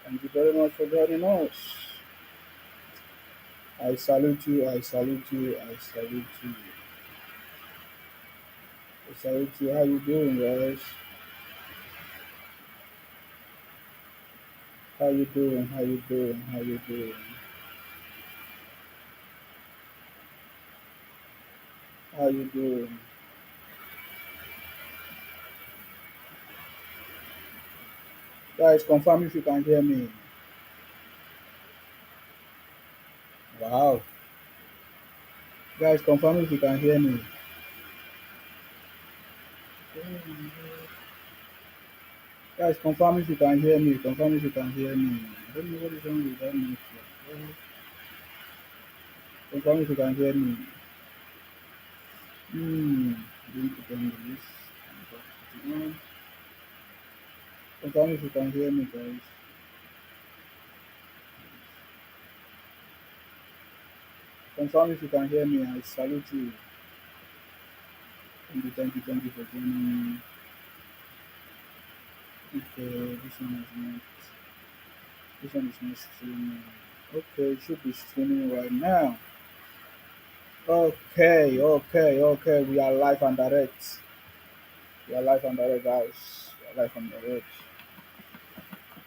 Thank you very much for joining us. I salute you. I salute you. I salute you. I salute you. How you doing, guys? How you doing? How you doing? How you doing? How you doing? Guys, confirm if you can hear me. Wow. Guys, confirm if you can hear me. Guys, confirm if you can hear me. Confirm if you can hear me. I don't know what is wrong with that network. Confirm if you can hear me. Hmm. Going to turn this. Confirm if you can hear me, guys. Confirm if you can hear me. I salute you. Thank you for joining me. If this one is not streaming. Okay, it should be streaming right now. Okay. We are live and direct. We are live and direct, guys. We are live and direct.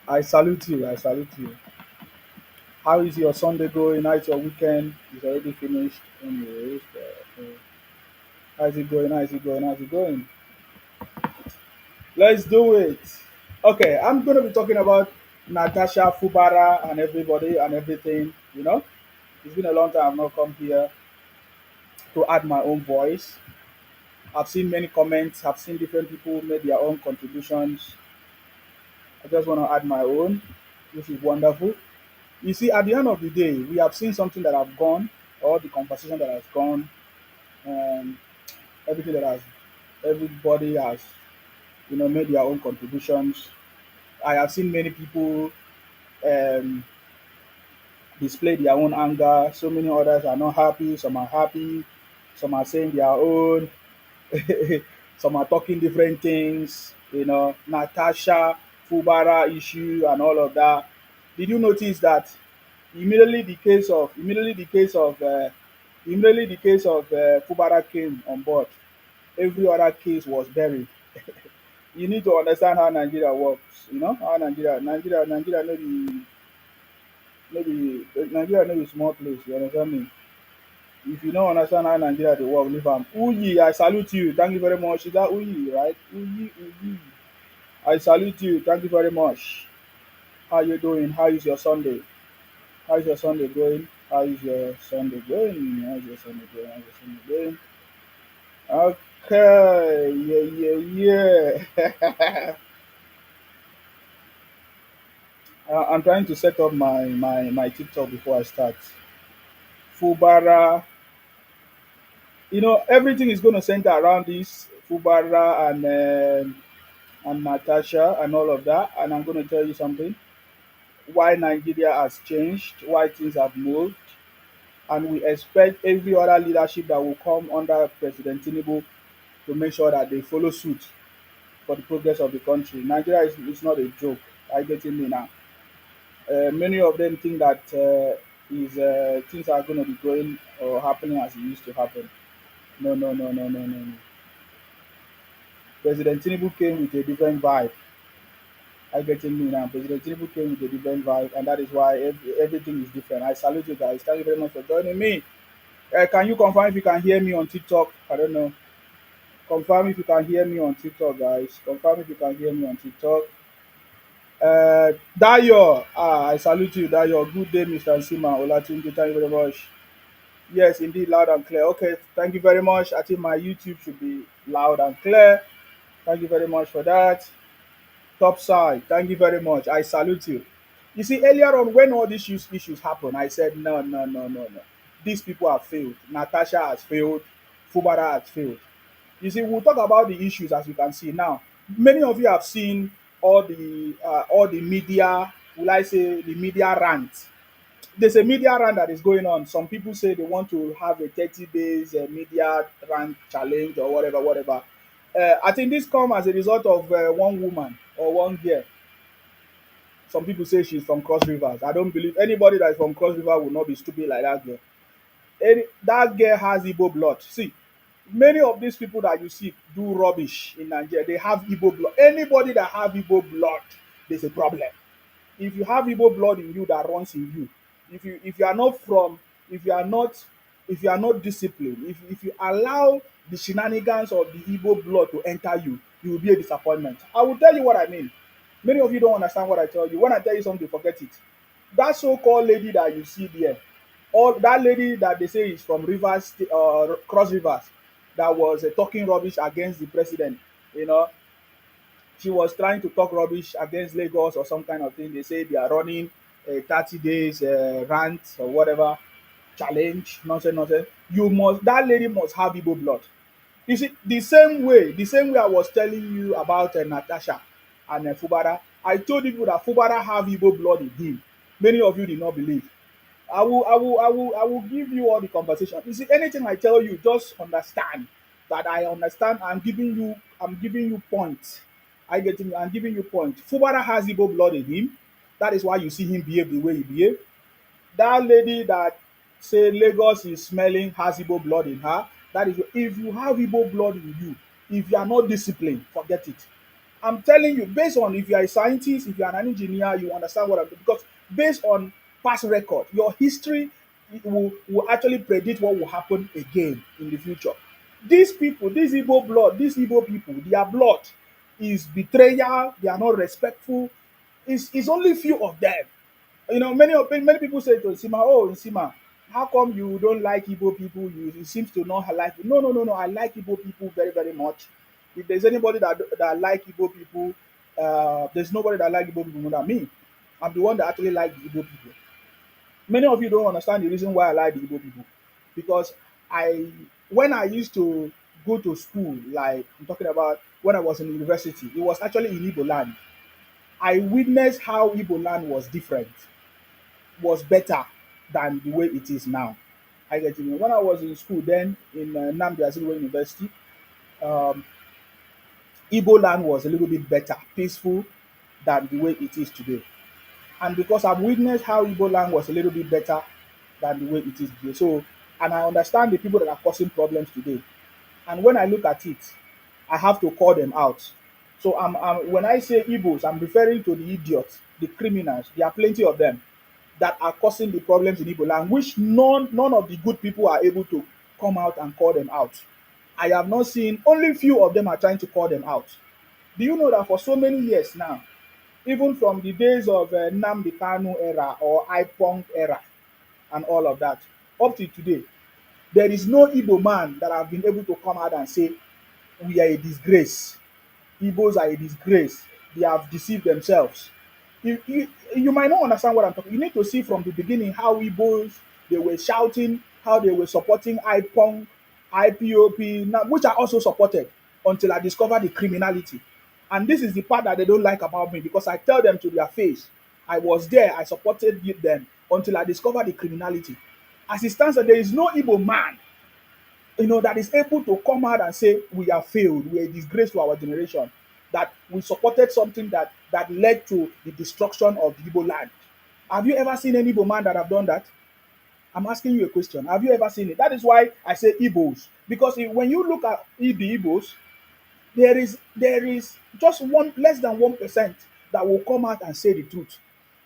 I salute you. I salute you. How is your Sunday going? How's your weekend? It's already finished. Anyways, how's it going? How's it going? How's it going? Let's do it. Okay, I'm going to be talking about Natasha, Fubara, and everybody and everything. It's been a long time I've not come here to add my own voice. I've seen many comments, I've seen different people make their own contributions. I just want to add my own, which is wonderful. You see, at the end of the day, we have seen something that have gone, or the conversation that has gone, and everything that has, everybody has, made their own contributions. I have seen many people um, display their own anger. So many others are not happy. Some are happy. Some are saying their own. Some are talking different things. Natasha, Fubara issue, and all of that. Did you notice that immediately the case of Fubara came on board, every other case was buried. You need to understand how Nigeria works. You know how Nigeria no be small place. You understand me? If you don't understand how Nigeria dey work, leave am. Uyi, I salute you. Thank you very much. Is that Uyi, right? Uyi. I salute you. Thank you very much. How you doing? How is your Sunday? How is your Sunday going? How is your Sunday going? How is your Sunday going? How is your Sunday going? Okay. Yeah. I'm trying to set up my TikTok before I start. Fubara, everything is going to center around this Fubara and Natasha and all of that. And I'm going to tell you something why Nigeria has changed, why things have moved, and we expect every other leadership that will come under President Tinubu to make sure that they follow suit for the progress of the country. Nigeria is not a joke. Are you getting me now? Many of them think that is things are going to be going or happening as it used to happen. No. President Tinubu came with a different vibe. I getting me now. President Tinubu came with a different vibe, and that is why everything is different. I salute you guys. Thank you very much for joining me. Can you confirm if you can hear me on TikTok? I don't know. Confirm if you can hear me on TikTok, guys. Confirm if you can hear me on TikTok. Dayo, I salute you, Dayo. Good day, Mr. Nsima. Olatunji, thank you very much. Yes, indeed, loud and clear. Okay, thank you very much. I think my YouTube should be loud and clear. Thank you very much for that. Top side, thank you very much. I salute you. You see, earlier on, when all these issues happen, I said, no. These people have failed. Natasha has failed. Fubara has failed. You see, we'll talk about the issues as you can see now. Many of you have seen all the media. Will I say the media rant? There's a media rant that is going on. Some people say they want to have a 30 days media rant challenge or whatever. I think this come as a result of one woman or one girl Some people say she's from Cross Rivers. I don't believe anybody that is from Cross River will not be stupid like that girl. That girl has Igbo blood. See, many of these people that you see do rubbish in Nigeria, they have Igbo blood. Anybody that have Igbo blood, there's a problem. If you have Igbo blood in you that runs in you, if you are not from, if you are not, if you are not disciplined, if you allow the shenanigans of the Igbo blood to enter you, you will be a disappointment. I will tell you what I mean. Many of you don't understand what I tell you. When I tell you something, forget it. That so-called lady that you see there, or that lady that they say is from Rivers, Cross Rivers, that was talking rubbish against the president, you know, she was trying to talk rubbish against Lagos or some kind of thing. They say they are running a 30 days rant or whatever challenge, nonsense, nonsense. You must, that lady must have Igbo blood. You see, the same way I was telling you about Natasha and Fubara, I told you that Fubara have Igbo blood in him. Many of you did not believe. I will give you all the conversation. You see, anything I tell you, just understand that I understand. I'm giving you points. I'm giving you points. Fubara has Igbo blood in him. That is why you see him behave the way he behave. That lady that say Lagos is smelling has Igbo blood in her. That is, if you have Igbo blood in you, if you are not disciplined, forget it. I'm telling you, based on, if you are a scientist, if you are an engineer, you understand what I'm doing. Because based on past record, your history will actually predict what will happen again in the future. These people, these Igbo blood, these Igbo people, their blood is betrayal. They are not respectful. It's only few of them. Many people say to Nsima, "Oh, Nsima, how come you don't like Igbo people? You seems to not like it." No, no, no, no. I like Igbo people very, very much. If there's anybody that like Igbo people, there's nobody that like Igbo people more than me. I'm the one that actually like the Igbo people. Many of you don't understand the reason why I like the Igbo people, because I when I used to go to school, like I'm talking about when I was in university, it was actually in Igbo land. I witnessed how Igbo land was different, was better than the way it is now. I get it. When I was in school then in Nnamdi Azikiwe University, um, Igbo land was a little bit better, peaceful than the way it is today. And because I've witnessed how Igbo land was a little bit better than the way it is today. So, and I understand the people that are causing problems today. And when I look at it, I have to call them out. So when I say Igbos, I'm referring to the idiots, the criminals. There are plenty of them that are causing the problems in Igbo land, which none of the good people are able to come out and call them out. I have not seen, only few of them are trying to call them out. Do you know that for so many years now, even from the days of Nnamdi Kanu era or Ipong era and all of that, up to today, there is no Igbo man that have been able to come out and say, we are a disgrace. Igbos are a disgrace. They have deceived themselves. You might not understand what I'm talking. You need to see from the beginning how Igbos, they were shouting, how they were supporting IPONG, IPOP, which I also supported until I discovered the criminality. And this is the part that they don't like about me, because I tell them to their face, I was there, I supported them until I discovered the criminality. As it stands, there is no Igbo man, that is able to come out and say we have failed, we are a disgrace to our generation, that we supported something that led to the destruction of the Igbo land. Have you ever seen any Igbo man that have done that? I'm asking you a question. Have you ever seen it? That is why I say Igbos, because when you look at the Igbos, there is just one, less than 1% that will come out and say the truth.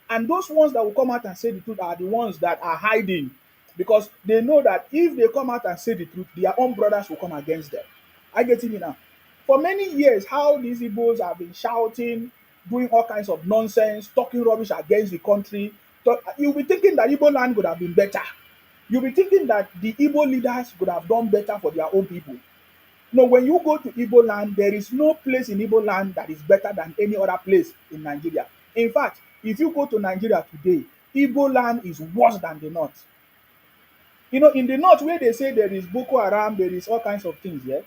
And those ones that will come out and say the truth are the ones that are hiding, because they know that if they come out and say the truth, their own brothers will come against them. I get it now. For many years, how these Igbos have been shouting, doing all kinds of nonsense, talking rubbish against the country. You'll be thinking that Igbo land would have been better. You'll be thinking that the Igbo leaders would have done better for their own people. No, when you go to Igbo land, there is no place in Igbo land that is better than any other place in Nigeria. In fact, if you go to Nigeria today, Igbo land is worse than the north. In the north where they say there is Boko Haram, there is all kinds of things, yeah.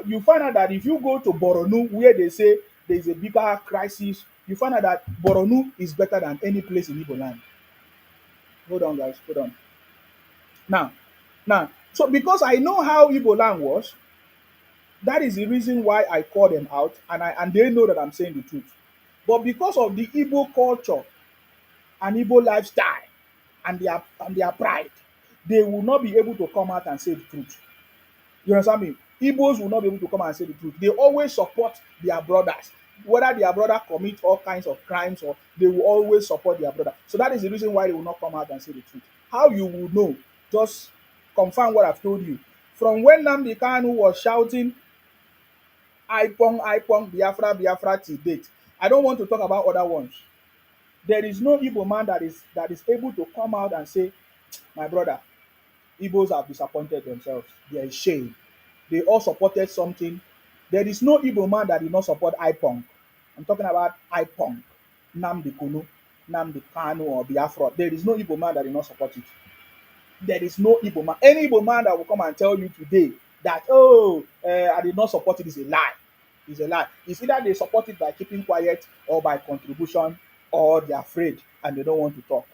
You find out that if you go to Boronu, where they say there is a bigger crisis, you find out that Boronu is better than any place in Igbo land. Hold on, guys, hold on. Now, so because I know how Igbo land was, that is the reason why I call them out, and they know that I'm saying the truth. But because of the Igbo culture and Igbo lifestyle and their pride, they will not be able to come out and say the truth. You understand me? Igbos will not be able to come and say the truth. They always support their brothers. Whether their brother commit all kinds of crimes or they will always support their brother. So that is the reason why they will not come out and say the truth. How you will know? Just confirm what I've told you. From when Nnamdi Kanu was shouting Ipong, Ipong, Biafra, Biafra till date. I don't want to talk about other ones. There is no Igbo man that is able to come out and say, my brother, Igbos have disappointed themselves. They are ashamed. They all supported something. There is no Igbo man that did not support IPONG. I'm talking about IPONG, Nnamdi Kunu, Nnamdi Kanu, or Biafra. There is no Igbo man that did not support it. There is no Igbo man. Any Igbo man that will come and tell you today that, oh, I did not support it is a lie. It's a lie. It's either they support it by keeping quiet or by contribution or they're afraid and they don't want to talk.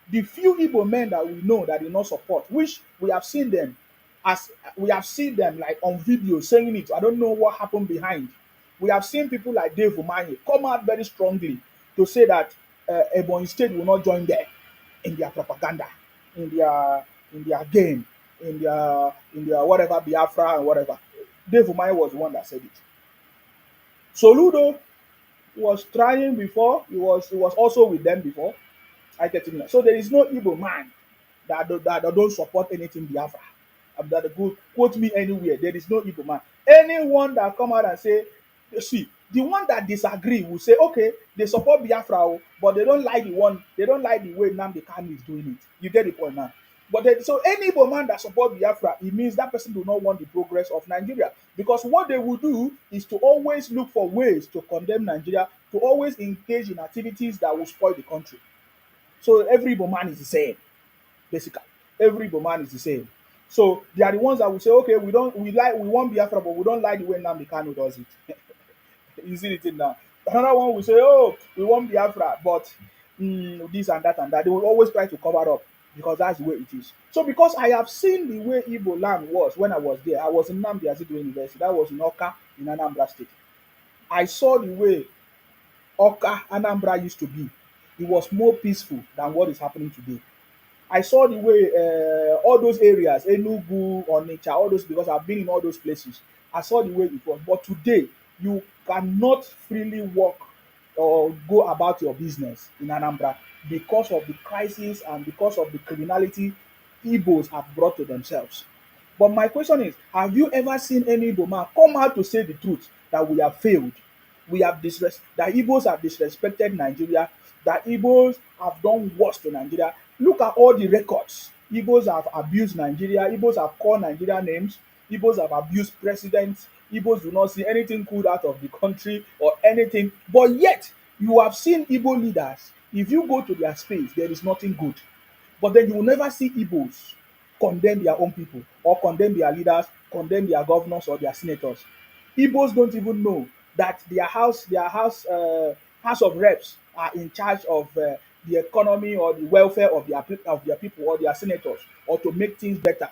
The few Igbo men that we know that did not support, which we have seen them as we have seen them like on video saying it. I don't know what happened behind. We have seen people like Dave Umahi come out very strongly to say that Ebonyi State will not join them in their propaganda, in their game, in their whatever Biafra and whatever. Dave Umahi was the one that said it. Soludo was trying before. He was also with them before. I get it now. So there is no Igbo man that don't support anything Biafra. That go quote me anywhere. There is no Igbo man. Anyone that come out and say, you see, the one that disagree will say, okay, they support Biafra, but they don't like the way Nnamdi Kanu is doing it. You get the point now. But so any Igbo man that support Biafra, it means that person do not want the progress of Nigeria. Because what they will do is to always look for ways to condemn Nigeria, to always engage in activities that will spoil the country. So every Igbo man is the same, basically. Every Igbo man is the same. So they are the ones that will say, okay, we want Biafra, but we don't like the way Nnamdi Kanu does it. You see the thing now. Another one will say, oh, we want Biafra, but this and that and that. They will always try to cover up because that's the way it is. So because I have seen the way Igbo land was when I was there, I was in Nnamdi Azikiwe University. That was in Oka in Anambra State. I saw the way Oka, Anambra used to be. It was more peaceful than what is happening today. I saw the way all those areas, Enugu, Onitsha, all those, because I've been in all those places. I saw the way it was. But today, you cannot freely walk or go about your business in Anambra because of the crisis and because of the criminality Igbos have brought to themselves. But my question is, have you ever seen any Igbo man come out to say the truth that we have failed? That Igbos have disrespected Nigeria, that Igbos have done worse to Nigeria. Look at all the records. Igbos have abused Nigeria, Igbos have called Nigeria names, Igbos have abused presidents, Igbos do not see anything good out of the country or anything. But yet, you have seen Igbo leaders, if you go to their space, there is nothing good. But then you will never see Igbos condemn their own people or condemn their leaders, condemn their governors or their senators. Igbos don't even know that house of reps are in charge of the economy or the welfare of their people or their senators, or to make things better.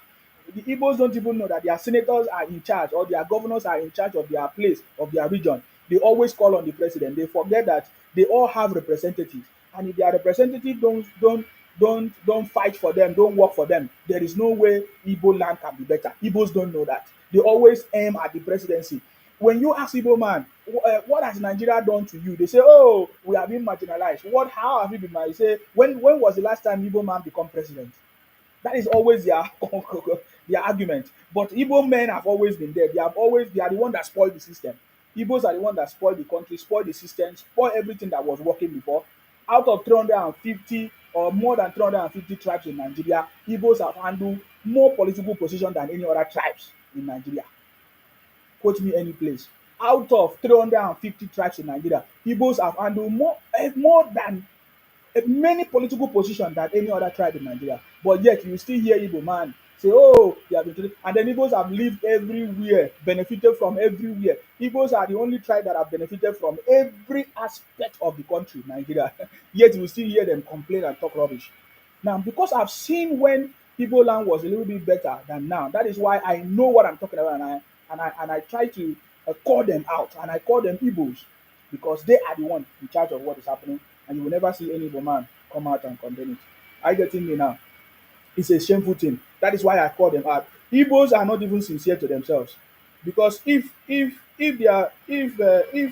The Igbos don't even know that their senators are in charge or their governors are in charge of their place, of their region. They always call on the president. They forget that they all have representatives, and if their representatives don't fight for them, don't work for them, there is no way Igbo land can be better. Igbos don't know that. They always aim at the presidency. When you ask Igbo man, what has Nigeria done to you? They say, oh, we have been marginalized. How have you been marginalized? Say, when was the last time Igbo man become president? That is always their their argument. But Igbo men have always been there. They are the one that spoiled the system. Igbos are the one that spoiled the country, spoiled the system, spoiled everything that was working before. Out of 350 or more than 350 tribes in Nigeria, Igbos have handled more political position than any other tribes in Nigeria. Quote me any place. Out of 350 tribes in Nigeria, Igbos have handled more than many political positions than any other tribe in Nigeria. But yet you still hear Igbo man say, oh, they have been, and then Igbos have lived everywhere, benefited from everywhere. Igbos are the only tribe that have benefited from every aspect of the country, Nigeria. Yet you still hear them complain and talk rubbish. Now, because I've seen when Igbo land was a little bit better than now, that is why I know what I'm talking about, and I try to call them out, and I call them Igbos. because they are the one in charge of what is happening, and you will never see any Igbo man come out and condemn it. Are you getting me now? It's a shameful thing. That is why I call them out. Igbos are not even sincere to themselves, because if they are if they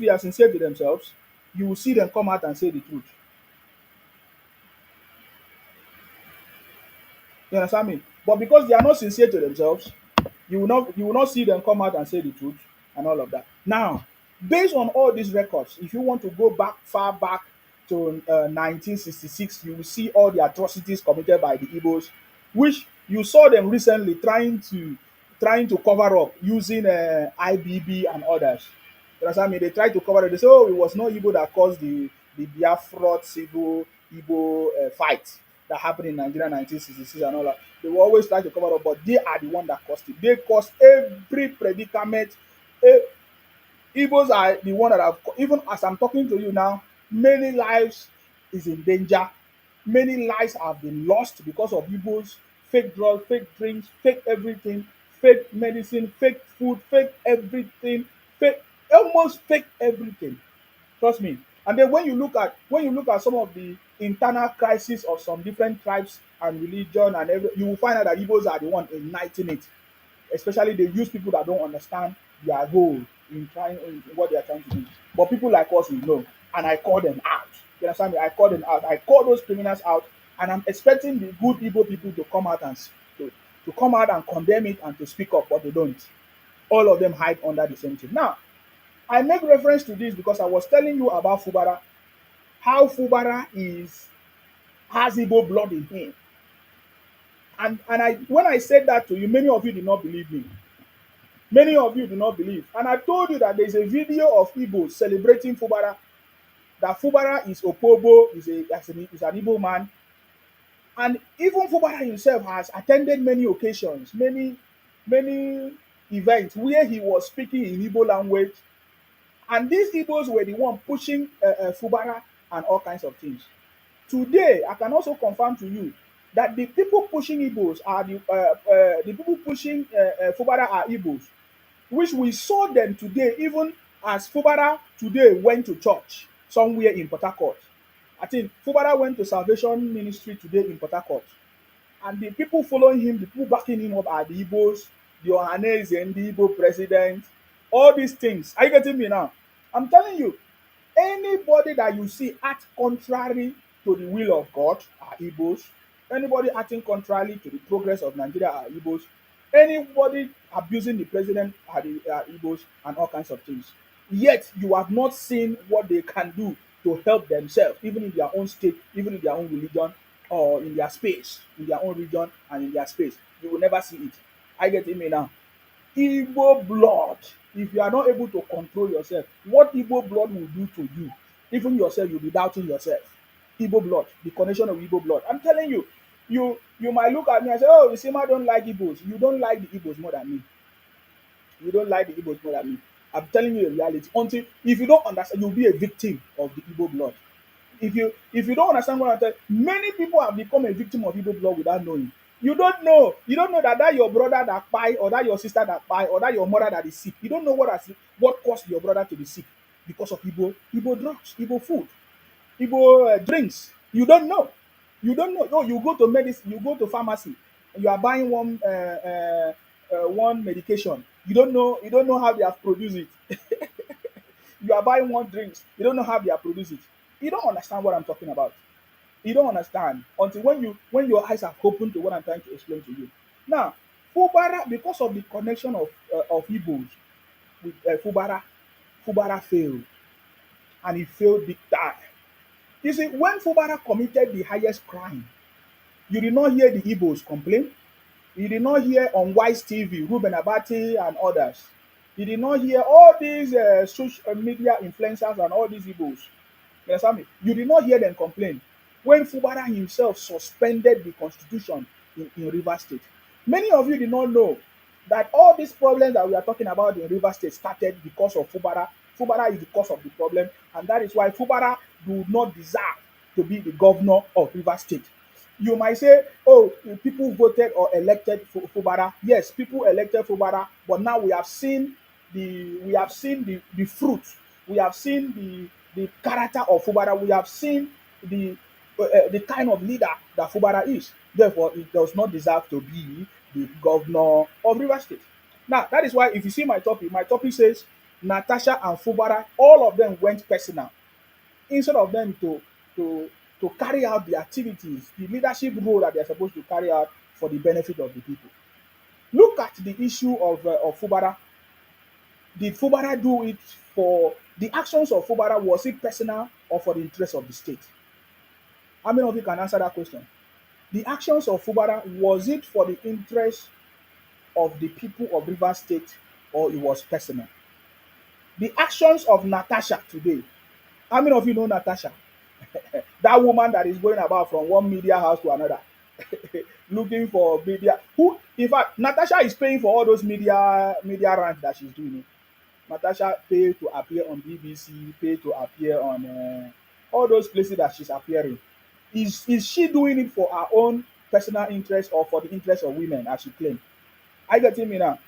are sincere to themselves, you will see them come out and say the truth. You understand me? But because they are not sincere to themselves, you will not see them come out and say the truth and all of that. Now, based on all these records, if you want to go back far back to 1966, you will see all the atrocities committed by the Igbos, which you saw them recently trying to cover up using IBB and others. You understand me? They tried to cover it. They say, "Oh, it was not Igbo that caused the Biafra civil Igbo fight that happened in Nigeria 1966 and all that." They will always try to cover up, but they are the one that caused it. They caused every predicament. Eh, Igbos are the one that have, even as I'm talking to you now, many lives is in danger. Many lives have been lost because of Igbos, fake drugs, fake drinks, fake everything, fake medicine, fake food, fake everything, fake, almost fake everything. Trust me. And then when you look at some of the internal crises of some different tribes and religion and you will find out that Igbos are the one igniting it. Especially they use people that don't understand their role in what they are trying to do. But people like us will know, and I call them out. You understand me? I call them out. I call those criminals out, and I'm expecting the good Igbo people to come out and to come out and condemn it and to speak up, but they don't. All of them hide under the same thing. Now, I make reference to this because I was telling you about Fubara, how Fubara is has Igbo blood in him. And I when I said that to you, many of you did not believe me. Many of you do not believe. And I told you that there's a video of Igbo celebrating Fubara, that Fubara is Opobo, is an Igbo man. And even Fubara himself has attended many occasions, many events where he was speaking in Igbo language. And these Igbos were the one pushing Fubara and all kinds of things. Today, I can also confirm to you that the people pushing Igbos are the people pushing Fubara are Igbos, which we saw them today, even as Fubara today went to church somewhere in Port Harcourt. I think Fubara went to Salvation Ministry today in Port Harcourt. And the people following him, the people backing him up are the Igbos, the Ohanese and the Igbo president, all these things. Are you getting me now? I'm telling you, anybody that you see act contrary to the will of God are Igbos. Anybody acting contrary to the progress of Nigeria are Igbos. Anybody abusing the president are Igbos and all kinds of things. Yet you have not seen what they can do to help themselves, even in their own state, even in their own religion, or in their space, in their own region and in their space. You will never see it. I get it me now. Igbo blood, if you are not able to control yourself, what Igbo blood will do to you, even yourself, you'll be doubting yourself. Igbo blood, the connection of Igbo blood. I'm telling you, you might look at me and say, "Oh, you see, I don't like Igbos." You don't like the Igbos more than me. You don't like the Igbos more than me. I'm telling you a reality. Until if you don't understand, you'll be a victim of the Igbo blood. If you don't understand what I'm telling, many people have become a victim of Igbo blood without knowing. You don't know. You don't know that your brother that buy, or that your sister that buy, or that your mother that is sick. You don't know what caused your brother to be sick because of Igbo drugs, Igbo food, Igbo drinks. You don't know. You don't know. No, you go to medicine. You go to pharmacy. And you are buying one medication. You don't know. You don't know how they have produced it. You are buying one drinks. You don't know how they have produced it. You don't understand what I'm talking about. You don't understand until when your eyes are open to what I'm trying to explain to you. Now, Fubara, because of the connection of Igbos with Fubara failed, and he failed big time. You see, when Fubara committed the highest crime, you did not hear the Igbos complain. You did not hear on Wise TV, Ruben Abati and others. You did not hear all these social media influencers and all these Igbos. You understand me? You did not hear them complain when Fubara himself suspended the constitution in Rivers State. Many of you did not know that all these problems that we are talking about in Rivers State started because of Fubara. Fubara is the cause of the problem, and that is why Fubara do not deserve to be the governor of Rivers State. You might say, "Oh, people voted or elected Fubara." Yes, people elected Fubara, but now we have seen we have seen the fruit, we have seen the character of Fubara, we have seen the the kind of leader that Fubara is. Therefore, it does not deserve to be the governor of Rivers State. Now, that is why if you see my topic says Natasha and Fubara, all of them went personal instead of them to to carry out the activities, the leadership role that they're supposed to carry out for the benefit of the people. Look at the issue of Fubara. Did Fubara do it for the actions of Fubara? Was it personal or for the interest of the state? How many of you can answer that question? The actions of Fubara, was it for the interest of the people of Rivers State or it was personal? The actions of Natasha today. How many of you know Natasha? That woman that is going about from one media house to another, looking for media. Who, in fact, Natasha is paying for all those media rants that she's doing. Natasha paid to appear on BBC, paid to appear on all those places that she's appearing. Is she doing it for her own personal interest or for the interest of women, as she claimed? I getting me now?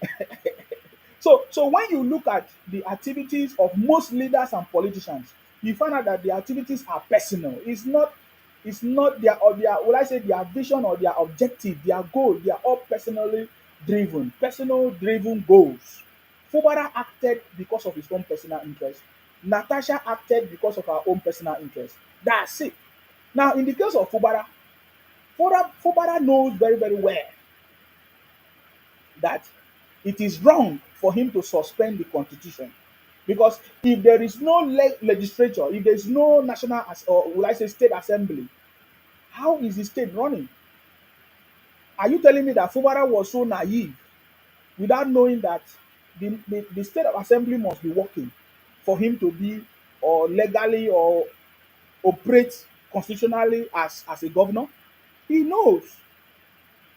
So when you look at the activities of most leaders and politicians, you find out that the activities are personal. It's not their or their will I say their vision or their objective, their goal. They are all personal driven goals. Fubara acted because of his own personal interest. Natasha acted because of her own personal interest. That's it. Now, in the case of Fubara knows very, very well that it is wrong for him to suspend the constitution. Because if there is no legislature, if there is no or will I say state assembly, how is the state running? Are you telling me that Fubara was so naive without knowing that the state of assembly must be working for him to be or legally or operate constitutionally as a governor? He knows.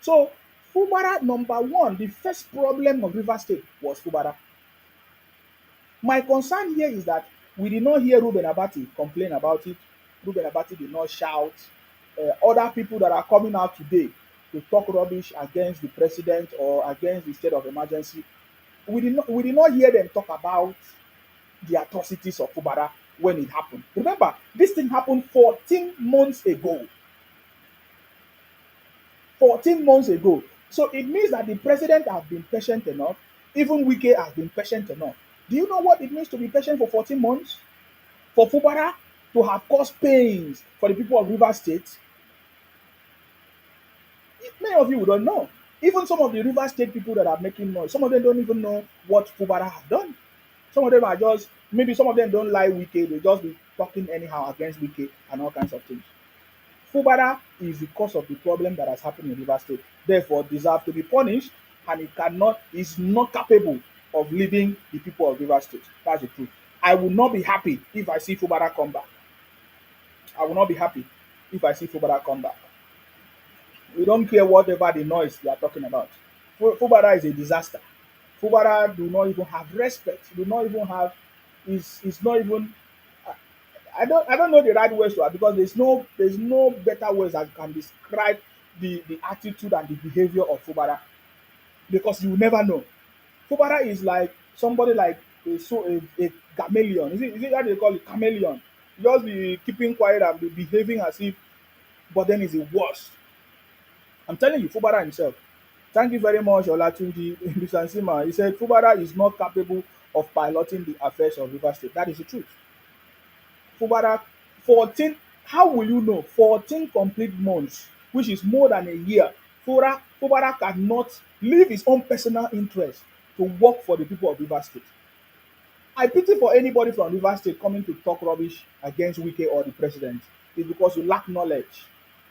So Fubara, number one, the first problem of River State was Fubara. My concern here is that we did not hear Ruben Abati complain about it. Ruben Abati did not shout. Other people that are coming out today to talk rubbish against the president or against the state of emergency, we did not hear them talk about the atrocities of Fubara when it happened. Remember, this thing happened 14 months ago. 14 months ago. So it means that the president has been patient enough. Even Wike has been patient enough. Do you know what it means to be patient for 14 months? For Fubara to have caused pains for the people of River State? Many of you don't know. Even some of the River State people that are making noise, some of them don't even know what Fubara has done. Some of them are just, maybe some of them don't like Wike, they just be talking anyhow against Wike and all kinds of things. Fubara is the cause of the problem that has happened in River State, therefore deserves to be punished, and is not capable of leading the people of River State. That's the truth. I will not be happy if I see Fubara come back. I will not be happy if I see Fubara come back. We don't care whatever the noise they are talking about. Fubara is a disaster. Fubara do not even have respect. Do not even have is not even I don't know the right words to it because there's no better words that can describe the attitude and the behavior of Fubara because you will never know. Fubara is like somebody like a chameleon. Is it how they call it chameleon? Just be keeping quiet and be behaving as if, but then is the worst. I'm telling you, Fubara himself. Thank you very much, Olatunji Bisansima. He said Fubara is not capable of piloting the affairs of River State. That is the truth. Fubara, 14, how will you know? 14 complete months, which is more than a year. Fubara cannot leave his own personal interest to work for the people of River State. I pity for anybody from River State coming to talk rubbish against Wike or the president. It's because you lack knowledge.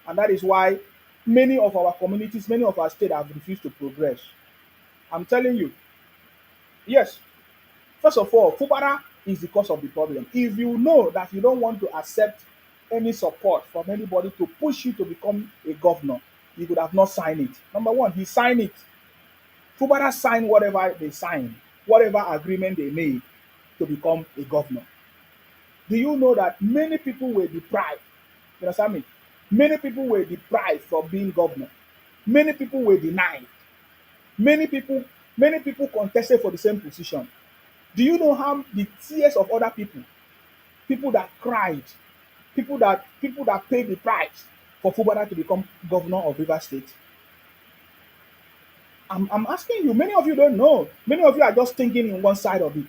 And that is why many of our communities, many of our states have refused to progress. I'm telling you, yes, first of all, Fubara is the cause of the problem. If you know that you don't want to accept any support from anybody to push you to become a governor, you could have not signed it. Number one, he signed it. Fubara signed whatever they signed, whatever agreement they made to become a governor. Do you know that many people were deprived? You understand me? Many people were deprived from being governor. Many people were denied. Many people, many people contested for the same position. Do you know how the tears of other people that cried, people that paid the price for Fubara to become governor of Rivers State? I'm asking you, many of you don't know. Many of you are just thinking in one side of it.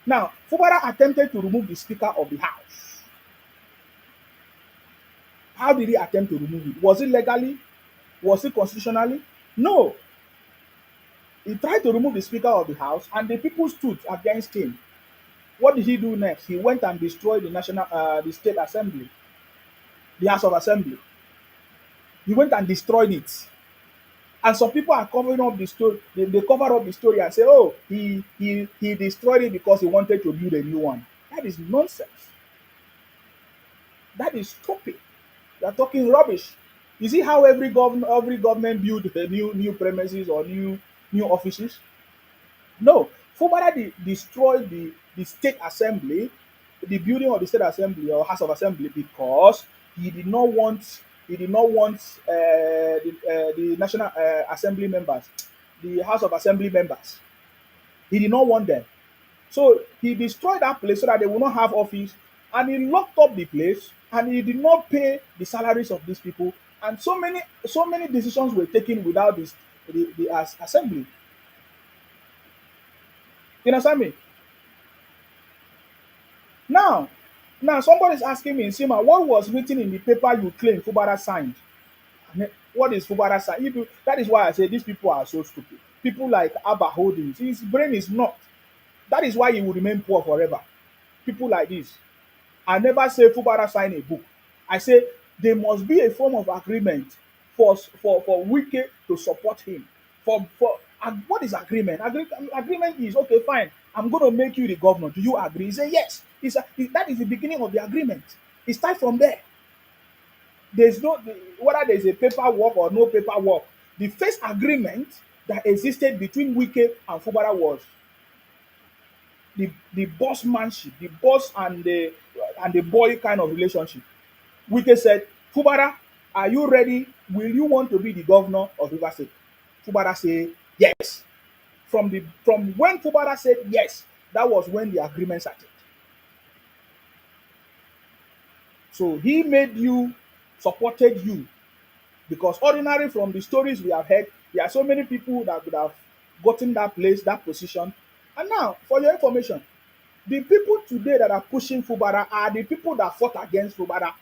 Now, Fubara attempted to remove the Speaker of the House. How did he attempt to remove it? Was it legally? Was it constitutionally? No. He tried to remove the Speaker of the House, and the people stood against him. What did he do next? He went and destroyed the State Assembly, the House of Assembly. He went and destroyed it. And some people are covering up the story. They cover up the story and say, "Oh, he destroyed it because he wanted to build a new one." That is nonsense. That is stupid. They are talking rubbish. You see how every government build a new premises or new offices? No, Fubara destroyed the state assembly, the building of the state assembly or house of assembly because he did not want the national assembly members, the house of assembly members. He did not want them. So he destroyed that place so that they will not have office, and he locked up the place, and he did not pay the salaries of these people. And so many decisions were taken without the assembly. You understand me? Now, now somebody is asking me, Sima, what was written in the paper you claim Fubara signed? What is Fubara signed? That is why I say these people are so stupid. People like Abba Holdings, his brain is not. That is why he will remain poor forever. People like this. I never say Fubara sign a book. I say there must be a form of agreement for Wike to support him. For and what is agreement? Agreement is okay, fine. I'm going to make you the governor. Do you agree? He say yes. That is the beginning of the agreement. It starts from there. There's no whether there's a paperwork or no paperwork. The first agreement that existed between Wike and Fubara was the bossmanship, the boss and the boy kind of relationship. Wike said, Fubara, are you ready? Will you want to be the governor of Rivers State? Fubara said yes. From when Fubara said yes, that was when the agreement started. So he made you, supported you, because ordinary from the stories we have heard, there are so many people that would have gotten that place, that position. And now, for your information, the people today that are pushing Fubara are the people that fought against Fubara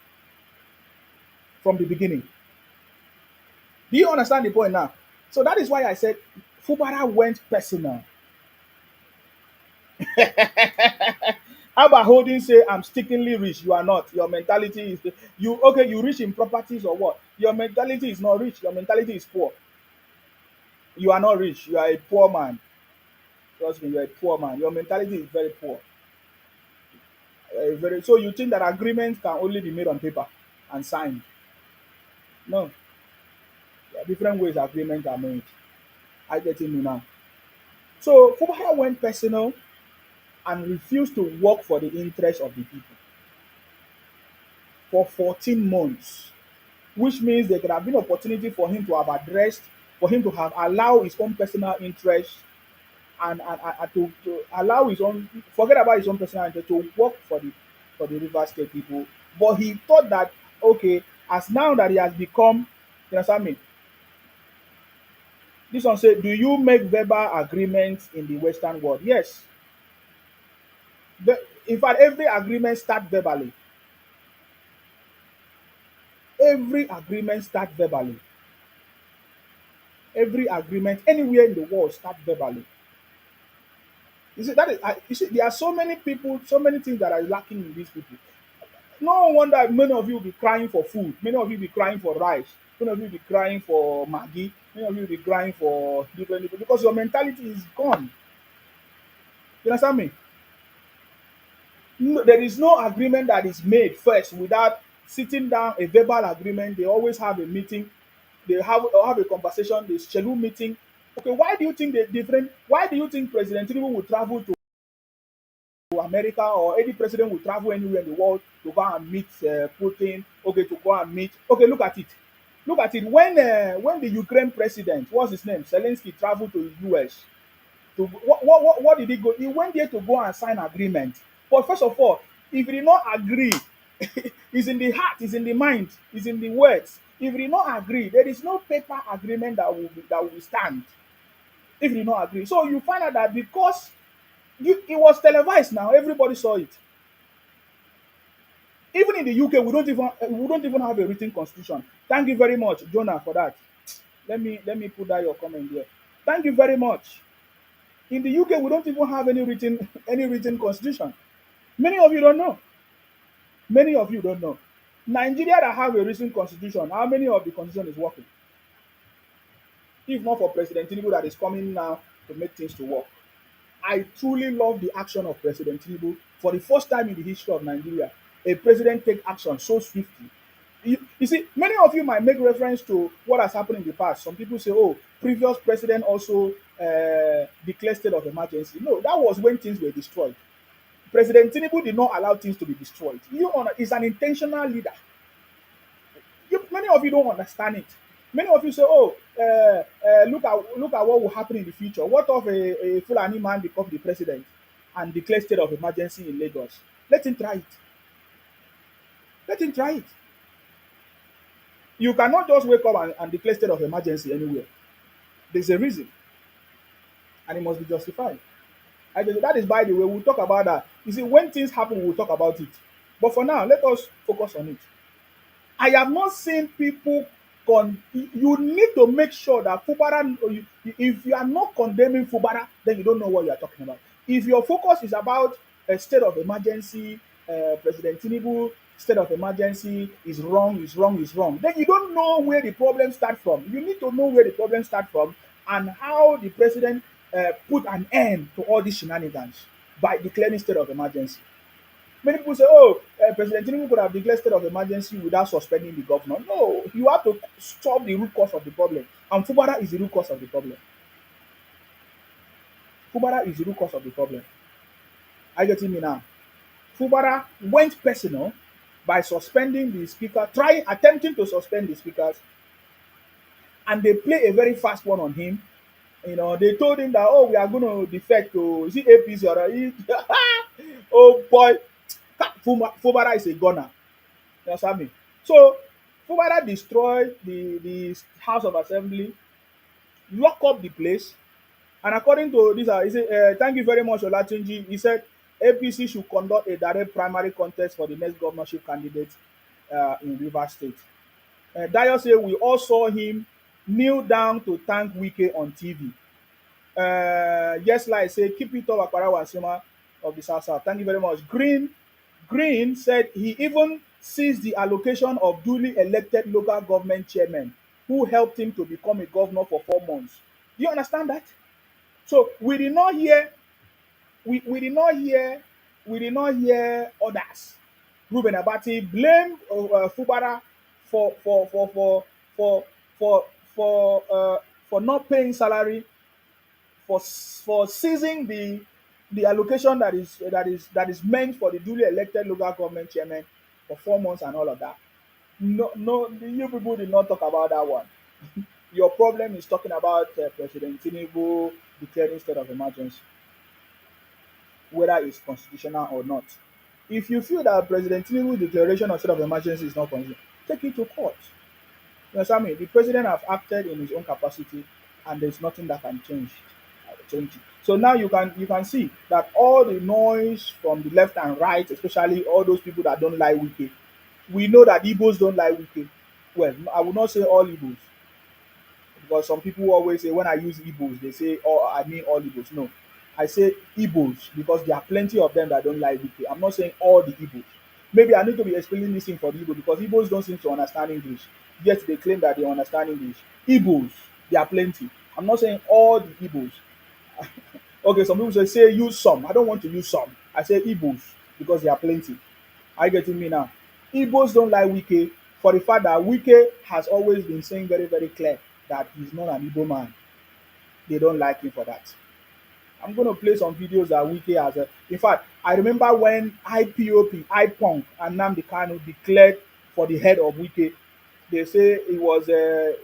from the beginning. Do you understand the point now? So that is why I said Fubara went personal. How about holding say I'm stickingly rich? You are not. Your mentality is you okay, you rich in properties or what? Your mentality is not rich, your mentality is poor. You are not rich, you are a poor man. Trust me, you're a poor man. Your mentality is very poor. So you think that agreements can only be made on paper and signed. No, there are different ways agreements are made. I get me now. So Fubara went personal and refused to work for the interest of the people for 14 months, which means there could have been opportunity for him to have addressed, for him to have allowed his own personal interest and to allow his own, forget about his own personal interest, to work for the River State people. But he thought that, okay, as now that he has become, you understand me? This one said, do you make verbal agreements in the Western world? Yes. In fact, every agreement starts verbally. Every agreement starts verbally. Every agreement anywhere in the world starts verbally. You see, you see, there are so many people, so many things that are lacking in these people. No wonder many of you will be crying for food. Many of you will be crying for rice. Many of you will be crying for Maggie. Many of you will be crying for different people because your mentality is gone. You understand me? No, there is no agreement that is made first without sitting down, a verbal agreement. They always have a meeting. They have a conversation. They schedule meeting. Okay, why do you think they different? Why do you think President Tinubu will travel to America, or any president will travel anywhere in the world to go and meet Putin? Okay, to go and meet. Okay, look at it. Look at it. When the Ukraine president, what's his name, Zelensky, traveled to the US, To what did he go? He went there to go and sign agreement. But first of all, if he did not agree, it's in the heart, it's in the mind, it's in the words. If he did not agree, there is no paper agreement that will stand. If he did not agree, so you find out that because it was televised now, everybody saw it. Even in the UK, we don't even have a written constitution. Thank you very much, Jonah, for that. Let me put that your comment there. Thank you very much. In the UK, we don't even have any written any written constitution. Many of you don't know. Many of you don't know. Nigeria that have a written constitution, how many of the constitution is working? If not for President Tinubu that is coming now to make things to work. I truly love the action of President Tinubu. For the first time in the history of Nigeria, a president take action so swiftly. You see, many of you might make reference to what has happened in the past. Some people say, oh, previous president also declared state of emergency. No, that was when things were destroyed. President Tinubu did not allow things to be destroyed. He's an intentional leader. Many of you don't understand it. Many of you say, "Oh, look at what will happen in the future. What if a Fulani man becomes the president and declares state of emergency in Lagos? Let him try it. Let him try it. You cannot just wake up and declare state of emergency anywhere. There's a reason, and it must be justified. That is, by the way, we'll talk about that. You see, when things happen, we'll talk about it. But for now, let us focus on it. I have not seen people you need to make sure that Fubara, if you are not condemning Fubara, then you don't know what you are talking about. If your focus is about a state of emergency, President Tinubu, state of emergency is wrong, is wrong, is wrong, then you don't know where the problem starts from. You need to know where the problem starts from and how the president put an end to all these shenanigans by declaring state of emergency. Many people say, oh, President Tinubu could have declared state of emergency without suspending the governor. No, you have to stop the root cause of the problem. And Fubara is the root cause of the problem. Fubara is the root cause of the problem. Are you getting me now? Fubara went personal by suspending the speaker, attempting to suspend the speakers, and they play a very fast one on him. They told him that, oh, we are going to defect to, is it APC or oh boy, Fubara is a gunner. You understand me? So Fubara destroyed the House of Assembly, lock up the place, and according to this, he said, thank you very much, Olatunji. He said APC should conduct a direct primary contest for the next governorship candidate in Rivers State. Dayo said we all saw him kneel down to thank Wike on TV. Yes, like I say, keep it up, Akbara Wansima of the South South. Thank you very much. Green said he even sees the allocation of duly elected local government chairmen who helped him to become a governor for 4 months. Do you understand that? So we did not hear others. Ruben Abati blame Fubara for for for for for for for not paying salary, for seizing the allocation that is meant for the duly elected local government chairman for 4 months and all of that. No, you people did not talk about that one. Your problem is talking about President Tinubu declaring state of emergency, whether it's constitutional or not. If you feel that President Tinubu's declaration of state of emergency is not constitutional, take it to court. You understand me? The president has acted in his own capacity, and there's nothing that can change it. So now you can see that all the noise from the left and right, especially all those people that don't like Wike, we know that Igbos don't like Wike. Well, I will not say all Igbos, because some people always say when I use Igbos, they say, oh, I mean all Igbos. No, I say Igbos because there are plenty of them that don't like Wike. I'm not saying all the Igbos. Maybe I need to be explaining this thing for the Igbos because Igbos don't seem to understand English. Yet they claim that they understand English. Igbos, there are plenty. I'm not saying all the Igbos. Okay, some people say use some. I don't want to use some. I say Igbos because there are plenty. Are you getting me now? Igbos don't like Wike for the fact that Wike has always been saying very, very clear that he's not an Igbo man. They don't like him for that. I'm going to play some videos that Wike has. In fact, I remember when IPONG, and Nnamdi Kanu declared for the head of Wike. They say it was it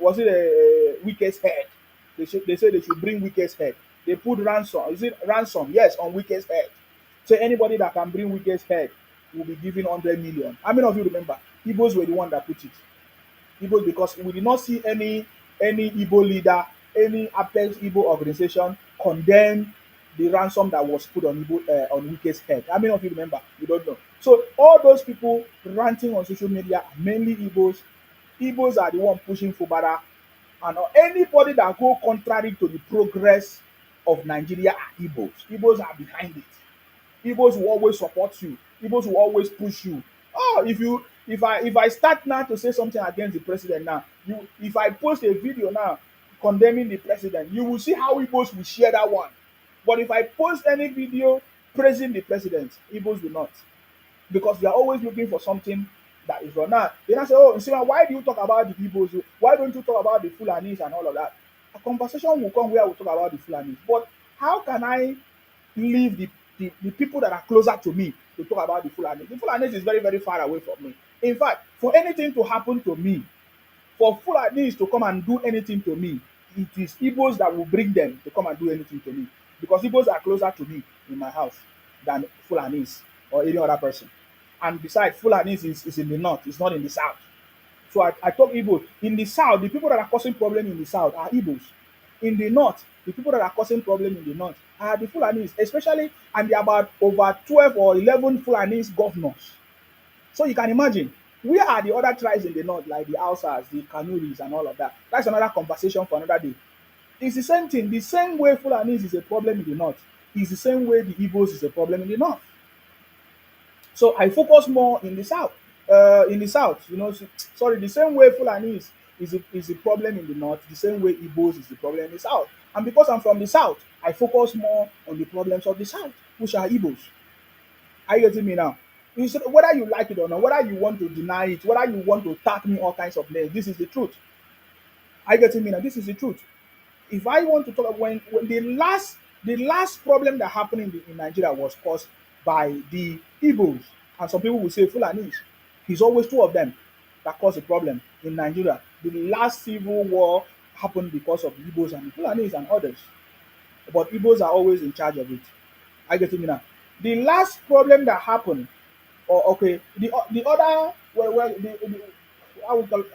Wike's head? They say they should bring Wike's head. They put ransom. Is it ransom? Yes, on Wike's head. So anybody that can bring Wike's head will be given 100 million. How many of you remember? Igbos were the one that put it. Igbos, because we did not see any Igbo leader, any Apex Igbo organization condemn the ransom that was put on on Wike's head. How many of you remember? You don't know. So all those people ranting on social media are mainly Igbos. Igbos are the one pushing Fubara, and anybody that go contrary to the progress of Nigeria are Igbos. Igbos are behind it. Igbos will always support you. Igbos will always push you. Oh, if I start now to say something against the president now, if I post a video now condemning the president, you will see how Igbos will share that one. But if I post any video praising the president, Igbos will not, because they are always looking for something that is wrong. Now, they now say, oh, Nsima, why do you talk about the Igbos? Why don't you talk about the Fulanis and all of that? A conversation will come where we talk about the Fulanis. But how can I leave the people that are closer to me to talk about the Fulanis? The Fulanis is very, very far away from me. In fact, for anything to happen to me, for Fulanis to come and do anything to me, it is Igbos that will bring them to come and do anything to me. Because Igbos are closer to me in my house than Fulanis or any other person. And besides, Fulanis is in the north, it's not in the south. So I talk Igbos. In the south, the people that are causing problem in the south are Igbos. In the north, the people that are causing problem in the north are the Fulanis, especially, and there are about over 12 or 11 Fulanis governors. So you can imagine, where are the other tribes in the north, like the Hausas, the Kanuris, and all of that? That's another conversation for another day. It's the same thing. The same way Fulanis is a problem in the north, is the same way the Igbos is a problem in the north. So I focus more in the south. In the south, sorry, the same way Fulani is a problem in the north, the same way Igbos is the problem in the south. And because I'm from the south, I focus more on the problems of the south, which are Igbos. Are you getting me now? Whether you like it or not, whether you want to deny it, whether you want to tag me all kinds of names, this is the truth. Are you getting me now? This is the truth. If I want to talk, when the last problem that happened in Nigeria was caused by the Igbos, and some people will say Fulanis. It's always two of them that cause the problem in Nigeria. The last civil war happened because of the Igbos and the Fulanis and others, but Igbos are always in charge of it. I get it now. The last problem that happened, or okay, the other,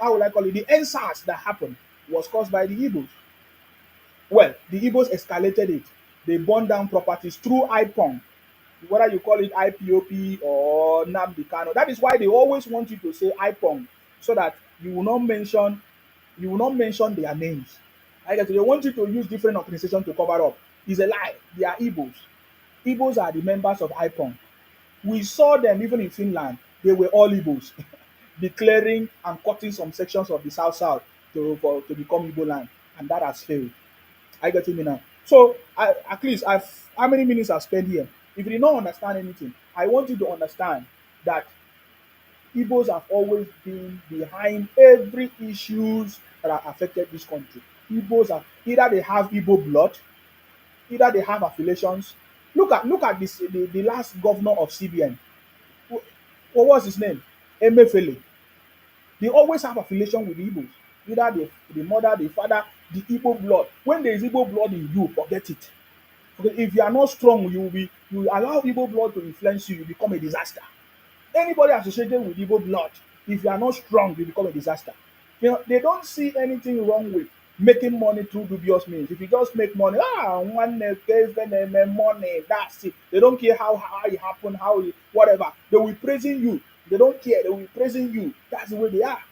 how will I call it? The NSAS that happened was caused by the Igbos. Well, the Igbos escalated it. They burned down properties through IPON, whether you call it IPOP or Nnamdi Kanu. That is why they always want you to say IPON, so that you will not mention their names. I guess they want you to use different organizations to cover up. It's a lie. They are Igbos. Igbos are the members of IPON. We saw them even in Finland. They were all Igbos, declaring and cutting some sections of the South to become Igbo land, and that has failed. I get me now. So at least how many minutes I've spent here. If you did not understand anything, I want you to understand that Igbos have always been behind every issues that have affected this country. Igbos are either they have Igbo blood, either they have affiliations. Look at this the last governor of CBN. What was his name? Emefiele. They always have affiliation with the Igbos. Either the mother, the father, the Igbo blood. When there is Igbo blood in you, forget it. Because if you are not strong, you allow Igbo blood to influence you, you become a disaster. Anybody associated with Igbo blood, if you are not strong, you become a disaster. They don't see anything wrong with making money through dubious means. If you just make money, one money, that's it. They don't care how it happened, whatever. They will praising you. They don't care. They will praising you. That's the way they are.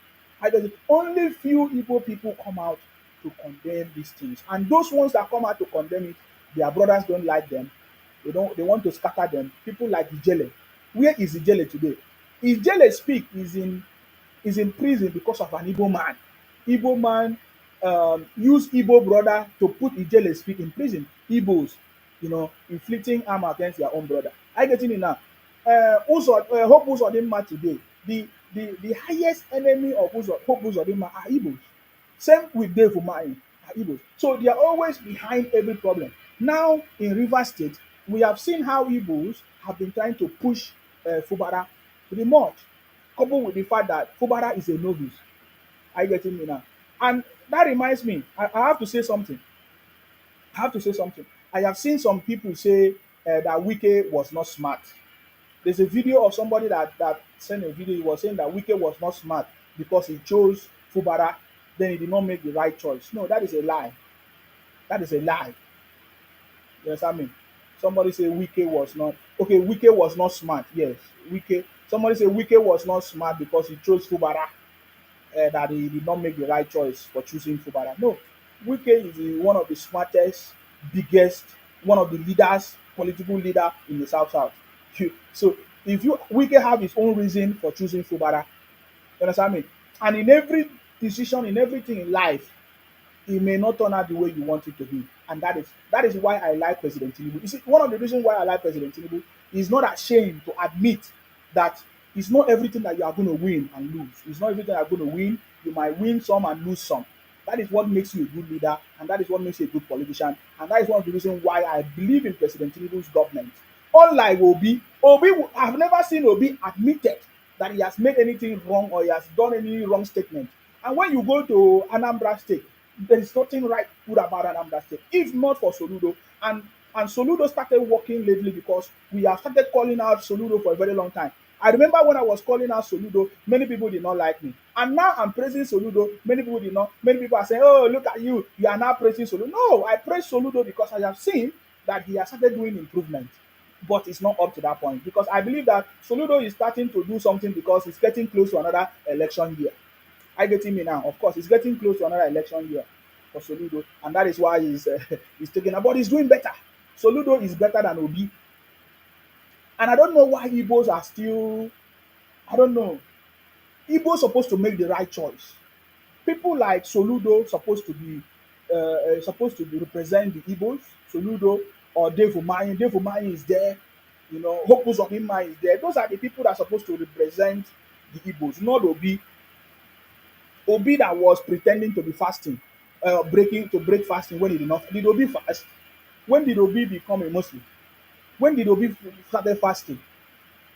Only few Igbo people come out to condemn these things, and those ones that come out to condemn it, their brothers don't like them. They want to scatter them. People like Ijele. Where is Ijele today? Ijele speak is in prison because of an Igbo man. Igbo man use Igbo brother to put Ijele speak in prison. Igbos, inflicting harm against their own brother. I getting it now. Hope Uzodinma today. The highest enemy of Hope Uzodinma are Igbos. Same with Dave Umahi, are Igbos. So they are always behind every problem. Now in Rivers State, we have seen how Igbos have been trying to push Fubara to the mud, coupled with the fact that Fubara is a novice. Are you getting me now? And that reminds me, I have to say something. I have to say something. I have seen some people say that Wike was not smart. There's a video of somebody that sent a video. He was saying that Wike was not smart because he chose Fubara, then he did not make the right choice. No, that is a lie. That is a lie. You understand me? Somebody say Wike was not okay. Wike was not smart. Yes, Wike. Somebody say Wike was not smart because he chose Fubara. That he did not make the right choice for choosing Fubara. No, Wike is one of the smartest, biggest, one of the leaders, political leader in the South South. So if you Wike have his own reason for choosing Fubara, you understand me? And in every decision, in everything in life, it may not turn out the way you want it to be. And that is why I like President Tinubu. You see, one of the reasons why I like President Tinubu is not ashamed to admit that it's not everything that you are going to win and lose. It's not everything you are going to win. You might win some and lose some. That is what makes you a good leader, and that is what makes you a good politician. And that is one of the reasons why I believe in President Tinubu's government. Unlike Obi, I've never seen Obi admitted that he has made anything wrong or he has done any wrong statement. And when you go to Anambra State, there is nothing right good about Anambra State, if not for Soludo. And Soludo started working lately because we have started calling out Soludo for a very long time. I remember when I was calling out Soludo, many people did not like me. And now I'm praising Soludo, many people did not. Many people are saying, oh, look at you, you are now praising Soludo. No, I praise Soludo because I have seen that he has started doing improvement. But it's not up to that point because I believe that Soludo is starting to do something because it's getting close to another election year. I getting me now? Of course, it's getting close to another election year for Soludo, and that is why he's taking about. He's doing better. Soludo is better than Obi, and I don't know why Igbos are still. I don't know. Igbos supposed to make the right choice. People like Soludo supposed to be represent the Igbos. Soludo or Dave Umahi. Dave Umahi is there. You know, Hopus Ohima is there. Those are the people that are supposed to represent the Igbos, not Obi. Obi that was pretending to be fasting, break fasting when he did not. Did Obi fast? When did Obi become a Muslim? When did Obi started fasting?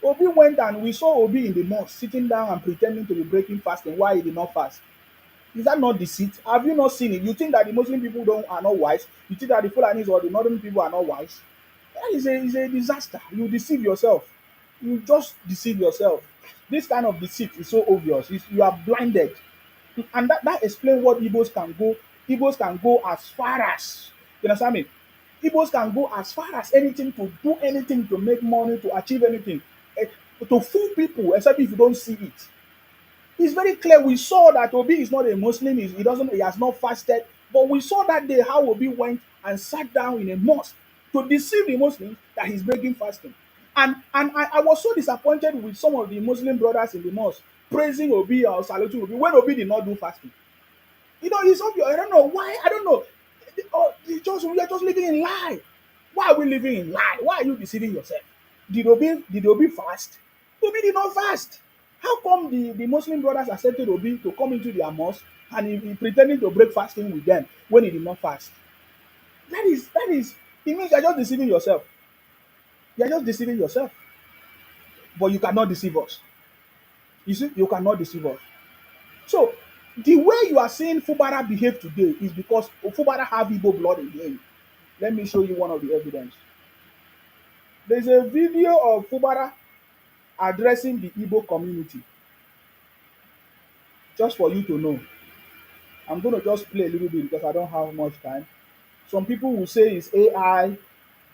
Obi went and we saw Obi in the mosque sitting down and pretending to be breaking fasting while he did not fast. Is that not deceit? Have you not seen it? You think that the Muslim people don't are not wise? You think that the Fulanis or the northern people are not wise? That is a disaster. You deceive yourself. You just deceive yourself. This kind of deceit is so obvious. You are blinded. And that explains what Igbos can go. Igbos can go as far as, you understand me? Igbos can go as far as anything to do anything to make money, to achieve anything, eh, to fool people, except if you don't see it. It's very clear. We saw that Obi is not a Muslim. He has not fasted. But we saw that day how Obi went and sat down in a mosque to deceive the Muslims that he's breaking fasting. And I was so disappointed with some of the Muslim brothers in the mosque praising Obi or saluting Obi when Obi did not do fasting. You know, it's obvious. I don't know why. I don't know. Oh, we are just living in lie. Why are we living in lie? Why are you deceiving yourself? Did Obi fast? Obi did not fast. How come the Muslim brothers accepted Obi to come into their mosque and he pretending to break fasting with them when he did not fast? That is it means you're just deceiving yourself. You're just deceiving yourself. But you cannot deceive us. You see, you cannot deceive us. So the way you are seeing Fubara behave today is because Fubara have Igbo blood in him. Let me show you one of the evidence. There's a video of Fubara addressing the Igbo community, just for you to know. I'm going to just play a little bit because I don't have much time. Some people will say it's AI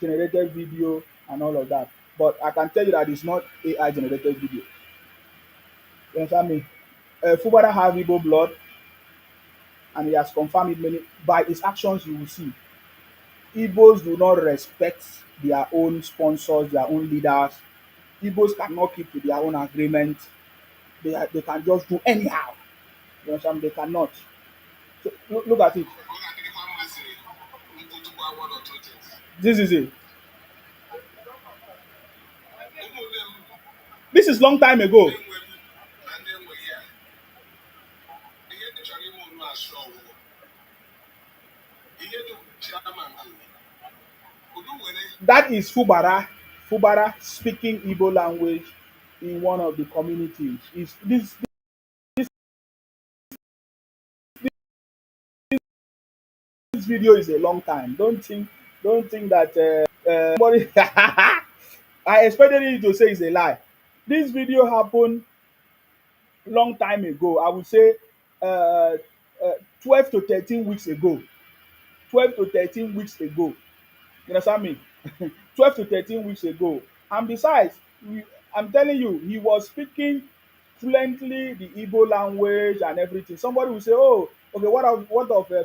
generated video and all of that, but I can tell you that it's not AI generated video. You understand me? Fubara have Igbo blood, and he has confirmed it many by his actions. You will see Igbos do not respect their own sponsors, their own leaders. Igbos cannot keep to their own agreement. They can just do anyhow. You understand? They cannot. So look at it. This is it. This is long time ago. That is Fubara speaking Igbo language in one of the communities. Is this video is a long time. Don't think Don't think that somebody. I expected you to say it's a lie. This video happened long time ago. I would say uh, uh, 12 to 13 weeks ago. 12 to 13 weeks ago. You understand me? 12 to 13 weeks ago. And besides, I'm telling you, he was speaking fluently the Igbo language and everything. Somebody will say, oh, okay, what of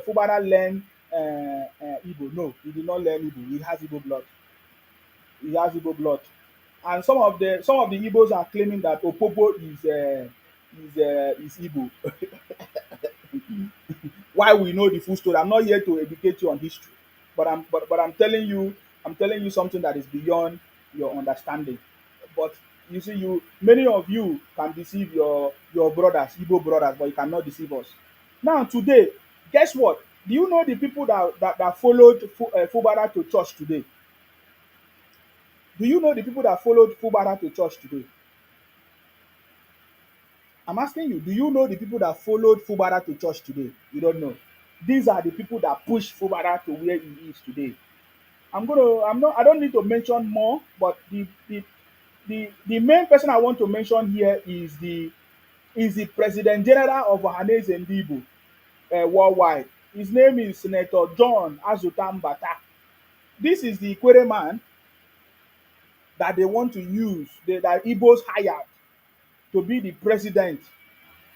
Fubara learn Igbo? No, he did not learn Igbo. He has Igbo blood. He has Igbo blood. And some of the Igbos are claiming that Opobo is Igbo. Why we know the full story. I'm not here to educate you on history, but I'm telling you something that is beyond your understanding. But you see, many of you can deceive your brothers, Igbo brothers, but you cannot deceive us. Now today, guess what? Do you know the people that followed Fubara to church today? Do you know the people that followed Fubara to church today? I'm asking you, do you know the people that followed Fubara to church today? You don't know. These are the people that pushed Fubara to where he is today. I don't need to mention more, but the main person I want to mention here is the President General of Ohanese Ndibo worldwide. His name is Senator John Azutambata. This is the Ikwere man that they want to use, that Igbos hired to be the president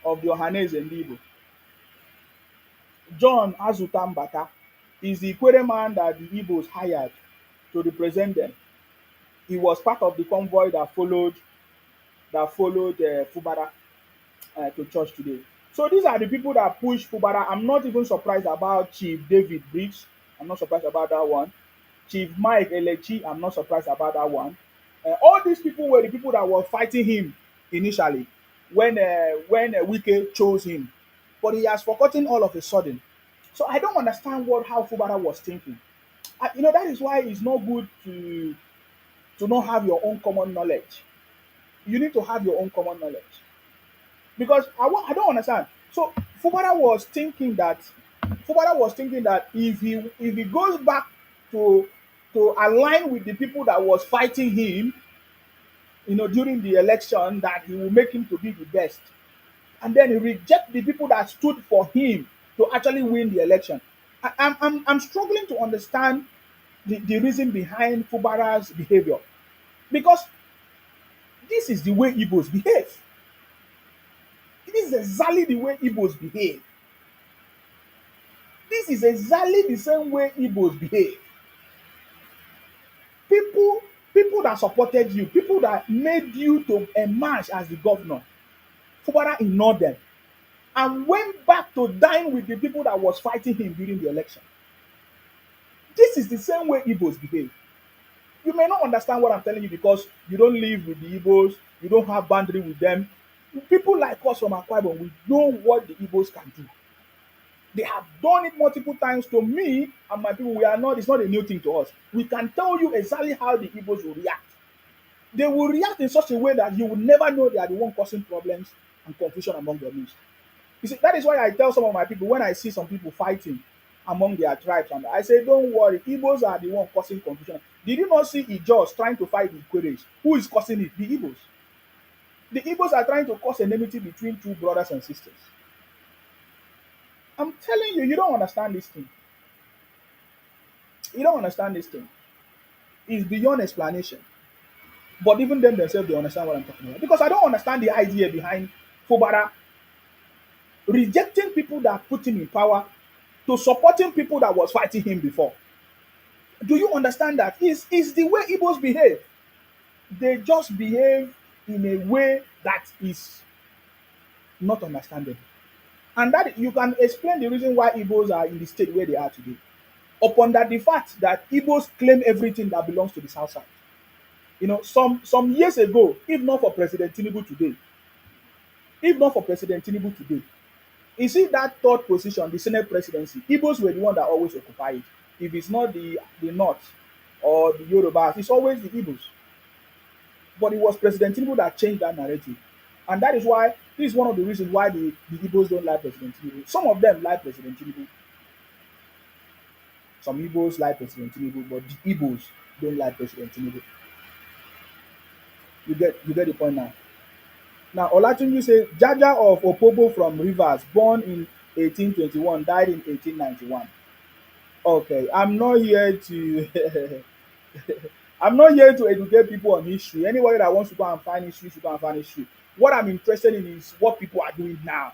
of the Ohanese Ndibo. John Azutambata is the Ikwere man that the Igbos hired to represent them. He was part of the convoy that followed Fubara to church today. So these are the people that push Fubara. I'm not even surprised about Chief David Briggs. I'm not surprised about that one. Chief Mike Elechi, I'm not surprised about that one. All these people were the people that were fighting him initially when Wike chose him, but he has forgotten all of a sudden. So I don't understand how Fubara was thinking. That is why it's not good to not have your own common knowledge. You need to have your own common knowledge because I don't understand. So Fubara was thinking that if he goes back to align with the people that was fighting him, during the election, that he will make him to be the best, and then he reject the people that stood for him to actually win the election. I'm struggling to understand the reason behind Fubara's behavior because this is the way Igbos behave. This is exactly the way Igbos behave. This is exactly the same way Igbos behave. People, people that supported you, people that made you to emerge as the governor, Fubara ignored them and went back to dine with the people that was fighting him during the election. This is the same way Igbos behave. You may not understand what I'm telling you because you don't live with the Igbos, you don't have boundary with them. People like us from Akwa Ibom, we know what the Igbos can do. They have done it multiple times to me and my people. It's not a new thing to us. We can tell you exactly how the Igbos will react. They will react in such a way that you will never know they are the one causing problems and confusion among your midst. You see, that is why I tell some of my people when I see some people fighting among their tribes, and I say, don't worry, Igbos are the one causing confusion. Did you not see Ijos trying to fight the Ikweres? Who is causing it? The Igbos. The Igbos are trying to cause enmity between two brothers and sisters. I'm telling you, you don't understand this thing. You don't understand this thing. It's beyond explanation. But even them themselves, they understand what I'm talking about. Because I don't understand the idea behind Fubara rejecting people that put him in power to supporting people that was fighting him before. Do you understand that? It's the way Igbos behave. They just behave in a way that is not understandable. And that you can explain the reason why Igbos are in the state where they are today. Upon that the fact that Igbos claim everything that belongs to the South Side. Some years ago, if not for President Tinubu today, you see that third position, the Senate presidency, Igbos were the one that always occupy it. If it's not the North or the Yorubas, it's always the Igbos. But it was President Tinubu that changed that narrative. And that is why, this is one of the reasons why the Igbos don't like President Tinubu. Some of them like President Tinubu. Some Igbos like President Tinubu, but the Igbos don't like President Tinubu. You get the point now. Now Olatunji say Jaja of Opobo from Rivers, born in 1821, died in 1891. Okay, I'm not here to I'm not here to educate people on history. Anybody that wants to go and find history should go and find history. What I'm interested in is what people are doing now.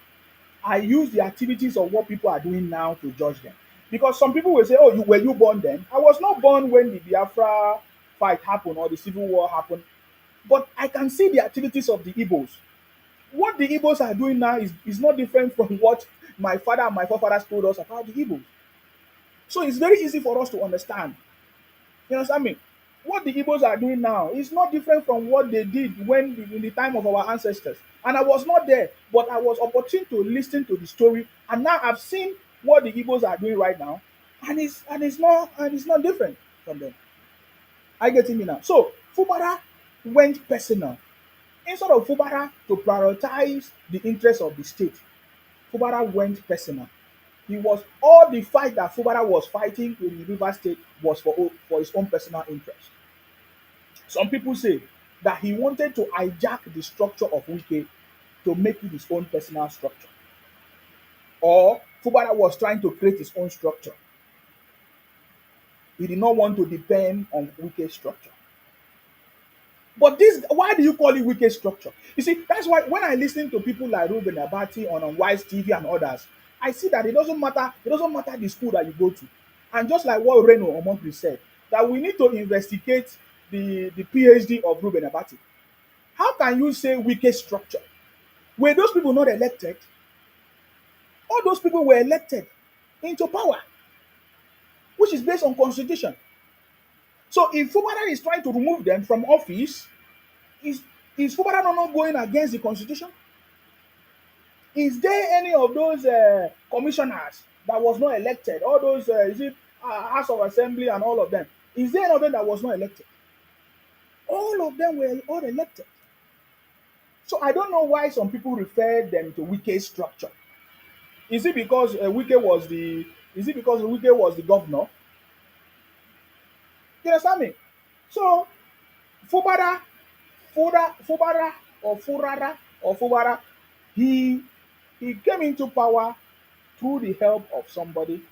I use the activities of what people are doing now to judge them. Because some people will say, "Oh, were you born then?" I was not born when the Biafra fight happened or the civil war happened, but I can see the activities of the Igbos. What the Igbos are doing now is not different from what my father and my forefathers told us about the Igbos. So it's very easy for us to understand. You understand me? What the Igbos are doing now is not different from what they did when in the time of our ancestors. And I was not there, but I was opportune to listen to the story, and now I've seen what the Igbos are doing right now, and it's not different from them. I get me now. So Fubara went personal. Instead of Fubara to prioritize the interests of the state, Fubara went personal. He was all the fight that Fubara was fighting in the River State was for his own personal interest. Some people say that he wanted to hijack the structure of Wike to make it his own personal structure, or Fubara was trying to create his own structure. He did not want to depend on Wike's structure. But this, why do you call it Wike structure? You see, that's why when I listen to people like Ruben Abati on Wise TV and others, I see that it doesn't matter the school that you go to. And just like what Reno Omonkri said, that we need to investigate the PhD of Ruben Abati. How can you say Wike structure? Were those people not elected? All those people were elected into power, which is based on constitution. So if Fubara is trying to remove them from office, is is Fubara not going against the constitution? Is there any of those commissioners that was not elected? All those is it House of Assembly and all of them? Is there any of them that was not elected? All of them were all elected. So I don't know why some people refer them to Wike structure. Is it because Wike was the? Is it because Wike was the governor? You understand me? So Fubara, Fubara or Furara or Fubara, he he came into power through the help of somebody,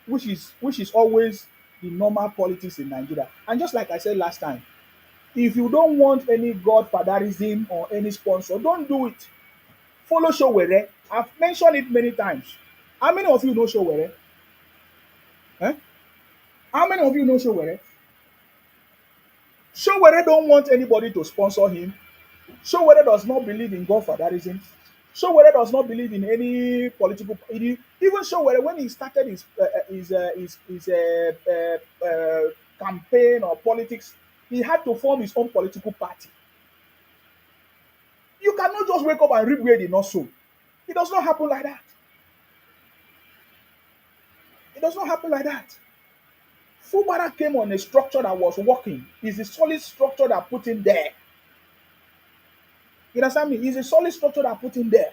which is always the normal politics in Nigeria. And just like I said last time, if you don't want any godfatherism or any sponsor, don't do it. Follow Showere. I've mentioned it many times. How many of you know Showere? Eh? How many of you know Showere? Showere don't want anybody to sponsor him. Showere does not believe in godfatherism. Showere does not believe in any political. Even Showere, when he started his campaign or politics, he had to form his own political party. You cannot just wake up and reap where they not sow. It does not happen like that. It does not happen like that. Fubara came on a structure that was working. It's a solid structure that put him there. You understand me? It's a solid structure that put him there.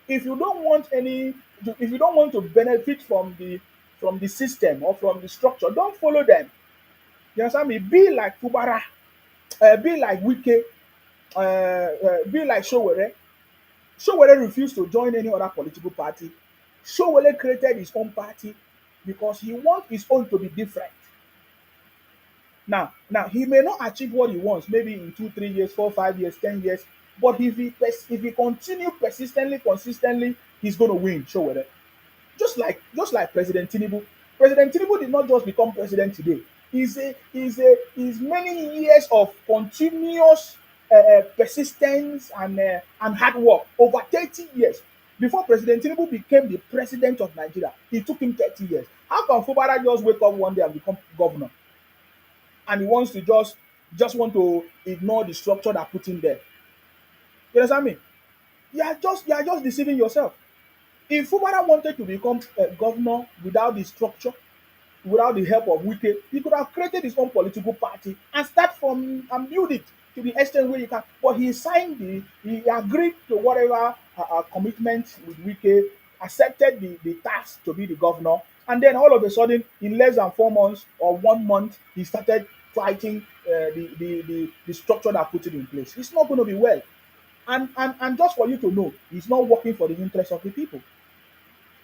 If you don't want any, if you don't want to benefit from the system or from the structure, don't follow them. You understand me? Be like Fubara, be like Wike, be like Showere. Showere refused to join any other political party. Showere created his own party because he wants his own to be different. Now he may not achieve what he wants, maybe in 2, 3 years, 4, 5 years, 10 years. But if he continue persistently, consistently, he's going to win. Showere. Just like President Tinubu. President Tinubu did not just become president today. Is many years of continuous persistence and hard work over 30 years. Before President Tinubu became the president of Nigeria, it took him 30 years. How can Fubara just wake up one day and become governor? And he wants to just want to ignore the structure that put him there. You understand me? You are just deceiving yourself. If Fubara wanted to become a governor without the structure, without the help of Wike, he could have created his own political party and start from and build it to the extent where you can. But he agreed to whatever commitment with Wike, accepted the task to be the governor, And then all of a sudden, in less than 4 months or 1 month, he started fighting the structure that put it in place. It's not going to be well. And just for you to know, he's not working for the interest of the people,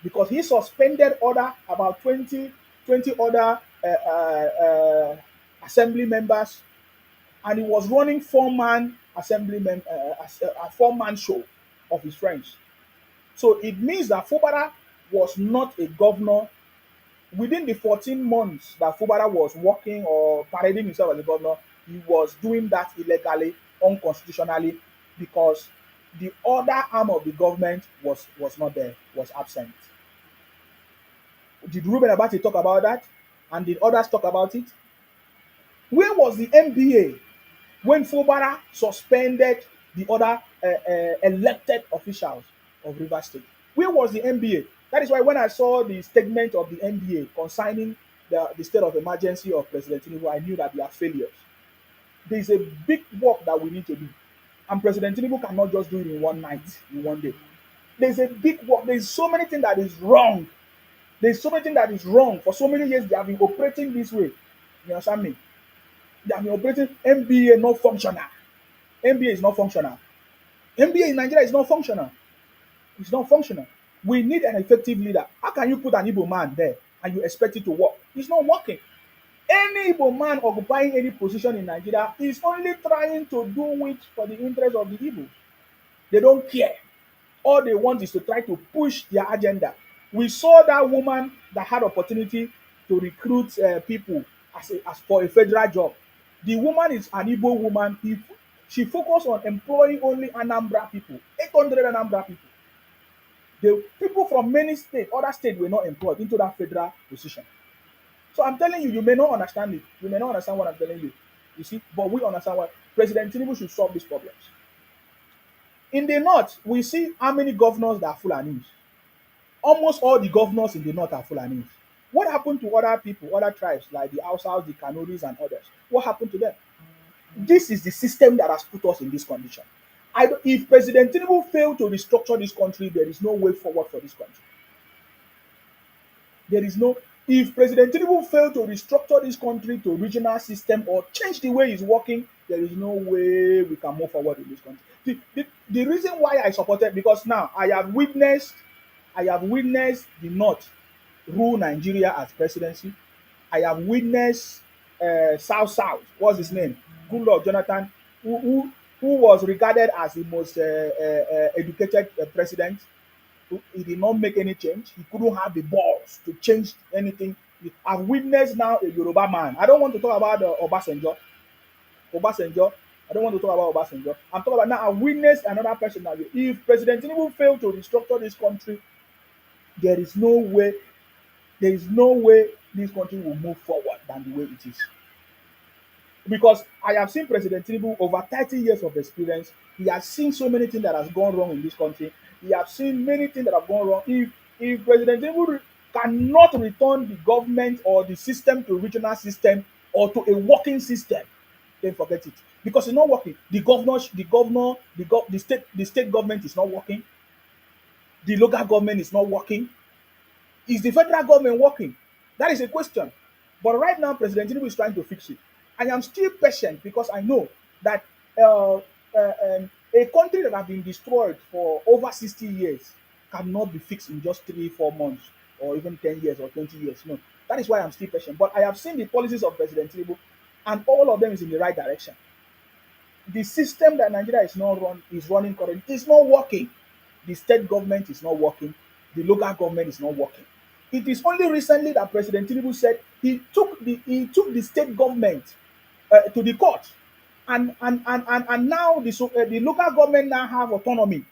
because he suspended other about 20 other assembly members, and he was running four-man a four-man show of his friends. So it means that Fubara was not a governor within the 14 months that Fubara was working or parading himself as a governor. He was doing that illegally, unconstitutionally, because the other arm of the government was not there, was absent. Did Ruben Abati talk about that? And did others talk about it? Where was the NBA when Fubara suspended the other elected officials of River State? Where was the NBA? That is why when I saw the statement of the NBA concerning the state of emergency of President Tinubu, I knew that they are failures. There is a big work that we need to do. And President Tinubu cannot just do it in one night, in one day. There's a big work. There's so many things that is wrong. There's so many things that is wrong. For so many years, they have been operating this way. You understand me? They have been operating MBA not functional. MBA is not functional. MBA in Nigeria is not functional. It's not functional. We need an effective leader. How can you put an Igbo man there and you expect it to work? It's not working. Any Igbo man occupying any position in Nigeria is only trying to do it for the interest of the Igbo. They don't care. All they want is to try to push their agenda. We saw that woman that had opportunity to recruit people as for a federal job. The woman is an Igbo woman. She focused on employing only Anambra people, 800 Anambra people. The people from many states, other states, were not employed into that federal position. So I'm telling you, you may not understand it. You may not understand what I'm telling you. You see, but we understand what President Tinubu should solve these problems. In the north, we see how many governors that are Fulanis. Almost all the governors in the north are Fulanis. What happened to other people, other tribes like the Hausas, the Kanoris, and others? What happened to them? This is the system that has put us in this condition. If President Tinubu failed to restructure this country, there is no way forward for this country. There is no. If President Tinubu failed to restructure this country to regional system or change the way it's working, there is no way we can move forward in this country. The reason why I supported, because now I have witnessed the North rule Nigeria as presidency. I have witnessed South. What's his name? Goodluck Jonathan, who was regarded as the most educated president. He did not make any change. He couldn't have the balls to change anything. I've witnessed now a Yoruba man. I don't want to talk about Obasanjo. Obasanjo. I don't want to talk about Obasanjo. I'm talking about now. I've witnessed another person. Now, if President Tinubu failed to restructure this country, there is no way. There is no way this country will move forward than the way it is. Because I have seen President Tinubu over 30 years of experience. He has seen so many things that has gone wrong in this country. He has seen many things that have gone wrong. If President Tinubu cannot return the government or the system to a regional system or to a working system, then forget it. Because it's not working. The state government is not working. The local government is not working. Is the federal government working? That is a question. But right now, President Tinubu is trying to fix it. I am still patient because I know that a country that has been destroyed for over 60 years cannot be fixed in just 3, 4 months or even 10 years or 20 years. No, that is why I'm still patient. But I have seen the policies of President Tinubu, and all of them is in the right direction. The system that Nigeria is running currently is not working. The state government is not working. The local government is not working. It is only recently that President Tinubu said he took the state government to the court, and now the local government now have autonomy,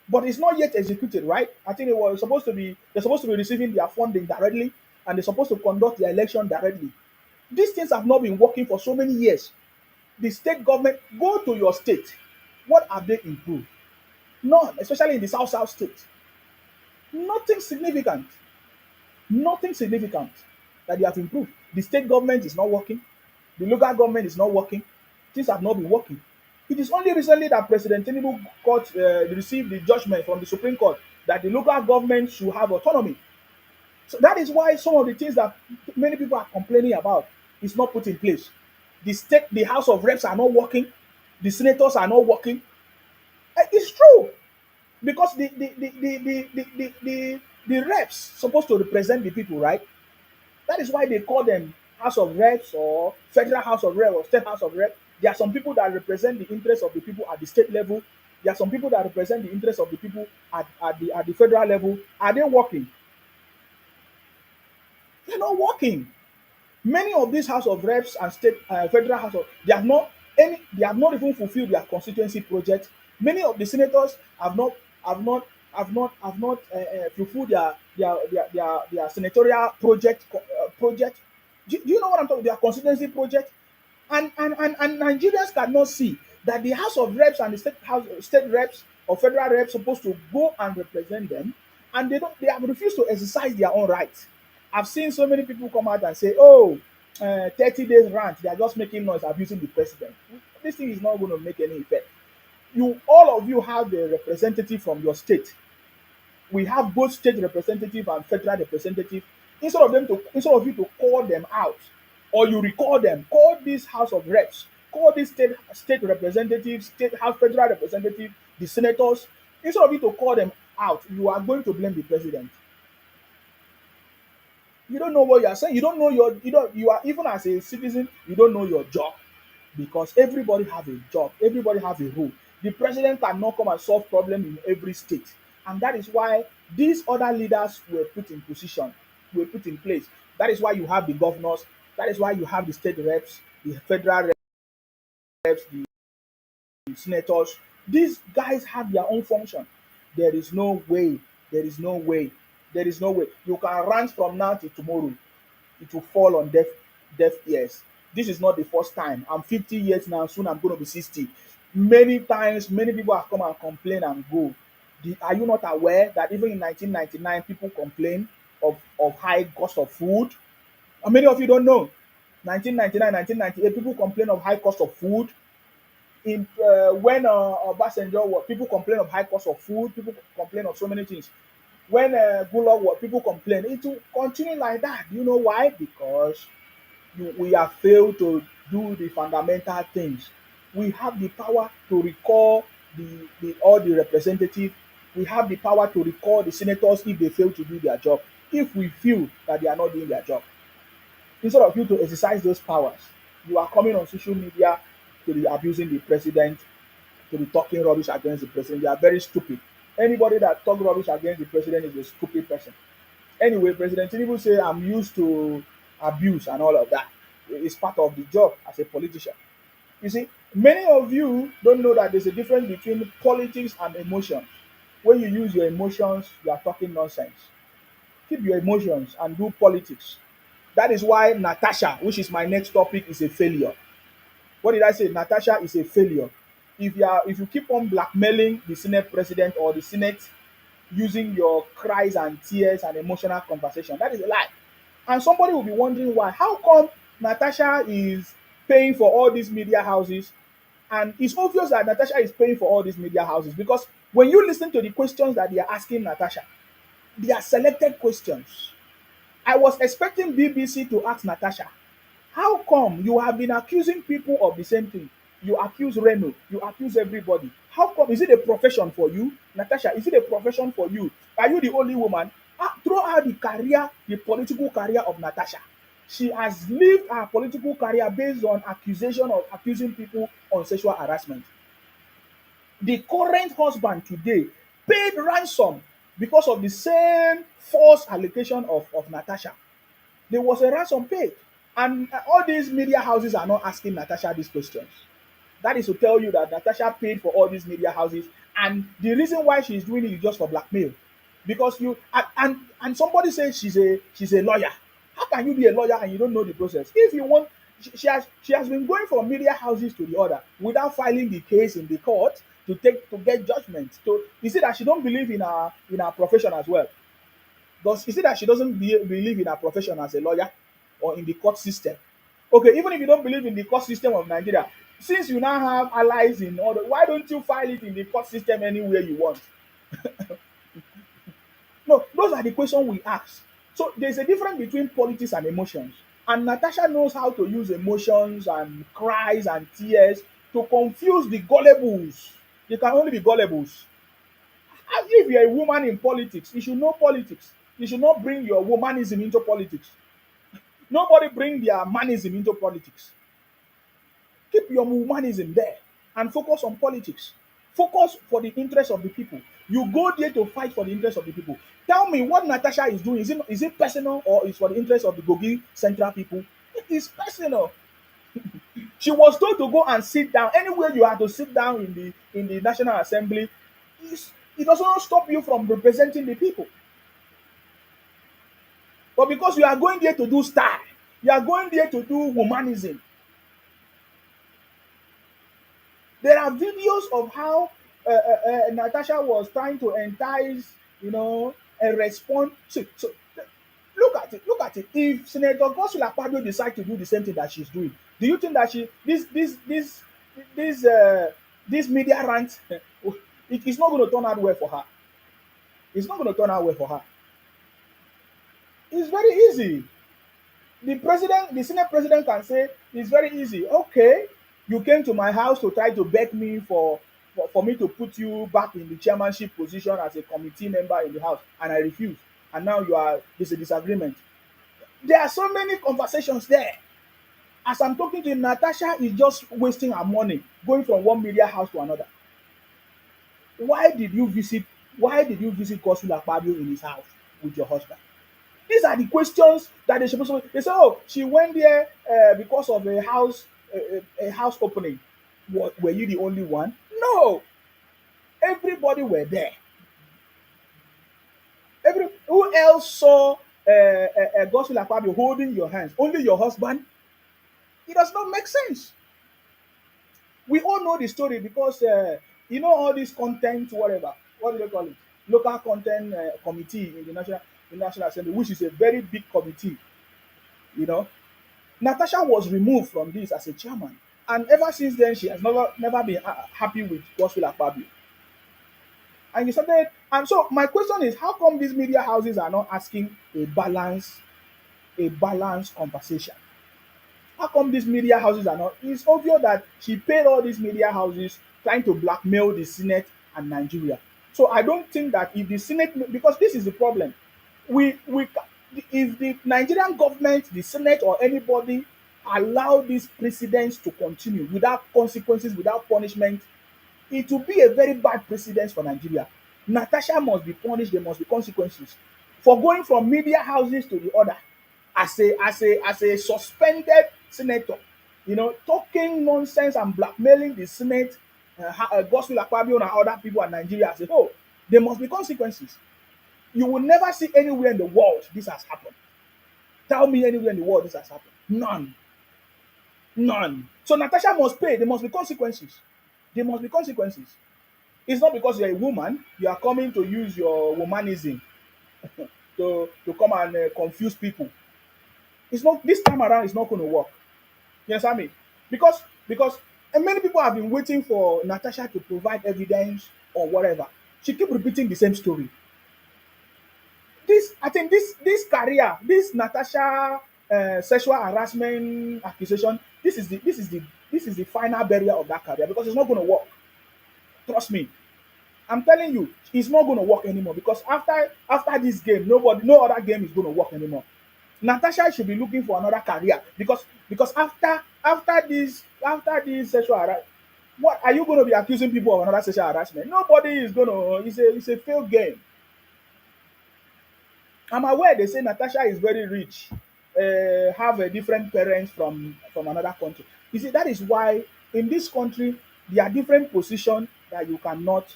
but it's not yet executed. Right? I think they're supposed to be receiving their funding directly, and they're supposed to conduct their election directly. These things have not been working for so many years. The state government, go to your state. What have they improved? None, especially in the South states. Nothing significant. Nothing significant that they have improved. The state government is not working. The local government is not working. Things have not been working. It is only recently that President Tinubu received the judgment from the Supreme Court that the local government should have autonomy. So that is why some of the things that many people are complaining about is not put in place. The House of Reps are not working, the senators are not working. It's true because the reps supposed to represent the people, right? That is why they call them House of Reps or Federal House of Reps or State House of Reps. There are some people that represent the interests of the people at the state level. There are some people that represent the interests of the people at the federal level. Are they working? They're not working. Many of these House of Reps and state federal House of they have not even fulfilled their constituency project. Many of the senators have not have not fulfilled their senatorial project. Do you know what I'm talking? Their constituency project, and Nigerians cannot see that the House of Reps and the state reps or federal reps supposed to go and represent them, and they have refused to exercise their own rights. I've seen so many people come out and say, "Oh, 30 days rant, they are just making noise, abusing the president." This thing is not going to make any effect. All of you have a representative from your state. We have both state representative and federal representative. Instead of you to call them out, or you recall them, call this House of Reps, call this state representatives, state house federal representative, the senators. Instead of you to call them out, you are going to blame the president. You don't know what you are saying. You don't know you are, even as a citizen, you don't know your job, because everybody have a job, everybody have a role. The president cannot come and solve problem in every state, and that is why these other leaders were put in position, were put in place. That is why you have the governors, that is why you have the state reps, the federal reps, the senators. These guys have their own function. There is no way, there is no way, there is no way you can rant from now to tomorrow. It will fall on deaf ears. This is not the first time. I'm 50 years now. Soon I'm going to be 60. Many times, many people have come and complain and go. Are you not aware that even in 1999, people complain of high cost of food? And many of you don't know. 1999, 1998, people complain of high cost of food. In when Obasanjo was, people complain of high cost of food. People complain of so many things. When Gulag was, people complain. It will continue like that. You know why? Because we have failed to do the fundamental things. We have the power to recall all the representatives. We have the power to recall the senators if they fail to do their job. If we feel that they are not doing their job, instead of you to exercise those powers, you are coming on social media to be abusing the president, to be talking rubbish against the president. You are very stupid. Anybody that talk rubbish against the president is a stupid person. Anyway, President Tinubu say I'm used to abuse and all of that. It's part of the job as a politician. You see, many of you don't know that there's a difference between politics and emotions. When you use your emotions, you are talking nonsense. Keep your emotions and do politics. That is why Natasha, which is my next topic, is a failure. What did I say? Natasha is a failure. If you keep on blackmailing the Senate president or the Senate using your cries and tears and emotional conversation, that is a lie. And somebody will be wondering why. How come Natasha is paying for all these media houses? And it's obvious that Natasha is paying for all these media houses because when you listen to the questions that they are asking Natasha, they are selected questions. I was expecting BBC to ask Natasha, how come you have been accusing people of the same thing? You accuse Reno, you accuse everybody. How come? Is it a profession for you? Natasha, is it a profession for you? Are you the only woman? Throughout the career, the political career of Natasha, she has lived her political career based on accusation of accusing people on sexual harassment. The current husband today paid ransom because of the same false allegation of Natasha. There was a ransom paid. And all these media houses are not asking Natasha these questions. That is to tell you that Natasha paid for all these media houses, and the reason why she's doing it is just for blackmail. Because and somebody says she's a lawyer. How can you be a lawyer and you don't know the process? If you want, she has been going from media houses to the other without filing the case in the court to get judgment. So is it that she don't believe in her profession as well? Is it that she doesn't believe in her profession as a lawyer or in the court system? Okay, even if you don't believe in the court system of Nigeria, since you now have allies in order, why don't you file it in the court system anywhere you want? No, those are the questions we ask. So there's a difference between politics and emotions. And Natasha knows how to use emotions and cries and tears to confuse the gullibles. They can only be gullibles. And if you're a woman in politics, you should know politics. You should not bring your womanism into politics. Nobody bring their manism into politics. Keep your womanism there and focus on politics. Focus for the interest of the people. You go there to fight for the interest of the people. Tell me what Natasha is doing. Is it personal or is for the interest of the Gogi Central people? It is personal. She was told to go and sit down. Anywhere you have to sit down in the National Assembly, it does not stop you from representing the people. But because you are going there to do style, you are going there to do humanism. There are videos of how Natasha was trying to entice, and respond. So look at it. Look at it. If Senator Godswill Akpabio decide to do the same thing that she's doing, do you think that this this media rant it's not going to turn out well for her? It's not going to turn out well for her. It's very easy. The Senate president can say it's very easy. Okay, you came to my house to try to beg me for me to put you back in the chairmanship position as a committee member in the house, and I refuse. And now there's a disagreement. There are so many conversations there. As I'm talking to you, Natasha is just wasting her money going from one media house to another. Why did you visit? Why did you visit Godswill Akpabio in his house with your husband? These are the questions that they supposed to. They say, "Oh, she went there because of a house opening." Were you the only one? No, everybody were there. Who else saw Godswill Akpabio holding your hands? Only your husband? It does not make sense. We all know the story because all this content, whatever. What do they call it? Local content committee in the National Assembly, which is a very big committee. You know, Natasha was removed from this as a chairman, and ever since then she has never been happy with Godswill Akpabio. And you started, and so my question is, how come these media houses are not asking a balanced conversation? How come these media houses are not? It's obvious that she paid all these media houses trying to blackmail the Senate and Nigeria. So I don't think that if the Senate, because this is the problem, we if the Nigerian government, the Senate, or anybody allow these precedents to continue without consequences, without punishment, it will be a very bad precedent for Nigeria. Natasha must be punished. There must be consequences for going from media houses to the other as a suspended senator. Talking nonsense and blackmailing the Senate, Godswill Akpabio and other people in Nigeria as a whole. There must be consequences. You will never see anywhere in the world this has happened. Tell me anywhere in the world this has happened. None. None. So Natasha must pay. There must be consequences. There must be consequences. It's not because you're a woman, you are coming to use your womanism to come and confuse people. It's not this time around. It's not going to work. You understand me? Because many people have been waiting for Natasha to provide evidence or whatever. She keep repeating the same story. I think this career, this Natasha sexual harassment accusation, this is the final barrier of that career because it's not going to work. Trust me. I'm telling you, it's not going to work anymore because after this game, no other game is going to work anymore. Natasha should be looking for another career because after this sexual harassment, what are you going to be accusing people of another sexual harassment? Nobody is going to. It's a failed game. I'm aware they say Natasha is very rich, have a different parents from another country. You see, that is why in this country there are different positions that you cannot.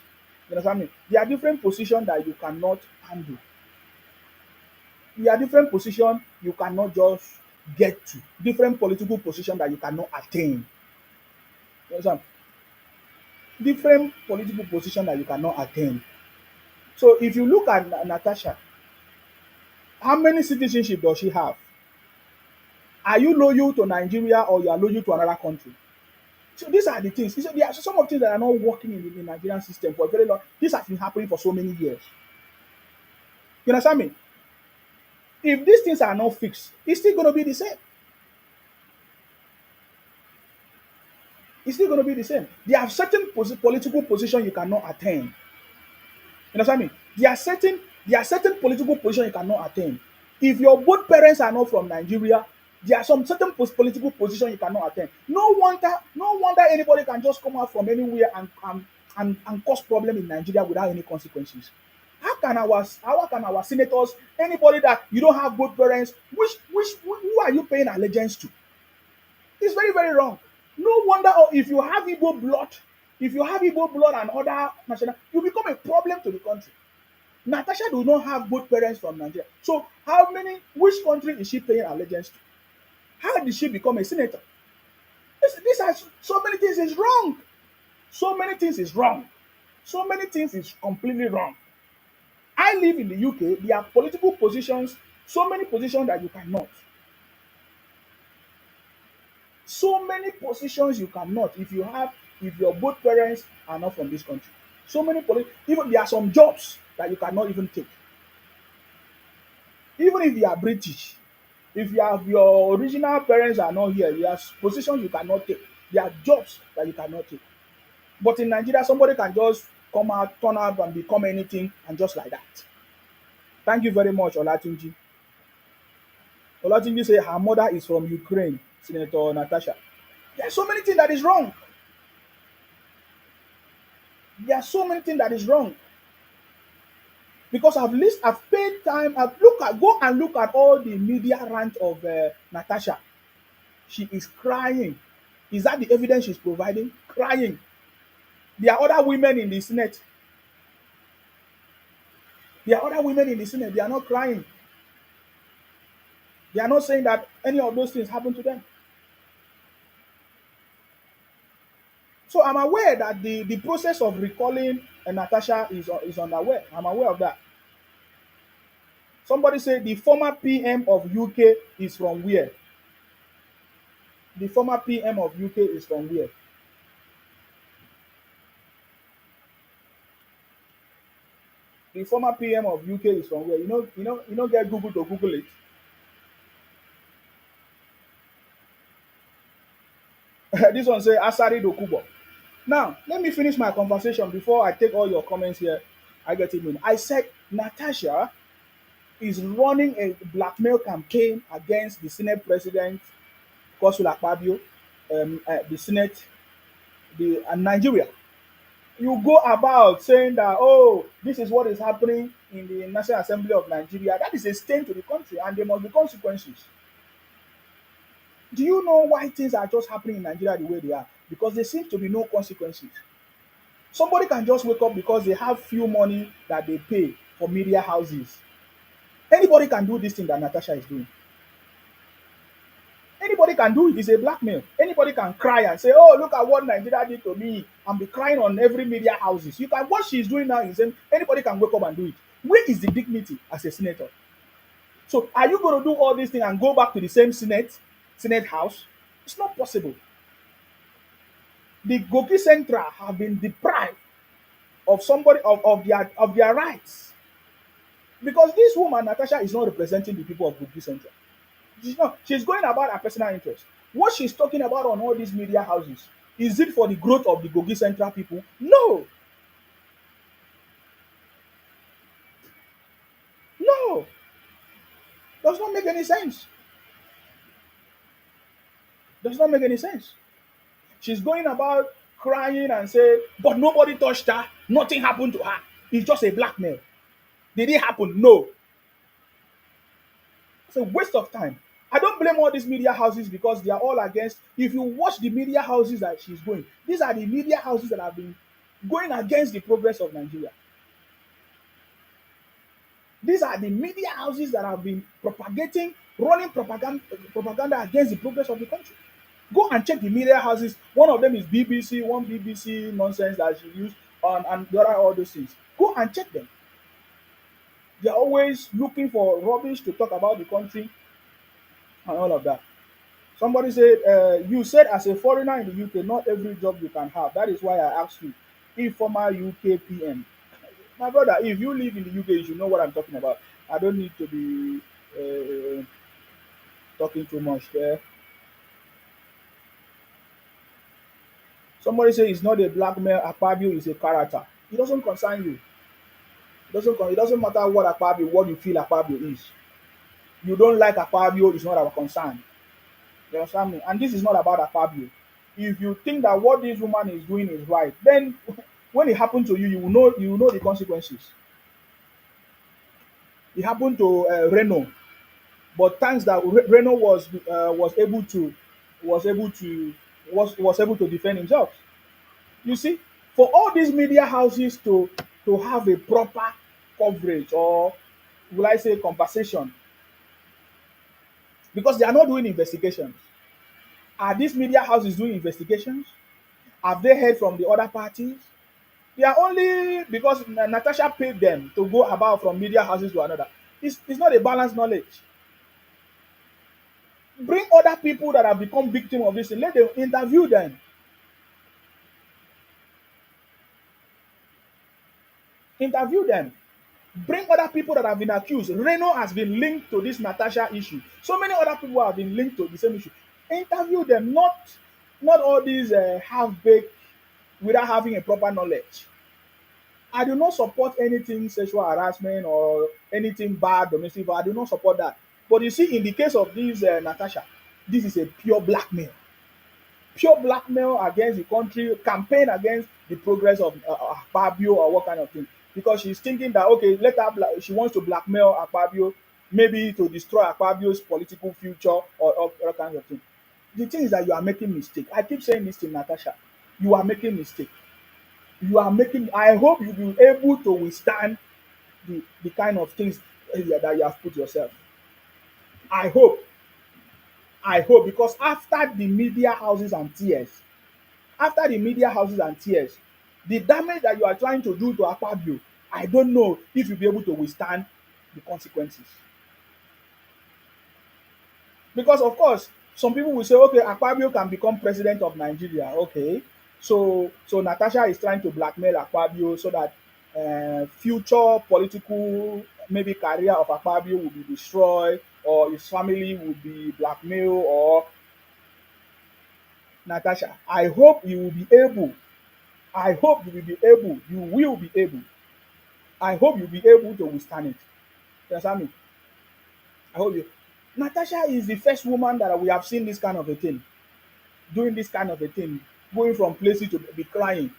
You understand me? There are different positions that you cannot handle. There are different positions you cannot just get to. Different political positions that you cannot attain. You understand? Different political positions that you cannot attain. So if you look at Natasha, how many citizenship does she have? Are you loyal to Nigeria or you are loyal to another country? So these are the things. There are some of the things that are not working in the Nigerian system for a very long. This has been happening for so many years. You understand me? If these things are not fixed, it's still going to be the same. It's still going to be the same. There are certain political position you cannot attain. You understand me? There are certain political position you cannot attain. If your both parents are not from Nigeria, there are some certain political position you cannot attain. No wonder anybody can just come out from anywhere and cause problem in Nigeria without any consequences. How can our senators, anybody that you don't have both parents, who are you paying allegiance to? It's very, very wrong. No wonder, if you have Igbo blood and other national, you become a problem to the country. Natasha do not have both parents from Nigeria. So which country is she paying allegiance to? How did she become a senator? This has so many things is wrong. So many things is wrong. So many things is completely wrong. I live in the UK. There are political positions, so many positions that you cannot. So many positions you cannot if your both parents are not from this country. So many even there are some jobs that you cannot even take. Even if you are British, if your original parents are not here, there are positions you cannot take. There are jobs that you cannot take. But in Nigeria, somebody can just come out, turn up and become anything and just like that. Thank you very much, Olatunji. Olatunji say her mother is from Ukraine, Senator Natasha. There are so many things that is wrong. There are so many things that is wrong. Because I've paid time, go and look at all the media rant of Natasha. She is crying. Is that the evidence she's providing? Crying. There are other women in the Senate. There are other women in the Senate. They are not crying. They are not saying that any of those things happened to them. So I'm aware that the process of recalling Natasha is underway. I'm aware of that. Somebody say the former PM of UK is from where? The former PM of UK is from where? The former PM of UK is from where? Get Google to Google it. This one say Asari Dokubo. Now, let me finish my conversation before I take all your comments here. I get it. I said Natasha is running a blackmail campaign against the Senate President, Godswill Akpabio, the Senate, Nigeria. You go about saying that, oh, this is what is happening in the National Assembly of Nigeria. That is a stain to the country, and there must be consequences. Do you know why things are just happening in Nigeria the way they are? Because there seems to be no consequences. Somebody can just wake up because they have few money that they pay for media houses. Anybody can do this thing that Natasha is doing. Anybody can do it. It's a blackmail. Anybody can cry and say, oh, look at what Nigeria did to me, and be crying on every media houses. You can what she's doing now is anybody can wake up and do it. Where is the dignity as a senator? So are you going to do all these things and go back to the same Senate house? It's not possible. The Goki Central have been deprived of their rights. Because this woman, Natasha, is not representing the people of Goki Central. She's going about her personal interest. What she's talking about on all these media houses, is it for the growth of the Gogi Central people? No. No. Does not make any sense. Does not make any sense. She's going about crying and say, but nobody touched her. Nothing happened to her. It's just a blackmail. Did it happen? No. It's a waste of time. I don't blame all these media houses because they are all against. If you watch the media houses that she's going, these are the media houses that have been going against the progress of Nigeria. These are the media houses that have been running propaganda against the progress of the country. Go and check the media houses. One of them is BBC, one BBC nonsense that she used on, and the other all those things. Go and check them. They're always looking for rubbish to talk about the country and all of that. Somebody said, you said as a foreigner in the UK, not every job you can have. That is why I asked you, if former UK PM. My brother, if you live in the UK, you should know what I'm talking about. I don't need to be Uh, talking too much there. Somebody say it's not a blackmail. Akpabio is a character. It doesn't concern you. It doesn't matter what you feel Akpabio is. You don't like Akpabio, it's not our concern. You understand me? And this is not about Akpabio. If you think that what this woman is doing is right, then when it happened to you, you will know the consequences. It happened to Reno, but thanks that Reno was able to was able to defend himself. You see, for all these media houses to have a proper coverage, or will I say conversation, because they are not doing investigations. Are these media houses doing investigations? Have they heard from the other parties? They are only because Natasha paid them to go about from media houses to another. It's not a balanced knowledge. Bring other people that have become victim of this and let them interview them. Interview them. Bring other people that have been accused. Reno has been linked to this Natasha issue. So many other people have been linked to the same issue. Interview them, not all these half-baked without having a proper knowledge. I do not support anything sexual harassment or anything bad, domestic violence. I do not support that. But you see, in the case of this Natasha, this is a pure blackmail against the country, campaign against the progress of Akpabio or what kind of thing. Because she's thinking that okay, she wants to blackmail Akpabio, maybe to destroy Akpabio's political future or other kinds of things. The thing is that you are making mistake. I keep saying this to Natasha. You are making mistake. You are making. I hope you will be able to withstand the kind of things that you have put yourself. I hope. I hope because after the media houses and tears, the damage that you are trying to do to Akpabio, I don't know if you'll be able to withstand the consequences. Because of course, some people will say, okay, Akpabio can become president of Nigeria. Okay, so Natasha is trying to blackmail Akpabio so that future political maybe career of Akpabio will be destroyed, or his family will be blackmailed, or Natasha. I hope you will be able. I hope you will be able. You will be able. I hope you'll be able to withstand it. You understand me? I hope you. Natasha is the first woman that we have seen this kind of a thing, doing this kind of a thing, going from places to be crying.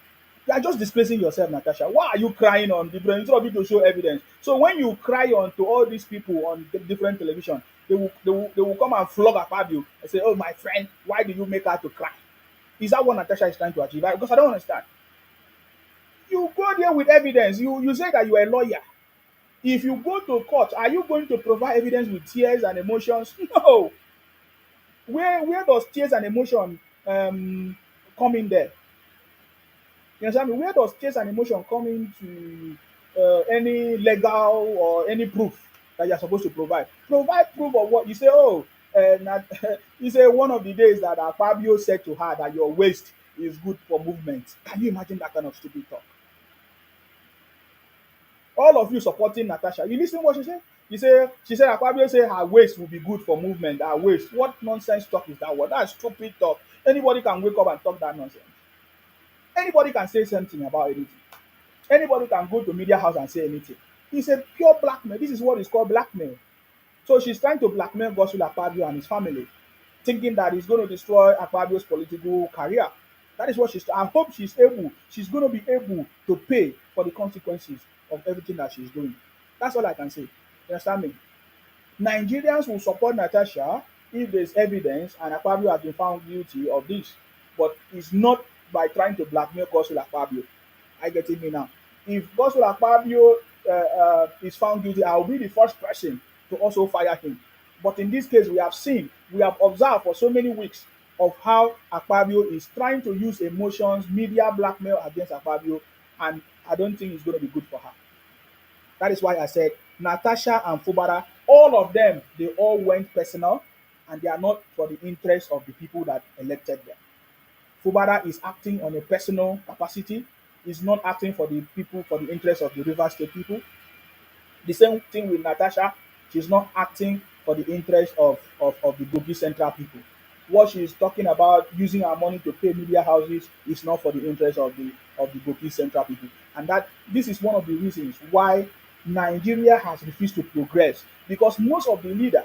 You are just displacing yourself, Natasha. Why are you crying on different instead of you to show evidence? So when you cry on to all these people on different television, they will come and flog at you and say, "Oh, my friend, why do you make her to cry?" Is that what Natasha is trying to achieve? Because I don't understand. You go there with evidence. You say that you are a lawyer. If you go to court, are you going to provide evidence with tears and emotions? No. Where does tears and emotion come in there? You understand me? Where does tears and emotion come into any legal or any proof that you're supposed to provide? Provide proof of what you say. Oh, not, you say one of the days that Fabio said to her that your waist is good for movement. Can you imagine that kind of stupid talk? All of you supporting Natasha, you listen what she said? She said Akpabio say her waist will be good for movement. Her waist. What nonsense talk is that? What that's stupid talk. Anybody can wake up and talk that nonsense. Anybody can say something about anything. Anybody can go to media house and say anything. It's a pure blackmail. This is what is called blackmail. So she's trying to blackmail Gosul Akpabio and his family, thinking that he's going to destroy Akpabio's political career. That is what I hope she's going to be able to pay for the consequences of everything that she's doing. That's all I can say. You understand me? Nigerians will support Natasha if there's evidence and Akpabio has been found guilty of this. But it's not by trying to blackmail Gosul Akpabio. I get it me now. If Gosul Akpabio is found guilty, I will be the first person to also fire him. But in this case, we have observed for so many weeks of how Akpabio is trying to use emotions, media blackmail against Akpabio, and I don't think it's going to be good for her. That is why I said Natasha and Fubara, all of them, they all went personal, and they are not for the interest of the people that elected them. Fubara is acting on a personal capacity, is not acting for the people, for the interest of the River State people. The same thing with Natasha. She's not acting for the interest of the Kogi Central people. What she is talking about using our money to pay media houses is not for the interest of the Kogi Central people. And that this is one of the reasons why Nigeria has refused to progress, because most of the leaders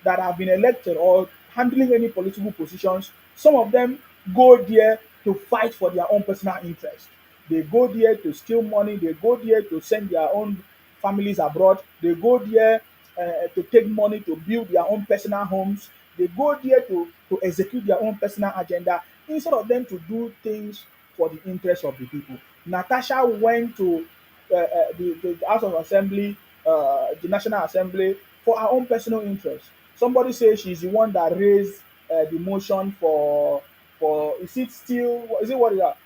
that have been elected or handling any political positions, some of them go there to fight for their own personal interest. They go there to steal money, they go there to send their own families abroad, they go there to take money to build their own personal homes, they go there to execute their own personal agenda instead of them to do things for the interest of the people. Natasha went to the House of Assembly, the National Assembly, for her own personal interest. Somebody says she's the one that raised the motion for is it still is it what is that?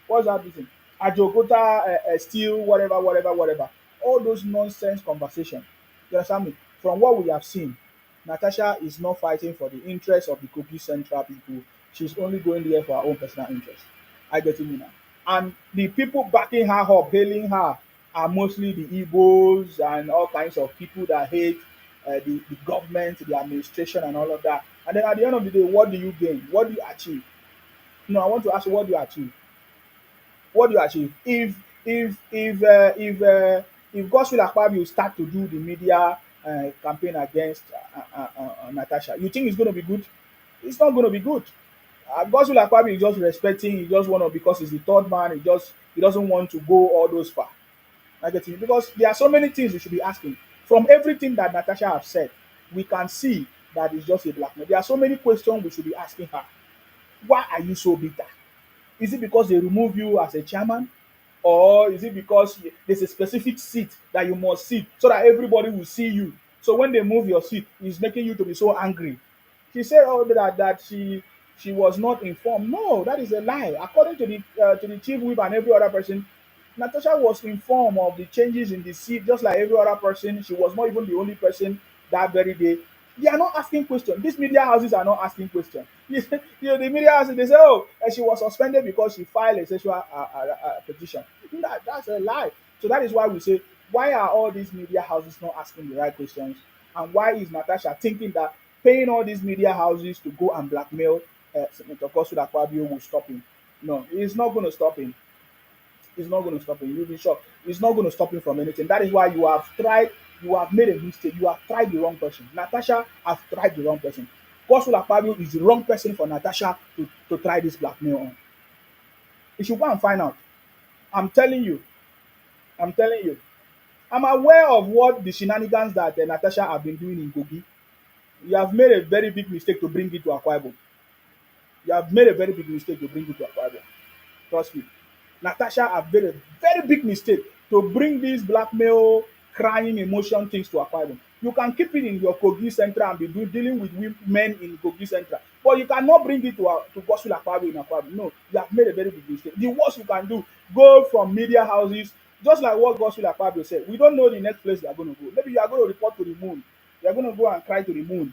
What's that thing? Ajogota steel, whatever, whatever, whatever. All those nonsense conversation. You understand me? From what we have seen, Natasha is not fighting for the interests of the Kogi Central people. She's only going there for her own personal interest. I get it now. And the people backing her up, hailing her, are mostly the Igbos and all kinds of people that hate the government, the administration, and all of that. And then at the end of the day, what do you gain? What do you achieve? No, I want to ask you, what do you achieve? What do you achieve if Godswill Akpabio start to do the media campaign against Natasha? You think it's going to be good? It's not going to be good. Godswill Akpabio is just respecting. He just want to, because he's the third man. He doesn't want to go all those far. I get it, because there are so many things we should be asking. From everything that Natasha have said, we can see that it's just a blackmail. There are so many questions we should be asking her. Why are you so bitter? Is it because they remove you as a chairman? Or is it because there's a specific seat that you must sit so that everybody will see you? So when they move your seat, it's making you to be so angry. She said all that she was not informed. No, that is a lie. According to the chief whip and every other person, Natasha was informed of the changes in the seat, just like every other person. She was not even the only person that very day. They are not asking questions. These media houses are not asking questions. The media houses, they say, oh, she was suspended because she filed a sexual petition. That's a lie. So that is why we say, why are all these media houses not asking the right questions? And why is Natasha thinking that paying all these media houses to go and blackmail Senator Godswill Akpabio will stop him? No, it's not going to stop him. It's not going to stop him. You'll be shocked. It's not going to stop him from anything. That is why you have made a mistake. You have tried the wrong person. Natasha have tried the wrong person. Godswill Akpabio is the wrong person for Natasha to try this blackmail on. You should go and find out. I'm telling you. I'm telling you. I'm aware of what the shenanigans that Natasha have been doing in Kogi. You have made a very big mistake to bring it to Akwa Ibom. You have made a very big mistake to bring it to Akwa Ibom. Trust me. Natasha have made a very big mistake to bring these blackmail, crying emotion things to Akwa Ibom. You can keep it in your Kogi Central and be dealing with men in Kogi Central, but you cannot bring it to Godswill Akpabio in Akwa Ibom. No, you have made a very big mistake. The worst you can do, go from media houses, just like what Godswill Akpabio said. We don't know the next place you are going to go. Maybe you are going to report to the moon. You are going to go and cry to the moon.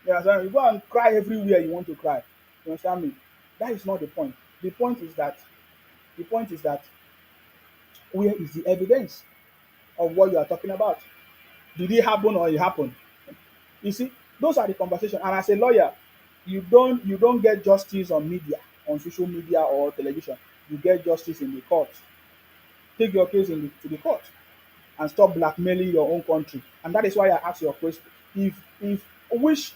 You understand? You go and cry everywhere you want to cry. You understand me? That is not the point. The point is that the point is that where is the evidence of what you are talking about? Did it happen or it happened? You see, those are the conversations. And as a lawyer, you don't get justice on media, on social media or television. You get justice in the court. Take your case to the court and stop blackmailing your own country. And that is why I ask your question. If which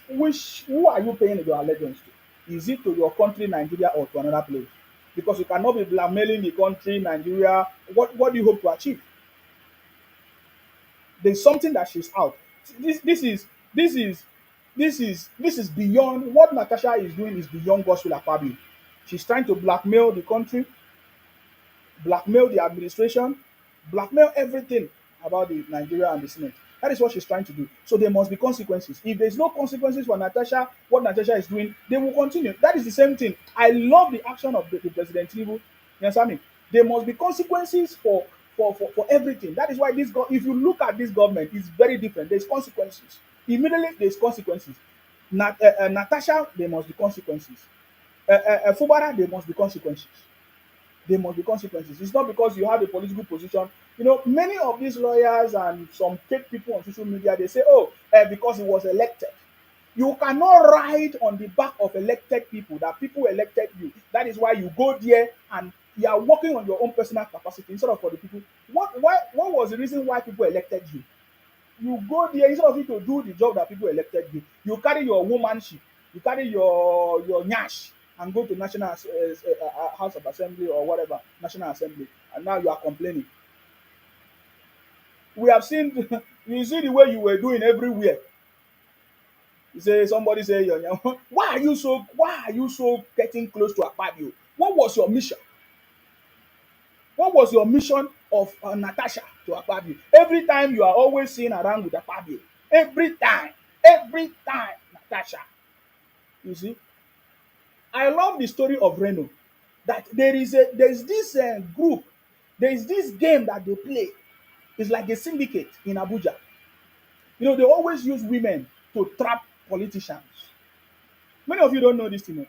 who are you paying your allegiance to? Is it to your country, Nigeria, or to another place? Because you cannot be blackmailing the country, Nigeria. What do you hope to achieve? There's something that she's out. This is beyond what Natasha is doing, is beyond Gospel Akpabio. She's trying to blackmail the country, blackmail the administration, blackmail everything about the Nigeria and the Senate. That is what she's trying to do. So there must be consequences. If there's no consequences for Natasha, what Natasha is doing, they will continue. That is the same thing. I love the action of the President Tinubu. You understand me? There must be consequences for everything. That is why if you look at this government, it's very different. There's consequences. Immediately there's consequences. Natasha, there must be consequences. Fubara, there must be consequences. There must be consequences. It's not because you have a political position Many of these lawyers and some fake people on social media, they say, oh, because he was elected. You cannot ride on the back of elected people, that people elected you. That is why you go there and you are working on your own personal capacity instead of for the people. What was the reason why people elected you? You go there instead of you to do the job that people elected you. You carry your womanship, you carry your nyash and go to national house of assembly or whatever, national assembly, and now you are complaining. We have seen you see the way you were doing everywhere. You say somebody say why are you so getting close to Akpabio? What was your mission? What was your mission of Natasha to Akpabio? Every time you are always seen around with Akpabio. Every time, Natasha. You see, I love the story of Reno. That there's this group, there is this game that they play. It's like a syndicate in Abuja. They always use women to trap politicians. Many of you don't know this thing.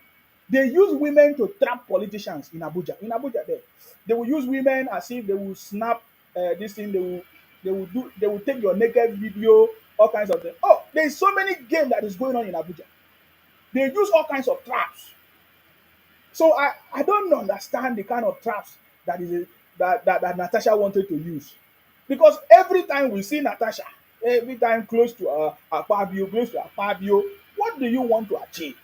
They use women to trap politicians in Abuja. In Abuja, there, they will use women as if they will snap this thing. They will take your naked video, all kinds of things. Oh, there is so many game that is going on in Abuja. They use all kinds of traps. So I don't understand the kind of traps that Natasha wanted to use, because every time we see Natasha, every time close to Akpabio, what do you want to achieve?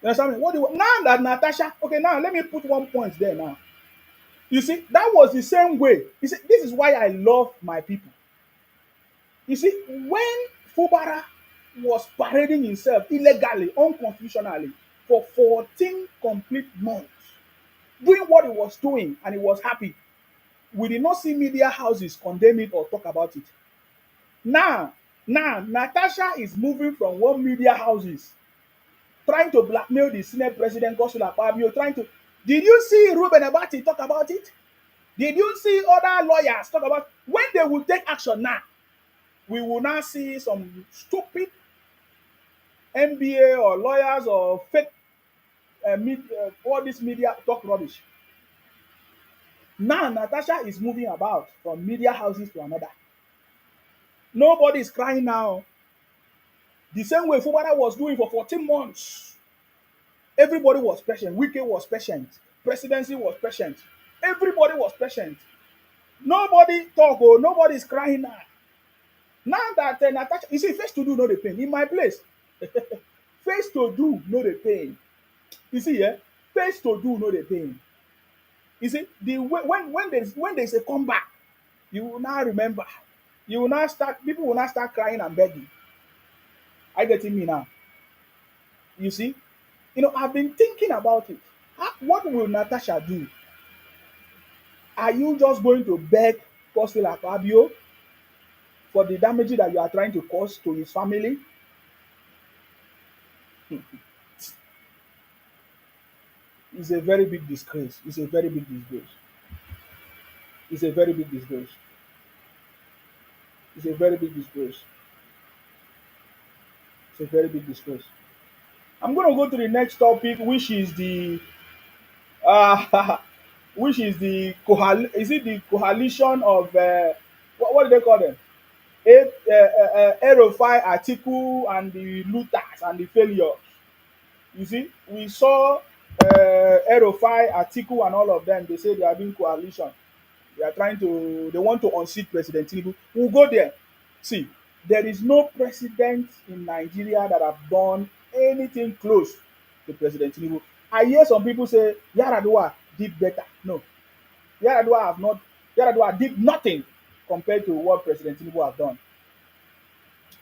You understand me? What do you, now that Natasha, okay, now let me put one point there now. You see, that was the same way. You see, this is why I love my people. You see, when Fubara was parading himself illegally, unconstitutionally, for 14 complete months, doing what he was doing, and he was happy, we did not see media houses condemn it or talk about it. Now, Natasha is moving from one media houses trying to blackmail the Senate President Godswill Akpabio, trying to. Did you see Ruben Abati talk about it? Did you see other lawyers talk about when they will take action now? We will now see some stupid MBA or lawyers or fake all this media talk rubbish. Now Natasha is moving about from media houses to another. Nobody is crying now. The same way Fubara was doing for 14 months. Everybody was patient. Wike was patient. Presidency was patient. Everybody was patient. Nobody talk. Oh, nobody is crying now. Now that Natasha, you see, face to do, no the pain. In my place, face to do, no the pain. You see, yeah, face to do, no the pain. You see, the when there's a comeback, you will now remember. You will now start. People will now start crying and begging. I getting me now. You see, I've been thinking about it. What will Natasha do? Are you just going to beg Godswill Akpabio for the damage that you are trying to cause to his family? It's a very big disgrace. It's a very big disgrace. It's a very big disgrace. It's a very big disgrace. It's a very big disgrace. I'm going to go to the next topic, which is the uh, which is the is it the coalition of what do they call them? Erofai, Atiku, and the looters and the failures. You see, we saw Erofai, Atiku, and all of them. They say they are doing coalition. They want to unseat President Tinubu. We'll go there. See, there is no president in Nigeria that have done anything close to President Tinubu. I hear some people say Yaradua did better. No, Yaradua have not. Yaradua did nothing compared to what President Tinubu have done.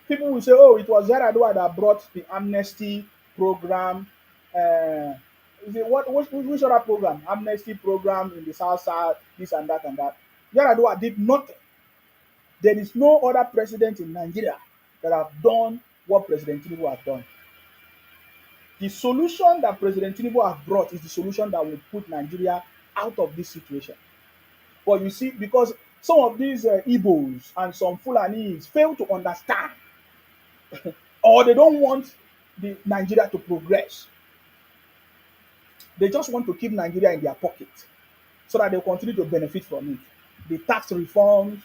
People will say, "Oh, it was Yaradua that brought the amnesty program." Uh, is it which other program? Amnesty program in the South, this and that. Yaradua did nothing. There is no other president in Nigeria that have done what President Tinubu has done. The solution that President Tinubu has brought is the solution that will put Nigeria out of this situation. But you see, because some of these Igbos and some Fulanis fail to understand, or they don't want the Nigeria to progress. They just want to keep Nigeria in their pocket. so that they'll continue to benefit from it. The tax reforms,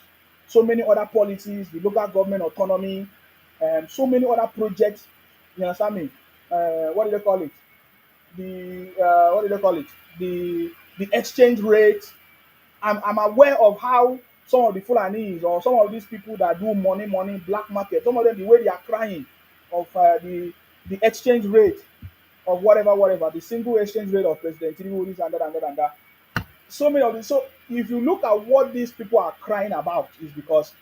so many other policies, the local government autonomy, so many other projects. You understand me? What do they call it? The what do they call it? The exchange rate. I'm aware of how some of the Fulanis or some of these people that do money, black market, some of them, the way they are crying of the exchange rate of whatever, the single exchange rate of President Tinubu, this and that and that and that. So many of these. So if you look at what these people are crying about, is because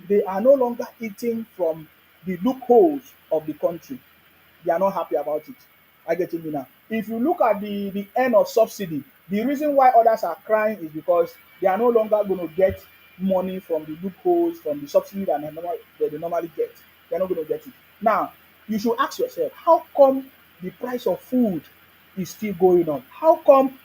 they are no longer eating from the loopholes of the country. They are not happy about it. I get me now. If you look at the end of subsidy, the reason why others are crying is because they are no longer going to get money from the loopholes, from the subsidy that they normally get. They're not going to get it. Now, you should ask yourself, how come the price of food is still going up? How come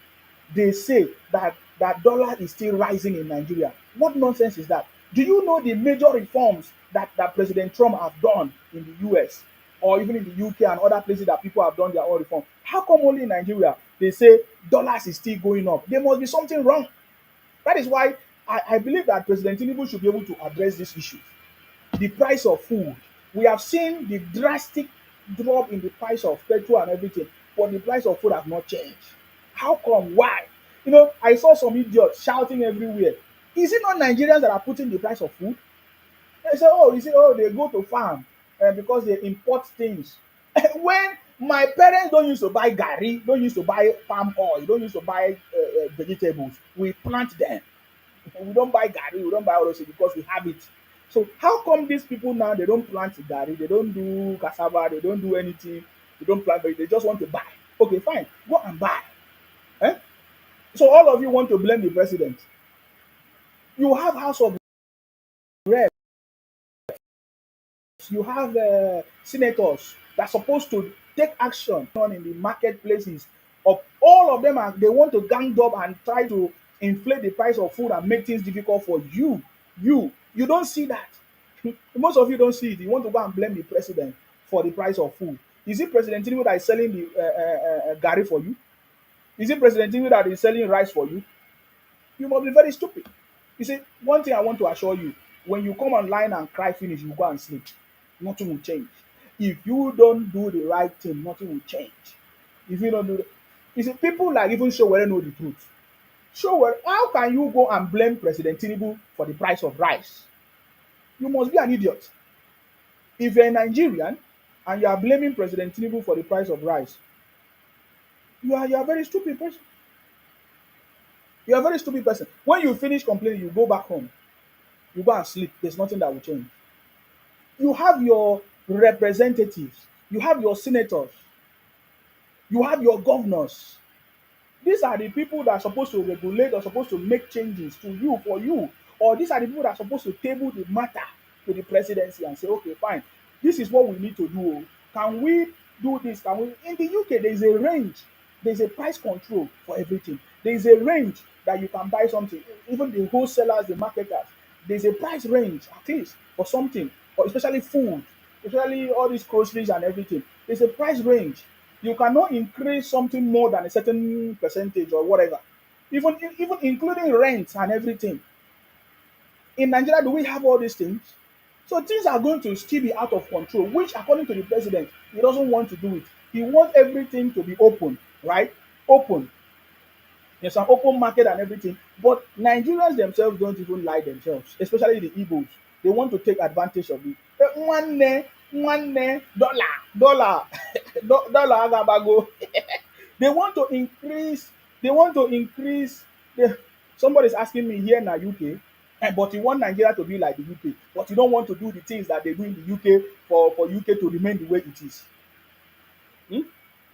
they say that dollar is still rising in Nigeria? What nonsense is that? Do you know the major reforms that President Trump have done in the US or even in the UK and other places that people have done their own reform? How come only in Nigeria they say dollars is still going up? There must be something wrong. That is why I believe that President Tinubu should be able to address this issue. The price of food. We have seen the drastic drop in the price of petrol and everything, but the price of food has not changed. How come? Why? I saw some idiots shouting everywhere. Is it not Nigerians that are putting the price of food? They say, oh, they go to farm because they import things. When my parents don't used to buy gari, don't used to buy palm oil, don't used to buy vegetables, we plant them. We don't buy gari, we don't buy all those things because we have it. So how come these people now, they don't plant gari, they don't do cassava, they don't do anything, they don't plant, they just want to buy? Okay, fine, go and buy. Eh? So all of you want to blame the president. You have House of Reps, you have senators that are supposed to take action on in the marketplaces. Of all of them, they want to gang up and try to inflate the price of food and make things difficult for you. You don't see that. Most of you don't see it. You want to go and blame the president for the price of food. Is it President Tinubu that is selling the gari for you? Is it President Tinubu that is selling rice for you? You must be very stupid. You see, one thing I want to assure you, when you come online and cry finish, you go and sleep. Nothing will change. If you don't do the right thing, nothing will change. If you don't do it, you see, people like even Showore know the truth. Showore, how can you go and blame President Tinubu for the price of rice? You must be an idiot. If you're a Nigerian and you are blaming President Tinubu for the price of rice, you are a very stupid person. You are a very stupid person. When you finish complaining, you go back home. You go and sleep. There's nothing that will change. You have your representatives, you have your senators, you have your governors. These are the people that are supposed to regulate or supposed to make changes to you for you. Or these are the people that are supposed to table the matter to the presidency and say, okay, fine, this is what we need to do. Can we do this? Can we? In the UK, there is a range. There's a price control for everything. There is a range that you can buy something. Even the wholesalers, the marketers, there's a price range at least for something, or especially food, especially all these groceries and everything. There's a price range. You cannot increase something more than a certain percentage or whatever. Even including rent and everything. In Nigeria, do we have all these things? So things are going to still be out of control, which according to the president, he doesn't want to do it. He wants everything to be open, right? Open. There's an open market and everything. But Nigerians themselves don't even like themselves, especially the Igbos. They want to take advantage of it. Dollar, dollar, agabago. They want to increase, they want to increase. Somebody's asking me here in the UK, but you want Nigeria to be like the UK, but you don't want to do the things that they do in the UK for UK to remain the way it is. Hmm?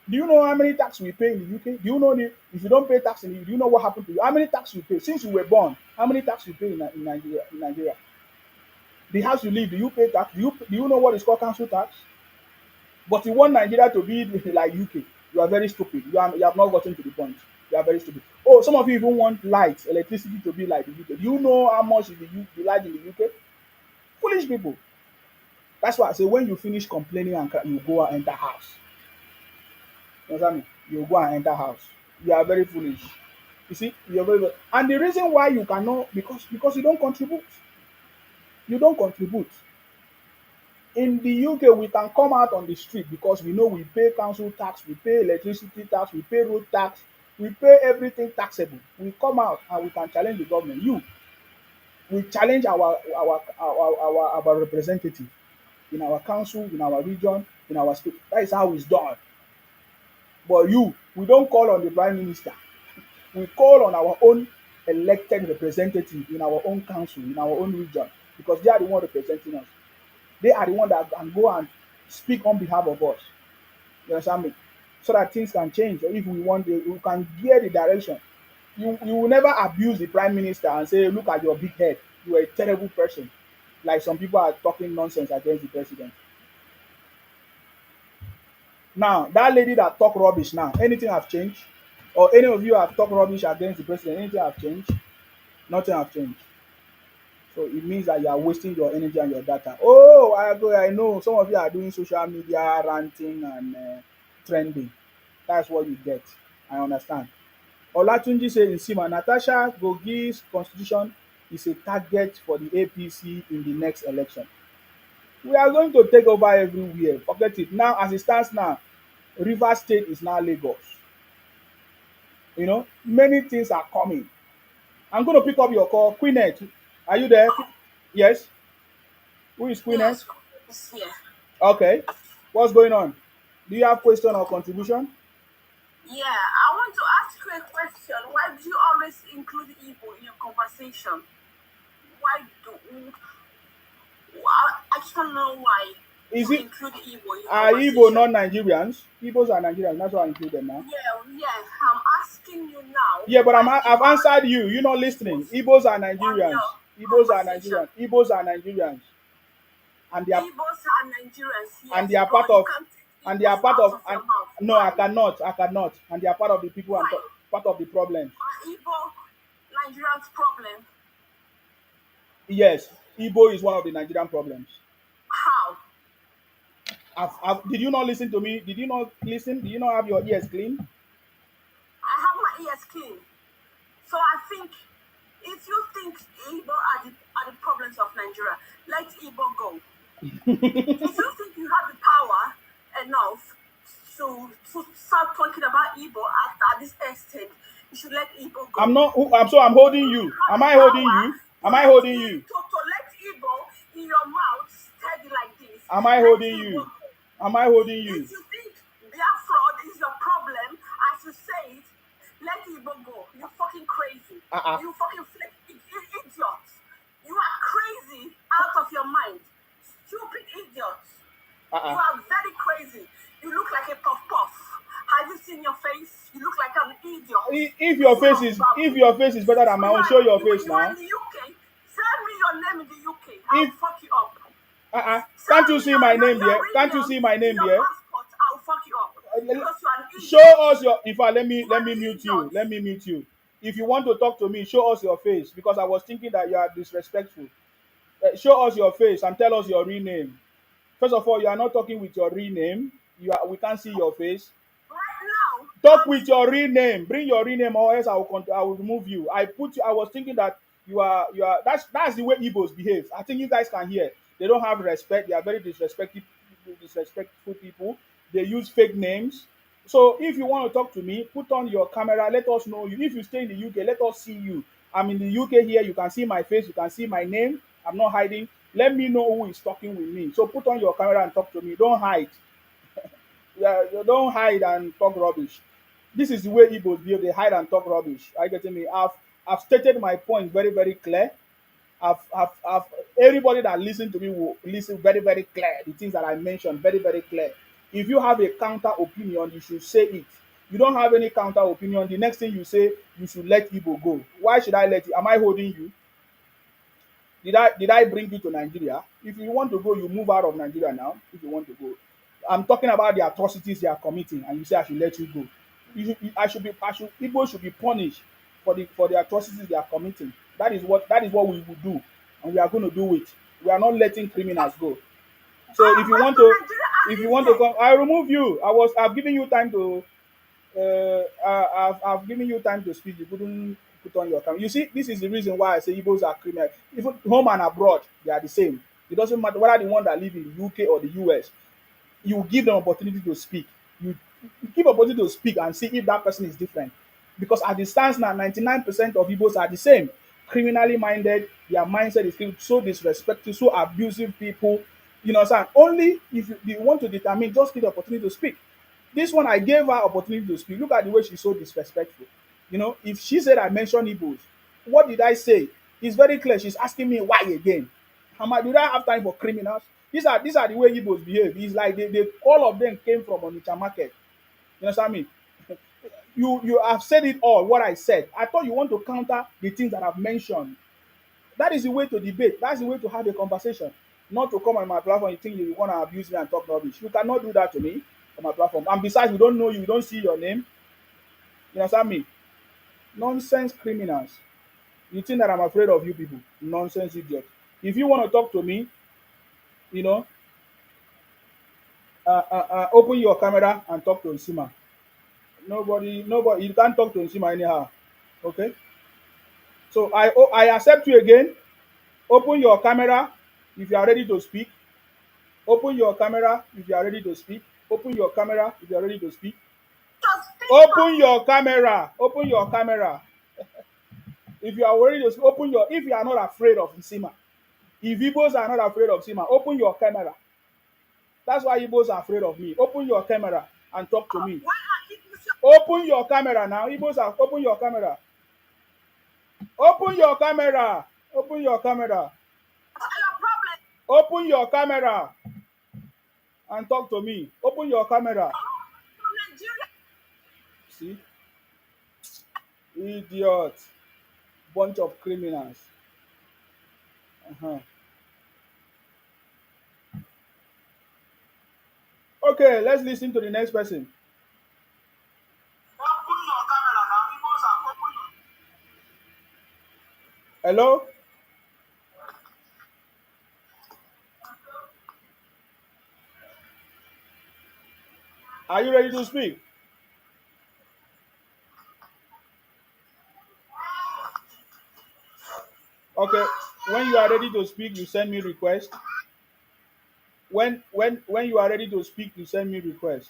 Do you know how many tax we pay in the UK? Do you know if you don't pay tax in the UK, do you know what happened to you? How many tax you pay since you were born? How many tax you pay in Nigeria? In Nigeria, the house you live, do you pay tax? Do you know what is called council tax? But you want Nigeria to be like UK. You are very stupid. You have not gotten to the point. You are very stupid. Oh, some of you even want light, electricity to be like the UK. Do you know how much is the light in the UK? Foolish people. That's why I say when you finish complaining and you go and enter house. You understand me? You go and enter house. You are very foolish. You see, you're very, and the reason why you cannot, because you don't contribute. You don't contribute. In the UK, we can come out on the street because we know we pay council tax, we pay electricity tax, we pay road tax, we pay everything taxable. We come out and we can challenge the government. You, we challenge our representative in our council, in our region, in our state. That is how it's done. But you, we don't call on the prime minister. We call on our own elected representative in our own council, in our own region, because they are the one representing us. They are the one that can go and speak on behalf of us. You understand me? So that things can change. Or if we want, we can gear the direction. You will never abuse the prime minister and say, "Look at your big head. You are a terrible person." Like some people are talking nonsense against the president. Now, that lady that talk rubbish now, anything have changed? Or any of you have talked rubbish against the president, anything have changed? Nothing have changed. So it means that you are wasting your energy and your data. Oh, I know some of you are doing social media ranting and trending. That's what you get. I understand. Olatunji says in Sima, Natasha Gogi's constitution is a target for the APC in the next election. We are going to take over everywhere. Forget it. Now, as it stands now, River State is now Lagos. You know, many things are coming. I'm going to pick up your call. Queenette, are you there? Yes. Who is Queenette? Yes, yeah. Okay. What's going on? Do you have question or contribution? Yeah, I want to ask you a question. Why do you always include Igbo in your conversation? Why do I just don't know why Is you it include Igbo in your are Igbo conversation. not Nigerians? Igbos are Nigerians. That's why I include them now. Yeah, yeah. I'm asking you now, Yeah, but why do you I've always answered you. You're not include listening. Igbos Igbos are on Nigerians. your Igbos are conversation? Nigerians. Igbos are Nigerians, and Igbos are Nigerians, and yes, they are but part you of can't take and they are Igbos part out of of your mouth. no, Why? I cannot, and they are part of the people Why? part of the problems. Are Igbo Nigerians' problem? Yes, Igbo is one of the Nigerian problems. How? Did you not listen to me? Did you not listen? Did you not have your ears clean? I have my ears clean. So I think if you think Igbo are the problems of Nigeria, let Igbo go. If you think you have the power enough to start talking about Igbo at this extent, you should let Igbo I'm go. not. I'm holding If you you. have Am the I holding power you? Am I holding you? to let Igbo in your mouth steady like this, Am I let holding Igbo you? go. Am I holding If you? you think their fraud is your problem, as you say it, let Igbo go. You fucking crazy. Uh-uh. You fucking idiot. You are crazy out of your mind. Stupid idiot. You Uh-uh. are very crazy. You look like a puff puff. Have you seen your face? You look like an idiot. If your Full face of is babble. better than So my own, show your face you are now. in the UK. Send me your name in the UK. I'll If fuck you up. can't Send you me see my name your there? real Can't you name see my in name your there? passport. I'll fuck you up because you are an idiot. Show us your. In fact, You let are me an mute you. idiot. Let me mute you. If you want to talk to me, show us your face because I was thinking that you are disrespectful. Show us your face and tell us your real name. First of all, you are not talking with your real name. We can't see your face. Right now, Talk with your real name. Bring your real name, or else I will remove you. I was thinking that you are. That's the way Igbos behave. I think you guys can hear. They don't have respect. They are very disrespectful people. They use fake names. So if you want to talk to me, put on your camera. Let us know you. If you stay in the UK, let us see you. I'm in the UK here. You can see my face. You can see my name. I'm not hiding. Let me know who is talking with me. So put on your camera and talk to me. Don't hide. Yeah, you don't hide and talk rubbish. This is the way Igbos behave. They hide and talk rubbish. Are you getting me? I've stated my point very, very clear. I've everybody that listen to me will listen very, very clear. The things that I mentioned, very, very clear. If you have a counter opinion, you should say it. You don't have any counter opinion. The next thing you say, you should let Igbo go. Why should I let you? Am I holding you? Did I bring you to Nigeria? If you want to go, you move out of Nigeria now. If you want to go, I'm talking about the atrocities they are committing, and you say I should let you go. Igbo should be punished for the atrocities they are committing. That is what we will do, and we are going to do it. We are not letting criminals go. So I'm going to Nigeria as if you is want to here. come, I remove you. I've given you time to. I've given you time to speak. You couldn't put on your camera. You see, this is the reason why I say Igbos are criminal. Even home and abroad, they are the same. It doesn't matter whether the one that live in the UK or the US. You give them opportunity to speak. You give opportunity to speak and see if that person is different. Because as it stands now, 99% of Igbos are the same. Criminally minded, their mindset is so disrespectful, so abusive people. You know what I'm saying? Only if you want to determine, just give the opportunity to speak. This one, I gave her opportunity to speak. Look at the way she's so disrespectful. You know, if she said I mentioned Igbos, what did I say? It's very clear. She's asking me why again. Do I have time for criminals? These are the way Igbos behave. It's like they all of them came from Onitsha market. You understand me? You have said it all. What I said. I thought you want to counter the things that I've mentioned. That is the way to debate. That's the way to have a conversation. Not to come on my platform. You think you want to abuse me and talk rubbish. You cannot do that to me on my platform. And besides, we don't know you. We don't see your name. You understand me? Nonsense criminals. You think that I'm afraid of you people? Nonsense idiot. If you want to talk to me, you know, open your camera and talk to Nsima. Nobody, you can't talk to Nsima anyhow. Okay? So I accept you again. Open your camera if you are ready to speak. Open your camera if you are ready to speak. Open your camera if you are ready to speak. Just think. Open your camera. Open your camera. If you are ready to speak, open your. If you are not afraid of Nsima, if Igbos are not afraid of Nsima, open your camera. That's why Igbos are afraid of me. Open your camera and talk to me. Why are you Open your camera now. Igbos are open your camera. Open your camera. Open your camera. your problem? Open your camera and talk to me. Open your camera. Nigeria. See? Idiot. Bunch of criminals. Uh-huh. Okay, let's listen to the next person. Open your camera now. Igbos are open your. Hello? Are you ready to speak? Okay. When you are ready to speak, you send me request. When you are ready to speak, you send me request.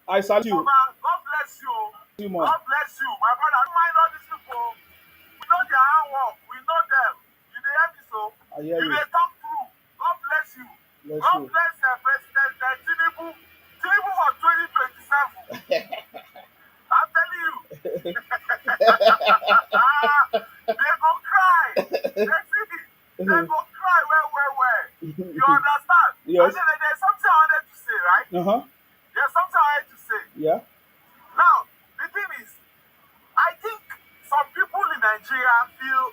I salute you. God bless you. You more. God bless you. My brother, don't mind all these people. We know their hard work. We know them. You dey hear me so? I hear You you. dey talk through. God bless you. Bless God you. bless President Tinubu. Tinubu for 2027. I'm telling you. They go cry. They see it. They go cry well. You understand? Yes. And then there's something I wanted to say, right? Uh-huh. There's something I wanted to say. Yeah. Now, the thing is, I think some people in Nigeria feel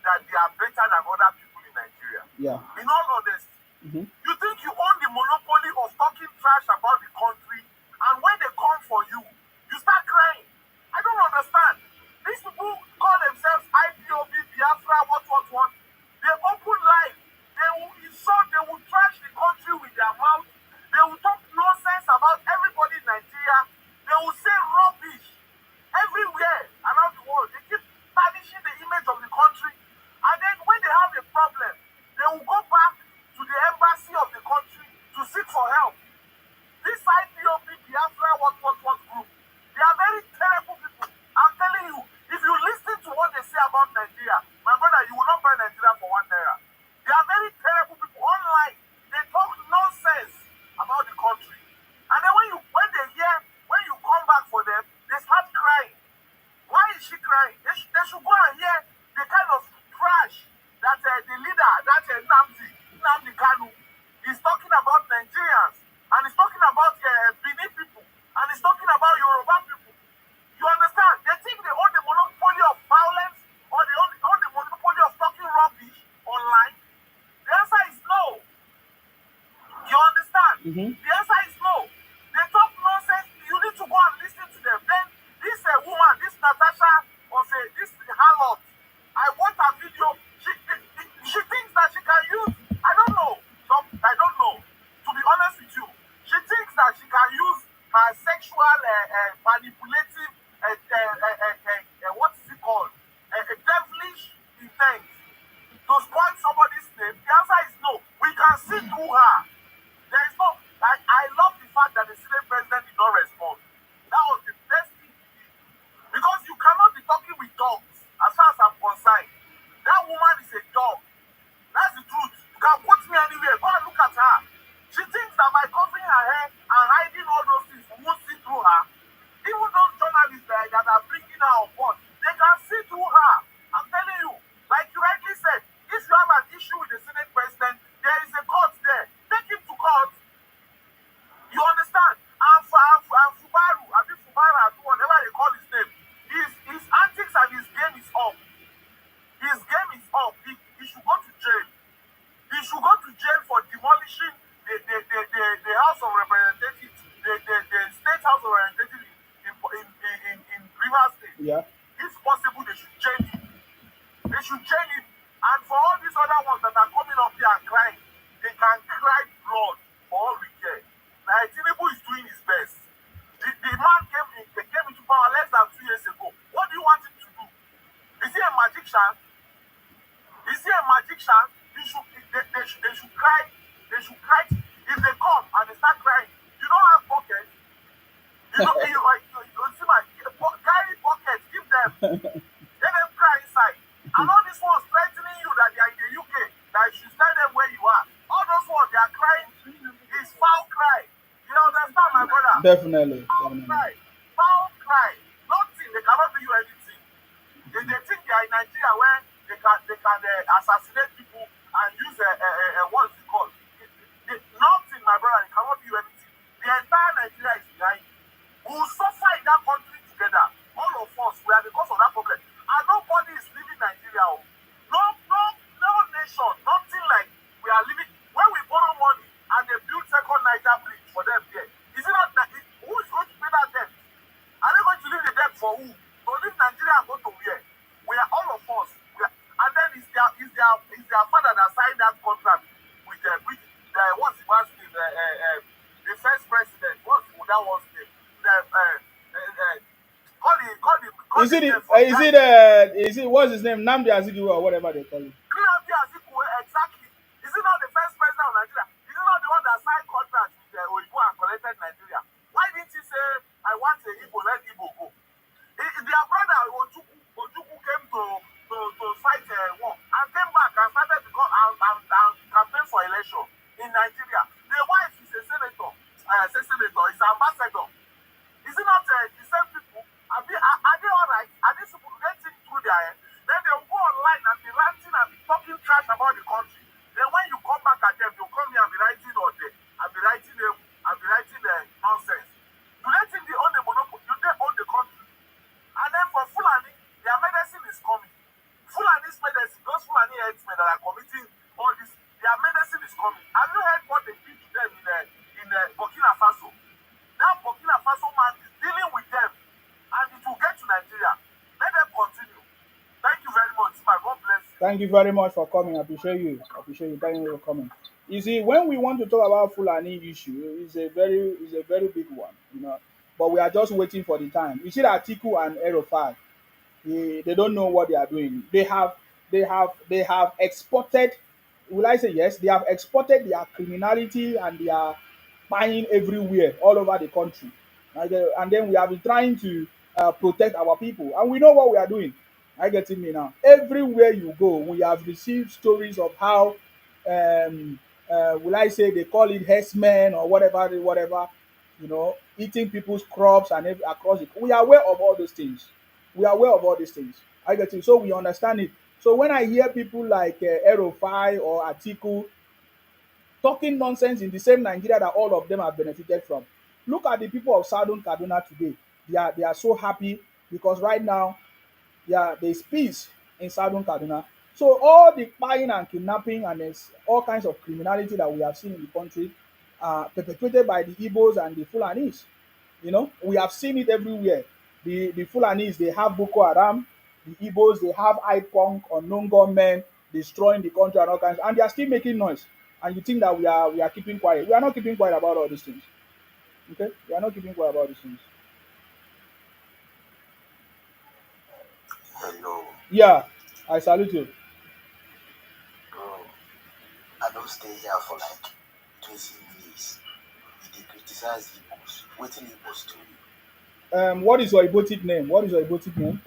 that they are better than other people in Nigeria. Yeah. In all honesty, Mm-hmm. you think you own the monopoly of talking trash about the country, and when they come for you, you start crying. I don't understand. These people call themselves IPOB, Biafra, what. They open life. They will insult, they will trash the country with their mouth. They will talk nonsense about everybody in Nigeria. They will say rubbish everywhere around the world. They keep tarnishing the image of the country. And then when they have a problem, they will go back to the embassy of the country to seek for help. This IPOB, Biafra, what group, they are very terrible people. I'm telling you, if you listen to what they say about Nigeria, my brother, you will not buy Nigeria for 1 naira. They are very terrible people. Online, they talk nonsense about the country. And then when you come back for them, they start crying. Why is she crying? They should go and hear the kind of trash that the leader, that Nnamdi Kanu, is talking about Nigerians, and he's talking about Benin people, and he's talking about Yoruba people. You understand? They think they own the monopoly of violence, or they own the monopoly of talking rubbish online. The answer is no. You understand? Mm-hmm. The answer is no. They talk nonsense. You need to go and listen to them. Then this woman, this Natasha, or say this harlot, I watch her video. She thinks that she can use, I don't know, manipulative, what is it called? A devilish intent to spoil somebody's name? The answer is no. We can see through her. There is no. I love the fact that the Senate president did not respond. That was the best thing he did. Because you cannot be talking with dogs, as far as I'm concerned. That woman is a dog. That's the truth. You can put me anywhere. Go and look at her. She thinks that by covering her hair and hiding all those things, we won't see through her. Even those journalists that are bringing her on board, they can see through her. I'm telling you, like you rightly said, if you have an issue with the Senate president, there is a court there. Take him to court. You understand? And Fubaru, I mean Fubara, whatever they call his name, his antics and his game is up. His game is up. He should go to jail. He should go to jail for demolishing the House of Representatives, the State House of Representatives in Rivers State. Yeah. If possible, they should jail him. They should jail him. And for all these other ones that are coming up here and crying, they can cry blood for all we care. Now, Tinubu is doing his best. The man came into power less than 2 years ago. What do you want him to do? Is he a magician? Is he a magician? They should cry. They should cry. If they come and they start crying, you don't have pockets. You don't see my carry pockets, give them. Let them cry inside. And all these ones threatening you that they are in the UK, that you should tell them where you are. All those ones, they are crying. It's foul cry. You understand, my brother? Definitely. Foul cry. Foul cry. Nothing. They cannot do you anything. They think they are in Nigeria where they can assassinate people and use what's it called? Nothing, my brother. They cannot do you anything. The entire Nigeria is behind you. We will suffer in that country together. All of us, we are because of that problem. And nobody is leaving Nigeria. No nation, nothing like we are living. When we borrow money and they build second Niger bridge for them there, is it not that who is going to pay that debt? Are they going to leave the debt for who? To leave Nigeria and go to where? We are all of us. And then it's their father that signed that contract with the what's the man's name? The first president. What's that one's name? Is it what's his name? Namdi Azikiwe or whatever they call it. Nnamdi Azikiwe, exactly. Is he not the first president of Nigeria? Is he not the one that signed contract with Oyibo and collected Nigeria? Why didn't he say, I want a Igbo, let Igbo go? Their brother Ojukwu came to fight war and came back and started to go and campaign for election in Nigeria. The wife is a senator, is an ambassador. Is it not the same people? Are they all right? Are these people getting through their head? Then they will go online and be ranting and be talking trash about the country. Then when you come back at them, they'll come here and be writing nonsense. Do they think they own the monopoly? Do they own the country? And then for Fulani, their medicine is coming. Fulani's medicine, those Fulani headsmen that are committing all this, their medicine is coming. Have you heard what they did to them in Burkina Faso? Now Burkina Faso man is dealing with them, and it will get to Nigeria. Let them continue. Thank you very much, my God bless you. Thank you very much for coming. I appreciate you. Thank you for coming. You see, when we want to talk about Fulani issue, it's a very big one, But we are just waiting for the time. You see that Atiku and Erofai, they don't know what they are doing. They have exported. Will I say yes? They have exported their criminality and their buying everywhere, all over the country. And then we have been trying to protect our people, and we know what we are doing. I get me now. Everywhere you go, we have received stories of how, will I say, they call it herdsmen or whatever, eating people's crops and across it. We are aware of all those things. We are aware of all these things. I get it. So we understand it. So when I hear people like Erofai or Atiku talking nonsense in the same Nigeria that all of them have benefited from, look at the people of Southern Kaduna today. They are so happy because right now, there's peace in Southern Kaduna. So all the buying and kidnapping and there's all kinds of criminality that we have seen in the country are perpetrated by the Igbos and the Fulanis. We have seen it everywhere. The Fulanis, they have Boko Haram. The Igbos, they have IPONC, unknown gunmen, destroying the country and all kinds. And they are still making noise. And you think that we are keeping quiet. We are not keeping quiet about all these things. Okay? We are not keeping quiet about these things. Yeah, I salute you. Bro, I don't stay here for like 20 minutes. They criticize Igbos. Waiting Igbos to you. What is your Ibotic name? What is your Ibotic name?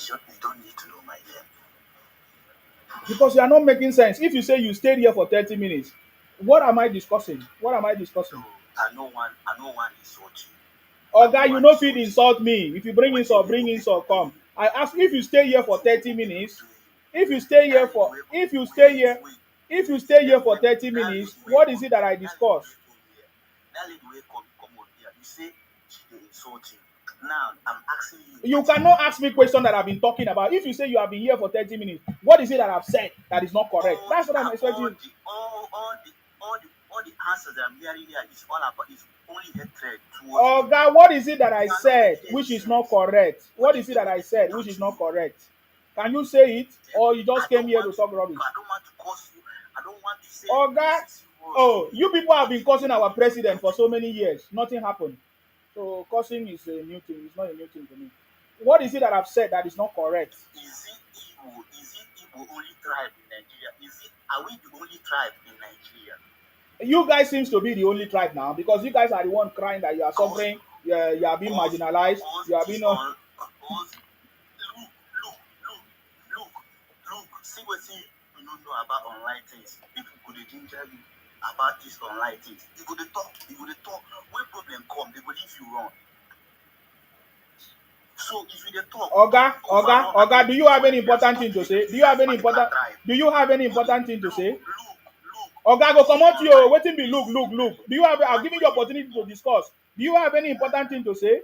You don't need to know my name. Because you are not making sense. If you say you stayed here for 30 minutes, what am I discussing? What am I So discussing? I know one insult you. I know Oga, you one no fit insult you. insult me. If you Waiting bring Igbo people insult, do come. you. I ask if you stay here for Waiting 30 Igbo people minutes. do you. If you stay here That lady for wey if you stay wait, here wait, if you wait. stay here Let me for tell you. 30 That minutes, lady wey what is come it that here. I That lady discuss? wey come here. That lady wey come up here. You say she dey insult you. Now I'm asking you, You waiting cannot Igbo ask me people do question that you. I've been talking about. If you say you have been here for 30 minutes, what is it that I've said that is not correct? all That's the what I'm all expecting. the all the answers that I'm hearing here is all about is only hatred towards Oh Igbo. God, what is it that I You are not said making any which is not sense. correct? What What did is it they that what I did they said do which is to not you? correct? Can you say it, Then or you I just came don't here to want to talk rubbish? I don't want to curse you. I don't want to say Oh God, excessive words to oh, you. you people have What been did causing Igbo our people president do for to so you? many years. Nothing happened. So cursing is a new thing. It's not a new thing to me. What is it that I've said that is not correct? Is it Igbo? Is it Igbo only tribe in Nigeria? Are we the only tribe in Nigeria? You guys seems to be the only tribe now because you guys are the one crying that you are Cause suffering, you are being cause marginalized, cause you are this being. on cause look, see what you don't know about online things. People could ginger you about this online things. You go dey talk. When problem come, they go leave you run. So if you dey talk, Oga, overrun Oga, do you have any and important stop thing to to dey say? Do you have criticize any particular important? tribe. Do you have any No dey important thing to say? Oga, go see come out you. online, Waiting be look, see look, look. Do you have? I've one given you way opportunity to discuss. Do you have any important thing to say?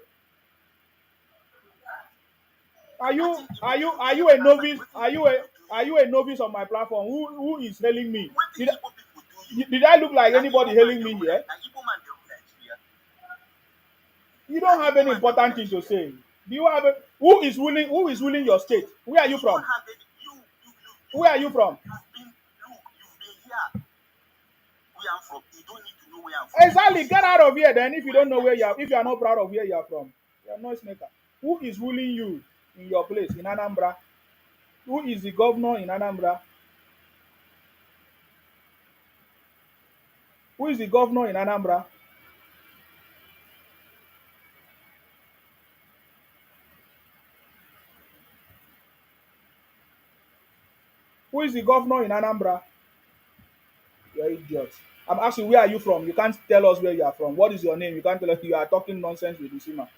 wetin Igbo people do you Are you a answer novice? wetin Igbo people do you. Are you a novice on my platform? Who is hailing me? Wetin Did Igbo people do you. did I look like Na anybody hailing me here? Igbo man dey rule Nigeria. You Na don't have Igbo any man dey rule important thing to Nigeria. say. Do you have who is ruling your state? Where are you You don't from? have any Where are you from? you've been here. Where I'm from, you don't need to know where I'm from. Exactly. Because you Get don't out need of to here know then if you where don't know there where is you are, some if you are people. not proud of where you are from. You're a noise maker. Who is ruling you in your place in Anambra? Who is the governor in Anambra? Who is the governor in Anambra? Who is the governor in Anambra? You're idiot. I'm asking where are you from? You can't tell us where you are from. What is your name? You can't tell us you are talking nonsense with Isima.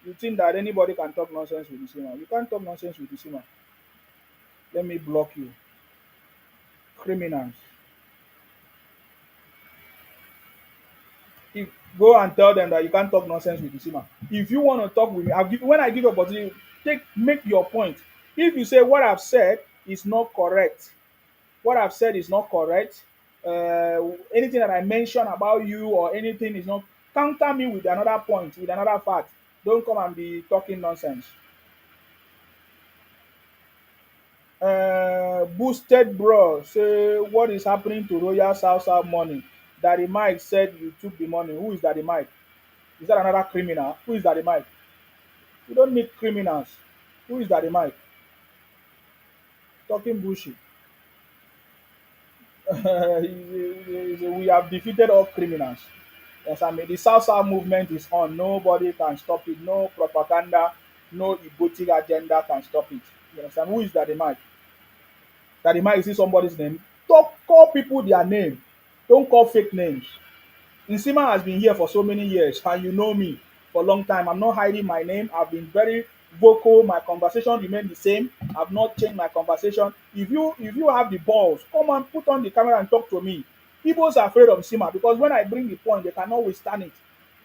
You think that anybody can talk nonsense with Isima? You can't talk nonsense with Isima. Let me block you. Criminals. If, go and tell them that you can't talk nonsense with Isima. If you want to talk with me, when I give you opportunity, make your point. If you say what I've said is not correct, what I've said is not correct, anything that I mention about you or anything is not, counter me with another point, with another fact. Don't come and be talking nonsense. Boosted bro say what is happening to Royal South South money? Daddy Mike said you took the money. Who is Daddy Mike? Is that another criminal? Who is Daddy Mike? You don't need criminals. Who is Daddy Mike? Talking bullshit. We have defeated all criminals. Yes, I mean the South South movement is on. Nobody can stop it. No propaganda, no egotic agenda can stop it. You understand? Who is Daddy Mike? Daddy Mike is somebody's name. Talk, call people their name. Don't call fake names. Nsima has been here for so many years, and you know me for a long time. I'm not hiding my name. I've been very vocal. My conversation remain the same. I've not changed my conversation. If you have the balls, come and put on the camera and talk to me. Igbos are afraid of Nsima because when I bring the point, they cannot withstand it.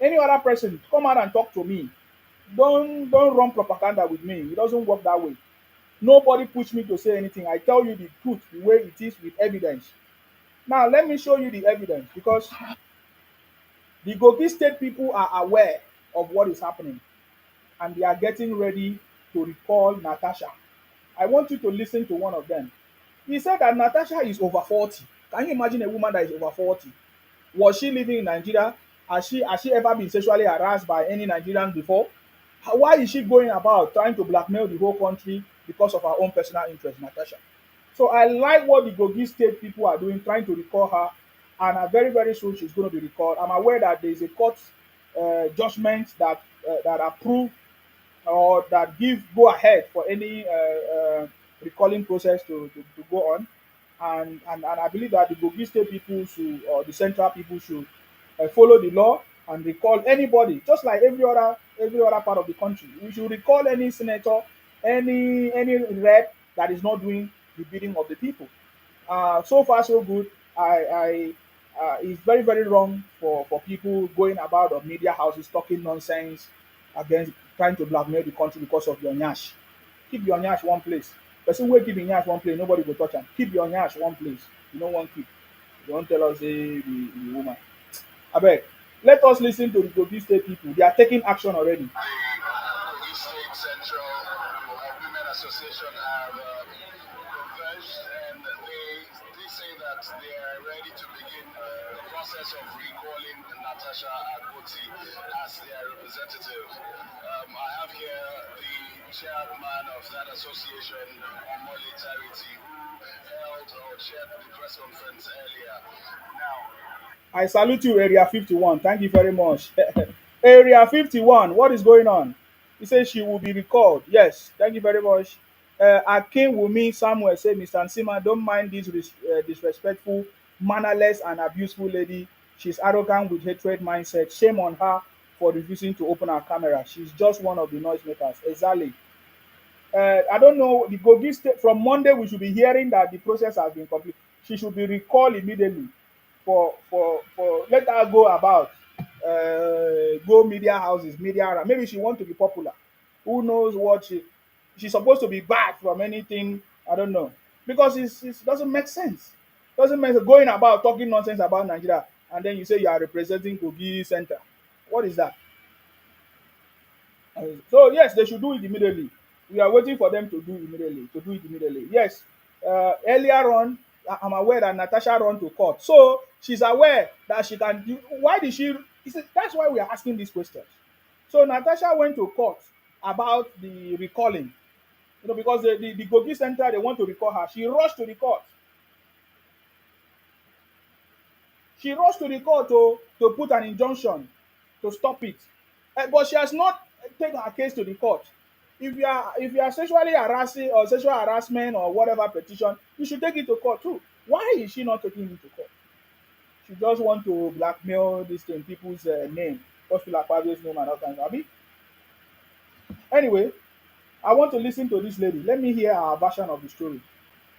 Any other person, come out and talk to me. Don't run propaganda with me. It doesn't work that way. Nobody push me to say anything. I tell you the truth the way it is with evidence. Now let me show you the evidence because the Kogi State people are aware of what is happening and they are getting ready to recall Natasha. I want you to listen to one of them. He said that Natasha is over 40. Can you imagine a woman that is over 40? Was she living in Nigeria? Has she ever been sexually harassed by any Nigerian before? Why is she going about trying to blackmail the whole country because of her own personal interest, Natasha? So I like what the Kogi State people are doing, trying to recall her, and very very soon she's going to be recalled. I'm aware that there is a court judgment that approve or that give go ahead for any recalling process to go on. And I believe that the Kogi State people should, or the central people should follow the law and recall anybody, just like every other part of the country. We should recall any senator, any rep that is not doing the bidding of the people. So far, so good. It's very, very wrong for people going about the media houses talking nonsense against trying to blackmail the country because of your nyash. Keep your nyash one place. Person wey keep im nyash one place, nobody go touch am. Keep your nyash one place. You no wan keep. You wan tell us say the woman. Abeg, let us listen to the Kogi State people. They are taking action already. Kogi State Central Women Association have converged, and they say that they are ready to begin the process of recalling Natasha and as their representative. I have here the chairman of that association, Omole Charity, who held or chaired the press conference earlier. Now, I salute you, Area 51. Thank you very much. Area 51, what is going on? He says she will be recalled. Yes, thank you very much. Akin Wumi Samuel said, Mr. Nsima, don't mind this disrespectful, mannerless, and abuseful lady. She's arrogant with hatred mindset. Shame on her for refusing to open her camera. She's just one of the noisemakers. Exactly. I don't know. The Kogi State from Monday, we should be hearing that the process has been complete. She should be recalled immediately for let her go about go media houses, media. Maybe she want to be popular. Who knows what she's supposed to be back from anything. I don't know because it doesn't make sense. Doesn't make sense going about talking nonsense about Nigeria and then you say you are representing Kogi Center. What is that? So yes, they should do it immediately. We are waiting for them to do immediately. To do it immediately. Yes. Earlier on, I'm aware that Natasha run to court, so she's aware that she can do. Why did she? That's why we are asking these questions. So Natasha went to court about the recalling. Because the Kogi Center they want to recall her. She rushed to the court. She rushed to the court to put an injunction to stop it. But she has not taken her case to the court. If you are sexually harassing or sexual harassment or whatever petition, you should take it to court too. Why is she not taking it to court? She just want to blackmail this thing, people's name, Gospel Akpabio's name and all kinds. Abi? Anyway, I want to listen to this lady. Let me hear her version of the story.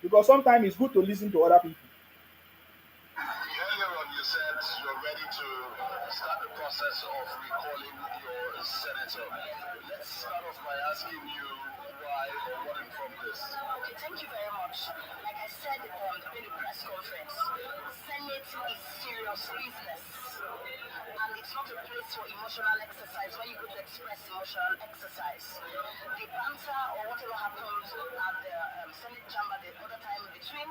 Because sometimes it's good to listen to other people. earlier on, you said you're ready to start the process of recalling your senator. Let's start off by asking you why or what informed this. Okay, thank you very much. Like I said during the press conference, Senate is serious business. And it's not a place for emotional exercise when you go to express emotional exercise. The banter or whatever happens at the Senate chamber the other time between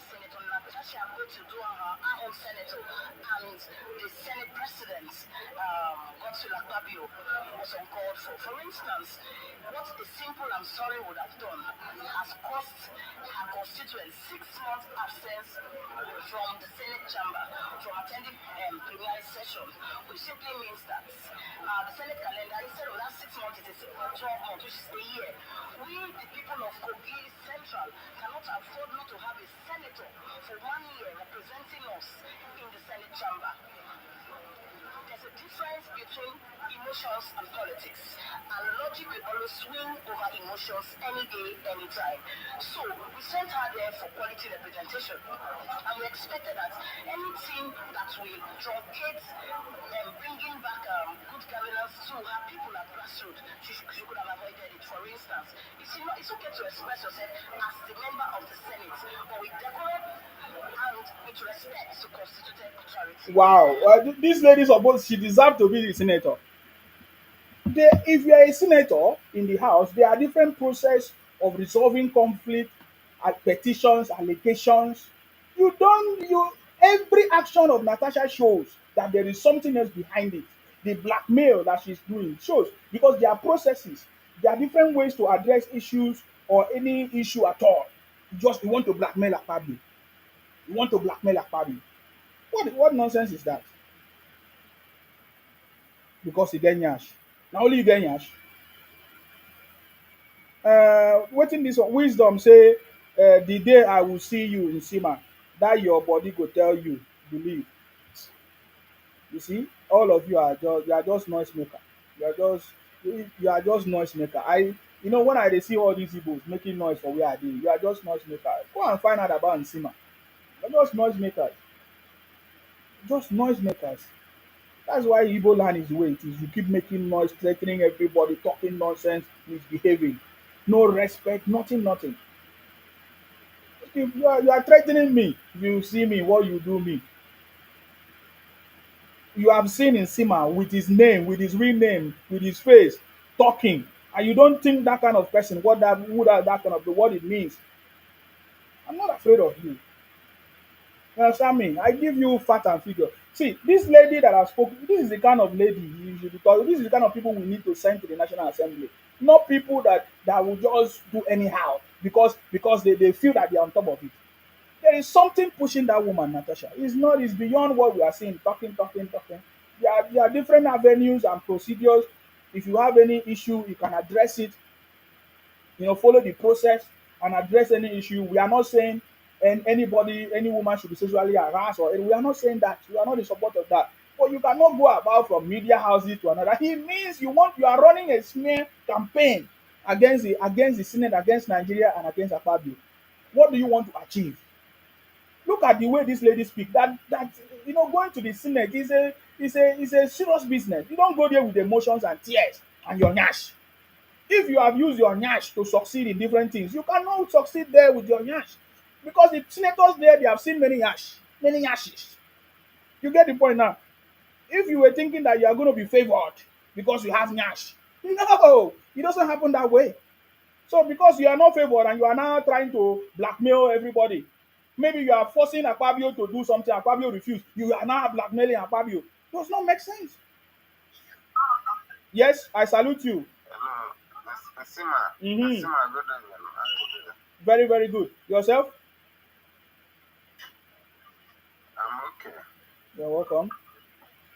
Senator Natasha our own senator and the Senate President, Godswill Akpabio, was uncalled for. For instance, what a simple I'm sorry would have done has cost her constituents 6 months absence from the Senate chamber, from attending plenary session, which simply means that the Senate calendar, instead of that 6 months, it is 12 months, which is a year. We, the people of Kogi Central, cannot afford not to have a senator for 1 year representing us in the Senate chamber. There's a difference between emotions and politics. And logic will always swing over emotions any day, anytime. So we sent her there for quality representation. And we expected that anything that will truncate bringing back good governance to her people at grassroots, she could have avoided it. For instance, it's okay to express yourself as the member of the Senate, but with decorum and with respect to constituted authority. Wow, this lady supposed she deserve to be the senator. If you are a senator in the house, there are different process of resolving conflict, petitions, allegations. You don't you every action of Natasha shows that there is something else behind it. The blackmail that she's doing shows because there are processes, there are different ways to address issues or any issue at all. You want to blackmail Akpabio. You want to blackmail Akpabio. What nonsense is that? Because he get nyash. Now only you get nyash. Wetin this wisdom say, the day I will see you in Sima, that your body go tell you, believe. You see, all of you are just noise maker. You are just you are just noise maker. When I dey see all these Igbos making noise for where I dey, you are just noise maker. Go and find out about Nsima. You are just noise makers. Just noise makers. That's why Igbo land is the way it is. You keep making noise, threatening everybody, talking nonsense, misbehaving. No respect, nothing, nothing. If you are threatening me. You see me, what you do me. You have seen in Sima with his name, with his real name, with his face, talking, and you don't think that kind of person, that kind of what it means. I'm not afraid of you. You understand me? I give you fact and figure. See, this lady that I spoke, this is the kind of lady you should be talking. This is the kind of people we need to send to the National Assembly. Not people that will just do anyhow because they feel that they are on top of it. There is something pushing that woman, Natasha. It's beyond what we are seeing, talking, talking, talking. There are different avenues and procedures. If you have any issue, you can address it, follow the process and address any issue. We are not saying any woman should be sexually harassed we are not saying that. We are not in support of that. But you cannot go about from media houses to another. It means you are running a smear campaign against the Senate, against Nigeria, and against Akpabio. What do you want to achieve? Look at the way this lady speak. Going to the Senate is a serious business. You don't go there with emotions and tears and your nyash. If you have used your nyash to succeed in different things, you cannot succeed there with your nyash. Because the senators there, they have seen many yashes. You get the point now? If you were thinking that you are going to be favored because you have nyash, no, it doesn't happen that way. So because you are not favored and you are now trying to blackmail everybody, maybe you are forcing Akpabio to do something, Akpabio refused. You are now blackmailing Akpabio. Does not make sense. Yes, I salute you. Hello, Asima. Mm-hmm. Asima, good evening. Very, very good. Yourself? I'm okay. You're welcome.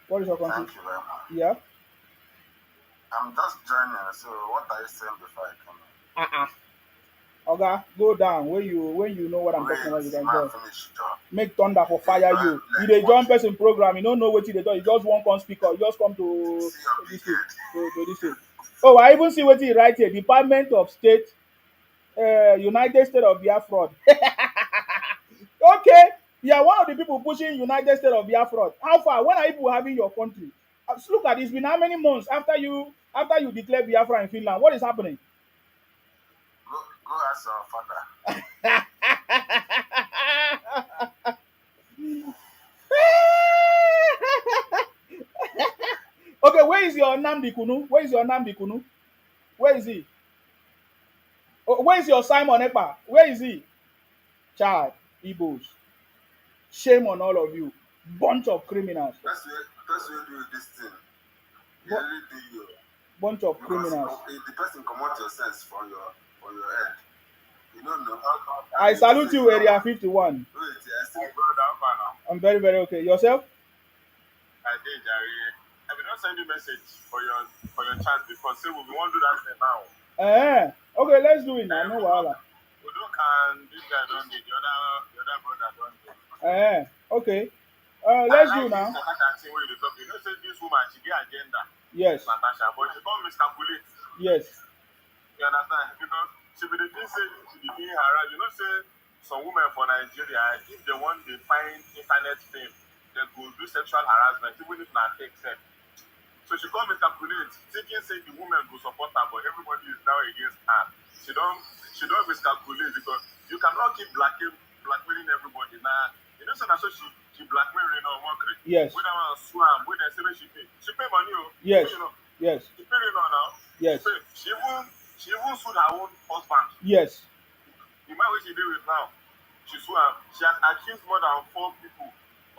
What is your Thank contribution? you very much. Yeah. I'm just joining, so what are you saying before I come in? Uh-uh. Okay, go down. When you know what I'm talking about, you Wait, can man, join. finish job. Make thunder for The fire you. You violence, dey what join person program, you don't know what they do. You just won't come speaker. You just come you to see your big this thing. head. To this thing. Oh, I even see what he write here. Department of State, United States of Biafra. Okay, you are one of the people pushing United States of Biafra. How far? When are you having your country? Look at this. It's been how many months after you declare Biafra in Finland? What is happening? Go ask your father. Okay, where is your Namdi Kunu? Where is your Namdi Kunu? Where is he? Oh, where is your Simon Ekpa? Where is he? Child, Igbos. Shame on all of you. Bunch of criminals. That's why you do this thing. You Bu- really do you. Bunch of Because criminals. if the person come out your sense for your head. You don't know. I salute you, Area 51. Wait, I say, brother, how far now? I'm very, very okay. Yourself? I did, Jerry. I will not send you message for your chat before. Say we want to do that thing now. Okay, let's do it now. No wahala. Udo can this guy don't need the other brother don't need. Okay. I Let's like do this now. Natasha thing where you dey talk. You know, say this woman she get agenda. Yes. Natasha, but she don't miscalculate. Yes. You understand? Because she be the thing say she be being harassed. You know, say some women for Nigeria, if they want they find internet fame, they go do sexual harassment, even if not take sex. So she come miscalculate, thinking say the woman go support her, but everybody is now against her. She don't miscalculate because you cannot keep blackmailing everybody. Now, you know, so she blackmailing on mockery. Yes. When I want swam, when they say when she pay money, oh. Yes. You know, Yes. she pay it now. Yes. She even sued her own husband. Yes. The man which she did with now, she sued her. She has accused more than 4 people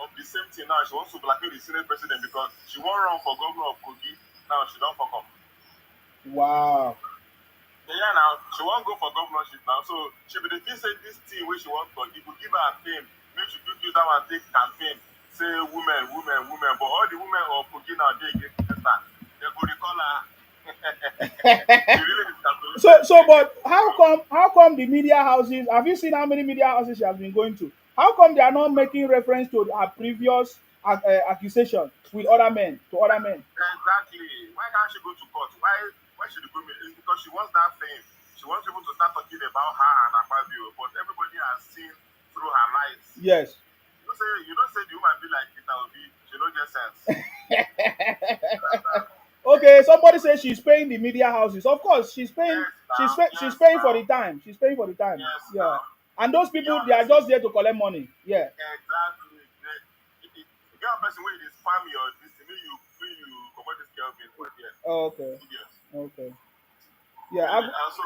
of the same thing now. She wants to blackmail the Senate president because she won't run for governor of Kogi. Now she don't fuck up. Wow. Yeah, now she won't go for governorship now. So she be the thing say this thing where she wants to, it will give her a fame. Make she do use that one take campaign. Say women, women, women. But all the women of Kogi now they get her. They go recall her. She really is calculated. But how come the media houses, have you seen how many media houses she has been going to? How come they are not making reference to her previous accusation with other men, to other men? Exactly. Why can't she go to court? Why should she go? It's because she wants that fame. She wants people to start talking about her and her value. But everybody has seen through her lies. Yes. You don't say the woman be like Peter Obi. She don't get sense. Okay, somebody says she's paying the media houses. Of course, she's paying. Yes, now. She's Yes, paying for now. the time. She's paying for the time. Yes, Yeah. now. And those people, Yeah, they are listen. just there to collect money. Yeah. Exactly. The girl person where it is spam your this thing, you come out this girl being for there. Oh, okay. Yes. Okay. Yeah. Really. And so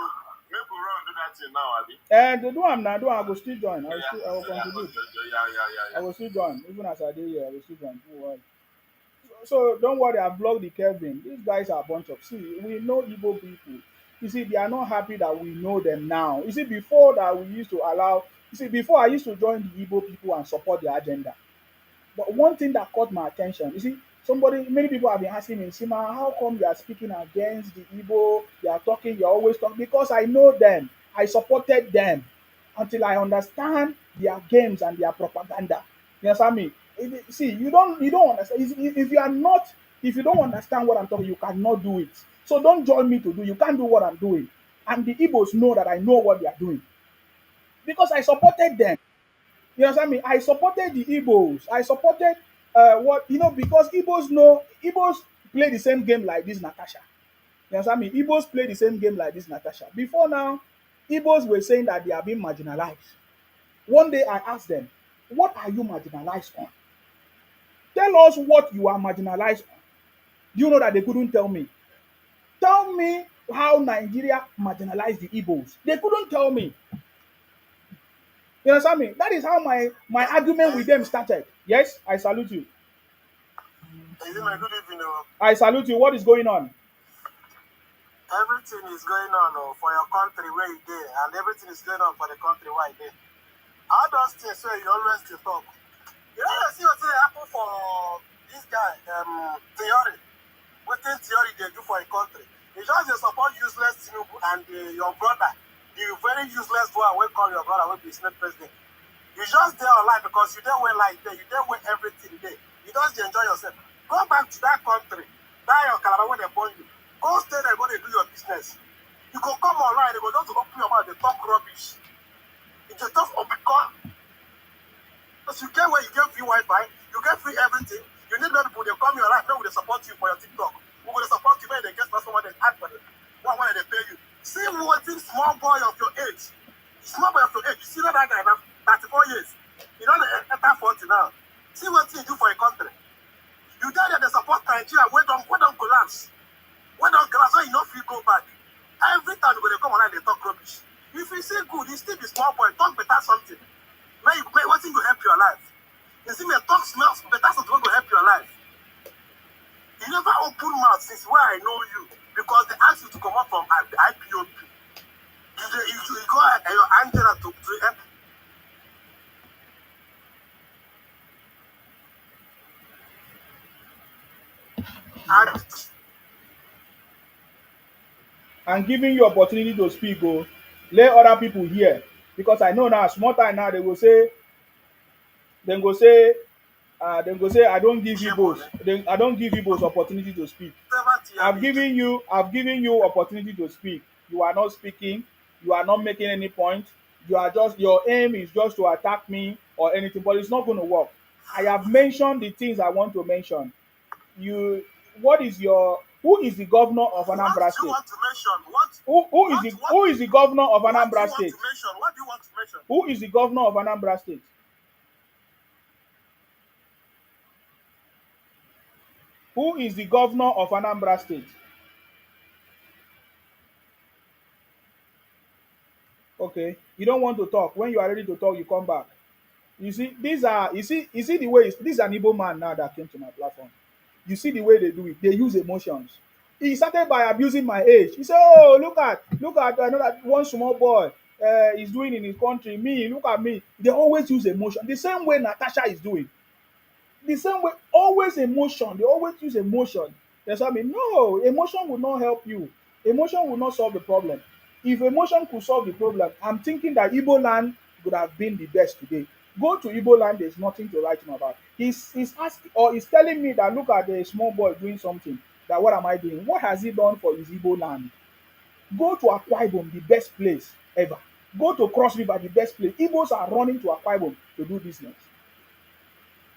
make we run do that thing now, Abi. And the do am now. Do I go still join? Yeah, I will yeah, contribute. I yeah. will still join. Even as I did here, I will still join. No worry. So don't worry, I've blocked the Kelvin. These guys are a bunch of, see, we know Igbo people. You see, they are not happy that we know them now. You see, before that we used to allow, you see, before I used to join the Igbo people and support their agenda. But one thing that caught my attention, you see, many people have been asking me, Sima, how come you are speaking against the Igbo? You are talking, you are always talking. Because I know them. I supported them until I understand their games and their propaganda. You understand me? See, you don't understand. If you are not, if you don't understand what I'm talking, you cannot do it. So don't join me to do. You can't do what I'm doing. And the Igbos know that I know what they are doing because I supported them. You understand me? I supported the Igbos. I supported what because Igbos play the same game like this Natasha. You understand me? Igbos play the same game like this Natasha. Before now, Igbos were saying that they are being marginalized. One day I asked them, "What are you marginalized on? Tell us what you are marginalized on." Do you know that they couldn't tell me? Tell me how Nigeria marginalized the Igbos. They couldn't tell me. You understand me? That is how my argument with them started. Yes, I salute you. Is it my good evening? I salute you. What is going on? Everything is going on for your country where you there, and everything is going on for the country where you there. How does things where you always to talk? You know, you see what's happen for this guy, theory. What theory they do for a country? It's just they support useless Tinubu and your brother, the very useless one we call your brother, will be Senate president. You just there online because you don't wear like there, you don't wear everything there. You just enjoy yourself. Go back to that country, that your calabar when they born you. Go stay there, go to do your business. You go come online, they go just to open your mouth, they talk rubbish. It's a tough because you get where you get free Wi-Fi, you get free everything. You need more people, they come your life, they will support you for your TikTok. We will support you when they get person when they add for it. One when they pay you. See what this small boy of your age. Small boy of your age, you see that guy now, 34 years. You don't enter 40 now. See what he do for a country. You tell them they support Nigeria, we don't collapse. We don't collapse, so you know if you go back. Every time when they come online, they talk rubbish. If you say good, you still be small boy, talk better something. May what thing will help your life? You see me talk smells better something will help your life. You never open mouth since where I know you because they ask you to come up from the IPOP. You go your Angela to help. And And giving you opportunity to speak, let other people hear. Because I know now, small time now, they will say, then go say, I don't give you both. Then I don't give you both opportunity to speak. I've given you opportunity to speak. You are not speaking. You are not making any point. Your aim is just to attack me or anything, but it's not going to work. I have mentioned the things I want to mention. You, what is your, who is the governor of Anambra what do you State? want to mention? What? Who is the governor of Anambra What do you want State? to mention? What do you want to mention? Who is the governor of Anambra State? Who is the governor of Anambra State? Okay. You don't want to talk. When you are ready to talk, you come back. You see, these are you see the way this is an Igbo man now that came to my platform. You see the way they do it. They use emotions. He started by abusing my age. He said, "Oh, look at another one small boy. He's doing in his country. Me, look at me." They always use emotion. The same way Natasha is doing. The same way, always emotion. They always use emotion. That's what I mean. No, emotion will not help you. Emotion will not solve the problem. If emotion could solve the problem, I'm thinking that Igbo land would have been the best today. Go to Igbo land, there's nothing to write him about. He's asking or he's telling me that look at the small boy doing something. That what am I doing? What has he done for his Igbo land? Go to Akwa Ibom, the best place ever. Go to Cross River, the best place. Igbos are running to Akwa Ibom to do business.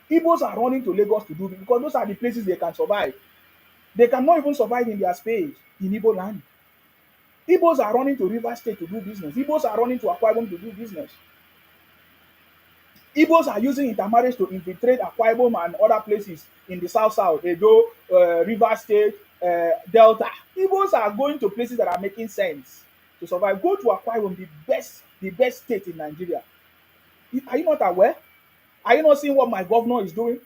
Igbos are running to Lagos to do it because those are the places they can survive. They cannot even survive in their space in Igbo land. Igbos are running to River State to do business. Igbos are running to Akwa Ibom to do business. Igbos are using intermarriage to infiltrate Akwa Ibom and other places in the south, Edo, River State, Delta. Igbos are going to places that are making sense to survive. Go to Akwa Ibom, the best state in Nigeria. Are you not aware? Are you not seeing what my governor is doing?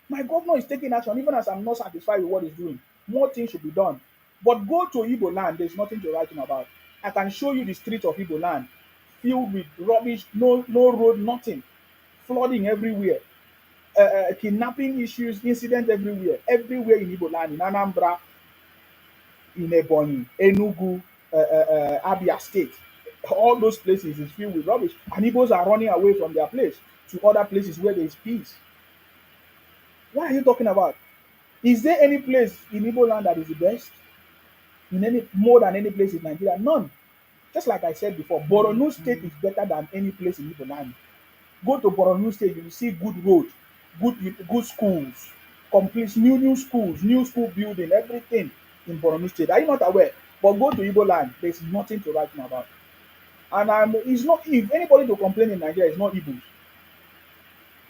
My governor is taking action even as I'm not satisfied with what he's doing. More things should be done. But go to Igbo land, there's nothing to write him about. I can show you the streets of Igbo land filled with rubbish, no road, nothing. Flooding everywhere. Kidnapping issues, incidents everywhere in Igbo land, in Anambra, in Ebonyi, Enugu, Abia State. All those places is filled with rubbish. And Igbos are running away from their place to other places where there is peace. What are you talking about? Is there any place in Igbo land that is the best? In any more than any place in Nigeria? None. Just like I said before, Borno State is better than any place in Igbo land. Go to Borno State, you will see good road, good schools, complete new schools, new school building, everything in Borno State. Are you not aware? But go to Igbo land, there's nothing to write home about. And it's not if anybody to complain in Nigeria, it's not Igbos.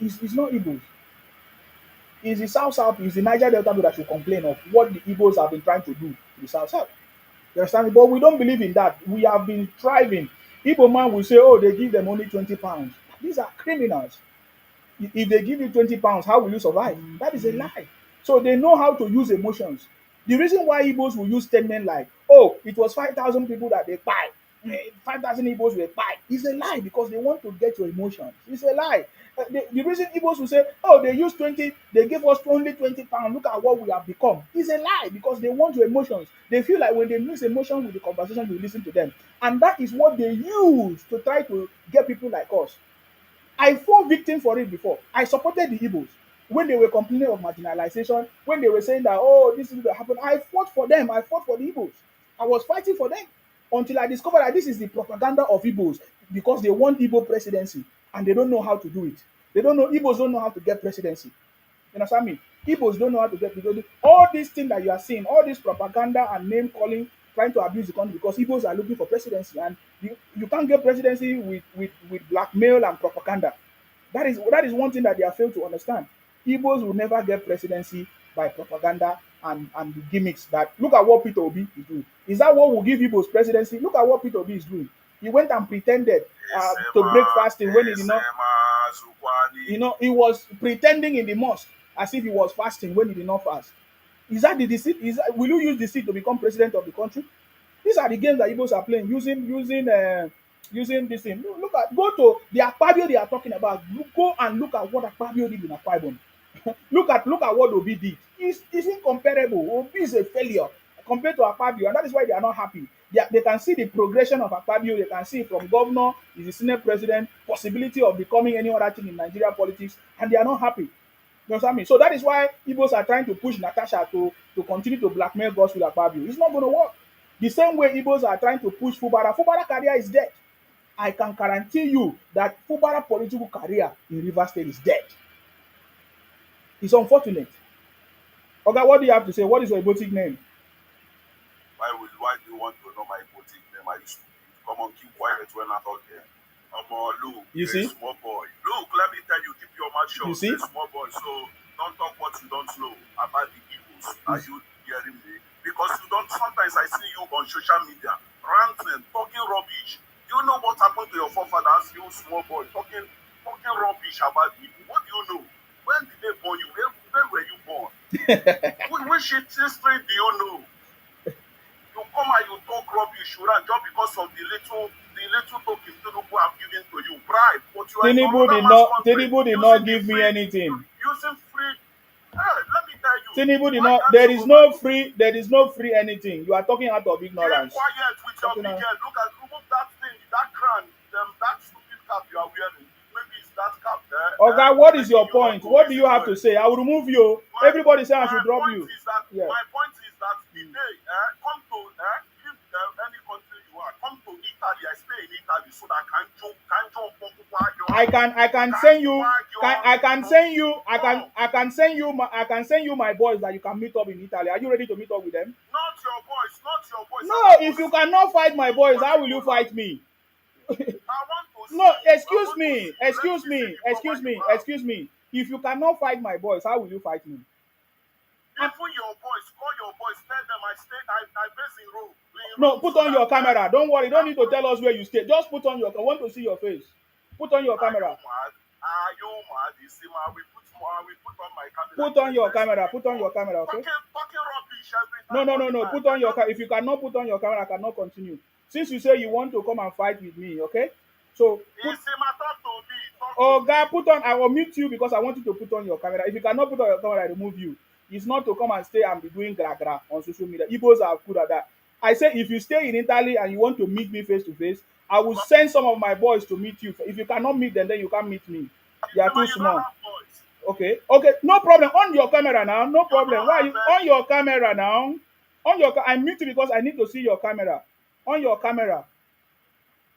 It's not Igbos. It's the South, it's the Niger Delta that should complain of what the Igbos have been trying to do to the South. You understand me? But we don't believe in that. We have been thriving. Igbo man will say, oh, they give them only 20 pounds. These are criminals. If they give you 20 pounds, how will you survive? That is a lie. So they know how to use emotions. The reason why Igbos will use statement like, oh, it was 5,000 people that they buy. 5,000 Igbos were buy. It's a lie because they want to get your emotions. It's a lie. The reason Igbos will say, oh, they use 20, they gave us only 20 pounds. Look at what we have become. It's a lie because they want your emotions. They feel like when they mix emotions with the conversation, you listen to them. And that is what they use to try to get people like us. I fall victim for it before. I supported the Igbos when they were complaining of marginalization, when they were saying that, oh, this is what happened. I fought for them. I fought for the Igbos. I was fighting for them until I discovered that this is the propaganda of Igbos because they want Igbo presidency and they don't know how to do it. They don't know, Igbos don't know how to get presidency. You understand me? Igbos don't know how to get because all these things that you are seeing, all this propaganda and name calling, trying to abuse the country because Igbos are looking for presidency and you can't get presidency with blackmail and propaganda. That is one thing that they have failed to understand. Igbos will never get presidency by propaganda and the gimmicks that look at what Peter Obi is doing. Is that what will give Igbos presidency? Look at what Peter Obi is doing. He went and pretended to break fasting when he did not. He was pretending in the mosque as if he was fasting when he did not fast. Is that the deceit? Will you use deceit to become president of the country? These are the games that Igbos are playing using this thing. Go to the Akpabio they are talking about. Go and look at what Akpabio did in Akwa Ibom. look at what Obi did. It's incomparable. Obi is a failure compared to Akpabio, and that is why they are not happy. They can see the progression of Akpabio. They can see from governor, is the senate president, possibility of becoming any other thing in Nigeria politics, and they are not happy. You understand me? So that is why Igbos are trying to push Natasha to continue to blackmail Gods with Akpabio. It's not going to work. The same way Igbos are trying to push Fubara. Fubara career is dead. I can guarantee you that Fubara political career in Rivers State is dead. It's unfortunate. Okay, what do you have to say? What is your Igbotic name? Why do you want to know my boutique name? Are you stupid? Come on, keep quiet when I talk here. Look, You you're a see? small boy. Look, let me tell you, keep your mouth You shut. see? You're a small boy, so don't talk what you don't know about the Igbos. Are Is- you hearing me? Because you don't. Sometimes I see you on social media ranting, talking rubbish. You know what happened to your forefathers? You small boy talking talking rubbish about people. What do you know? When did they born you? Where were you born? Which history do you know? You come and you talk rubbish, you run just because of the little token Tinubu have given to you. Bribe, but you are in another man's country Tinubu did not using the give me free, anything. using free. Let me tell you, Tinubu did why not. can't you overlook? There is no free anything. You are talking out of Keep ignorance. quiet with your Talking big out, head. Look at remove that thing, that crown, that stupid cap you are wearing. Maybe it's that cap there, Oga, what is making your you not point? to What do you visit have well. to say? I will remove you. My Everybody say I my should drop point you. is that Yeah. the day come to if any country you are, come to Italy. I stay in Italy so that I can send you I can send you come. I can send you my boys that you can meet up in Italy. Are you ready to meet up with them? Not your voice, not your voice. No, I want to if you see cannot fight my you boys, how will you particular. fight me? I want to No, see you. I want to see you. Let me see the power you have. excuse me. If you cannot fight my boys, how will you fight me? I'm, Even your voice, call your voice, tell them I base in Rome. In no, Rome put so on that your camera. Don't worry. Don't I'm need to tell us where you stay. Just put on your. I want to see your face. Put on your are you camera. mad? Are you mad? You see, we put on my camera Put to on your camera. investigate Put on more. your camera. Okay. Talking rubbish every No, time, no, all no, the no. time. Put on your. If you cannot put on your camera, I cannot continue. Since you say you want to come and fight with me, okay? So put. It's him, talk to me, talk to Oh, me. guy, put on. I will mute you because I want you to put on your camera. If you cannot put on your camera, I remove you. It's not to come and stay and be doing gra gra on social media. Igbos are good at that. I say if you stay in Italy and you want to meet me face to face, I will send some of my boys to meet you. If you cannot meet them, then you can't meet me. You It's are him, too you don't small. have voice. Okay, okay, no problem. On your camera now, no You problem. don't Why are have you on any. your camera now? I mute you because I need to see your camera. On your camera,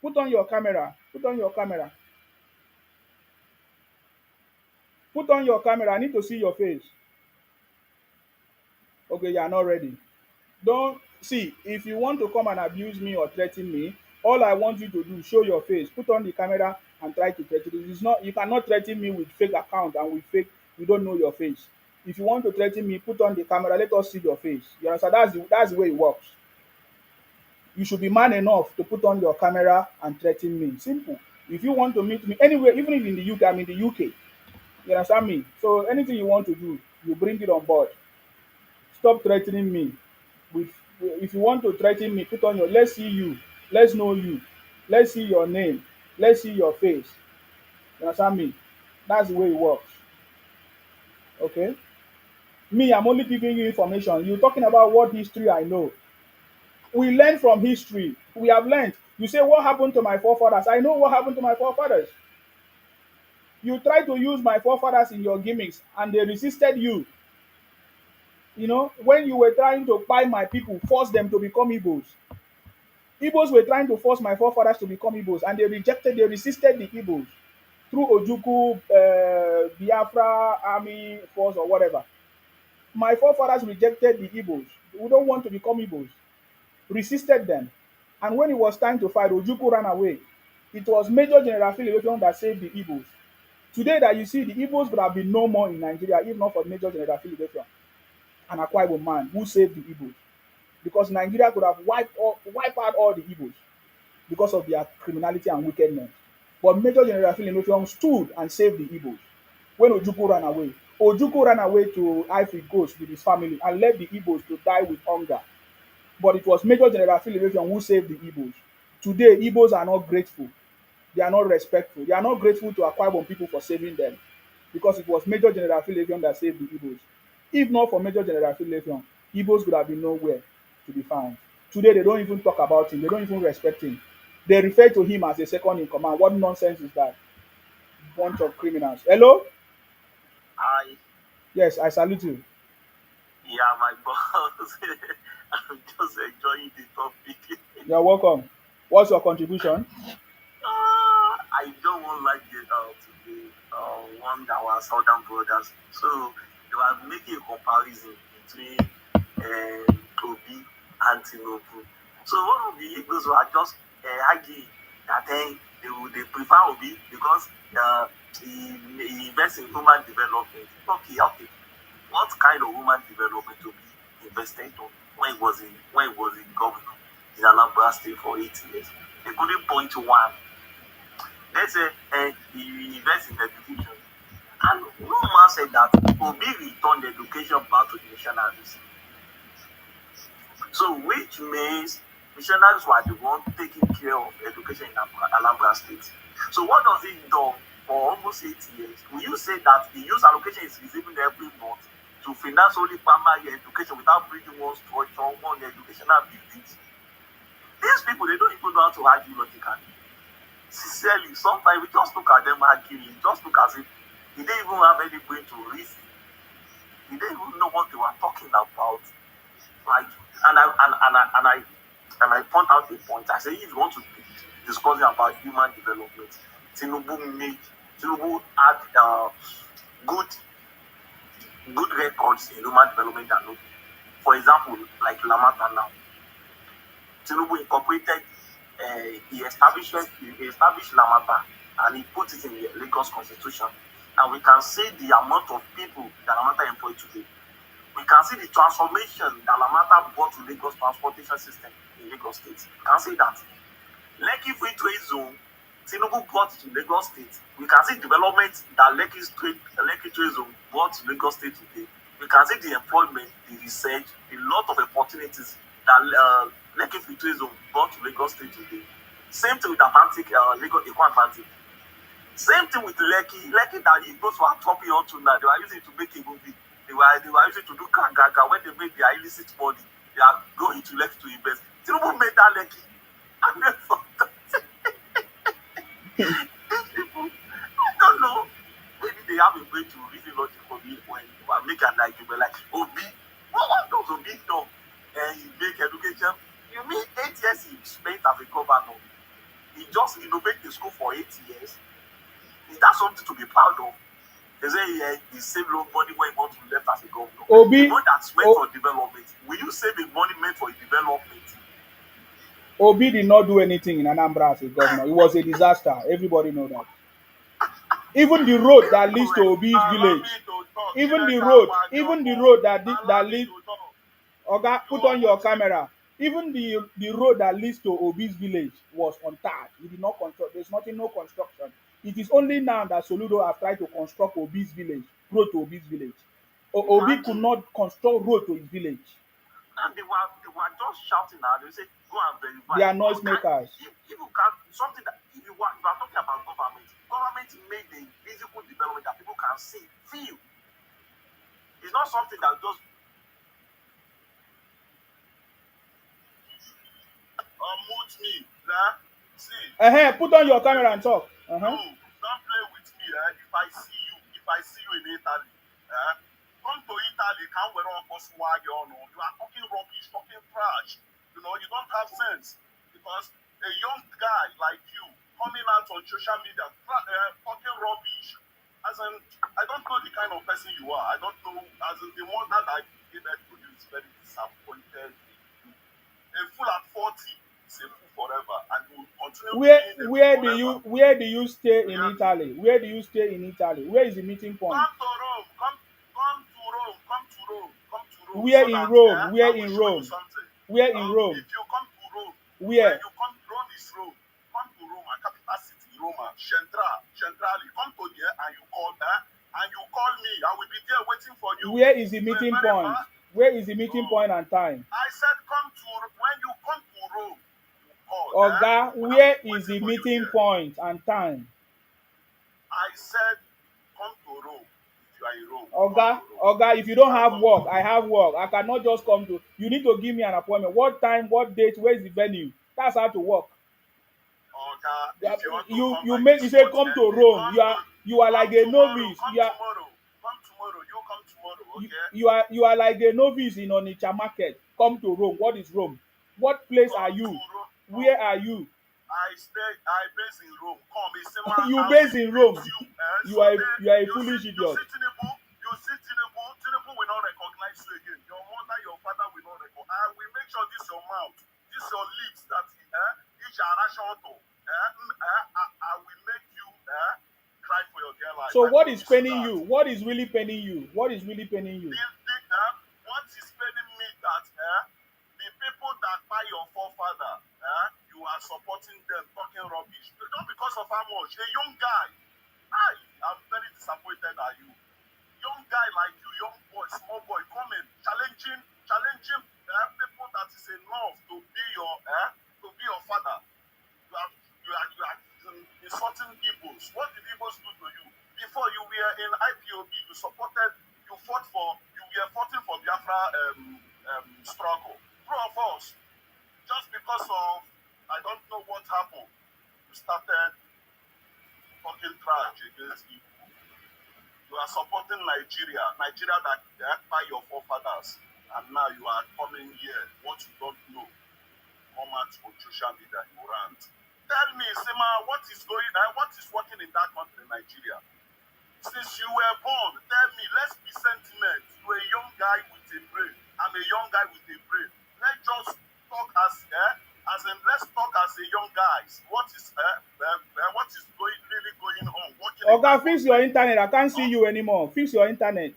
put on your camera. Put on your camera. Put on your camera. I need to see your face. Okay, you are not ready. Don't see if you want to come and abuse me or threaten me. All I want you to do, show your face. Put on the camera and try to threaten me. It's not you cannot threaten me with fake account and with fake. We don't know your face. If you want to threaten me, put on the camera. Let us see your face. You understand? That's the way it works. You should be man enough to put on your camera and threaten me. Simple. If you want to meet me anywhere, even if in the UK, I'm in the UK. You understand me? So anything you want to do, you bring it on board. Stop threatening me. With if you want to threaten me, put on your let's see you, let's know you, let's see your name, let's see your face. You understand me? That's the way it works. Okay? Me, I'm only giving you information. You're talking about what history I know. We learn from history. We have learned. You say, what happened to my forefathers? I know what happened to my forefathers. You try to use my forefathers in your gimmicks and they resisted you. You know, when you were trying to buy my people, force them to become Igbos. Igbos were trying to force my forefathers to become Igbos and they resisted the Igbos through Ojuku, Biafra Army Force or whatever. My forefathers rejected the Igbos. We don't want to become Igbos. Resisted them. And when it was time to fight, Ojuku ran away. It was Major General Philip that saved the Igbos. Today that you see, the Igbos would have been no more in Nigeria if not for Major General Philip an Akwa Ibom man who saved the Igbos. Because Nigeria could have wiped out all the Igbos because of their criminality and wickedness. But Major General Philip stood and saved the Igbos when Ojuku ran away. Ojuku ran away to Ivory Coast with his family and left the Igbos to die with hunger. But it was Major General Philip who saved the Igbos. Today, Igbos are not grateful. They are not respectful. They are not grateful to Akwa Ibom people for saving them because it was Major General Philip that saved the Igbos. If not for Major General Philip, Igbos would have been nowhere to be found. Today, they don't even talk about him. They don't even respect him. They refer to him as a second in command. What nonsense is that? Bunch of criminals. Hello? I Yes, I salute you. Yeah, my boss. I'm just enjoying the topic. You're welcome. What's your contribution? I don't want like today one that was Southern Brothers. So they were making a comparison between Obi and Tinubu. So one of the Igbos were just arguing that they prefer Obi because he invests in human development. Okay, okay. What kind of human development Obi invested on when he was in governor in Anambra State for 8 years? They couldn't point to one. Let's say he invests in education. And no man said that Obi returned education back to the missionaries. So, which means missionaries were the one taking care of education in Alabama State. So, what does it do for almost 8 years? Will you say that the youth allocation is receiving every month to finance only primary education without bringing one structure, one educational buildings? These people, they don't even know how to argue logically. Sincerely, sometimes we just look at them arguing, just look as if they didn't even have any brain to reason. They didn't even know what they were talking about. Like, and I point out a point. I say if you want to be discussing about human development, Tinubu had good good records in human development and no. For example, like Lamata now, Tinubu incorporated, he established Lamata and he put it in the Lagos Constitution, and we can see the amount of people that Lamata employed today. We can see the transformation that Lamata brought to Lagos transportation system in Lagos State. We can see that. Lekki Free Trade Zone, Tinubu brought to Lagos State. We can see development that Lekki Trade Zone brought to Lagos State today. We can see the employment, the research, a lot of opportunities that Lekki Free Trade Zone brought to Lagos State today. Same thing with Atlantic, Lagos Eco Atlantic. Same thing with Lekki. Lekki that he goes for dropping onto now. They were using it to make a movie. They were using it to do kangaga. When they made their illicit money, they are going to Lekki to invest. Tinubu made that Lekki. And then for that, these people, I don't know. Maybe they have a way to really logically when you are making an argument like Obi. What does Obi do? And he make education. You mean 8 years he spent as a governor? He just innovated the school for 8 years. Is that something to be proud of? They say he saved a lot of money when he wants to left as a governor. The Obi, money that's meant for development, will you save the money meant for development? Obi did not do anything in Anambra as a governor. It was a disaster. Everybody know that. Even the road that leads to Obi's Allow me village, to talk. even the road that Allow me leads. to talk. Oga, You put on your almost camera. Even the road that leads to Obi's village was untarred. He did not construct. There's nothing, no construction. It is only now that Soludo have tried to construct Obi's village, road to Obi's village. Obi could imagine. not construct road to his village. And they were just shouting out. They say, go and They verify. are noise makers. If you can, something that, if you are talking about government made a physical development that people can see, feel. It's not something that just unmute me. Nah? See, Put on your camera and talk. no, don't play with me. If I see you in Italy, come to Italy, can't wear on swag on. You are talking rubbish, talking trash. You don't have sense because a young guy like you coming out on social media talking rubbish. As in, I don't know the kind of person you are. I don't know. As in, the one that I gave that to you is very disappointed. A fool at 40 is a fool forever, and you will continue Where being a where fool do forever. you stay in Yeah. Italy? Where do you stay in Italy? Where is the meeting point? Come to Rome. Come to Rome. Come to Rome. Come to Rome. Where So in that Rome? I Where will in show you Rome? something. Where in Rome? If you come to Rome, when Where? you come, Rome is Rome. Come to Rome, a capital city, Roma, Centrally. Come to there and you call me. I will be there waiting for you. Where is the So meeting very point? far. Where is the meeting Oh, point and time? I said when you come to Rome, you call. Oga, I will where be is waiting the for you meeting there. point and time? I said come to Rome. If you are in Rome, come to Oga, Rome. Oga, if you You don't can have come to work, Rome. I have work. I cannot just come to. You need to give me an appointment. What time? What date? Where is the venue? That's how to work. If you want to come You by make you this say month come to ending, Rome. You are come like a tomorrow. novice. Come tomorrow. Come tomorrow. You come tomorrow. Okay. You are like a novice in Onitsha market. Come to Rome. What is Rome? What place are Come to you? Rome. Where are you? I base in Rome. Come, Isima, You I based will in meet Rome. you. You So are then you are a you see, foolish you idiot. see Tinubu, Tinubu will not recognize you again. Your mother, your father will not recognize. I will make sure this your mouth, this your lips that each arashoto, I will make you cry for your dear life. So I what is promise you paining that. you? What is really paining you? What is really paining you? What is paining me that the people that buy your forefather, you are supporting them, talking rubbish. Not because of how much. A young guy, I'm very disappointed at you. Young guy like you, young boy, small boy, coming, challenging people that is enough to be your father. You are insulting Igbos. What did Igbos do to you? Before you were in IPOB, you fought for, you were fighting for Biafra struggle. Two of us, just because of, I don't know what happened, you started talking trash against Igbo. You are supporting Nigeria that by your forefathers, and now you are coming here. What you don't know, come out on social media, you rant. Tell me, Sima, what is working in that country, Nigeria? Since you were born, tell me, let's be sentiment. You're a young guy with a brain. I'm a young guy with a brain. Let's just talk let's talk as a young guys. What is really going on? Oga, fix your internet. I can't see you anymore. Fix your internet.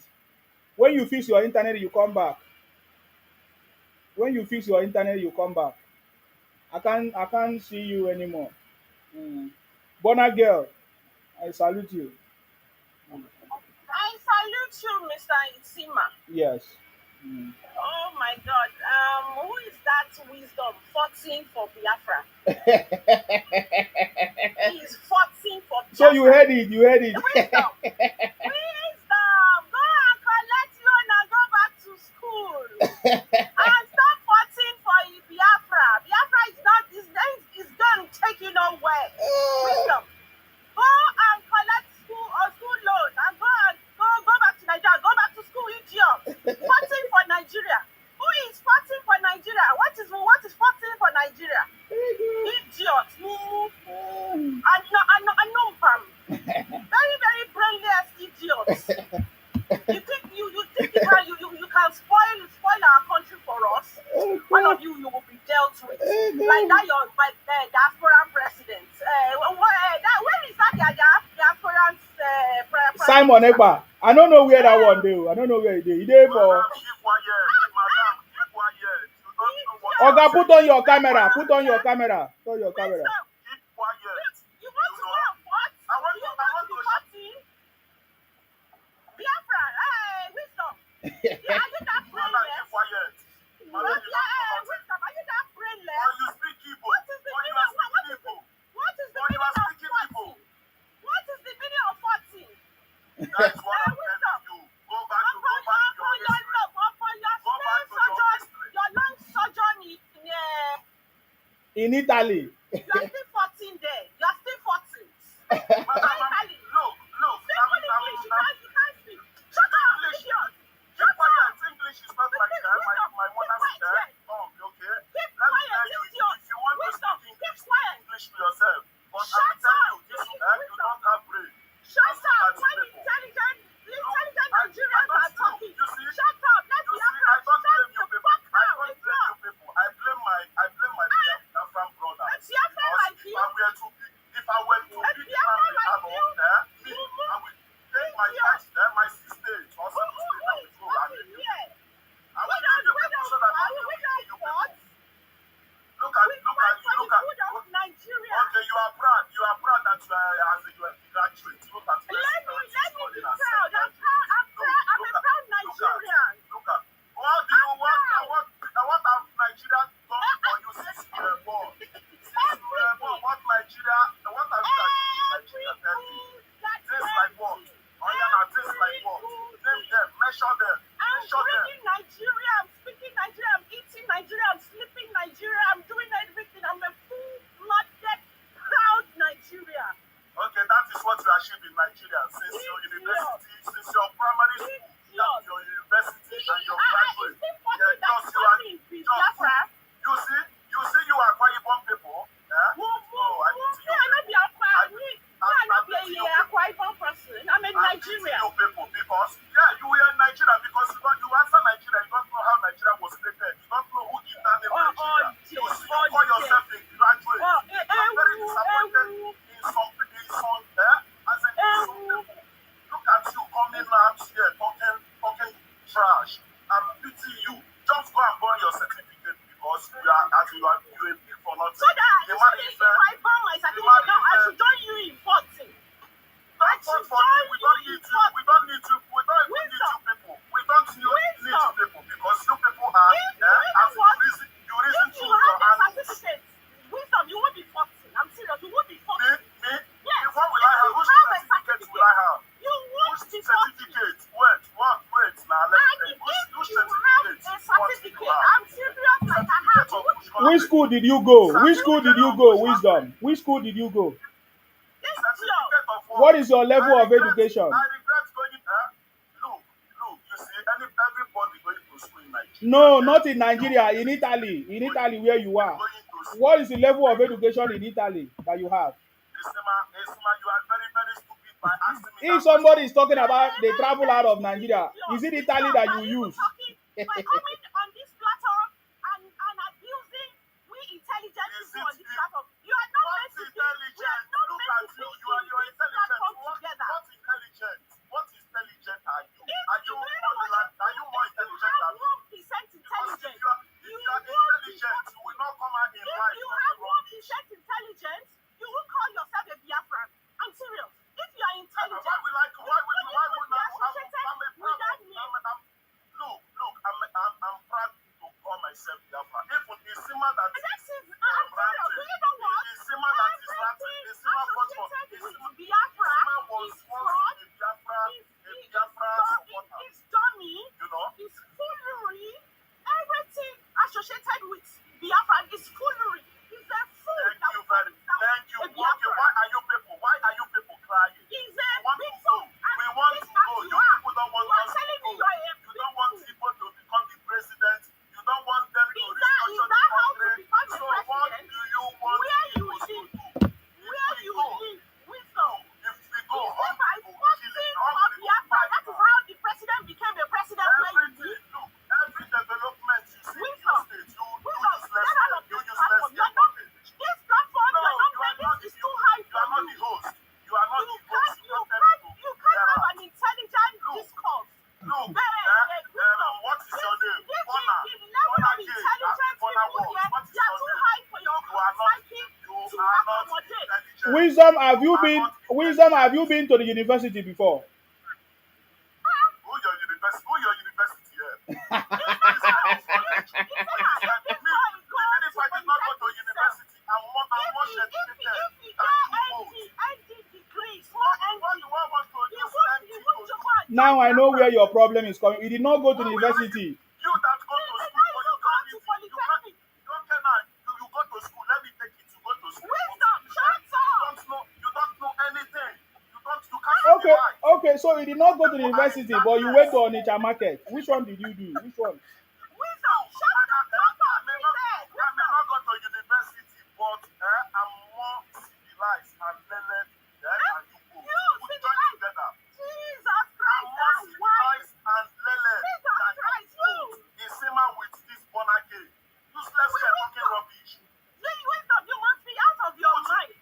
When you fix your internet, you come back. When you fix your internet, you come back. I can't see you anymore. Mm. Bona girl, I salute you. I salute you, Mr. Itzima. Yes. Mm. Oh my God. Who is that wisdom fighting for Biafra? He is fighting for Biafra. So you heard it. You heard it. Wisdom. Wisdom. Go and collect loan and go back to school. And stop fighting for Biafra. Biafra is not. Is going to take you nowhere. Wisdom. Go and collect school loan and go back to Nigeria. Go back to school, idiot. Fighting for Nigeria. Who is fighting for Nigeria? What is fighting for Nigeria? Idiot. I know Pam. Very, very brainless idiots. You think you can spoil our country for us? One of you will be dealt with. Like that your diaspora president. Where is that diaspora president? Simon Ekpa. I don't know where that one do. I don't know where he did. He did for. Oga, put on your camera. Put on your camera. Put on your camera. Keep quiet. You want to go what? I want to be party. Biafra, wisdom. Yeah, are you that brainless? Keep quiet. Wisdom, are you that brainless? Or you speak Igbo. What is the meaning of party? What is the meaning of party? That's what I'm telling you. Go back to your history. Your long sojourn In Italy. You are still 14 there. You are still 14. Italy. Look. Simple English. You can't speak. Shut up, idiot. Keep quiet. English is not like my mother's tongue, okay? Keep quiet, idiot. If you want to speak English to yourself. But I will tell you, you don't have brain. Shut up. When intelligent Nigerians are talking. Shut up. Let me have shut the fuck up. I blame my Biafran brother. If I were to beat him out me, I would take my sister to hospital and we go back. I will give you people so that I will give you people. Look at Nigeria. Okay, you are proud that you are graduate. Look at let me be proud. I'm a proud Nigerian. Look at what have Nigeria done for you since you were born? What have you Nigeria tell me? Things like what? Things like what? Name them, measure them. I'm speaking Nigeria, I'm eating Nigeria, I'm sleeping Nigeria, I'm doing everything. I'm a full-blooded, proud Nigeria. Okay, that is what you achieved in Nigeria since your university, since your primary school, your university, and your graduate. You see, you are quite Ibom people. I'm a Nigerian. Because you were in Nigeria because you answer Nigeria, you don't know how Nigeria was created. You don't know who did that in Nigeria. You call yourself a graduate. I'm very disappointed in some people. Look at you coming out here talking trash. I'm pitying you. Just go and burn your certificate because you doing for nothing. So that if I burn my certificate now, I should join you in 14. I should join you in 14. We don't need to. We don't even need you people. We don't need you people because you people are. You reason to your animals. Wisdom, you won't be 14. I'm serious. You won't be 14. Me? Yes. What will I have? Which certificate will I have? You won't be 14. Certificate? Wait. Now let me. Which certificate? A certificate. I'm serious. Like I have. Which school did you go? Which school did you go? Wisdom. Which school did you go? What is your level of education? I regret going there. Look, you see, everybody going to school in Nigeria. No, not in Nigeria, in Italy. In Italy, where you are. What is the level of education in Italy that you have? Isma, you are very, very stupid by asking me. If somebody is talking about they travel out of Nigeria, is it Italy that you use? By coming on this platform and abusing we intelligent people on this platform, you are not meant to be. We are not meant to be in this platform together. What intelligent are you? Are you more intelligent than me? 1% intelligent. If you are intelligent, you will not come out in life. If you have 1% intelligence, you will call yourself a Biafran. I'm serious. If you are intelligent, why would I? Look, I'm proud to call myself Biafra. If it is Sima that is ranting, it's Sima that is ranting. It's Sima fought for. Biafra was once a Biafra supporter. It's dummy. You know? It's foolery. Everything associated with Biafra is foolery. It's a fool. Thank you. Okay, why are you people crying? It's a big fool. We want to go. You people don't want us to telling go. me you are a You don't want people to become the president. You don't want them to Is restructure the that how to country. become So a what president? do you want Where you people to live? do? Where you live? Wisdom. If we go, Is it hungry by will kill Wisdom, it. Hungry will fight. have you been to the university before? Who your university here? Even if I did not go to university, I'm more educated than you both. Now I know where your problem is coming. You did not go to the university. You that go to school, but you can't you go to school. Let me take it. You go to school. You don't know anything. You can't Okay, okay, so you did not go to the university, but you went to Onitsha market. Which one did you do? Which one? I may not go to university, but I'm more civilized and learned than you go. We join together. Jesus I'm more civilized and learned than you go. It's similar with this bonake. Useless guy talking rubbish. You must be out of your mind.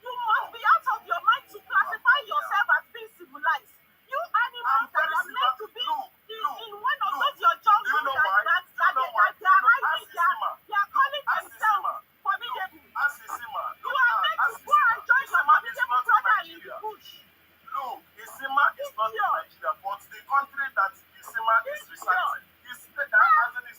You must be out of your mind to classify yourself as being civilized. You animals that are meant to be in one of those your jungles that they are hiding. They are calling themselves formidable. You are meant to go and join your formidable brother in the bush. No, Isima is not in Nigeria, but the country that Isima is residing is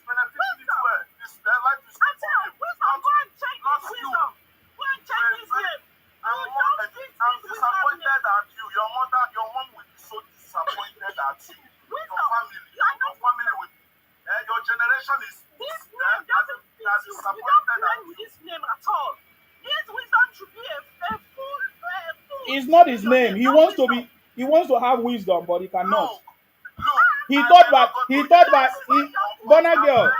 benefiting it well. Their life is good for him. Go and change this wisdom. Go and change this name. I'm disappointed at you. Your mom will be so disappointed at you. Your family will. Your generation is This name doesn't fit you. You don't blend with this name at all. This wisdom should be a full. It's not his name. He wants to be. He wants to have wisdom, but he cannot. Look, He thought by Bonner girl.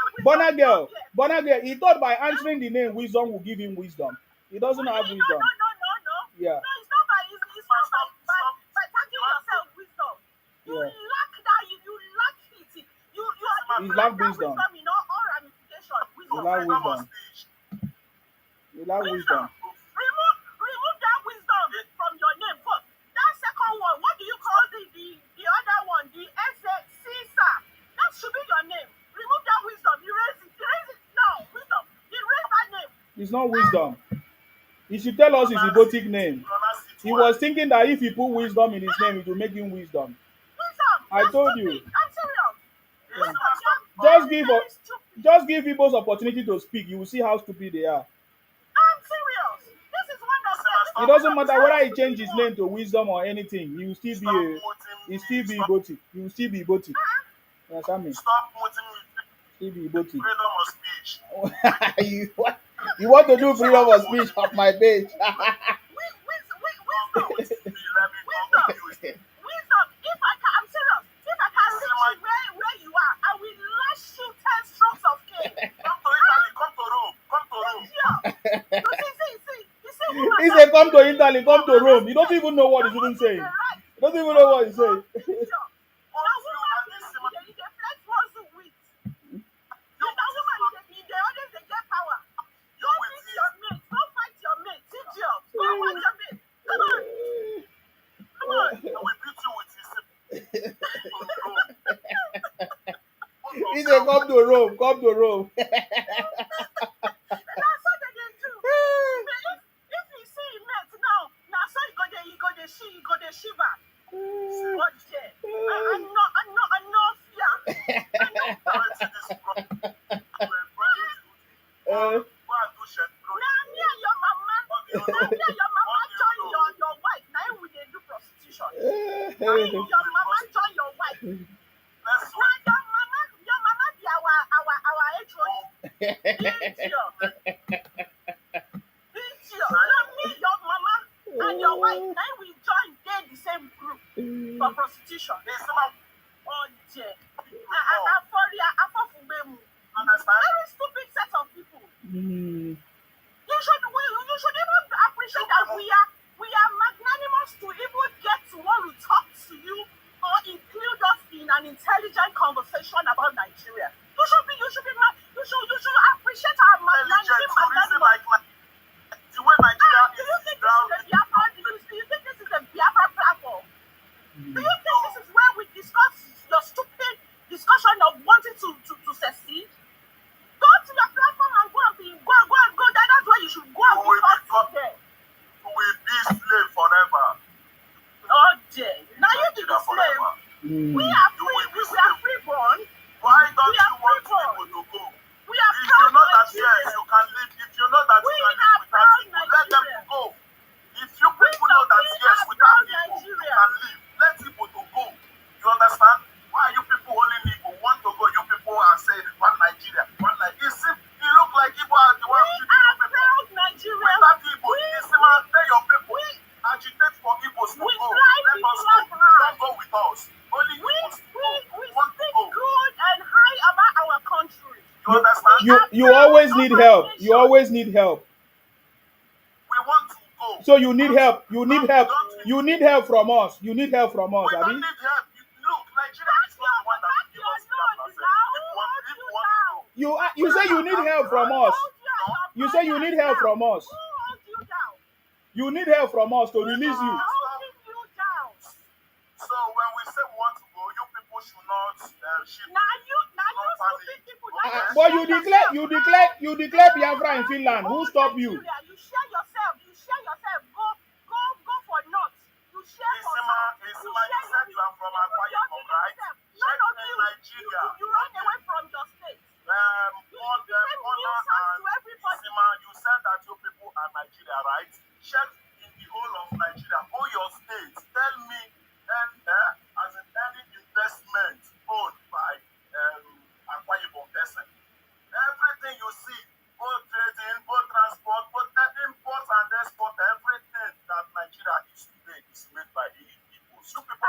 He thought by answering the name wisdom will give him wisdom. He doesn't have wisdom. No. Yeah. No, it's not by tagging yourself wisdom. You lack that. You lack it. You lack wisdom. In all ramifications. You lack wisdom. You lack wisdom. Remove that wisdom from your name. But that second one, what do you call the other one? The Caesar. That should be your name. Remove that wisdom. Erase it. No, wisdom. It's not wisdom. He should tell us his erotic name. Pronounce it He well. was thinking that if he put wisdom in his name, it will make him wisdom. Wisdom, I you're told stupid. you. I'm serious. Yeah. Wisdom, you're Just very, give very stupid. just give people's opportunity to speak. You will see how stupid they are. I'm serious. This is one of them. It This is doesn't one of matter the whether he stupid change his ones. name to wisdom or anything. He will still be Stop a muting he me. still be Stop, Igbotic. He will still be Igbotic. You understand me? stop muting me. Still be Igbotic. Freedom of speech. You want to do freedom of Stop speech muting of me. my page? Wisdom. Let me talk to you. Wisdom. If I can, I'm serious. If I can reach you where you are, I will lash you 10 strokes of cane. Come to Italy. Come to Rome. Come to Rome. You see. You see, woman. He said, "Come to Italy, come to Rome." He doesn't even know what he's even saying. He doesn't even know what he's saying. He said, "Come to Rome, come to Rome." Shiva. What there? I know fear. Uh, Me and your mama join your wife. Now we dey do prostitution. Your mama join your wife. Your mama be our HOD. Idiot. Now me, your mama, and your wife. Now we join the same group for prostitution. Oh dear. Very stupid set of people. You should even appreciate that we are magnanimous to even get to want to talk to you or include us in an intelligent conversation about Nigeria. You should appreciate our magnanimous. Do you think this is a Biafra platform? Do you think this is where we discuss your stupid discussion of wanting to succeed? Go to your platform and go. That's where you should go and be talking there. We will be slave forever. Oh dear. Now you be the slave. We are free. We are freeborn. Why don't you want people to go? We are proud Nigerians. You can live. If you know that you can live without people, let them go. If you people know that yes, without people you can live, let people to go. You understand? Why are you people only people want to go? You people are saying one Nigeria, one Nigeria. You look like people are the one to do proud Nigeria. Without people, tell your people, agitate for people to go. Let us go. Don't go with us. Only we want to go. Good and high about our country. You understand? You always need help. You always need help. We want to go. So you need help. You need help. You need help from us. You need help from us, We Abi. don't need help. Look, Nigeria is not the one that gives us You say you need help from us. You say you need help from us. You need help from us to release you. So when we say we want to go, you people should not shift. But you declare Biafra in Finland. Who stopped you? You share yourself. Go for north. You share yourself. You said you are from Akwa Ibom, right? None of you. Nigeria. You run away from your state. You said that you people are Nigeria, right? Check in the whole of Nigeria, all your states. Tell me, as in any investment owned by Akwa Ibom person. Everything you see, both trading, both transport, both import and export, everything that Nigeria is today is made by the people. You people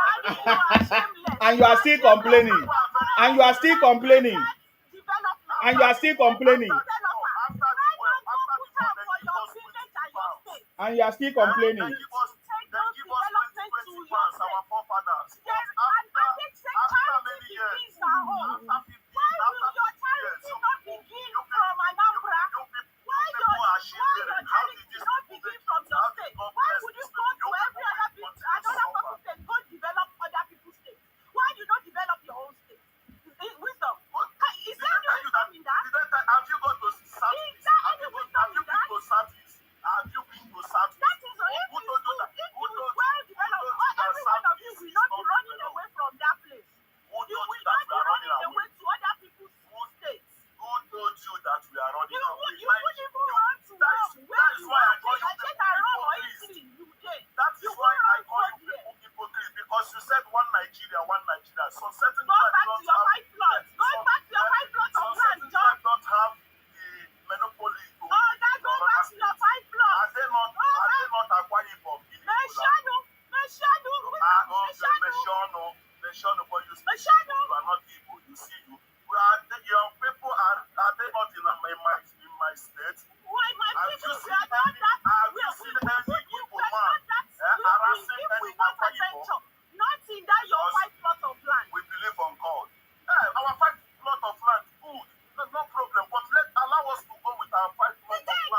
And you are still complaining. And you are still complaining. And you are still complaining. And you are still complaining. They give us 20 pounds, our forefathers. After many years, after 50 years, you people are shivering. How did this begin from your state? Why would you go to every other people's state? Go develop other people's states. Why you don't develop your own state? Wisdom. Is there any wisdom in that? Have you got to South? Is there any wisdom in that? my state? Why my people, we are not that. Have you seen any Igbo man harassing any Akwa Igbo? Not in that your 5 plot of land. We believe on God. Our 5 plot of land, good, no problem. But allow us to go with our 5 plot of land.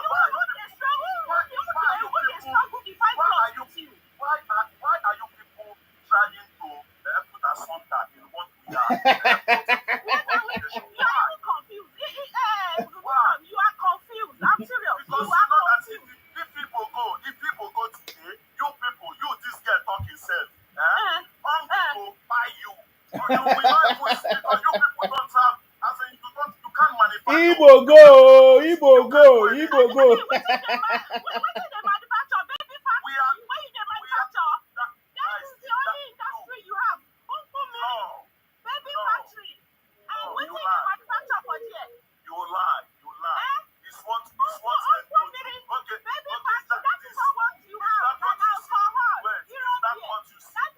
Why are you people trying to put us under in what we are? You are even confused. You are confused. I'm serious. Because you know that if people go today, you this girl talking self, people buy you. You will not even see because you people don't have, as in you can't manufacture. Igbo go, Igbo go, Igbo go. What is the manufacture? Baby factory. Where you the manufacture? That is the only industry you have. No. Baby factory. And what is the manufacture for there? You lie. It's what okay. Baby factory, that is not what you have. That alcohol. That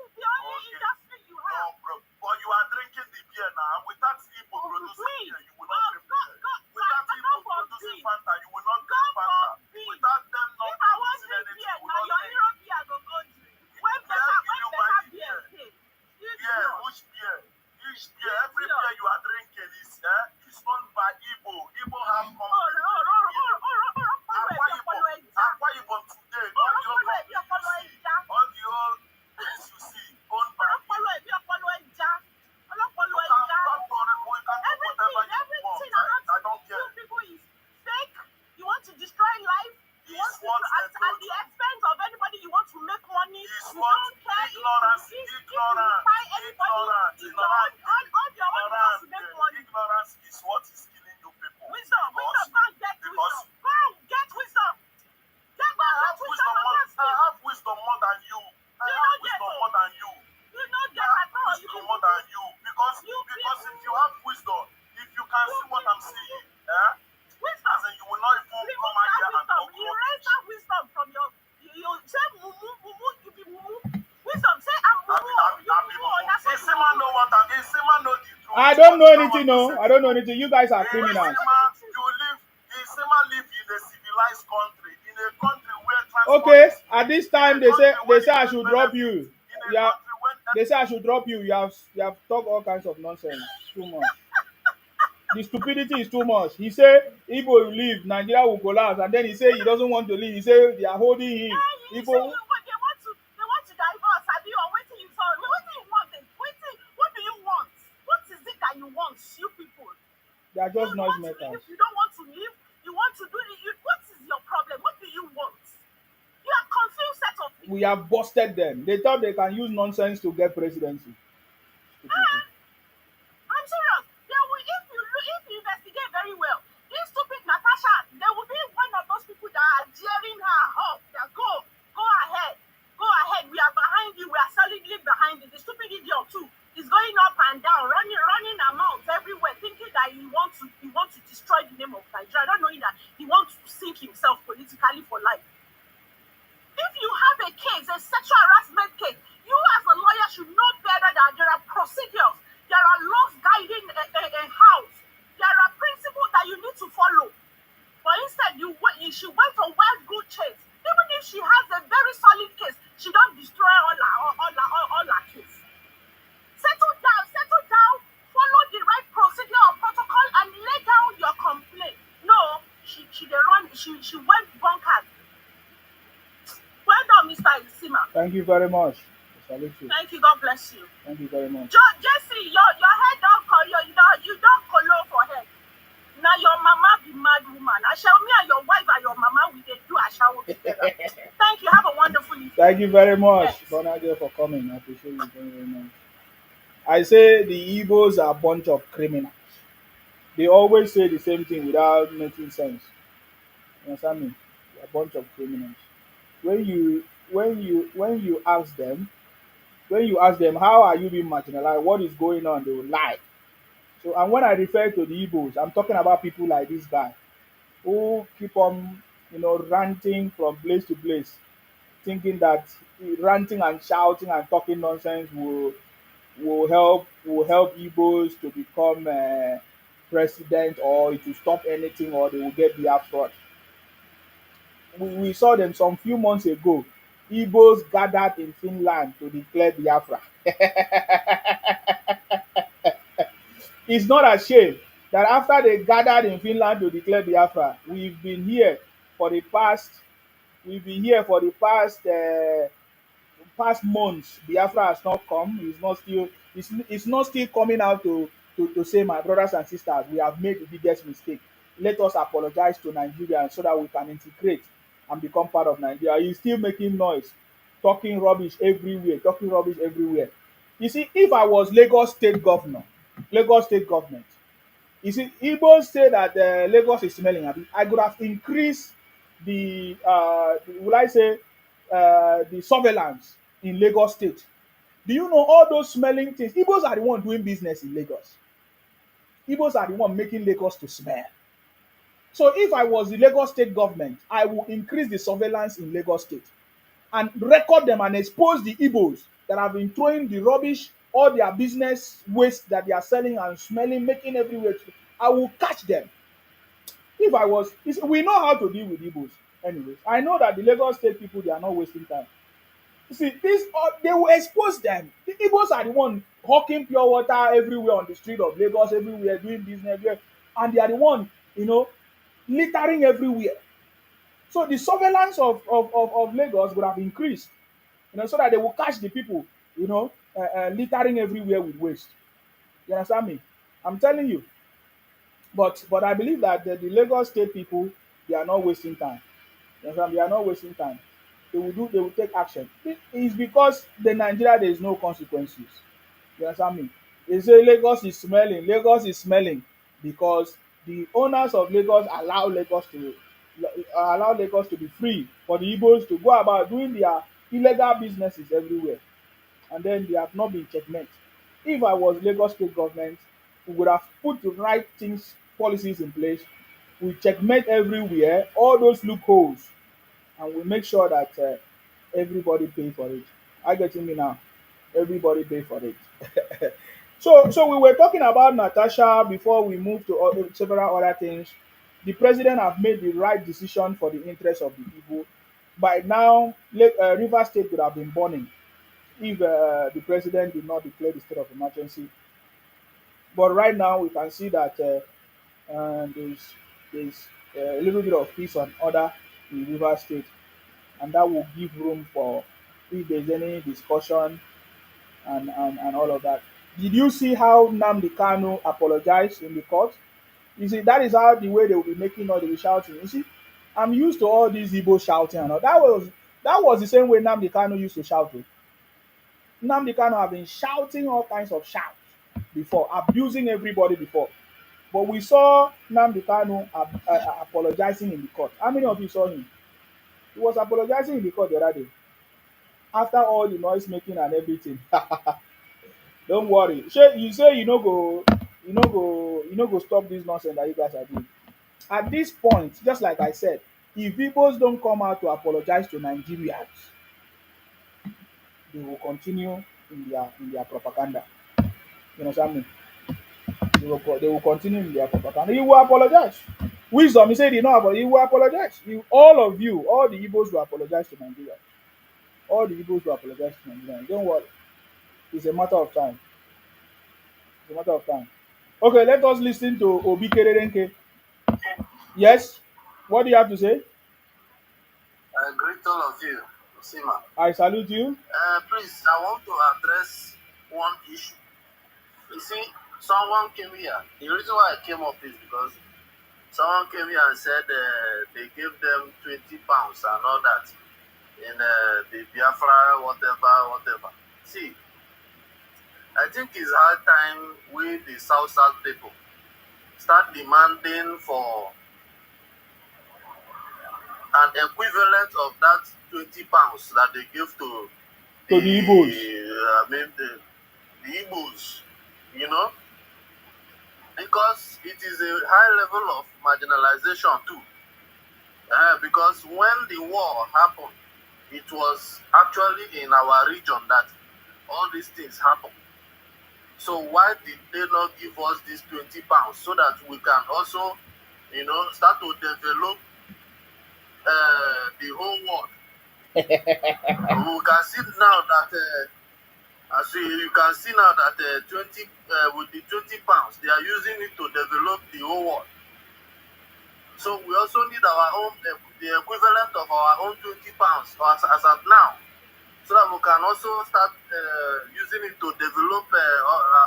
is the only industry you have. No, but you are drinking the beer now. Without Igbo producing beer, you will not drink beer. Without Igbo producing Fanta, you will not drink Fanta. Without them not producing anything, you will not drink. Your beer go drink. When better beer came. Yeah, which beer? Each beer, every beer you are drinking is owned by Igbo. Igbo have company. Akwa Igbo today, all the old things you see, owned by Igbo. Everything I don't care. You people is fake. You want to destroy life. You want to, at the expense of anybody, you want to make money. You don't care if you buy anybody. All your own just to make money. Ignorance is what is killing you people. Wisdom, go and get wisdom. Go and get wisdom. I have wisdom more than you. I have wisdom more than you. You know get at all. You more than you. Because if you have wisdom, if you can see what I'm seeing, wisdom, as in you will not even come out here and talk. You raise that wisdom from your. You say mumu, you be mumu. Wisdom say I'm mumu. You be mumu. Isima know what I'm. Isima know the truth. I don't know anything, no. I don't know anything. You guys are criminals. Isima live in a civilized country, in a country where transport. Okay, at this time they say I should drop you. Yeah, they say I should drop you. You have talked all kinds of nonsense. Too much. The stupidity is too much. He said Igbo will leave, Nigeria will collapse, and then he said he doesn't want to leave. He said they are holding him. Igbo. They want to divorce. Have you waiting? You saw. What do you want? What do you want? What is it that you want, you people? They are just noise makers. If you don't want to leave, you want to do it. What is your problem? What do you want? You are confused set of people. We have busted them. They thought they can use nonsense to get presidency. I'm serious. If you investigate very well, this stupid Natasha, there will be one of those people that are jeering her up. That go ahead. We are behind you. We are solidly behind you. The stupid idiot too is going up and down, running amounts everywhere, thinking that he wants to destroy the name of Nigeria. I don't know that he wants to sink himself politically for life. If you have a case, a sexual harassment case, you as a lawyer should know better that there are procedures, there are laws guiding a house, there are principles that you need to follow. But instead, she went on wild goose chase. Even if she has a very solid case, she don't destroy all her case. Settle down, follow the right procedure or protocol, and lay down your complaint. No, she went bonkers. Well done, Mr. Isima. Thank you very much. Salute you. Thank you. God bless you. Thank you very much. Jesse, your head don't call you don't color for head. Now your mama be mad woman. I shall me and your wife and your mama we dey do ashawo together. Thank you. Have a wonderful evening. Thank you very much, Yes. Bonagio, for coming. I appreciate you very much. I say the Igbos are a bunch of criminals. They always say the same thing without making sense. You understand me? They're a bunch of criminals. When you ask them how are you being marginalized, what is going on, they will lie. So, and when I refer to the Igbos, I'm talking about people like this guy who keep on, ranting from place to place, thinking that ranting and shouting and talking nonsense will help Igbos to become president or it will stop anything or they will get their fraud. We saw them some few months ago. Igbos gathered in Finland to declare Biafra. It's not a shame that after they gathered in Finland to declare Biafra, we've been here for the past months. Biafra has not come. It's not still coming out to say, my brothers and sisters, we have made the biggest mistake. Let us apologize to Nigerians so that we can integrate and become part of Nigeria. He's still making noise, talking rubbish everywhere. You see, if I was Lagos State government, you see, Igbos say that Lagos is smelling. I could have increased will I say, the surveillance in Lagos State. Do you know all those smelling things? Igbos are the one doing business in Lagos. Igbos are the one making Lagos to smell. So if I was the Lagos State government, I will increase the surveillance in Lagos State and record them and expose the Igbos that have been throwing the rubbish, all their business waste that they are selling and smelling, making everywhere. I will catch them. If I was, we know how to deal with Igbos. Anyways, I know that the Lagos State people, they are not wasting time. You see, they will expose them. The Igbos are the one hawking pure water everywhere on the street of Lagos, everywhere doing business, everywhere, and they are the one, littering everywhere. So the surveillance of Lagos would have increased, so that they will catch the people, littering everywhere with waste. You understand me? I'm telling you. But I believe that the Lagos State people, they are not wasting time. You understand? They are not wasting time. They will take action. It's because the Nigeria there is no consequences. You understand me? They say Lagos is smelling because the owners of Lagos allow Lagos to be free for the Igbos to go about doing their illegal businesses everywhere, and then they have not been checkmate. If I was Lagos State government, we would have put the right things, policies in place. We checkmate everywhere, all those loopholes, and we make sure that everybody pay for it. I getting me now? Everybody pay for it. So we were talking about Natasha before we move to several other things. The president have made the right decision for the interest of the people. By now, River State would have been burning if the president did not declare the state of emergency. But right now, we can see that there's a little bit of peace and order in River State, and that will give room for if there's any discussion and all of that. Did you see how Nnamdi Kanu apologized in the court? You see, that is how the way they will be making noise, they will be shouting. You see, I'm used to all these Igbo shouting and all. That was the same way Nnamdi Kanu used to shout. Nnamdi Kanu have been shouting all kinds of shouts before, abusing everybody before. But we saw Nnamdi Kanu apologizing in the court. How many of you saw him? He was apologizing in the court the other day after all the noise making and everything. Don't worry. You say you no go stop this nonsense that you guys are doing. At this point, just like I said, if Igbos don't come out to apologize to Nigerians, they will continue in their propaganda. You understand me? They will continue in their propaganda. He will apologize. Wisdom, he said he know about. He will apologize. All of you, all the Igbos will apologize to Nigeria. All the Igbos will apologize to Nigeria. Don't worry. It's a matter of time. It's a matter of time. Okay, let us listen to Obi Kererenke. Yes. What do you have to say? I greet all of you, Sima. I salute you. Please, I want to address one issue. You see, someone came here. The reason why I came up is because someone came here and said they gave them £20 and all that in the Biafra, whatever. See, I think it's high time we, the South people, start demanding for an equivalent of that £20 that they give to the Igbos. The Igbos, because it is a high level of marginalization too. Because when the war happened, it was actually in our region that all these things happened. So why did they not give us this £20 so that we can also, start to develop the whole world? We can see now that, as you can see now that 20 with the £20, they are using it to develop the whole world. So we also need our own, the equivalent of our own £20 as at now, so that we can also start using it to develop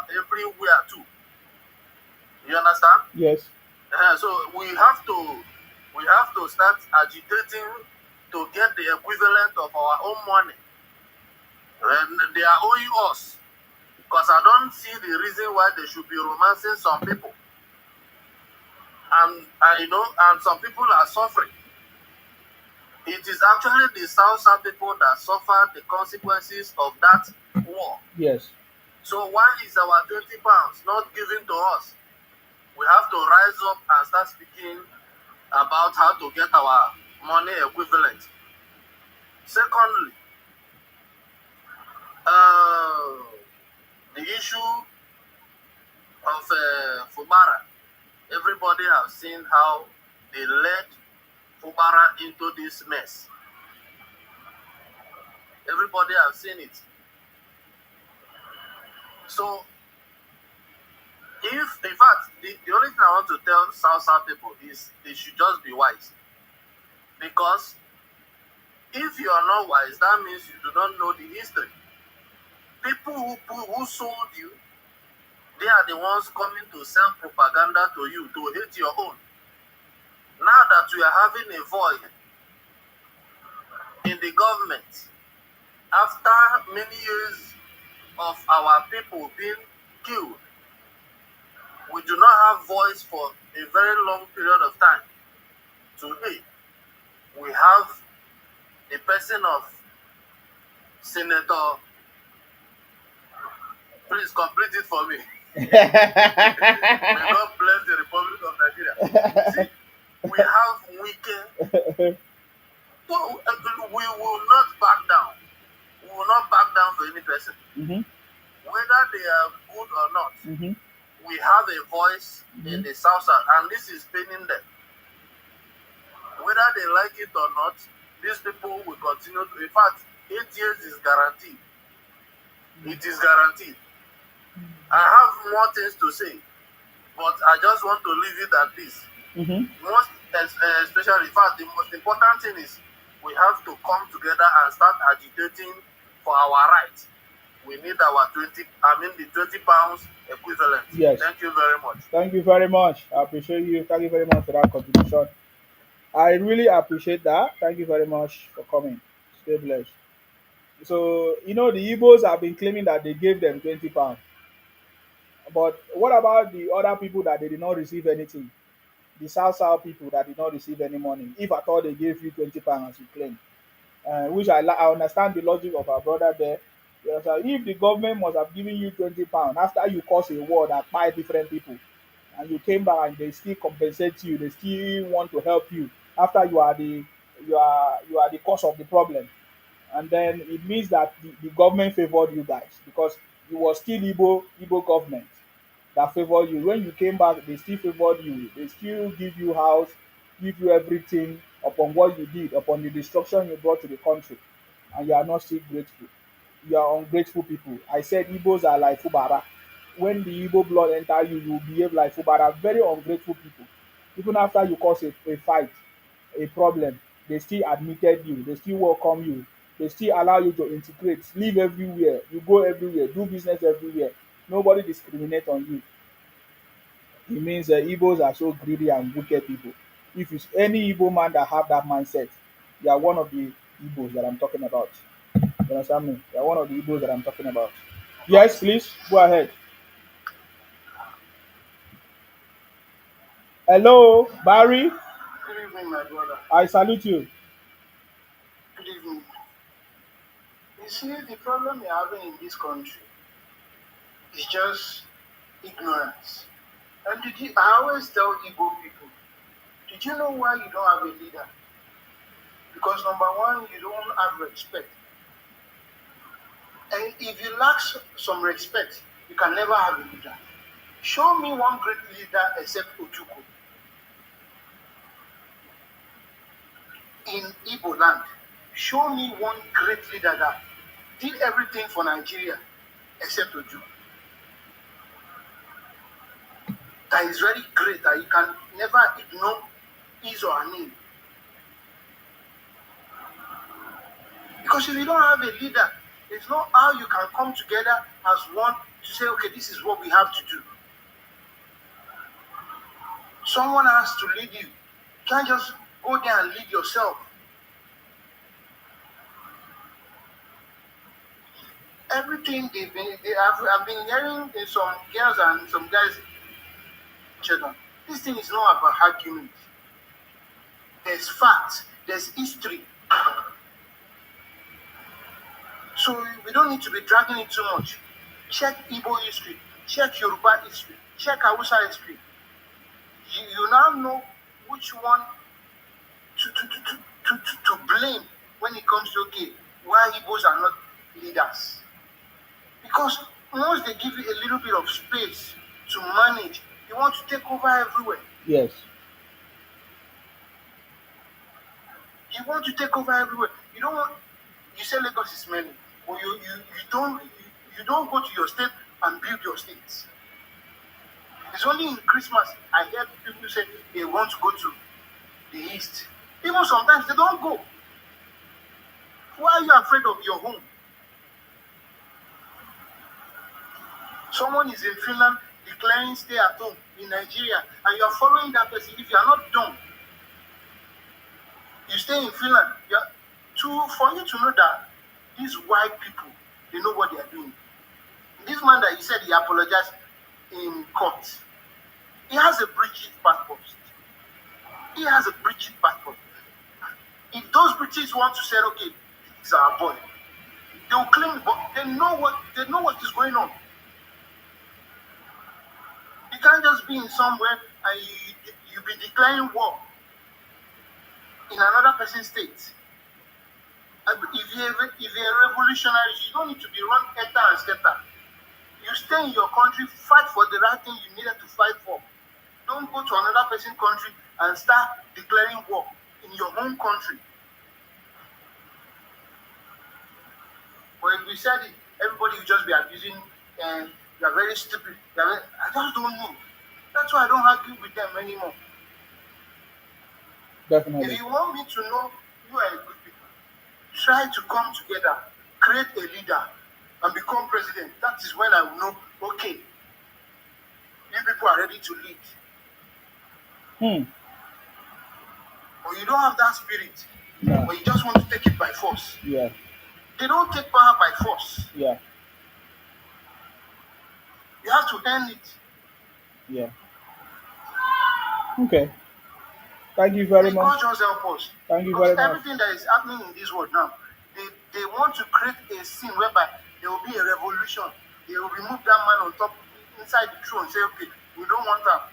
everywhere too. You understand? Yes. So we have to start agitating to get the equivalent of our own money, and they are owing us, because I don't see the reason why they should be romancing some people, and some people are suffering. It is actually the South people that suffer the consequences of that war. Yes. So why is our £20 not given to us? We have to rise up and start speaking about how to get our money equivalent. Secondly, uh, the issue of Fubara. Everybody has seen how they led Fubara into this mess. Everybody has seen it. So, in fact, the only thing I want to tell South people is they should just be wise. Because if you are not wise, that means you do not know the history. People who sold you, they are the ones coming to sell propaganda to you to hate your own. Now that we are having a void in the government, after many years of our people being killed, we do not have voice for a very long period of time. Today, we have the person of Senator, please complete it for me. May God bless the Republic of Nigeria. See, we have Wike. So, we will not back down. We will not back down for any person. Mm-hmm. Whether they are good or not, Mm-hmm. we have a voice in Mm-hmm. the South, and this is paining them. Whether they like it or not, these people will continue to. In fact, 8 years is guaranteed. It is guaranteed. I have more things to say, but I just want to leave it at this. Mm-hmm. Especially, in fact, the most important thing is we have to come together and start agitating for our rights. We need our the £20 equivalent. Yes. Thank you very much. Thank you very much. I appreciate you. Thank you very much for that contribution. I really appreciate that. Thank you very much for coming. Stay blessed. So, the Igbos have been claiming that they gave them £20. But what about the other people that they did not receive anything? The South people that did not receive any money, if at all they gave you £20 as you claim. Which I understand the logic of our brother there. Yes, if the government must have given you £20 after you caused a war that by different people, and you came back and they still compensate you, they still want to help you after you are the cause of the problem, and then it means that the government favored you guys because it was still Igbo government that favored you. When you came back, they still favored you. They still give you house, give you everything upon what you did, upon the destruction you brought to the country, and you are not still grateful. You are ungrateful people. I said Igbos are like Fubara. When the Igbo blood enter you, you behave like Fubara. Very ungrateful people. Even after you cause a fight, a problem, they still admitted you. They still welcome you. They still allow you to integrate, live everywhere. You go everywhere, do business everywhere. Nobody discriminate on you. It means Igbos are so greedy and wicked people. If it's any Igbo man that have that mindset, you are one of the Igbos that I'm talking about. You understand me? You are one of the Igbos that I'm talking about. Yes, please go ahead. Hello, Barry. Good evening, my brother. I salute you. Good evening. You see, the problem you're having in this country is just ignorance. And I always tell Igbo people, did you know why you don't have a leader? Because number one, you don't have respect. And if you lack some respect, You can never have a leader. Show me one great leader except Ojukwu in Igbo land. Show me one great leader that did everything for Nigeria except Ojukwu. That is very great, that you can never ignore his or her name. Because if you don't have a leader, it's not how you can come together as one to say, okay, this is what we have to do. Someone has to lead you. You can't just go there and lead yourself. Everything I've been hearing in some girls and some guys, children. This thing is not about argument. There's facts, there's history. So we don't need to be dragging it too much. Check Igbo history, check Yoruba history, check Hausa history. You now know which one to blame when it comes to, okay, why Igbos are not leaders. Because once they give you a little bit of space to manage, you want to take over everywhere. Yes. You want to take over everywhere. You don't want. You say Lagos is smelly, but you don't go to your state and build your states. It's only in Christmas I hear people say they want to go to the east. Even sometimes they don't go. Why are you afraid of your home? Someone is in Finland declaring stay at home in Nigeria, and you are following that person. If you are not dumb, you stay in Finland. For you to know that these white people, they know what they are doing. This man that he said he apologized in court, he has a British passport. He has a British passport. If those British want to say, okay, it's our boy, they will claim, but they know what is going on. You can't just be in somewhere and you be declaring war in another person's state. If you're a revolutionary, you don't need to be run eta and scatter. You stay in your country, fight for the right thing you needed to fight for. Don't go to another person's country and start declaring war in your own country. But if we said it, everybody will just be abusing, and you are very stupid. I just don't know. That's why I don't argue with them anymore. Definitely. If you want me to know you are a good people, try to come together, create a leader, and become president. That is when I will know, okay, you people are ready to lead. But you don't have that spirit. No. But you just want to take it by force. Yeah. They don't take power by force. Yeah. You have to earn it. Yeah. Okay. Thank you very May much. God just help us. Thank you Because very much. everything that is happening in this world now, they want to create a scene whereby there will be a revolution. They will remove that man on top inside the throne and say, okay, we don't want that.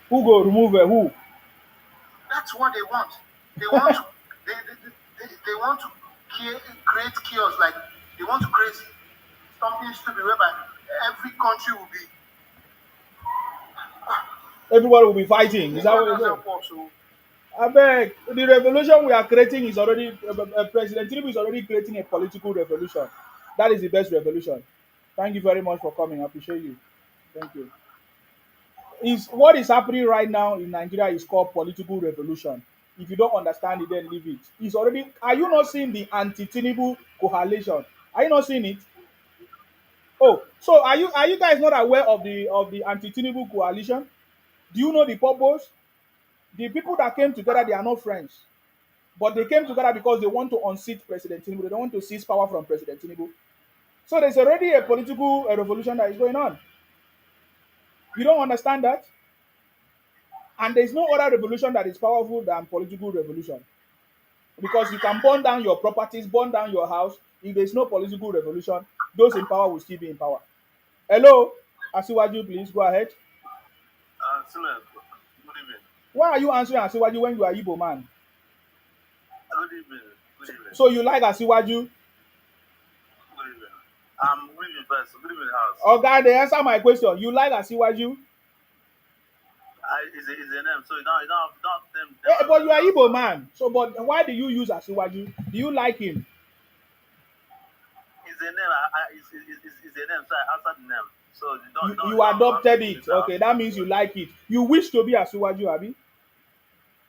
Who go remove it? Who? That's what they want. They want to they want to create chaos. Like they want to create something stupid whereby every country will be. Everybody will be fighting. Is that what you're saying? I beg. The revolution we are creating is already President Tinubu is already creating a political revolution. That is the best revolution. Thank you very much for coming. I appreciate you. Thank you. Is what is happening right now in Nigeria is called political revolution. If you don't understand it, then leave it. It's already. Are you not seeing the anti-Tinubu coalition? Are you not seeing it? Oh, so are you guys not aware of the anti-Tinubu coalition? Do you know the purpose? The people that came together, they are not friends, but they came together because they want to unseat President Tinubu. They don't want to seize power from President Tinubu. So there's already a political revolution that is going on. You don't understand that? And there's no other revolution that is powerful than political revolution. Because you can burn down your properties, burn down your house. If there's no political revolution, those in power will still be in power. Hello? Asiwaju, please go ahead. Good evening. Why are you answering Asiwaju when you are Igbo man? Good evening. Good evening. So you like Asiwaju? Good evening. I'm living first. I'm living in the house. Okay, they answer my question. You like Asiwaju? It's a name, so you don't name But you are Igbo answer. man. So, but why do you use Asiwaju? Do you like him? It's a name. It's a name, so I answer the name. So You you don't have to adopted put it. it down. Okay, that means you like it. You wish to be Asiwaju, Abi?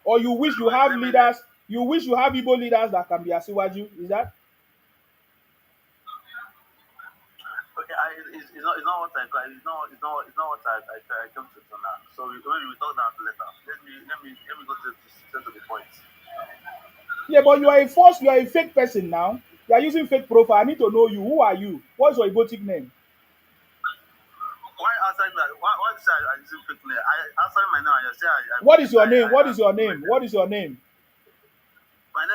Or you wish you Wait, have let me. leaders, you wish you have Igbo leaders that can be Asiwaju? Is that? Okay, it's not what I it's not what I come to do now. So we talk that later. Let me go to the point. Yeah, but you are a false, you are a fake person now. You are using fake profile. I need to know you. Who are you? What's your Igbotic name? Why answer me? Why say I use fake name? I answer my name and you say What is your name? What is your name? What is your name?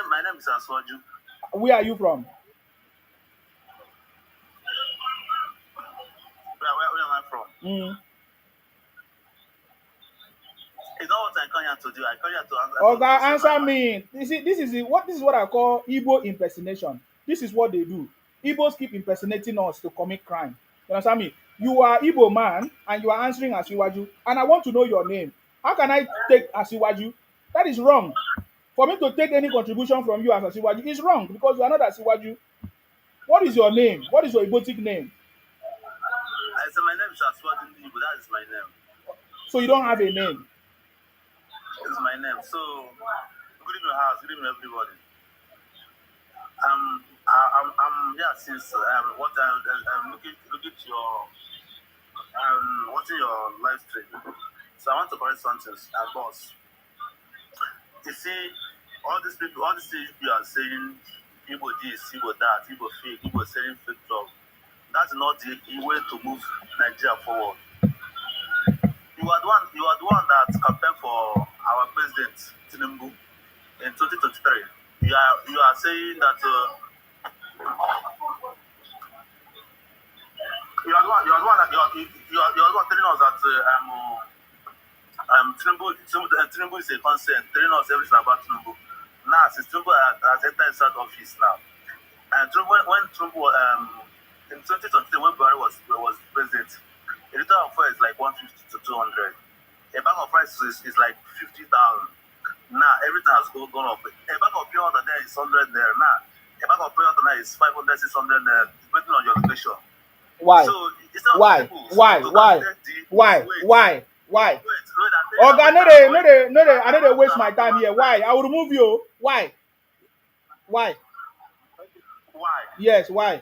my name is Aswaju. Where are you from? Where am I from? Mm. It's not what I come here to do. I come here to Okay, to say my answer mind. me. You see, this is what I call Igbo impersonation. This is what they do. Igbos keep impersonating us to commit crime. You understand me? You are Igbo man and you are answering Asiwaju, and I want to know your name. How can I take Asiwaju? That is wrong. For me to take any contribution from you as Asiwaju is wrong because you are not Asiwaju. What is your name? What is your Igbotic name? I say my name is Aswaju Igbo. That is my name. So you don't have a name. It's my name. So good evening, house. Good evening, everybody. I'm here since what I'm looking to your watching your live stream. So I want to correct something, boss. You see, all these things you are saying, Igbo this, Igbo that, Igbo fake, Igbo selling fake job. That's not the way to move Nigeria forward. You are the one that campaigned for our president Tinubu in 2023. You are saying that you are the one that you are the one telling us that Tinubu is a concern, telling us everything about Tinubu. Now, since Tinubu has entered inside office now, and Tinubu, when Tinubu in 2023 when Buhari was president, a liter of oil is like 150 to 200. A bag of rice is like 50,000. Now everything has gone up. A bag of pure water there is 100 there. Now a bag of pure water now is 500, 600 there, depending on your location. Why? So instead of Why? people Why? to Why? calculate the Why? wait, Why? Why? wait, I'm telling you Okay, that wait, wait, I know they waste my I have to time here. answer. Why? I will remove you. Why? Why? Why? Yes, why?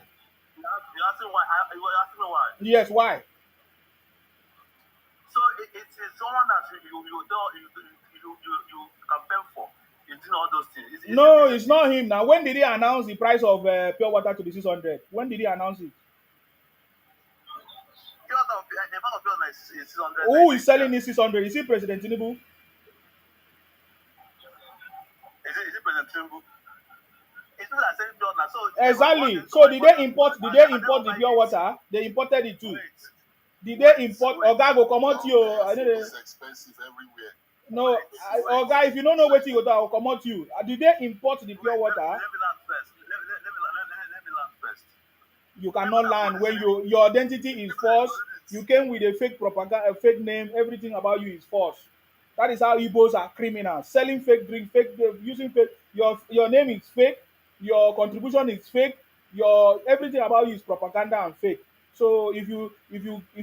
You're asking why? You're asking me why? Yes, why? So it's someone that you campaign for. You do all those things. No, it's not him now. When did he announce the price of pure water to the 600? When did he announce it? The amount of pure is 600 Who is Nigeria. selling it 600? Is it President Tinubu? Is it President Tinubu? It's not that same pure now. So what Exactly. is So my did they question? import? Did they I never import the buy pure it. water? They imported it too. Wait, Did they wait, import? wait. Oga go come out you. I know Food they- is expensive everywhere. No, Wait. Oga, if you don't know what you go, I will come out you. Did they import the pure Wait, water? let me land first. Let me land first. You Let me cannot land. land What is when it? your identity is Let me land. false. You came with a fake propaganda, a fake name. Everything about you is false. That is how Igbos are criminals. Selling fake drink, using fake. Your name is fake. Your contribution is fake. Your everything about you is propaganda and fake. So if you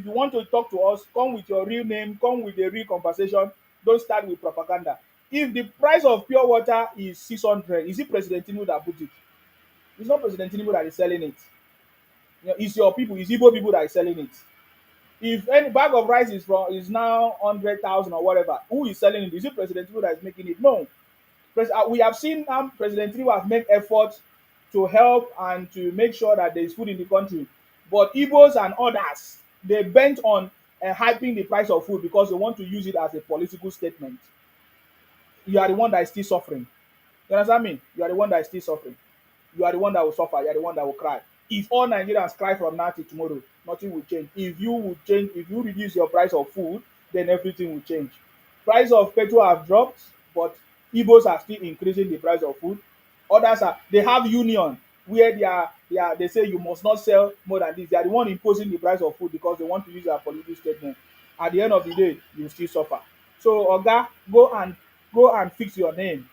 want to talk to us, come with your real name. Come with a real conversation. Don't start with propaganda. If the price of pure water is 600, is it President Tinubu that put it? It's not President Tinubu that is selling it. It's your people, it's Igbo people that is selling it. If any bag of rice is now 100,000 or whatever, who is selling it? Is it President Tinubu that is making it? No. We have seen President Tinubu have made efforts to help and to make sure that there is food in the country. But Igbos and others, they bent on hyping the price of food because they want to use it as a political statement. You are the one that is still suffering. You understand me? You are the one that is still suffering. You are the one that will suffer. You are the one that will cry. If all Nigerians cry from now till tomorrow, nothing will change. If you reduce your price of food, then everything will change. Price of petrol have dropped, but Igbos are still increasing the price of food. Others they have union where they say you must not sell more than this. They are the one imposing the price of food because they want to use their political statement. At the end of the day, you still suffer. So Oga, go and fix your name.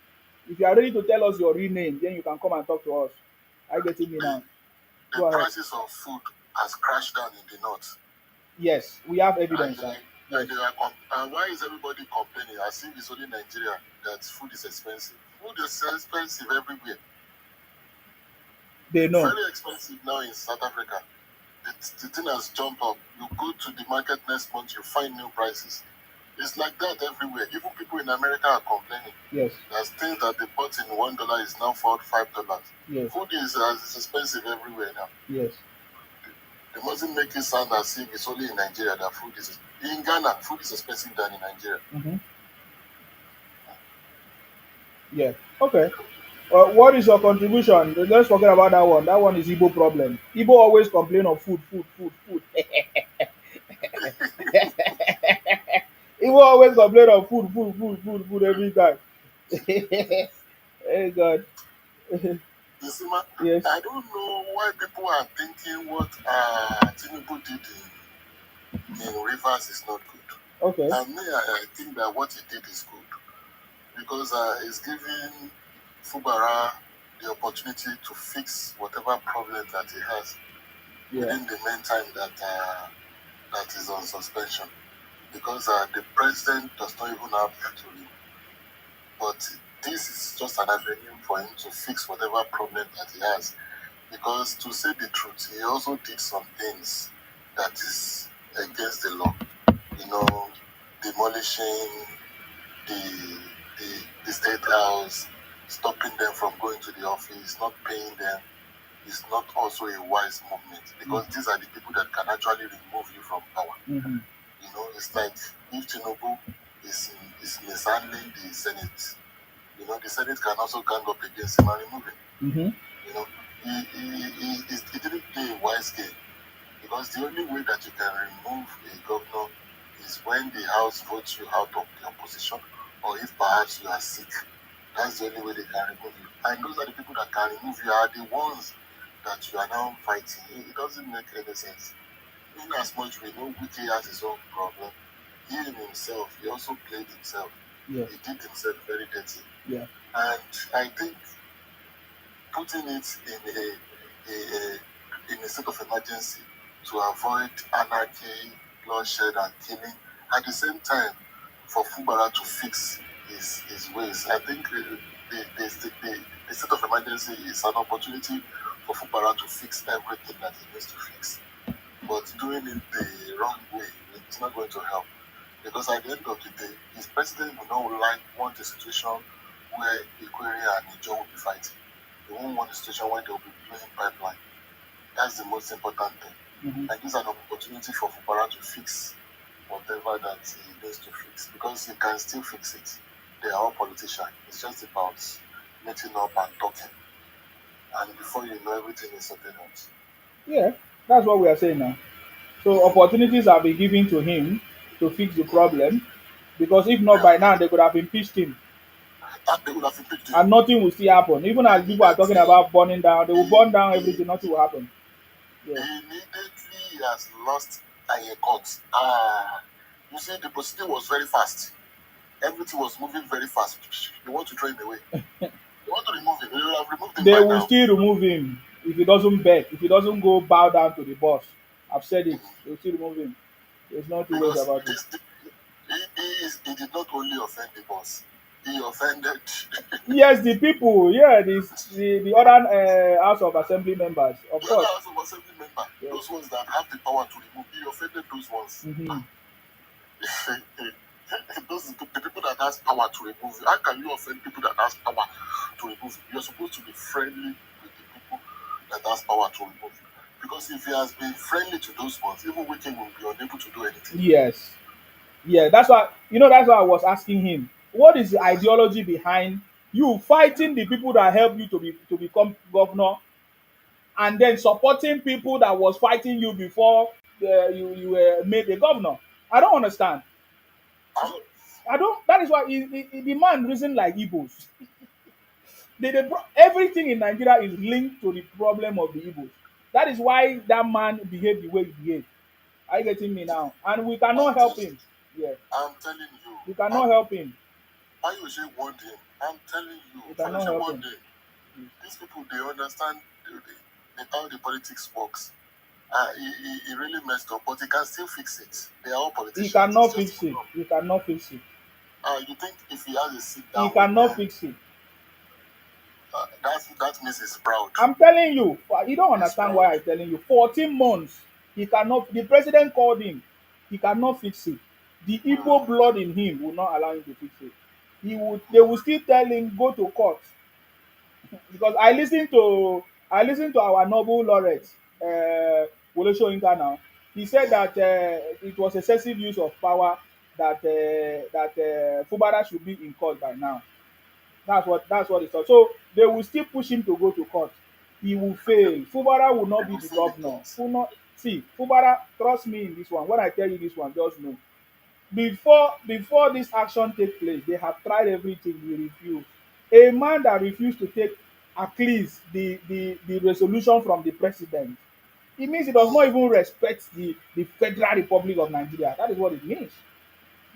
If you are ready to tell us your real name, then you can come and talk to us. Are you getting me The, now? the Go ahead. prices of food has crashed down in the north. Yes, we have And, evidence, uh, sir. and, Yes, they are and why is everybody complaining as if it's only Nigeria that food is expensive? Food is expensive everywhere. they know. Very expensive now in South Africa. The thing has jumped up. You go to the market next month, you find new prices. It's like that everywhere. Even people in America are complaining. Yes, There's things that they bought in $1 is now $4 5. yes, Food is expensive everywhere now. yes. They mustn't make it sound as if it's only in Nigeria that food is. In Ghana, food is expensive than in Nigeria. Mm-hmm. Yeah. Okay. What is your contribution? Let's forget about that one. That one is Igbo problem. Igbo always complain of food, food, food, food. Igbo always complain of food, food, food, food, food every time. Hey God. You see, man, Yes. I don't know why people are thinking what Tinubu did in Rivers is not good. Okay. And me, I think that what he did is good because it's giving Fubara the opportunity to fix whatever problem that he has Yeah. within the meantime that is on suspension. Because the president does not even have to, but this is just an avenue for him to fix whatever problem that he has. Because to say the truth, he also did some things that is against the law. You know, demolishing the the state house, stopping them from going to the office, not paying them is not also a wise movement because these are the people that can actually remove you from power. Mm-hmm. You know, it's like if Tinubu is mishandling the Senate, you know, the Senate can also gang up against him and remove him. Mm-hmm. You know, he didn't play a wise game because the only way that you can remove a governor is when the House votes you out of the opposition or if perhaps you are sick. That's the only way they can remove you. And those are the people that can remove you are the ones that you are now fighting. It doesn't make any sense. In as much we know Wike has his own problem, he in himself, he also played himself. Yes. He did himself very dirty. Yeah. And I think putting it in a state of emergency to avoid anarchy, bloodshed, and killing, at the same time, for Fubara to fix his ways. I think the state of emergency is an opportunity for Fubara to fix everything that he needs to fix. But doing it the wrong way, it's not going to help. Because at the end of the day, his president will not want a situation where Ikwere and Ijo will be fighting. They won't want a situation where they'll be blowing pipeline. That's the most important thing. Mm-hmm. And this is an opportunity for Fubara to fix whatever that he needs to fix. Because he can still fix it. They are all politicians. It's just about meeting up and talking. And before you know, everything is sorted out. Yeah. That's what we are saying now. So opportunities have been given to him to fix the problem, because if not Yeah. by now they could have impeached him, And they would have impeached him. and nothing will still happen. Even as people are talking Immediately, about burning down, they will burn down he, everything. Nothing will happen. Yeah. immediately he has lost a court. You see, the procedure was very fast. Everything was moving very fast. They want to throw him away. They want to remove him. They will have removed him They by will now. still remove him if he doesn't beg, if he doesn't go bow down to the boss. I've said it. Mhm. They will still remove him. There's no two ways Because about it. he did not only offend the boss, he offended Yes, the people, yeah, the other House of Assembly members, of the other course. House of Assembly member, Yes. those ones that have the power to remove. He offended those ones. Mm-hmm. The people that has power to remove you. How can you offend people that has power to remove you? You're supposed to be friendly with the people that has power to remove you. Because if he has been friendly to those ones, even Wike will be unable to do anything. Yes. Yeah, that's why that's why I was asking him, what is the ideology behind you fighting the people that help you to become governor, and then supporting people that was fighting you before you were made a governor? I don't understand. I, I don't. That is why the man reason like Igbos. Everything in Nigeria is linked to the problem of the Igbos. That is why that man behaved the way he behaved. Are you getting me now? And we I'm cannot help telling him. Yeah, I'm telling you, we cannot help him. Ayoshe warned him. I'm telling you, We cannot Ayoshe help warned him. him. These people, they understand how the politics works. He really messed up, but he can still fix it. They are all He politicians. It's cannot just fix a it. problem. He cannot fix it. You think if he has a sit He down with cannot them, fix it. that means he's proud. I'm telling you, you don't He's understand proud. why I'm telling you. 14 months, he cannot. The president called him. He cannot fix it. The Igbo Mm, blood in him will not allow him to fix it. He would. They will mm, still tell him go to court because I listened to our Nobel laureate, Wole Soyinka now. He said mm. that it was excessive use of power that Fubara should be in court by now. That's what he thought. So they will still push him to go to court. He will fail. Fubara will not They be will the fail the governor. things. See, Fubara, trust me in this one. When I tell you this one, just know. Before this action take place, they have tried everything. He refused. A man that refused to take at least the resolution from the president, it means he does not Mm, even respect the Federal Republic of Nigeria. That is what it means.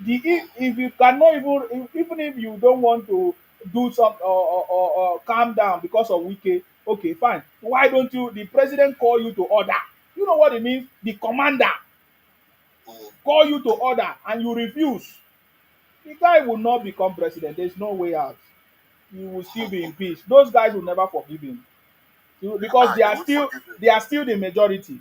mm, If you cannot even if you don't want to do some or calm down because of Wike, okay, fine. Why don't you? The president call you to order. You know what it means? The commander mm. call you to order and you refuse. The guy will not become president. There's no way out. He will still be in peace. Those guys will never forgive him because They won't forgive him. they are still the majority.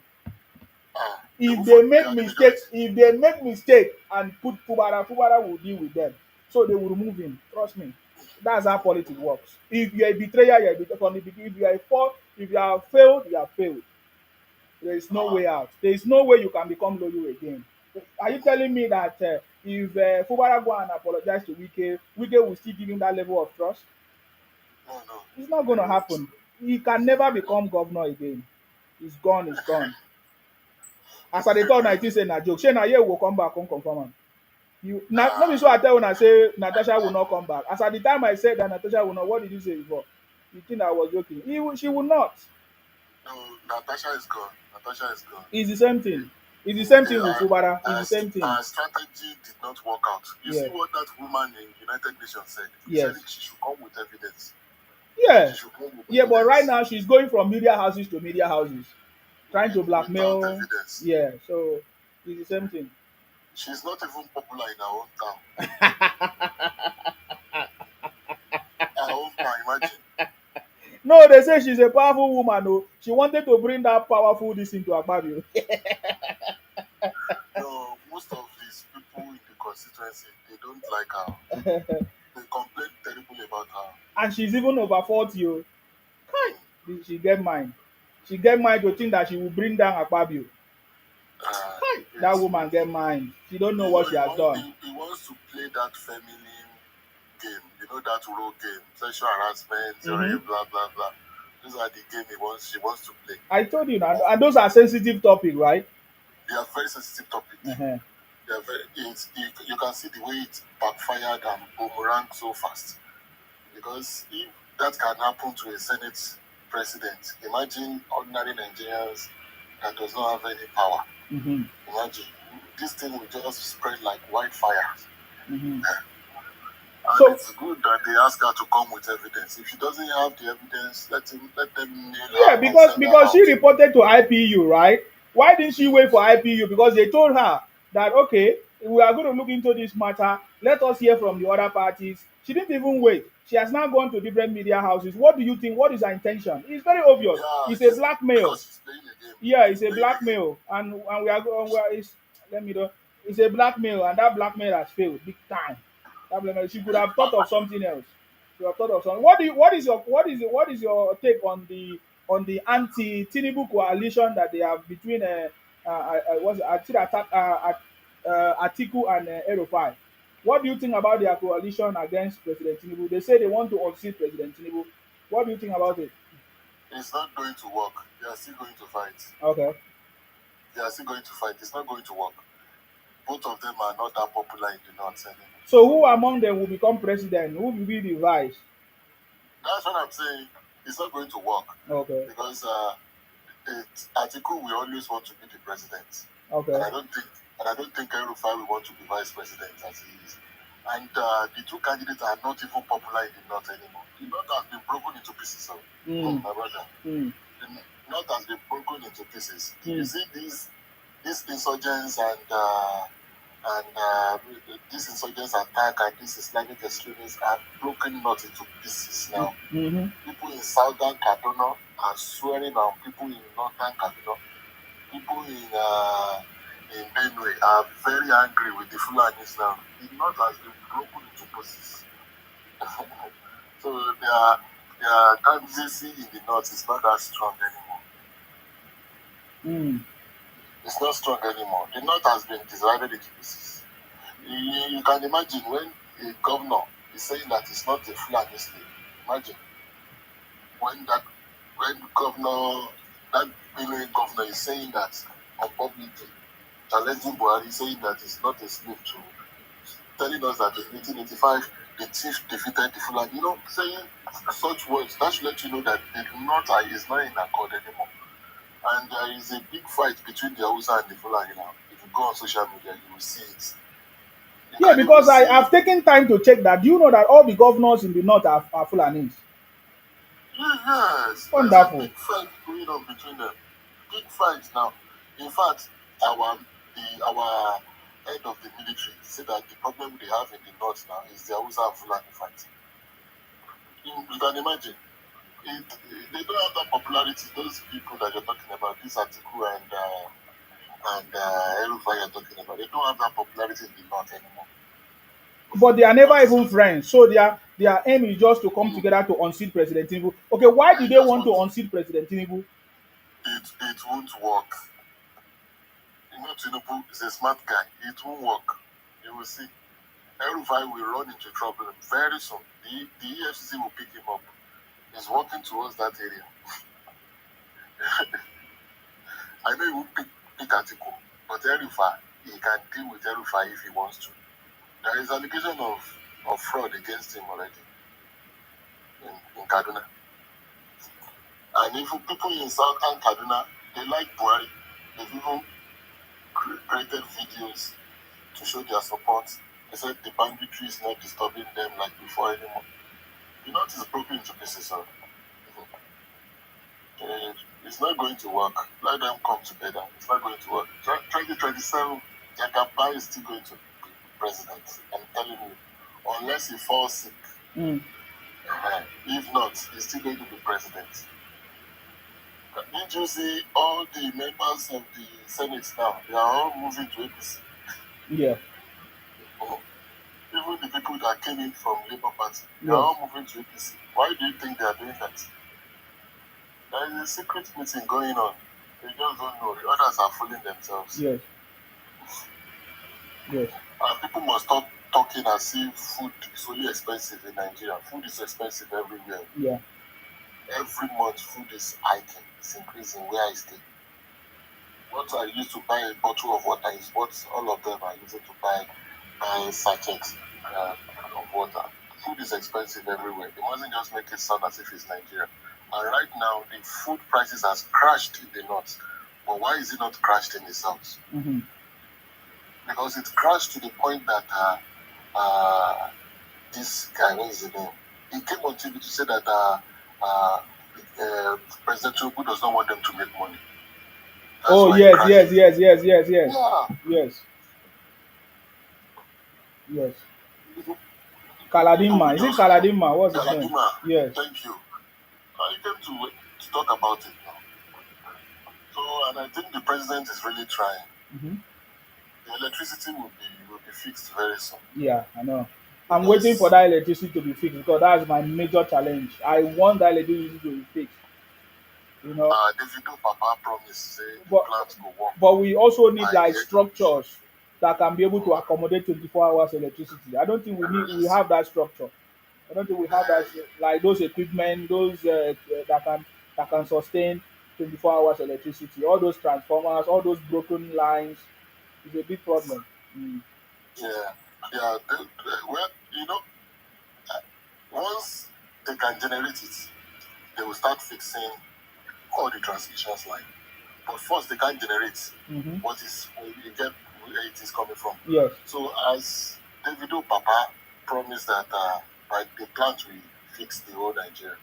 They won't for, they are the majority. If they make mistake and put Fubara will deal with them. So they will remove him. Trust me. That's how politics works. If you're a betrayer, you're a betrayer from the beginning. If you are a fault, if you have failed, you have failed. There is no Uh, way out. There is no way you can become loyal again. Are you telling me that if Fubara go and apologize to Wike will still give him that level of trust? no, no, It's not they going to won't. happen. He can never become governor again. He's gone. He's gone. As I dey talk now, I think say na joke. Shey na here we go come back come confirm am. No be so I tell una say Natasha will not come back. As at the time I said that Natasha will not, what did you say before? You think I was joking? She will not. No, Natasha is gone. Natasha is gone. It's the same thing. It's the same thing with Our, Fubara. It's the same thing. our strategy did not work out. You Yeah. see what that woman in United Nations said? He Yes. said she should come with evidence. Yeah. She should come with Yeah, but right evidence. now she's going from media houses to media houses, trying to Without blackmail. evidence. Yeah, so it's the same thing. She's not even popular in her own town. Her own town, imagine. No, they say she's a powerful woman. Oh, she wanted to bring that powerful this into Akpabio. No, most of these people in the constituency, they don't like her. They complain terribly about her. And she's even over 40. Oh. Mm. She get mind. She get mind to think that she will bring down Akpabio. That Yes. woman get mind. She don't know You what know, she has done. he wants to play that feminine game. You know that role game, sexual harassment, Mm-hmm. blah blah blah. Those are the game she wants to play. I told you now, and those are sensitive topics, right? They are very sensitive topics. Uh-huh. They are you can see the way it backfired and boomerang so fast. Because if that can happen to a Senate president, imagine ordinary Nigerians that does not have any power. Mm-hmm. Imagine this thing will just spread like wildfire. Mm-hmm. And So it's good that they ask her to come with evidence. If she doesn't have the evidence, let them nail her yeah, and send her because she out. reported to IPU, right? Why didn't she wait for IPU? Because they told her that okay, we are going to look into this matter. Let us hear from the other parties. She didn't even wait. She has now gone to different media houses. What do you think? What is her intention? It's very obvious. Yeah, It's a blackmail. because she's playing the game. Yeah, She's it's a playing the game. blackmail, and we are going. Let me know. It's a blackmail, and that blackmail has failed big time. That blackmail. She could have thought of something else. She could have thought of something. What is your take on the anti-Tinubu coalition that they have between what's it, Atiku and Erufai? What do you think about their coalition against President Tinubu? They say they want to unseat President Tinubu. What do you think about it? It's not going to work. They are still going to fight. Okay. They are still going to fight. It's not going to work. Both of them are not that popular in the north anymore. So who among them will become president? Who will be the vice? That's what I'm saying. It's not going to work Okay. because Atiku will always want to be the president, and Okay. I don't think El-Rufai will want to be vice president as he is. And the two candidates are not even popular in the north anymore. The north has been broken into pieces. So, Mm. my brother, Mm. the north has been broken into pieces. You Mm. see these insurgents and this insurgents attack and this Islamic extremists are broken north into pieces now. Mm-hmm. People in southern Kaduna are swearing on people in northern Kaduna. People in Benue are very angry with the Fulanis now. The north has been broken into pieces. So their candidacy in the north is not that strong anymore. Mm. It's not strong anymore. The north has been divided into pieces. You can imagine when a governor is saying that it's not a Fulani state. Imagine when that Benue governor is saying that on publicly, challenging Buhari, saying that it's not a slave to, telling us that in 1885 the chief defeated the Fulani. Saying such words, that should let you know that the North is not in accord anymore. And there is a big fight between the Hausa and the Fulani now. If you go on social media, you will see it. You Yeah, can even because see, I've taken time to check that. Do you know that all the governors in the north are Fulanis? yes, there's a Wonderful. big fight going on between them. Big fight now. In fact, our head of the military said that the problem they have in the north now is the Hausa and Fulani fight. You can imagine. They don't have that popularity. Those people that you're talking about, this article and El-Rufai you're talking about, they don't have that popularity in the north anymore. But they are The never north is even friends. So their aim is just to come mm, together to unseat President Tinubu. Okay, why do they they just want to want unseat President Tinubu? it won't work. Tinubu is a smart guy. It won't work. You will see. El-Rufai will run into trouble very soon. The EFCC will pick him up. He's working towards that area. I know he will pick Atiku, but El-Rufai, he can deal with El-Rufai if he wants to. There is allegation of fraud against him already in Kaduna. And even people in southern Kaduna, they like Buhari. They've even created videos to show their support. They said the banditry is not disturbing them like before anymore. The north is broken into pieces. So it's not going to work. Let them come together. It's not going to work. 2027, Jagaba is still going to be president. I'm telling you, unless he falls sick. Mm. If not, he's still going to be president. Did you see all the members of the Senate now? They are all moving to APC. Yeah. Oh, even the people that came in from Labour Party, they are Yes. all moving to APC. Why do you think they are doing that? There is a secret meeting going on. They just don't know. The others are fooling themselves. Yes. Yes. And people must stop talking as if food is only expensive in Nigeria. Food is expensive everywhere. Yeah. Every month, food is hiking. It's increasing where I stay. What I used to buy a bottle of water is what all of them are using to buy sachets of water. Food is expensive everywhere. They mustn't just make it sound as if it's Nigeria. And right now, the food prices has crashed in the north. But why is it not crashed in the south? Mm-hmm. Because it crashed to the point that this guy, what is his name? He came on TV to say that President Tinubu does not want them to make money. That's Oh why it yes, crashed. yes, yes, yes, yes, yes. Yeah. Yes. Yes. People Kaladima. will Is it just Kaladima? What's his name? Galadima, Yes. thank you. I came to talk about it now. So, and I think the president is really trying. Mm-hmm. The electricity will be fixed very soon. Yeah, I know. I'm waiting for Because that electricity to be fixed because that's my major challenge. I want that electricity to be fixed. You know, Davido Papa promised say the but plant go work but we also need by like the end of the year. structures that can be able to Mm, accommodate 24 hours electricity. I don't think we yes. have that structure. I don't think we have that like those equipment, those that can sustain 24 hours electricity. All those transformers, all those broken lines is a big problem. Mm. Yeah. Yeah. Well, once. they can generate it. They will start fixing all the transmissions line. But first, they can't generate what is you get where it is coming from. Yes. So as Davido Papa promised that by the plant will fix the whole Nigeria.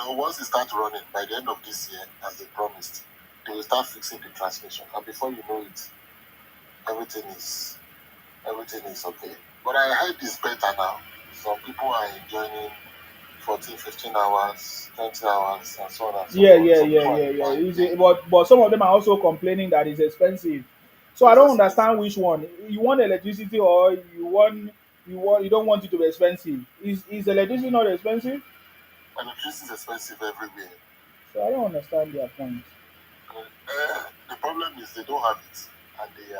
Once it starts running by the end of this year, as they promised, they will start fixing the transmission, and before you know it, everything is okay. But I heard it's better now. Some people are enjoying 14, 15 hours, 20 hours, and so on and so Yeah, forth. yeah, Some yeah, people are yeah, yeah. enjoying But some of them are also complaining that it's expensive. So I it's don't expensive. understand which one. You want electricity or you don't want it to be expensive. Is electricity not expensive? Electricity is expensive everywhere. So I don't understand their point. The problem is they don't have it, and they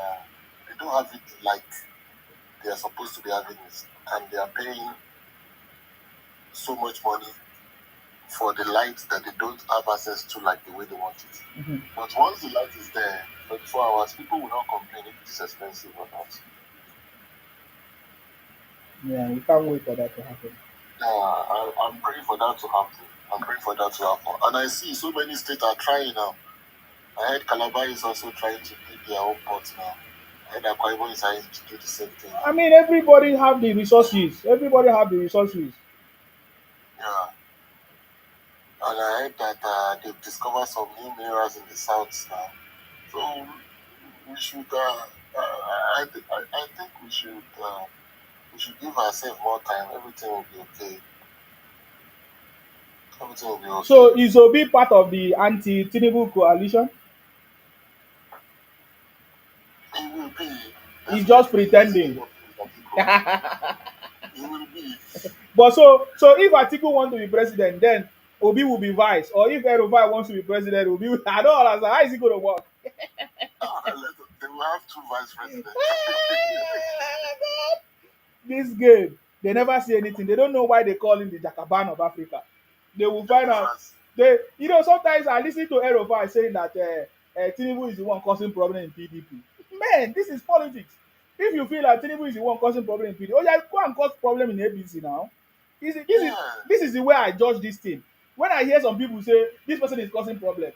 don't have it like they are supposed to be having it, and they are paying so much money for the light that they don't have access to like the way they want it. Mhm. But once the light is there, 24 hours, people will not complain if it is expensive or not. Yeah, we can't wait for that to happen. Yeah, I'm praying for that to happen. I'm praying for that to happen. And I see so many states are trying now. I heard Calabar is also trying to build their own port now. I heard Akwa Ibom is trying to do the same thing I now. mean, everybody have the resources. Everybody have the resources. Yeah. And I heard that they've discovered some new minerals in the south now. So we should, I think we should give ourselves more time. Everything will be okay. Everything will be okay. So is Obi part of the anti-Tinubu coalition? It will be He's just definitely easily pretending. working with Atiku. It will be. But so if Atiku want to be president, then Obi will be vice. Or if Erufai wants to be president, Obi will, I don't understand. How is it going to work? They will have two vice presidents. This game, they never see anything. They don't know why they call him the Jakaban of Africa. They will The find out. difference. Sometimes I listen to Erufai saying that Tinubu is the one causing problem in PDP. Man, this is politics. If you feel like Tinubu is the one causing problem in PDP, oh yeah, go and cause problem in ABC now. Yeah. This is the way I judge this thing. When I hear some people say this person is causing problem,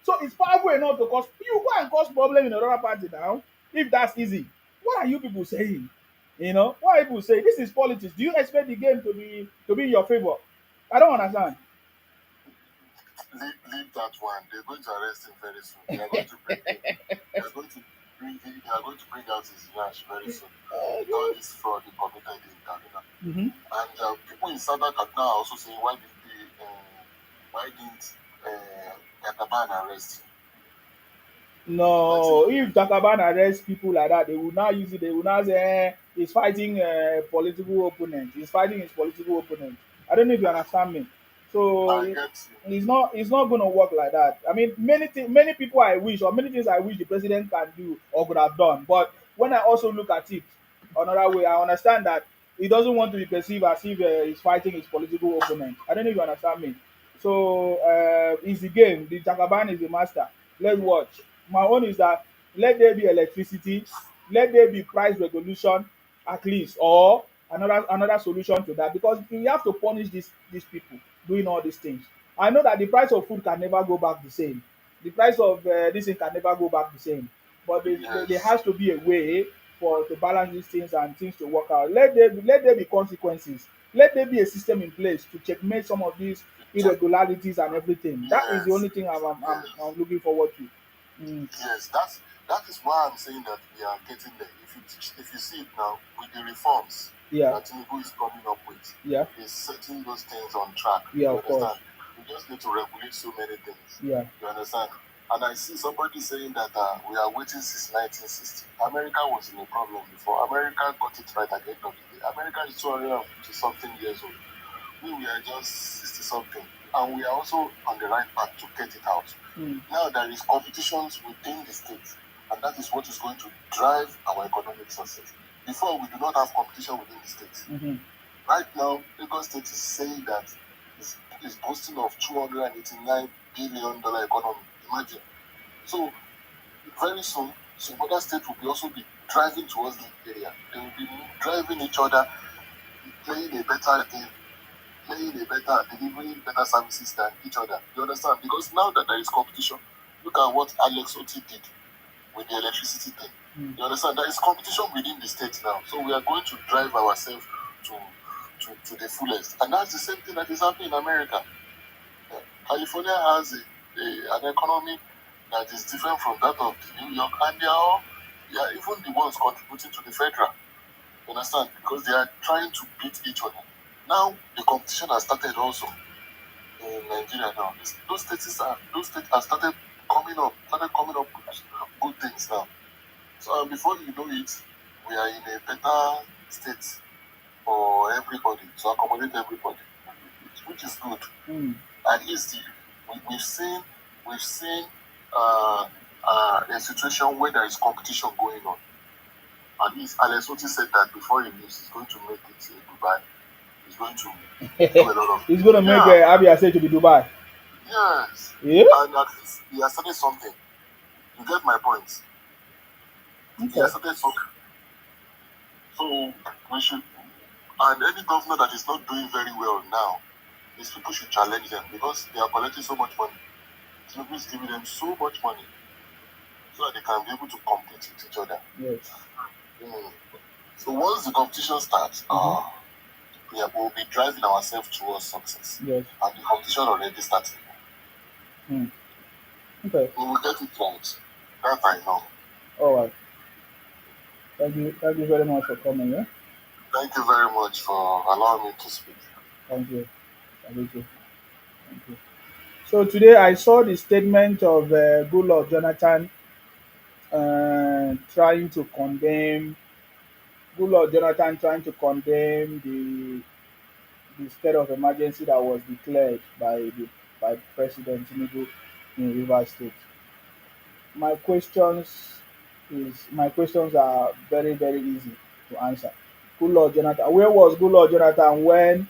so it's powerful enough to cause you go and cause problem in another party now. If that's easy, what are you people saying? What are people say? This is politics. Do you expect the game to be in your favor? I don't understand. Leave that one. They're going to arrest him very soon. They are going to bring him. They are going to They are going to bring out his yash very soon. With all this fraud he committed in Kaduna. Mm-hmm. And people in Southern Kaduna are also saying, why didn't Yataban arrest him? No, if Jakaban arrests people like that, they will now use it. They will now say, he's fighting a political opponent. He's fighting his political opponent. I don't know if you understand me. So I get you. it's not going to work like that. I mean, many people I wish, or many things I wish the president can do or could have done. But when I also look at it another way, I understand that he doesn't want to be perceived as if he's fighting his political opponent. I don't know if you understand me. So it's the game. The Jakaban is the master. Let's watch. My own is that let there be electricity, let there be price regulation at least, or another solution to that, because we have to punish these people doing all these things. I know that the price of food can never go back the same. The price of this thing can never go back the same. But there Yes. has to be a way for to balance these things and things to work out. Let there be consequences. Let there be a system in place to checkmate some of these irregularities and everything. That is the Yes. only thing Yes. I'm looking forward to. Mm. Yes. That is why I'm saying that we are getting there. If you see it now with the reforms Yeah, that Tinubu is coming up with, yeah, is setting those things on track. yeah, You of course. understand? We just need to regulate so many things. Yeah. You understand? And I see somebody saying that we are waiting since 1960. America was in a problem before. America got it right at the end of the day. America is 250 something years old. We are just 60 something. And we are also on the right path to get it out. Mm. Now there is competitions within the state. And that is what is going to drive our economic success. Before, we do not have competition within the state. Mm-hmm. Right now, Lagos State is saying that it's boasting of $289 billion economy. Imagine. So very soon, some other states will also be driving towards the area. They will be driving each other, playing a better game playing a better, delivering better services than each other. You understand? Because now that there is competition, look at what Alex Oti did with the electricity thing. Mm. You understand? There is competition within the state now. So we are going to drive ourselves to to the fullest. And that's the same thing that is happening in America. California has an economy that is different from that of New York, and they are even the ones contributing to the federal. You understand? Because they are trying to beat each other. Now the competition has started also in Nigeria now. Those states have started coming up with good things now. So before you know it, we are in a better state for everybody to accommodate everybody, which is good. Mm. At least we've seen a situation where there is competition going on. At least Alex Oti said that before he leaves, he's going to make it in Dubai. He's going to do a lot of He's gonna make yeah, Abia say to be Dubai. yes, Yeah. and at least he has started something. You get my point. He Okay. has started something. So we should, and any governor that is not doing very well now, these people should challenge them because they are collecting so much money. Tinubu is giving them so much money so that they can be able to compete with each other. Yes. Mm. So once the competition starts, Mhm. we'll be driving ourselves towards success. Yes. And the competition already started. Mm. Okay. We will get it right. That I know. All right. Thank you. Thank you very much for coming. Yeah. Thank you very much for allowing me to speak. Thank you. Thank you. Thank you. So today I saw the statement of Goodluck Jonathan trying to condemn Goodluck Jonathan trying to condemn the state of emergency that was declared by President Tinubu in Rivers State. My my questions are very easy to answer. Goodluck Jonathan, where was Goodluck Jonathan when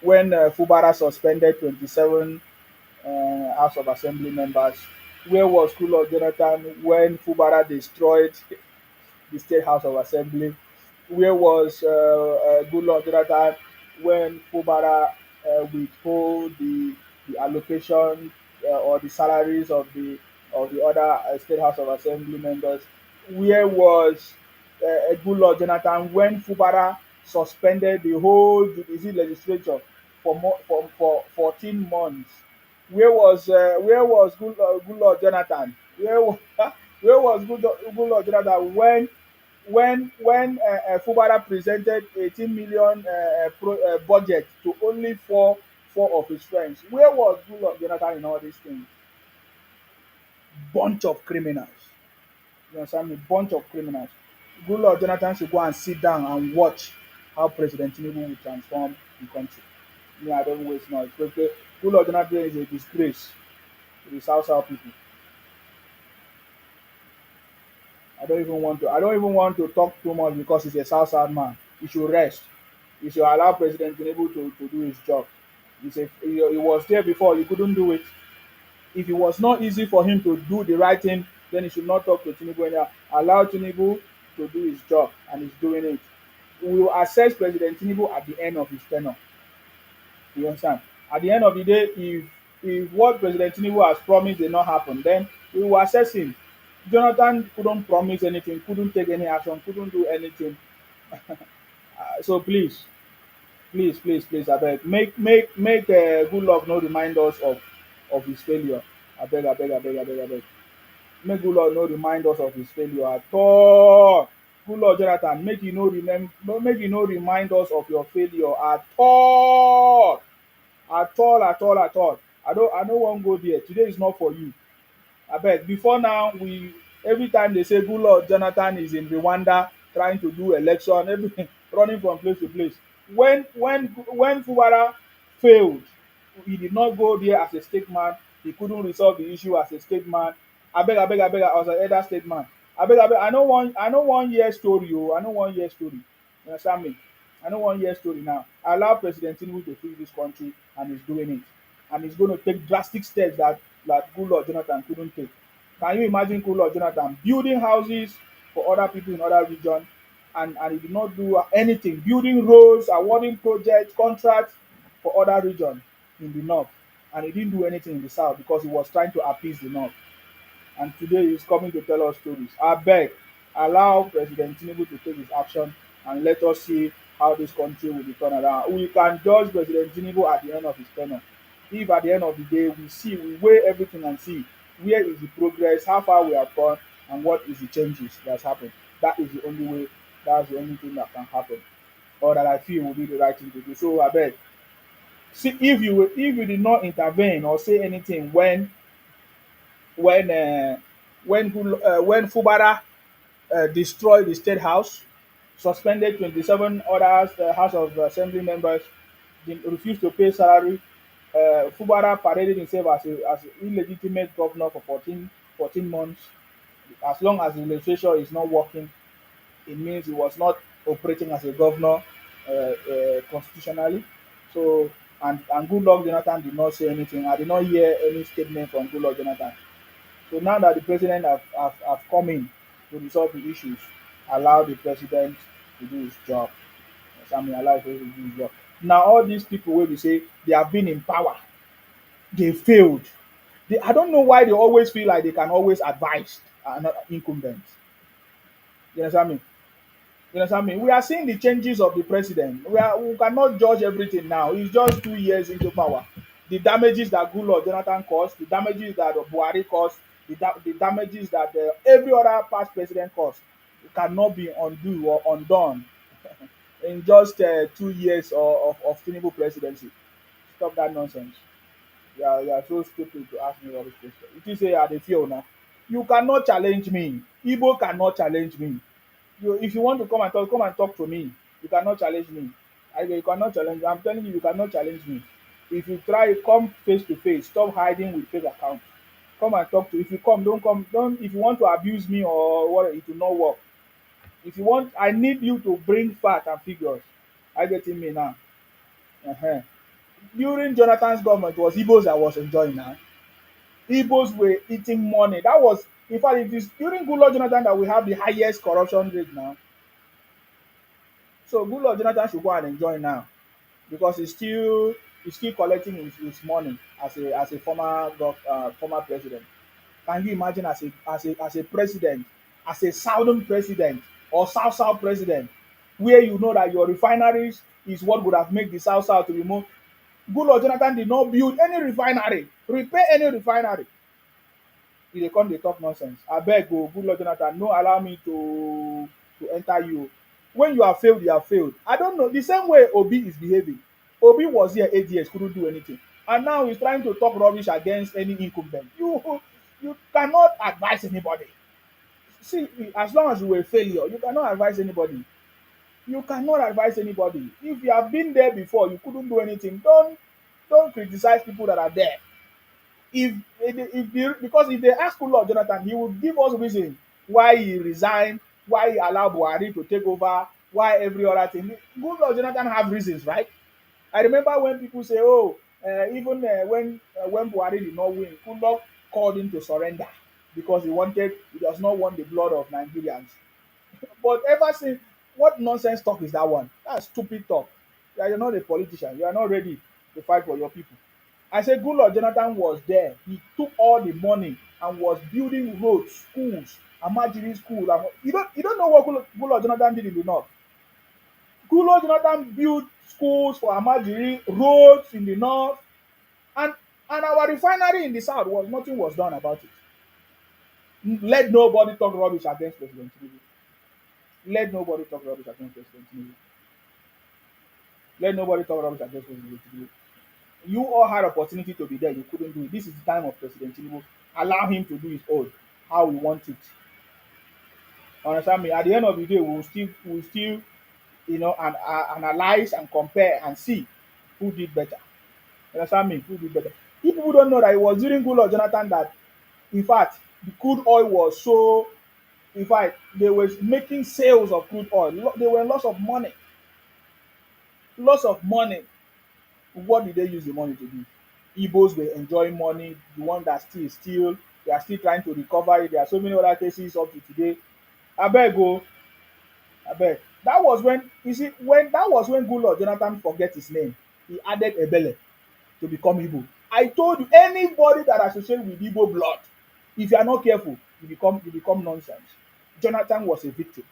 Fubara suspended 27 House of Assembly members? Where was Goodluck Jonathan when Fubara destroyed the State House of Assembly? Where was Goodluck Jonathan when Fubara withhold the allocation or the salaries of the other State House of Assembly members? Where was Goodluck Jonathan when Fubara suspended the whole judicial legislature for 14 months? Where was Goodluck Jonathan? Where was Goodluck Jonathan when Fubara presented 18 million budget to only four of his friends? Where was Goodluck Jonathan in all these things? Bunch of criminals. You understand me? Bunch of criminals. Goodluck Jonathan should go and sit down and watch how President Tinubu will transform the country. Me, I don't waste my time. Goodluck Jonathan is a disgrace to the South people. I don't even want to talk too much because he's a South man. He should rest. He should allow President Tinubu to do his job. He was there before, he couldn't do it. If it was not easy for him to do the right thing, then he should not talk to Tinubu anyhow. Allow Tinubu to do his job, and he's doing it. We will assess President Tinubu at the end of his tenure. You understand? At the end of the day, if what President Tinubu has promised did not happen, then we will assess him. Jonathan couldn't promise anything, couldn't take any action, couldn't do anything. So please, abeg, make good luck no remind us of his failure. Abeg. Make good luck no remind us of his failure at all. Good luck, Jonathan, make you no remind us of your failure at all. At all. I no wan go there. Today is not for you. Abeg, before now, we every time they say Goodluck Jonathan is in Rwanda trying to do election, everything running from place to place. When Fubara failed, he did not go there as a statesman. He couldn't resolve the issue as a statesman. Abeg, as an elder statesman. Abeg, I no wan hear story o. I no wan hear story. You understand me? I no wan hear story now. Allow President Tinubu to fix this country, and he's doing it. And he's going to take drastic steps that Goodluck Jonathan couldn't take. Can you imagine Goodluck Jonathan building houses for other people in other regions, and he did not do anything, building roads, awarding projects, contracts, for other regions in the north, and he didn't do anything in the south because he was trying to appease the north. And today he's coming to tell us stories. I beg, allow President Tinubu to take his action and let us see how this country will be turned around. We can judge President Tinubu at the end of his tenure. If at the end of the day we see, we weigh everything and see where is the progress, how far we have gone, and what is the changes that's happened. That is the only way, that's the only thing that can happen, or that I feel will be the right thing to do. So I beg, see if you did not intervene or say anything when uh, when Fubara destroyed the state house, suspended 27 others House of Assembly members, refused to pay salary. Fubara paraded himself as an illegitimate governor for 14 months. As long as the legislature is not working, it means he was not operating as a governor constitutionally. So, and Goodluck Jonathan did not say anything. I did not hear any statement from Goodluck Jonathan. So now that the president have come in to resolve the issues, allow the president to do his job. Yes, I mean, allow the president to do his job. Now all these people wey be say they have been in power, they failed. I don't know why they always feel like they can always advise another incumbent. You understand me? You understand me? We are seeing the changes of the president. We cannot judge everything now. It's just 2 years into power. The damages that Goodluck Jonathan caused, the damages that Buhari caused, the damages that every other past president caused, cannot be undone or undone in just 2 years of Tinubu presidency. Stop that nonsense. You are so stupid to ask me all this question. It is say I dey fear una. You cannot challenge me. Igbo cannot challenge me. If you want to come and talk to me. You cannot challenge me. You cannot challenge me. I'm telling you, you cannot challenge me. If you try, come face to face. Stop hiding with fake account. Come and talk to. If you come, don't come. Don't. If you want to abuse me or what, it will not work. If you want, I need you to bring facts and figures. I getting me now. Uh-huh. During Jonathan's government, it was Igbos that was enjoying now. Igbos were eating money. That was, in fact, it is during Goodluck Jonathan that we have the highest corruption rate now. So Goodluck Jonathan should go and enjoy now because he's still collecting his money as a former president. Can you imagine as a president, as a southern president or south president, where you know that your refineries is what would have made the south to remove. Goodluck Jonathan did not build any refinery, repair any refinery. You dey come dey talk nonsense. Abeg o, Goodluck Jonathan, no allow me to enter you. When you have failed, you have failed. I don't know the same way Obi is behaving. Obi was here 8 years, couldn't do anything, and now he's trying to talk rubbish against any incumbent. You cannot advise anybody. See, as long as you were a failure, you cannot advise anybody. You cannot advise anybody. If you have been there before, you couldn't do anything. Don't criticize people that are there. Because if they ask Goodluck Jonathan, he would give us reason why he resigned, why he allowed Buhari to take over, why every other thing. Goodluck Jonathan have reasons, right? I remember when people say, "Oh, even when Buhari did not win, Goodluck called him to surrender because he does not want the blood of Nigerians." But ever since, what nonsense talk is that one? That's stupid talk. You're not a politician. You are not ready to fight for your people. I said Goodluck Jonathan was there. He took all the money and was building roads, schools, Amajiri school. And you don't know what Goodluck Jonathan did in the north. Goodluck Jonathan built schools for Amajiri, roads in the north, and our refinery in the south was nothing was done about it. Let nobody talk rubbish against President Tinubu. Let nobody talk rubbish against President Tinubu. Let nobody talk rubbish against President Tinubu. You all had opportunity to be there, you couldn't do it. This is the time of President Tinubu. Allow him to do his own, how we want it. Understand me? At the end of the day, we'll still analyze and compare and see who did better. Understand me? Who did better? If people don't know that it was during Goodluck Jonathan that, in fact, the crude oil was so. In fact, they were making sales of crude oil. They were lots of money. Lots of money. What did they use the money to do? Igbos were enjoying money. The one that still steal, they are still trying to recover it. There are so many other cases up to today. Abeg o, abeg. That was when Goodluck Jonathan forget his name. he added Ebele to become Igbo. I told you, anybody that associates with Igbo blood, if you are not careful, you become nonsense. Jonathan was a victim.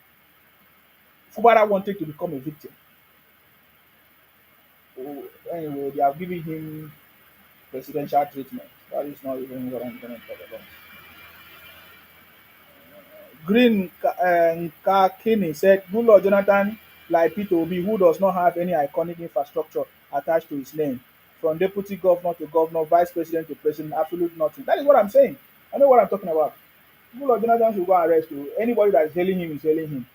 Fubara wanted to become a victim. Oh, anyway, they are giving him presidential treatment. That is not even what I'm going to talk about. Green Kakini said, Good Lord Jonathan, like Peter Obi, who does not have any iconic infrastructure attached to his name, from deputy governor to governor, vice president to president, absolute nothing. That is what I'm saying. I know what I'm talking about. Good Lord Jonathan should go and arrest you. Anybody that is hailing him is hailing him.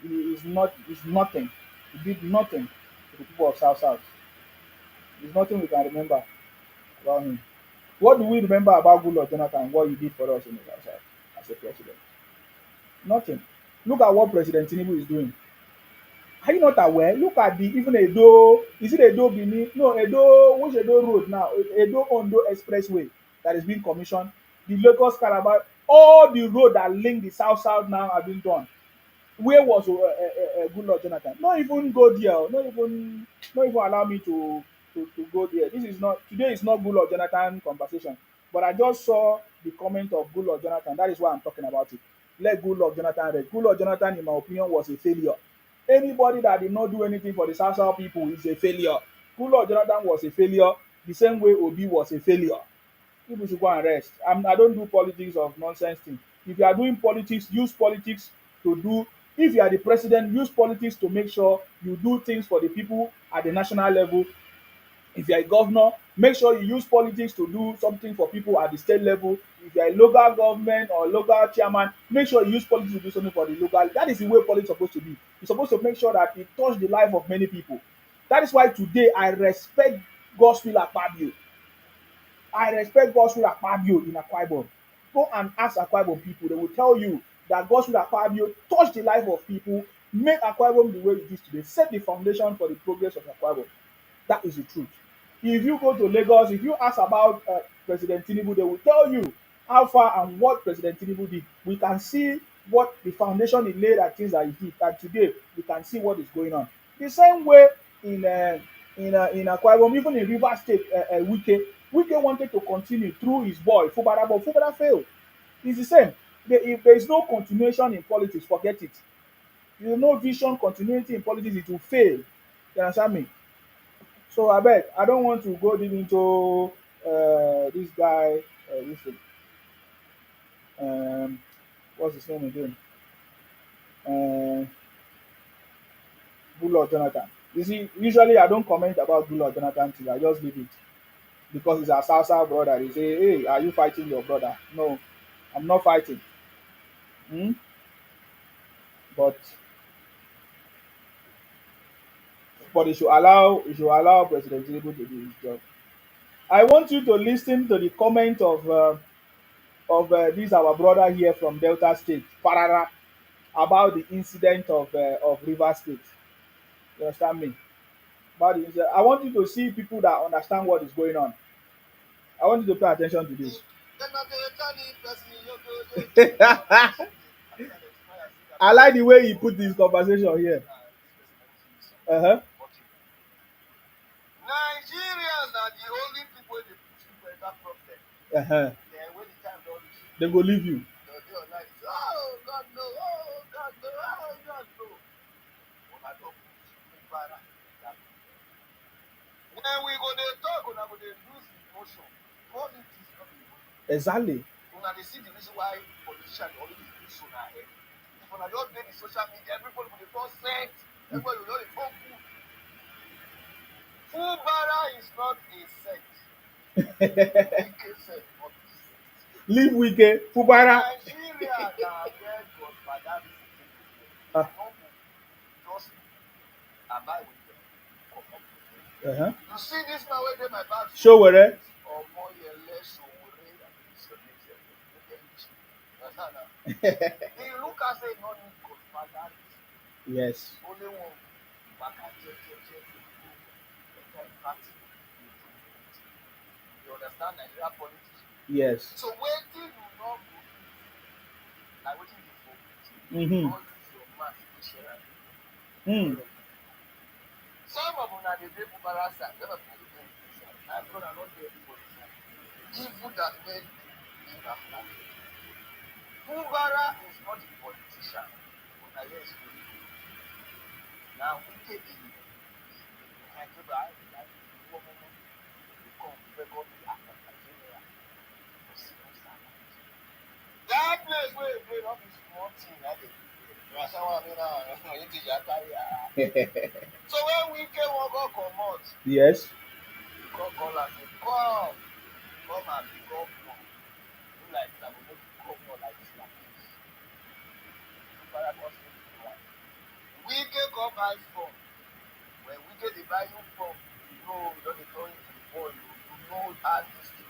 He is not. Is nothing. He did nothing to the people of South South. There's nothing we can remember about him. What do we remember about Good Lord Jonathan? What he did for us in the South South as a president? Nothing. Look at what President Tinubu is doing. Are you not aware? Look at the even Edo. Is it Edo Benin? No, Edo. Which Edo road now? Edo Ondo Expressway that is being commissioned. The Lagos Calabar. All the road that link the South South now have been done. Where was Good Lord Jonathan? Not even go there. Not even allow me to go there. This is not today. Is not Good Lord Jonathan conversation. But I just saw the comment of Good Lord Jonathan. That is why I'm talking about it. Let Good Lord Jonathan rest. Good Lord Jonathan, in my opinion, was a failure. Anybody that did not do anything for the South South people is a failure. Good Lord Jonathan was a failure. The same way Obi was a failure. People should go and rest. I don't do politics of nonsense thing. If you are doing politics, use politics to do. If you are the president, use politics to make sure you do things for the people at the national level. If you are a governor, make sure you use politics to do something for people at the state level. If you are a local government or local chairman, make sure you use politics to do something for the local. That is the way politics is supposed to be. You're supposed to make sure that it touch the life of many people. That is why today I respect Godswill Akpabio. I respect Godswill Akpabio in Akwa Ibom. Go and ask Akwa Ibom people. They will tell you that Godswill Akpabio touched the life of people, make Akwa Ibom the way it is today, set the foundation for the progress of Akwa Ibom. That is the truth. If you go to Lagos, if you ask about President Tinubu, they will tell you how far and what President Tinubu did. We can see what the foundation he laid and things that he did. And today, we can see what is going on. The same way in in Akwa Ibom, even in Rivers State, Wike wanted to continue through his boy Fubara, but Fubara failed. It's the same. If there is no continuation in politics, forget it. There is no vision, continuity in politics, it will fail. You understand me? So I bet I don't want to go deep into this guy. This thing. Um, what's his name again? Uh, Goodluck Jonathan. You see, usually I don't comment about Goodluck Jonathan till I just leave it because he's a Salsa brother. He say, "Hey, are you fighting your brother?" No, I'm not fighting. Hmm? But he should allow President Tinubu to do his job. I want you to listen to the comment of this our brother here from Delta State, Parara, about the incident of River State. You understand me? About the incident. I want you to see people that understand what is going on. I want you to pay attention to this. I like the way he put this conversation here. Uh-huh. Nigerians are the only people they push people in that problem. Uh-huh. Then when the time don't reach, They go leave you. they'll be online. Oh God no! Oh God no! Oh God no! When I don't push Fubara, when we go they talk, when I go they lose emotion. Politics not be emotion. Exactly. When I see the reason why politicians always use so now head. When I just take the social media, everybody will be first set. Everybody will know the phone food. Fubara is not a set. Wike said not a set. Leave Wike. Fubara. Nigeria na where Godfather Uh, just abide with them. uh-huh. You see this man where they my back. Show where? Or more less or he look as a non Godfather. Yes. Only one back at you understand Nigeria politics? Yes. So waiting you not go like waiting before. Mm-hmm. All use your math to share. Mm. Some of them na the day Fubara side, never be the side. My brother not there for the side. Evil that made live after. Fubara is not a politician. But I yes, now we take the Nigeria like woman become record after Nigeria. That place where you play not be small thing, I think. So when we came one go come out, Yes. call and say, come and be governor. Do like that, we make governor like this, like this. Father God say, we can come buy from. When we get the value from, you know, you don't turn into the boy, you know how this thing.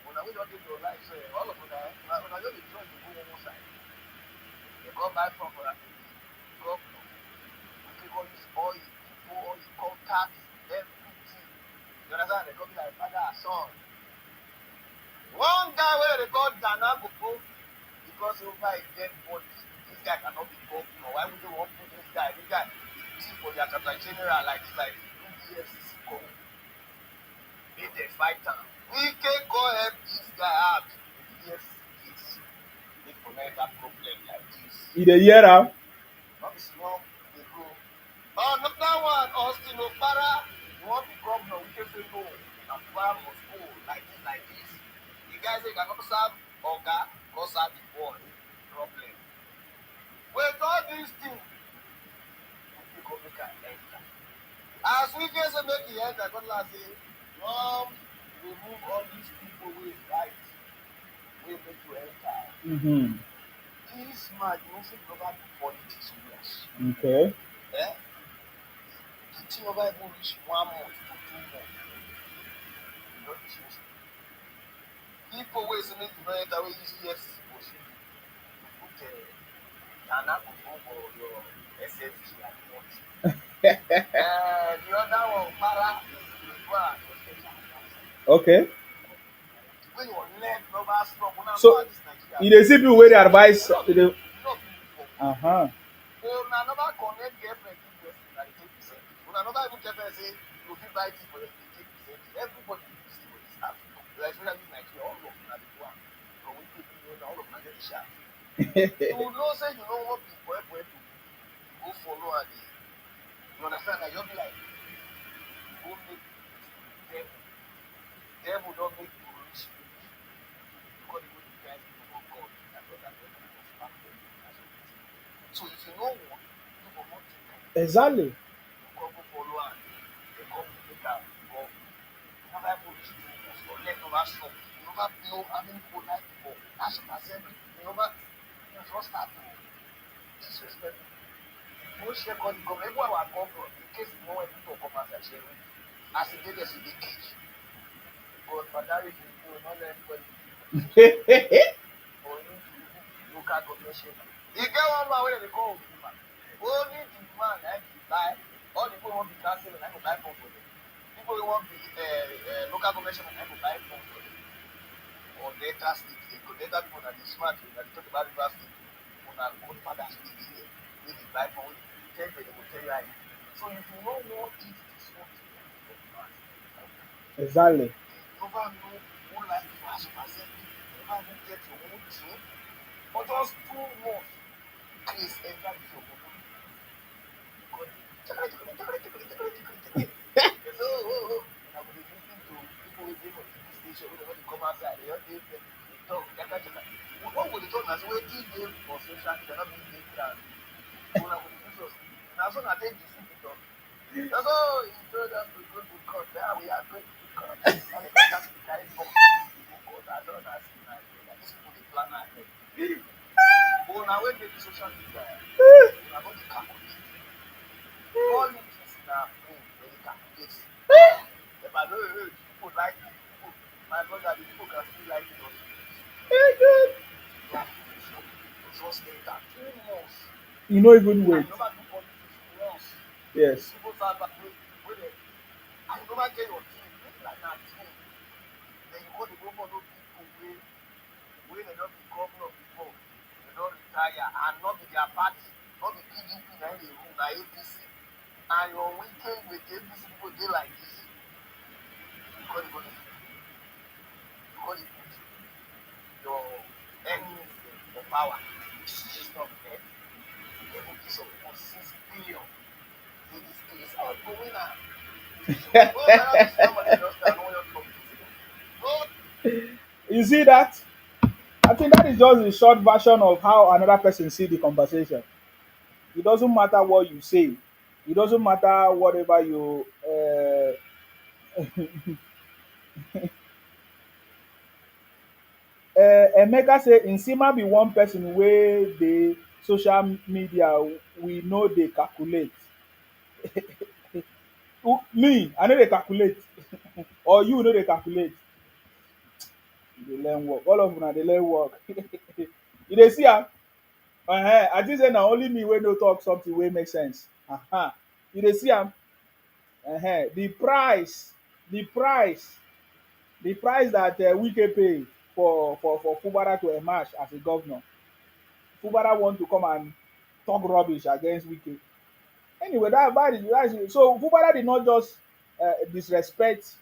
When we don't get your life, so all of them, when I don't enjoy the go one side, they come buy from for that governor. We can go use all the people, all the contacts, everything. You understand? They come be like father and son. One guy where they call Dana Gopo, because over a dead body, this guy cannot be governor. Why would they want to put this guy? This guy is chief for their capital general, like this, like EFCC come. Make them fight am. We can go help this guy out with the EFCC case. Make for that problem like this. You dey hear am? Not be small, they go. Another one, Austin Opara, you want to be governor, we can say no. And Fubara must go like this, like this. The guy say, can serve Oga, go serve the boy. Problem. With all these things, we go make an enter. As we can say, make the enter, God say, remove all these people with right. We make you enter. Mm-hmm. This man, you know, say global politics worse. Okay. Eh? The thing over even reach 1 month to 2 months. You don't change. People wey say make you no enter wey use EFCC go see you. You put Ghana go for your SFG and what. The other one, para, you go and your special adviser. Okay. When your leg never strong, una know So how this Nigeria you dey see people wey dey advise. you know people. Uh-huh. Una never connect girlfriend give person na dey take percentage. Una never even tell person say you fit buy thing for them dey take percentage. Everybody dey use for this Africa. Especially in Nigeria, all of una dey do am. From we people know na all of una get the sharp. You know say you no wan be boy to go follow am dey. You understand? Na just be like go make devil. Devil don make you rich because they go dey guide you for God. That's what that devil was back then. So if you know one, you go not take am. Exactly. You come go follow am. They come make am go. You never even reach the focus. Your leg never strong. You never know how many people like you for National Assembly. You never just start to disrespect people. Go check on the government. Everyone will come from in case you know when people come outside sharing. As e dey there, so dey cage. But Madari will not let anybody for you to local government share. E get one man wey dem dey call Obi. Only the man na dey buy all the people wey wan be councillor na go buy phone for them. People wey wan be local government share na go buy phone for them. Or Delta State, they go Delta people na dey smart o, na dey talk about River State. Una godfather state here wey dey buy phone wey you tell them they go tell you how e be. So if you no wan eat this one thing from man, Exactly. you never know who like you as assembly, you never even get your own team. For just 2 months, case enter this your body. So, una go dey lis ten to people wey dey for TV station wey dem no dey come outside, they just dey there, dey talk, jaka. One go dey talk na say wetin dey for social media no be dey ground. Una go dey use us. Na so na take deceive people. Na so he told us to go to court. Now we are going to court. And the court has to carry box to go court. I don't know that these people dey plan ahead. But una wey dey the social media, una no dey calculate. Politics na brain wey dey calculate. If I know people like people, my brother, the people can still like you. Just enter 2 months. You no even wait. I never do politics once. Yes. People start back with it. I never get your team. Make like that team. Then you go to go for those people wey they don't be governor before. They don't retire and not be their party, not be PDP na in the room, na APC. And your weekend with APC people dey like this, because you put your enemies for power. Instead of them, they will give some people 6 billion. So this thing is all going on. Oh, now this somebody just stand on your top. Oh, You see that? I think that is just a short version of how another person see the conversation. It doesn't matter what you say. It doesn't matter whatever you. Emeka say Nsima be one person wey dey social media we know dey calculate. Me, I no dey calculate. Or you no dey calculate. You dey learn work. All of una dey learn work. You dey see am? I think say na only me wey no talk something wey make sense. You dey see am? The price, the price, the price that Wike pay for Fubara to emerge as a governor. Fubara want to come and talk rubbish against Wike. Anyway, that is so Fubara did not just disrespect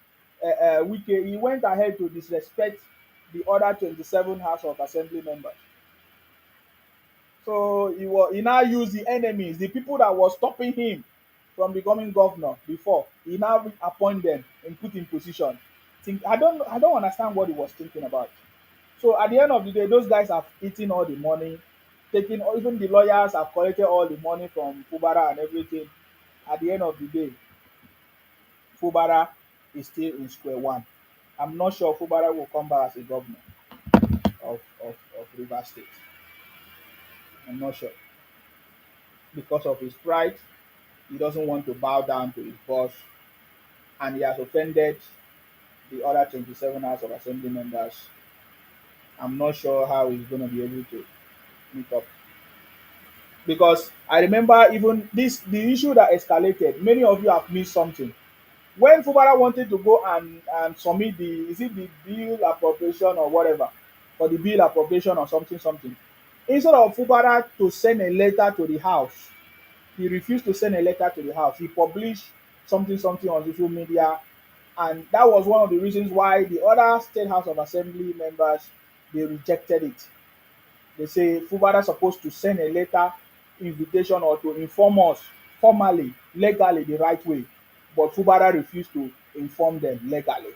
Wike, he went ahead to disrespect the other 27 House of Assembly members. So he now used the enemies, the people that was stopping him from becoming governor before. He now appoint them and put in position. I don't understand what he was thinking about. So at the end of the day, those guys have eaten all the money, taking even the lawyers have collected all the money from Fubara and everything. At the end of the day, Fubara is still in square one. I'm not sure Fubara will come back as a governor of Rivers State. I'm not sure because of his pride. He doesn't want to bow down to his boss, and he has offended the other 27 House of Assembly members. I'm not sure how he's going to be able to meet up. Because I remember even the issue that escalated, many of you have missed something. When Fubara wanted to go and submit the bill appropriation or whatever, or the bill appropriation or something, instead of Fubara to send a letter to the house, he refused to send a letter to the house. He published something on social media, and that was one of the reasons why the other state house of assembly members they rejected it. They say Fubara supposed to send a letter invitation or to inform us formally, legally the right way, but Fubara refused to inform them legally.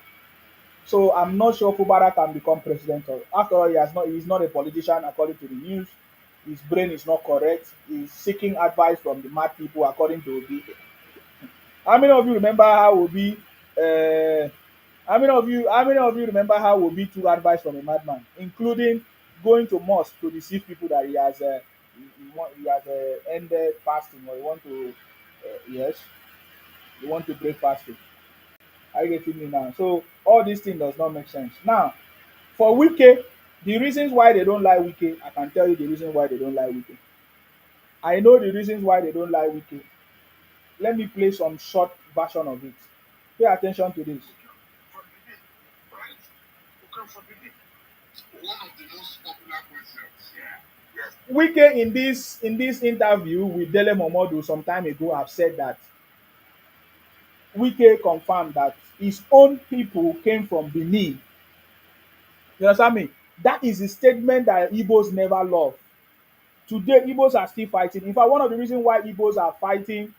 So I'm not sure Fubara can become president. After all, he's not a politician according to the news. His brain is not correct. He's seeking advice from the mad people according to Obi. How many of you remember how Obi how many of you remember how Obi took advice from a madman, including going to mosque to deceive people that he has ended fasting or he want to yes, he want to break fasting. Are you getting me now? So all these things does not make sense. Now, for Wike, the reasons why they don't like Wike, I can tell you the reason why they don't like Wike. I know the reasons why they don't like Wike. Let me play some short version of it. Pay attention to this. from the day, right? Okay, from the day. One of the most popular questions. Yeah. Yes. Wike in this interview with Dele Momodu some time ago have said that Wike confirmed that his own people came from Benin. You understand me? That is a statement that Igbos never love. Today, Igbos are still fighting. In fact, one of the reasons why Igbos are fighting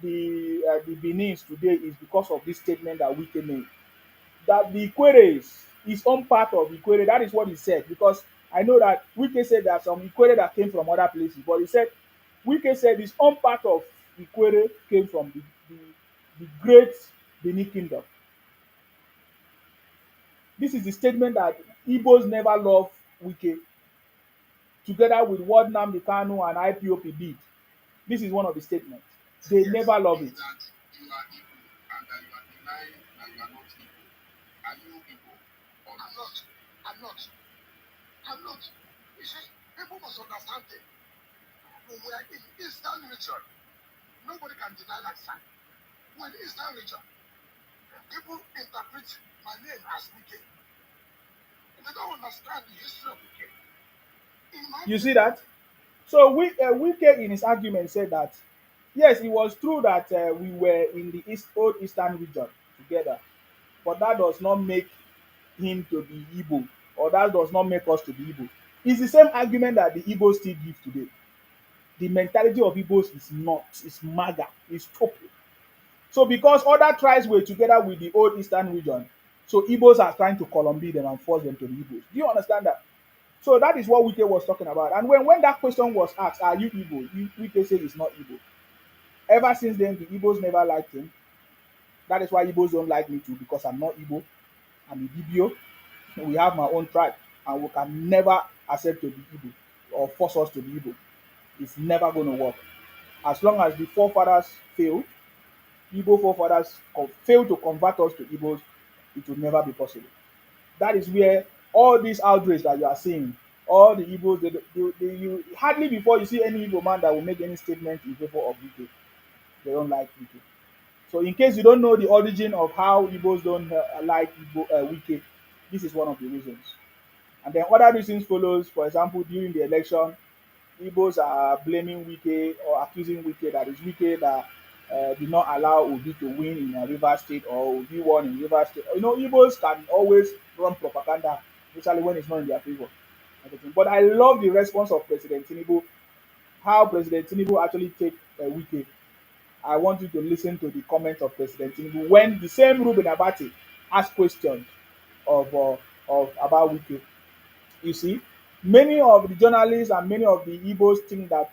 the Benins today is because of this statement that Wike made. That the Ikwere is his own part of Ikwere. That is what he said. Because I know that Wike said there are some Ikwere that came from other places, but he said Wike said his own part of Ikwere came from the great Benin Kingdom. This is the statement that Igbos never love Wike, together with what Nnamdi Kanu and IPOP did. This is one of the statements. They Yes, never love is it. that you are Igbo and that you are denying that you are not Igbo. Are you Igbo? Or I'm not. I'm not. I'm not. You see, people must understand it. When we are in Eastern region, nobody can deny that fact. When Eastern region, people interpret my name as Wike. They don't understand the history of Wike. In my You see people, that? So Wike in his argument said that Yes, it was true that we were in the old eastern region together, but that does not make him to be Igbo, or that does not make us to be Igbo. It's the same argument that the Igbos still give today. The mentality of Igbos is not, is maga, is stupid. So because other tribes were together with the old eastern region, so Igbos are trying to Colombia them and force them to be Igbos. Do you understand that? So that is what Wike was talking about. And when that question was asked, are you Igbo? Wike said he's not Igbo. Ever since then, the Igbos never liked him. That is why Igbos don't like me too, because I'm not Igbo. I'm a Dibio. We have my own tribe, and we can never accept to be Igbo or force us to be Igbo. It's never going to work. As long as the forefathers fail, Igbo forefathers fail to convert us to Igbos, it will never be possible. That is where all these outrage that you are seeing, all the Igbos, you hardly before you see any Igbo man that will make any statement in favor of UK. They don't like UK. So in case you don't know the origin of how Igbos don't like Wike, this is one of the reasons. And then other reasons follows. For example, during the election, Igbos are blaming Wike or accusing Wike that it's Wike that did not allow Obi to win in a River State, or Obi won in River State. You know, Igbos can always run propaganda, especially when it's not in their favor. But I love the response of President Tinubu, how President Tinubu actually take Wike. I want you to listen to the comments of President Tinubu when the same Ruben Abati asked questions of about Wike. You see, many of the journalists and many of the Igbos think that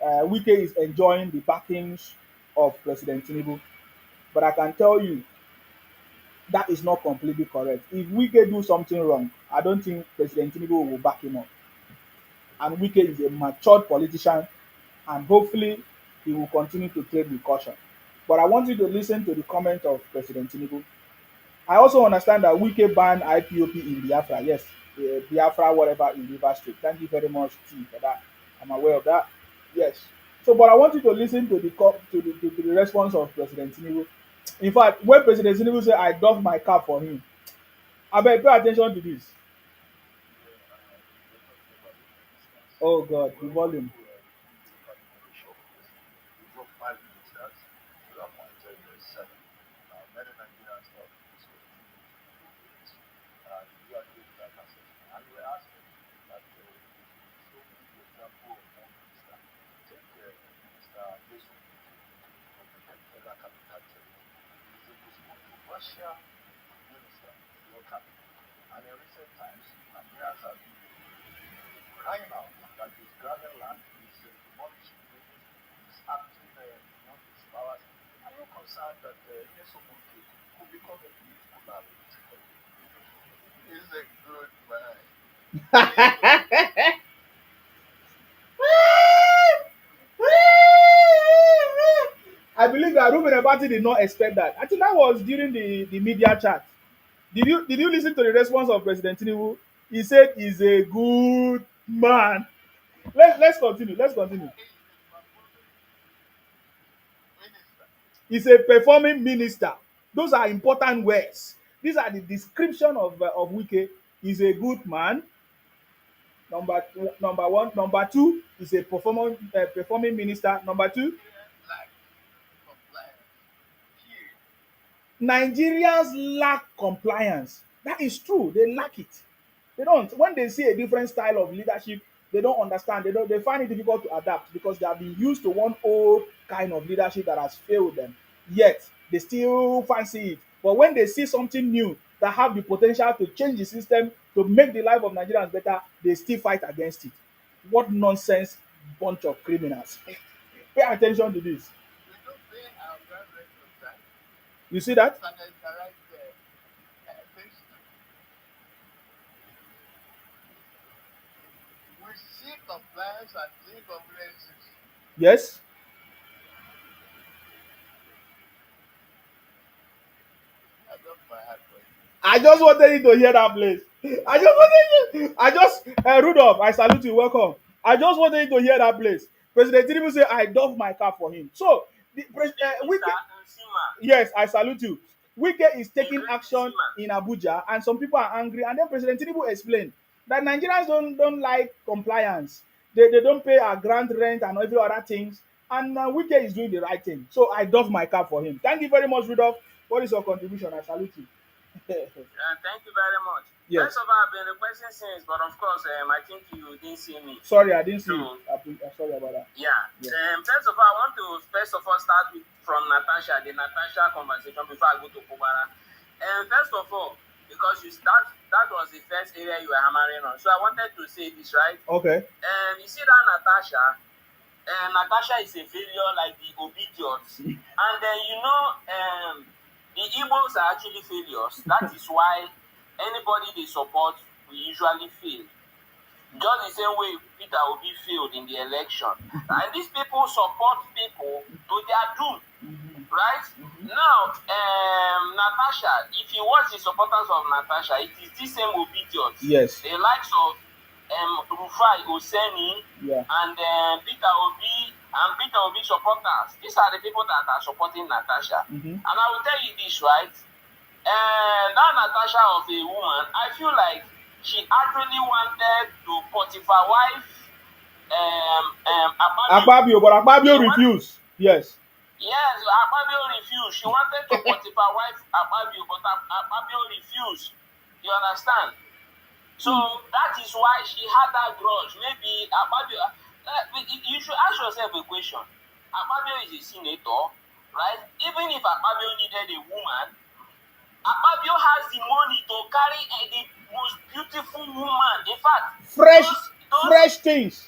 Wike is enjoying the backings of President Tinubu. But I can tell you that is not completely correct. If Wike do something wrong, I don't think President Tinubu will back him up. And Wike is a matured politician, and hopefully he will continue to trade with caution. But I want you to listen to the comment of President Tinubu. I also understand that Wike banned IPOP in Biafra. Yes, Biafra, whatever, in River State. Thank you very much, T, for that. I'm aware of that. Yes. So, but I want you to listen to the response of President Tinubu. In fact, when President Tinubu said, "I doff my cap for him," I beg pay attention to this. Oh God, the volume. I believe that Ruben Abati did not expect that. I think that was during the media chat. Did you listen to the response of President Tinubu? He said he's a good man. Let's continue. Let's continue. He's a performing minister. Those are important words. These are the description of Wike. He's a good man. Number one. Number two, he's a performing minister. Number two, Nigerians lack compliance. That is true. They lack it. They don't. When they see a different style of leadership, they don't understand. They find it difficult to adapt because they have been used to one old kind of leadership that has failed them. Yet they still fancy it. But when they see something new that have the potential to change the system, to make the life of Nigerians better, they still fight against it. What nonsense bunch of criminals. Pay attention to this. You see that? Yes. I just wanted you to hear that place. I just wanted you. I just Rudolph, I salute you. Welcome. I just wanted you to hear that place. President Tinubu said, "I doff my cap for him." So, Wike, yes, I salute you. Wike is taking action in Abuja, and some people are angry. And then President Tinubu explained that Nigerians don't like compliance. They don't pay a grant rent and every other things. And Wike is doing the right thing. So I doff my cap for him. Thank you very much, Rudolph. What is your contribution? I salute you. Thank you very much. Yes. First of all, I've been requesting since, but of course, I think you didn't see me. Sorry, I didn't see you. So, I'm sorry about that. yeah. Yeah. First of all, I want to first of all start with from Natasha, the Natasha conversation before I go to Fubara. And first of all, because that was the first area you were hammering on. So I wanted to say this, right? Okay. You see that Natasha is a failure like the Obidiots. And then the Igbos are actually failures. That is why anybody they support will usually fail. Just the same way Peter Obi failed in the election. And these people support people to their doom. Right? Now, Natasha, if you watch the supporters of Natasha, it is the same Obidiots. Yes. The likes of Rufai Oseni Yeah. and Peter Obi and Peter Obi supporters. These are the people that are supporting Natasha. And I will tell you this, right? That Natasha of a woman, I feel like she actually wanted to Potiphar wife Akpabio, but Akpabio refused. Yes. Yes, Akpabio refused. She wanted to Potiphar wife Akpabio, but Akpabio refused. You understand? So that is why she had that grudge. Maybe Akpabio. You should ask yourself a question. Akpabio is a senator, right? Even if Akpabio needed a woman, Akpabio has the money to carry the most beautiful woman. In fact, fresh things.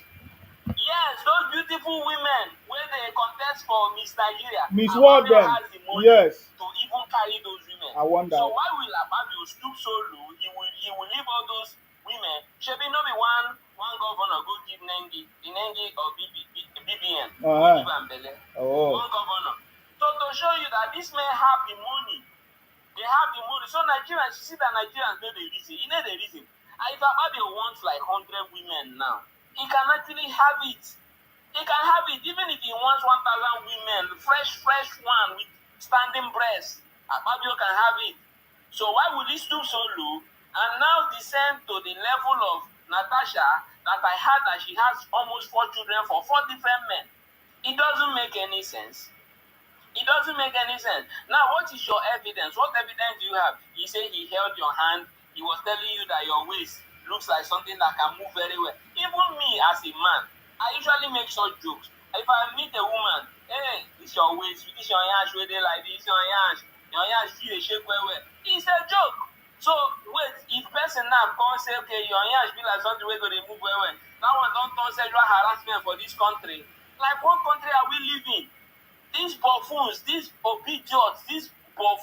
Yes, those beautiful women when they contest for Miss Nigeria, Miss World Akpabio then. has the money Yes. to even carry those women. I wonder. So why will Akpabio stoop so low? He will leave all those women. Shebi no be one governor go give Nengi, the Nengi of BBN, go give am belle. One governor. So to show you that these men have the money. They have the money. So Nigerians, you see that Nigerians know the reason. You know the reason. And if Akpabio wants like 100 women now, he can actually have it. He can have it even if he wants 1,000 women, fresh one with standing breasts. Akpabio can have it. So why would he stoop so low and now descend to the level of Natasha that I heard that she has almost 4 children for 4 different men? It doesn't make any sense. It doesn't make any sense. Now, what is your evidence? What evidence do you have? He said he held your hand. He was telling you that your waist looks like something that can move very well. Even me as a man, I usually make such jokes. If I meet a woman, hey, this your waist, this your yash, where they like this, your yash feel a shape well. It's a joke. So, wait, if person now come say, okay, your yash be like something where they move well. That one don't turn sexual harassment for this country. Like, what country are we living? These buffoons, these obidiots, these will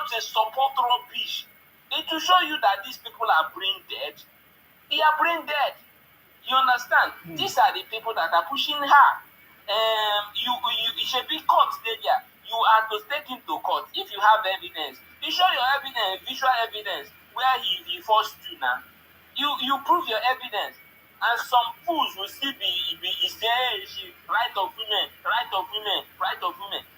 just support rubbish. It will show you that these people are brain dead. They are brain dead. You understand? These are the people that are pushing her. It should be court there. You are to take him to court if you have evidence. You show your evidence, visual evidence, where he forced you now. You prove your evidence. And some fools will still be saying right of women.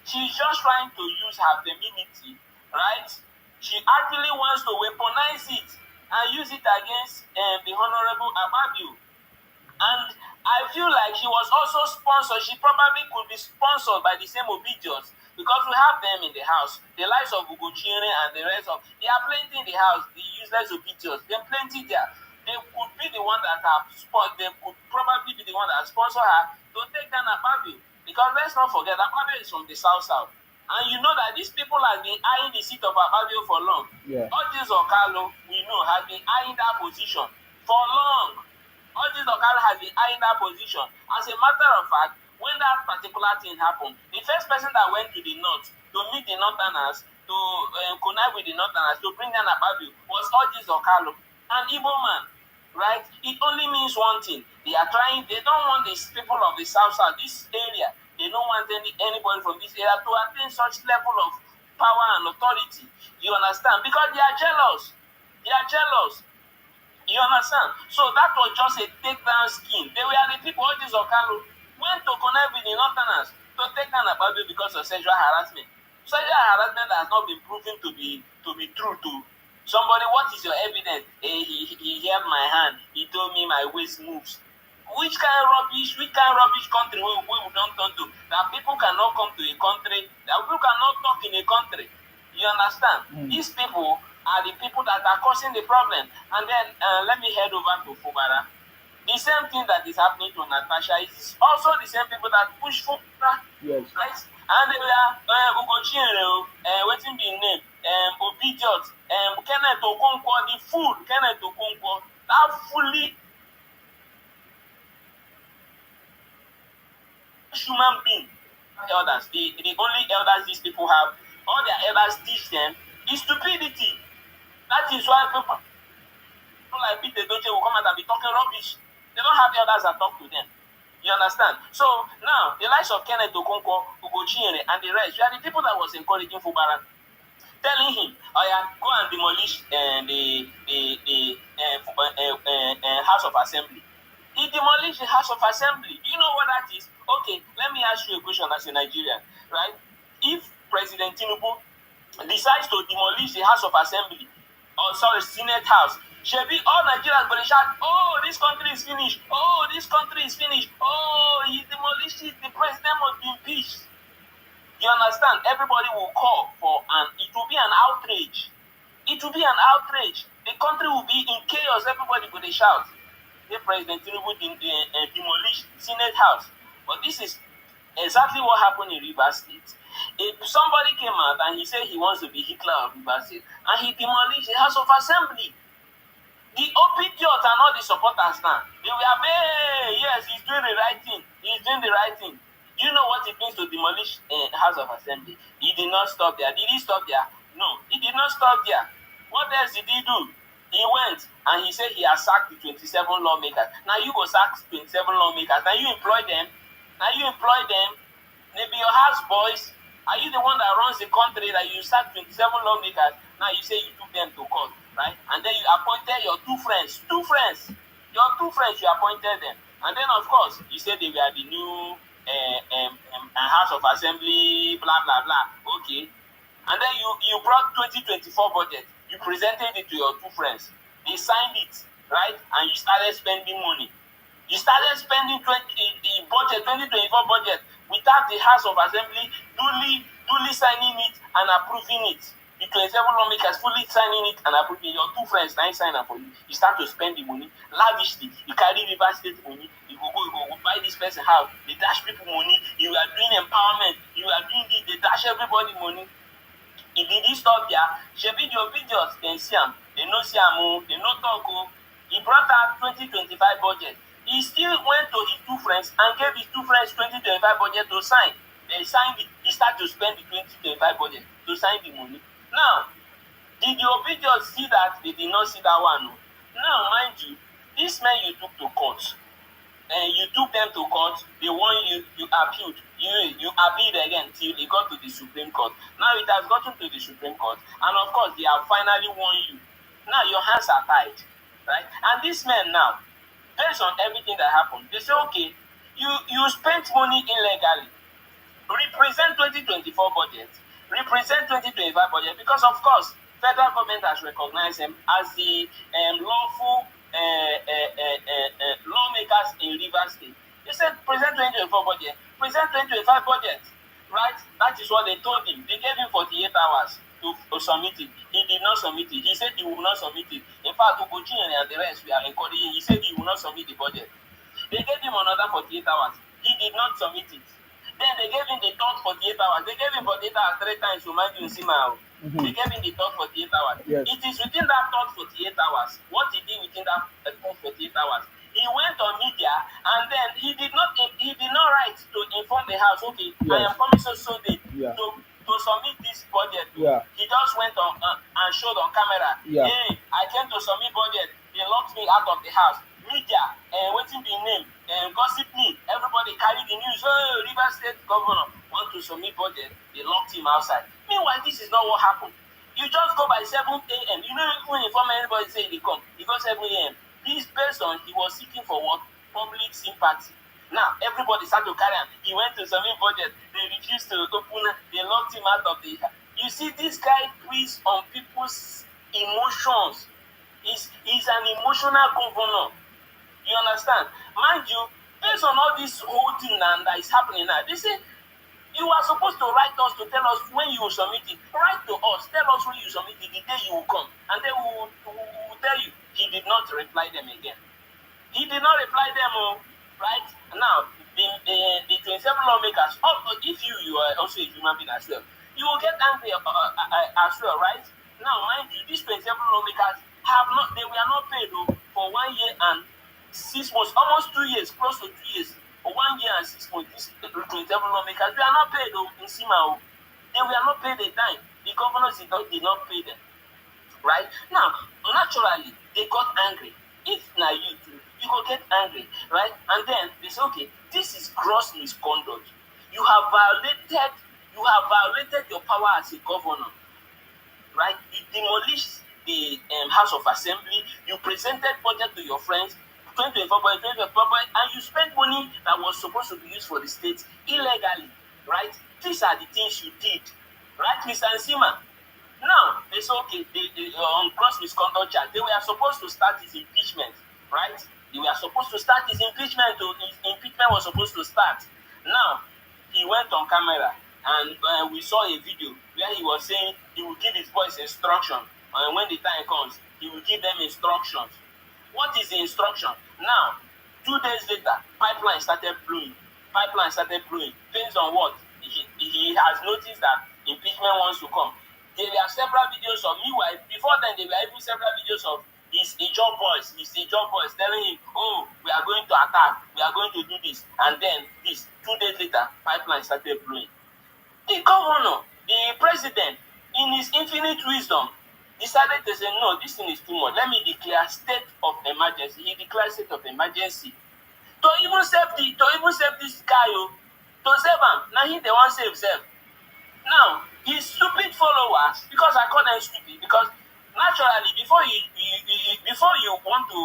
She's just trying to use her femininity, right? She actually wants to weaponize it and use it against the Honorable Akpabio. And I feel like she was also sponsored. She probably could be sponsored by the same Obidiots because we have them in the house. The likes of Ugochiri and the rest of, they are plenty in the house. The useless Obidiots, they're plenty there. They could be the one that have they could probably be the one that sponsor her to take down Akpabio. Because let's not forget, Akpabio is from the south. And you know that these people have been eyeing the seat of Akpabio for long. Yeah. Ortiz Okalo, we know, has been eyeing that position for long. Ortiz Okalo has been eyeing that position. As a matter of fact, when that particular thing happened, the first person that went to the north to meet the northerners, to connive with the northerners, to bring down Akpabio was Ortiz Okalo, an Igbo man. Right? It only means one thing. They don't want these people of the south, this area. They don't want anybody from this area to attain such level of power and authority. You understand? Because they are jealous. You understand? So that was just a takedown scheme. They were the people, all these Okalo, went to connect with the northerners to take down Akpabio because of sexual harassment. Sexual harassment has not been proven to be true to somebody. What is your evidence? He held my hand. He told me my waist moves. Which kind rubbish country we don't turn to? That people cannot come to a country, that people cannot talk in a country. You understand? These people are the people that are causing the problem. And then let me head over to Fubara. The same thing that is happening to Natasha is also the same people that push Fubara. Yes. Right? And they are Ugochiere, waiting the name, Obediot, Kenneth Okonkwo, the fool, Kenneth Okonkwo, that fully human being. Elders, the only elders these people have, all their elders teach them is stupidity. That is why people like Peter Obi will come out and be talking rubbish. They don't have elders that talk to them. You understand? So now the likes of Kenneth Okonkwo, Ugochiere, and the rest, you are the people that was encouraging Fubara, telling him, "Oh yeah, go and demolish the House of Assembly." He demolished the House of Assembly. You know what that is? Okay, let me ask you a question as a Nigerian, right? If President Tinubu decides to demolish the House of Assembly, or sorry, Senate House, shebi all Nigerians go dey shout, "Oh, this country is finished! Oh, this country is finished! Oh, he demolished it! The president must be impeached!" You understand? Everybody will call for, and it will be an outrage. It will be an outrage. The country will be in chaos. Everybody will shout. The President Tinubu demolished Senate House. But this is exactly what happened in Rivers State. If somebody came out and he said he wants to be Hitler of Rivers State, and he demolished the House of Assembly, the Obediot are not the supporters now. They were, hey, yes, he's doing the right thing. He's doing the right thing. Do you know what it means to demolish a House of Assembly? He did not stop there. Did he stop there? No, he did not stop there. What else did he do? He went and he said he has sacked the 27 lawmakers. Now you go sack 27 lawmakers. Now you employ them. Now you employ them. They be your house boys. Are you the one that runs the country that you sack 27 lawmakers? Now you say you took them to court, right? And then you appointed your two friends. Your two friends, you appointed them. And then, of course, you said they were the new House of Assembly, blah, blah, blah. Okay. And then you brought 2024 budget. You presented it to your two friends. They signed it, right? And you started spending money. You started spending the budget, 2024 budget, without the House of Assembly duly signing it and approving it. The 27 lawmakers fully signing it and approving it. Your two friends now sign up for you. You start to spend the money lavishly. You carry River State money. You go buy this person house. They dash people money. You are doing empowerment. You are doing this. They dash everybody money. If he did stop there, shebi the obedience dem see am, dem no see am o, dem no talk o. He brought out 2025 budget. He still went to his two friends and gave his two friends 2025 budget to sign. They signed it. He started to spend the 2025 budget to sign the money. Now, did the obedience see that? They did not see that one. No. Now, mind you, this man you took to court, you took them to court, they won you, you appealed, you appealed again till it got to the Supreme Court. Now it has gotten to the Supreme Court, and of course they have finally won you. Now your hands are tied, right? And this man now, based on everything that happened, they say, okay, you spent money illegally. Represent 2024 budget, represent 2025 budget, because of course federal government has recognized them as the lawful lawmakers in Rivers State. They said present 2024 budget, present 2025 budget, right? That is what they told him. They gave him 48 hours to submit it. He did not submit it. He said he will not submit it. In fact, Ugochinyere and the rest, we are encouraging. He said he will not submit the budget. They gave him another 48 hours. He did not submit it. Then they gave him the third 48 hours. They gave him 48 hours 3 times to mind you see now. They gave him the third 48 hours. Yes. It is within that third 48 hours. What he did within that third 48 hours, he went on media and then he did not write to inform the house, okay, yes, I am coming so day to submit this budget. Yeah. He just went on and showed on camera, Yeah. hey, I came to submit budget. They locked me out of the house. Media, waiting the name, gossip me. Everybody carried the news. Oh, River State governor want to submit budget. They locked him outside. Meanwhile, this is not what happened. You just go by 7 a.m. You don't even inform anybody say they come. You go 7 a.m. This based on he was seeking for what? Public sympathy. Now, everybody started to carry him. He went to submit budget. They refused to open. They locked him out of the... You see, this guy preys on people's emotions. He's an emotional governor. You understand? Mind you, based on all this whole thing that is happening now, they say you are supposed to write us to tell us when you will submit it. Write to us, tell us when you submit it, the day you will come, and then we will tell you. He did not reply them again. He did not reply them, right? Now, the 27 lawmakers, if you are also a human being as well, you will get angry as well, right? Now, mind you, these 27 lawmakers they were not paid for 1 year and 6 months, almost 2 years, close to 2 years, for 1 year and 6 months. These 27 lawmakers, they are not paid in Sima. They were not paid a dime. The governors did not pay them. Right now, naturally they got angry. If na you too, you go get angry, right? And then they say, okay, this is gross misconduct. You have violated your power as a governor, right? You demolished the House of Assembly. You presented budget to your friends, 2024 budget, 2024 budget, and you spent money that was supposed to be used for the state illegally, right? These are the things you did, right, Mr. Nsima? Now, they say, okay, on gross misconduct charge, they were supposed to start his impeachment, right? They were supposed to start his impeachment. His impeachment was supposed to start. Now, he went on camera and we saw a video where he was saying he will give his boys instruction. And when the time comes, he will give them instructions. What is the instruction? Now, 2 days later, pipeline started blowing. Based on what? He has noticed that impeachment wants to come. There were several videos of meanwhile, before then there were even several videos of his job boys telling him, oh, we are going to attack, we are going to do this, and then this. 2 days later, pipeline started blowing. The governor, the president, in his infinite wisdom, decided to say, no, this thing is too much. Let me declare state of emergency. He declared state of emergency. To even save this guy, to save him. Now he the one save self. Now, his stupid followers, because I call them stupid, because naturally, before you want to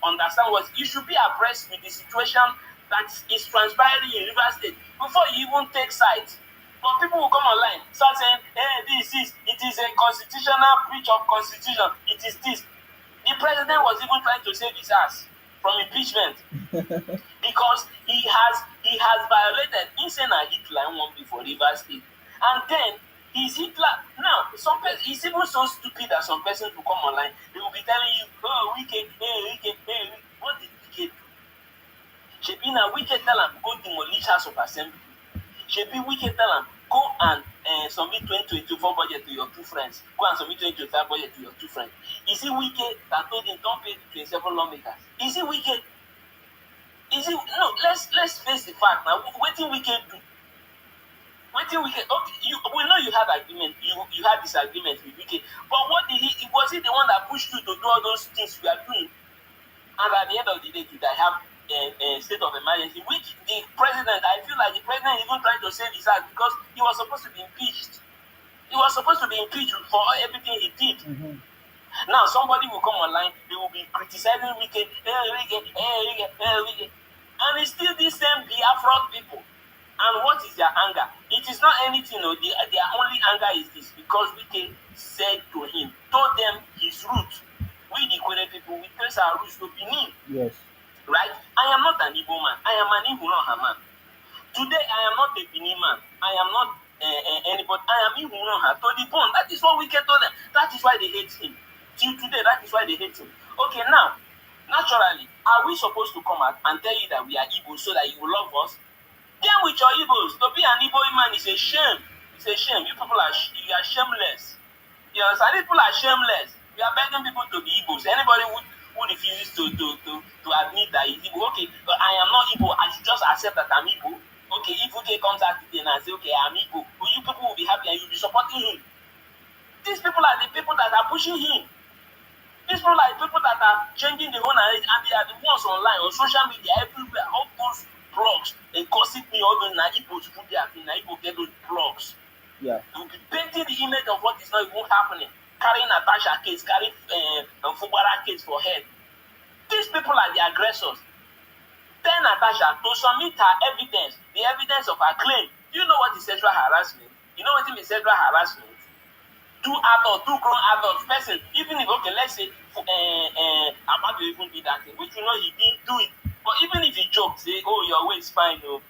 understand what you should be abreast with the situation that is transpiring in River State before you even take sides. But people will come online, start saying, hey, it is a constitutional breach of constitution. It is this. The president was even trying to save his ass from impeachment because he has violated insane Hitler one before River State. And then is Hitler now some person is even so stupid that some persons will come online, they will be telling you, oh, Wike, what did Wike do? Shebi na Wike tell am go demolish House of Assembly. Shebi Wike tell am go and submit 2024 budget to your two friends. Go and submit 2025 budget to your two friends. Is it Wike that told him don't pay the 27 lawmakers? Is it Wike? Is it no? Let's face the fact now. Wetin Wike do? Wetin Wike? Okay, we know you had agreement. You had disagreement with Wike, but what did he? Was he the one that pushed you to do all those things you are doing? And at the end of the day, today I have a state of emergency, which the president, I feel like the president is even trying to save his ass because he was supposed to be impeached. He was supposed to be impeached for everything he did. Mm-hmm. Now somebody will come online, they will be criticizing Wike, and it's still the same Biafran people. And what is their anger? It is not anything. No, their only anger is this because Wike said to him, told them his root. We the Kwere people, we trace our roots to Benin. Yes. Right? I am not an Igbo man. I am an Igbo man. Today, I am not a Benin man. I am not anybody. I am Igbo to the bone. That is what Wike told them. That is why they hate him. Till today, that is why they hate him. Okay, now, naturally, are we supposed to come out and tell you that we are Igbo so that you will love us? Then with your Igbos, to be an Igbo man is a shame. It's a shame. You people you are shameless. You understand? People are shameless. We are begging people to be Igbos. Anybody who refuses to admit that he's Igbo, okay, but I am not Igbo, I should just accept that I'm Igbo. Okay, if Uke comes out today and say, okay, I'm Igbo, well, you people will be happy and you'll be supporting him. These people are the people that are pushing him. These people are the people that are changing the whole narrative, and they are the ones online, on social media, everywhere, all those blogs, they gossip me, all those Naibos put their thing, Naibo get those blogs. Yeah. They will be painting the image of what is not even happening. Carrying Natasha case, carrying Fubara case for head. These people are the aggressors. Tell Natasha to submit her evidence, the evidence of her claim. Do you know what is sexual harassment? You know what is sexual harassment? Two grown adults, person, even if, okay, let's say, Amado even did that thing, which you know he didn't do it. But even if he jokes, say, oh, your way is fine, oh,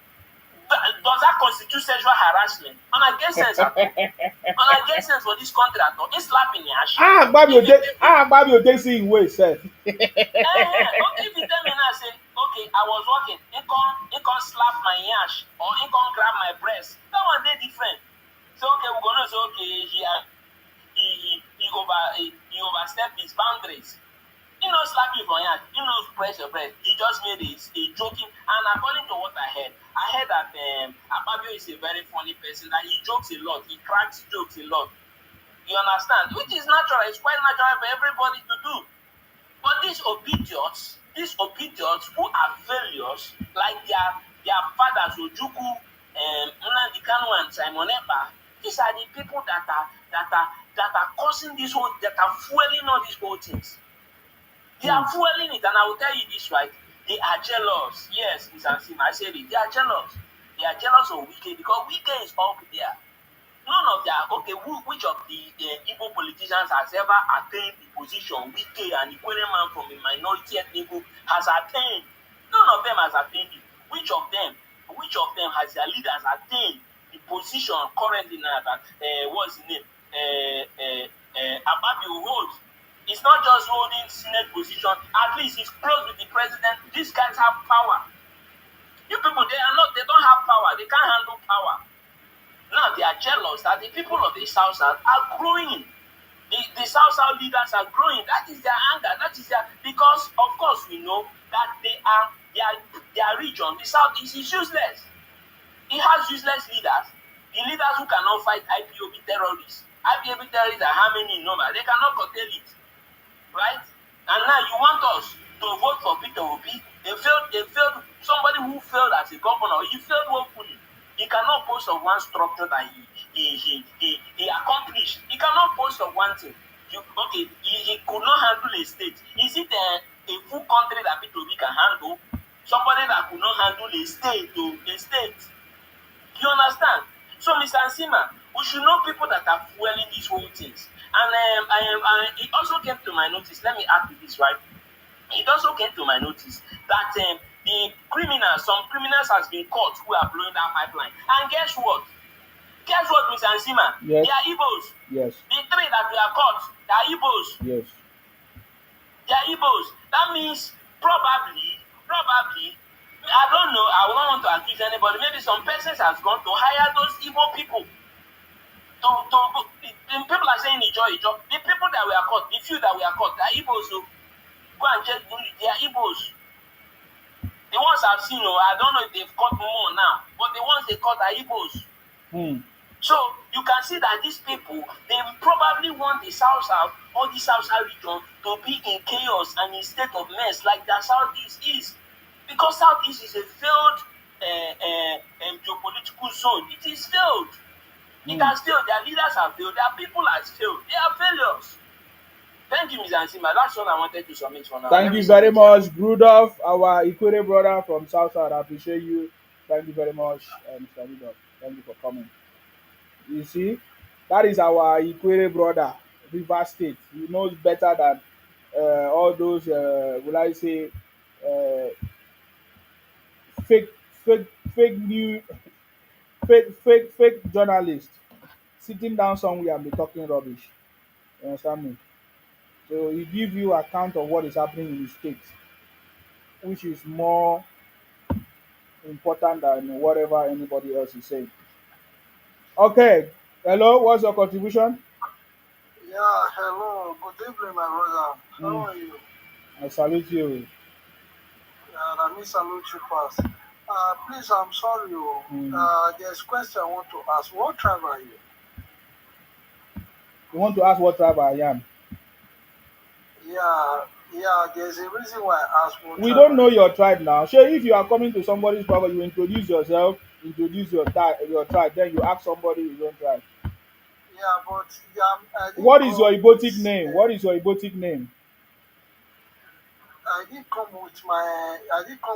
does that constitute sexual harassment? And I get sense at all. And I get sense for this country at all. It's slapping yash. If you take it, Gbab your dey see him way sef. okay, if you tell me now, say, okay, I was walking, he can slap my yash or he can grab my breast. That one they different. So okay, we're gonna say okay, he overstepped his boundaries. He no slap you for hand, he no press your breast. He just made a joking. And according to what I heard that Akpabio is a very funny person. That he jokes a lot, he cracks jokes a lot. You understand? Which is natural. It's quite natural for everybody to do. But these obedience who are failures, like their fathers Ojuku, Nnamdi Kanu and Simon Ekpa, these are the people that are causing this whole, that are fueling all these whole things. They are fueling it, and I will tell you this, right? They are jealous. Yes, Mr. Sim, I said it. They are jealous. They are jealous of Wike because Wike is up there. None of their, okay, which of the Igbo politicians has ever attained the position Wike and Ikwereman from a minority ethnic group has attained? None of them has attained it. Which of them has their leaders attained the position currently now that what's his name? Akpabio holds. It's not just holding Senate position, at least he's close with the president. These guys have power. You people, they don't have power, they can't handle power. Now they are jealous that the people of the South are growing. The South leaders are growing. That is their anger. That is their, because of course we know that their region, the South is useless. It has useless leaders. The leaders who cannot fight IPOB terrorists. IPOB terrorists are how many in number? They cannot curtail it. Right? And now you want us to vote for Peter Obi. They failed somebody who failed as a governor. He failed woefully. He cannot boast of one structure that he accomplished. He cannot boast of one thing. He could not handle a state. Is it a full country that Peter Obi can handle? Somebody that could not handle a state. You understand? So, Mr. Nsima, we should know people that are fueling these whole things. And it also came to my notice. Let me add to this, right? It also came to my notice that some criminals has been caught who are blowing that pipeline. And guess what? Guess what, Mr. Nsima? Yes. They are Igbos. Yes. The three that we are caught, they are Igbos. Yes. They are Igbos. That means probably, I don't know, I don't want to accuse anybody. Maybe some persons has gone to hire those Igbo people. People are saying Ijo. The people that were caught, the few that were caught, they are Igbos. So go and check, they are Igbos. The ones I've seen, I don't know if they've caught more now, but the ones they caught are Igbos. So you can see that these people, they probably want the South or the South region to be in chaos and in state of mess like the Southeast is. Because Southeast is a failed geopolitical zone. It is failed. It has failed. Their leaders have failed. Their people has failed. They are failures. Thank you, Mr. Nsima. That's all I wanted to submit for now. Thank you very much, Rudolph, our Ikwere brother from Southside. I appreciate you. Thank you very much, Mr. Rudolph. Thank you for coming. You see, that is our Ikwere brother, River State. He knows better than all those, will I say, uh, fake, fake news, fake journalists sitting down somewhere and be talking rubbish. You understand me? So he give you account of what is happening in the state, which is more important than whatever anybody else is saying. Okay. Hello, what's your contribution? Yeah, hello. Good evening, my brother. How are you? I salute you. Let me salute you first. Please, I'm sorry. There's a question I want to ask. What tribe are you? You want to ask what tribe I am? Yeah, there's a reason why I asked what We tribe don't know your tribe now. Sure, if you are coming to somebody's property, you introduce yourself, introduce your tribe, then you ask somebody his own tribe. Yeah, but I didn't What is your come Ibotic with, name? What is your Ibotic name? I didn't come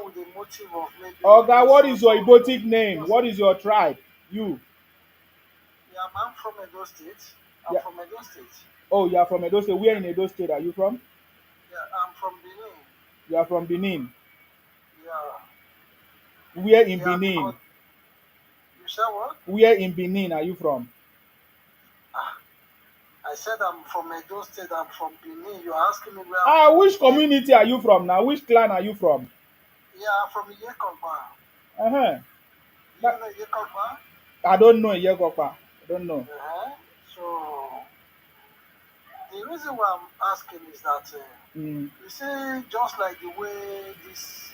with the motive of maybe. Oga, what is your Ibotic something. name? What is your tribe? You. Yeah, I'm from Edo State. I'm Yeah. from Edo State. Oh, you are from Edo State. Where in Edo State are you from? Yeah, I'm from Benin. You are from Benin. Yeah. Where in Yeah, because Benin? you said what? Where in Benin are you from? Ah, I said I'm from Edo State. I'm from Benin. You're asking me where I'm Ah, from. which community are you from now? Which clan are you from? Yeah, I'm from Iyekogba. Uh-huh. Do you That, know Iyekogba? I don't know Yegopa. I don't know. Uh-huh. So the reason why I'm asking is that Mm. you see, just like the way this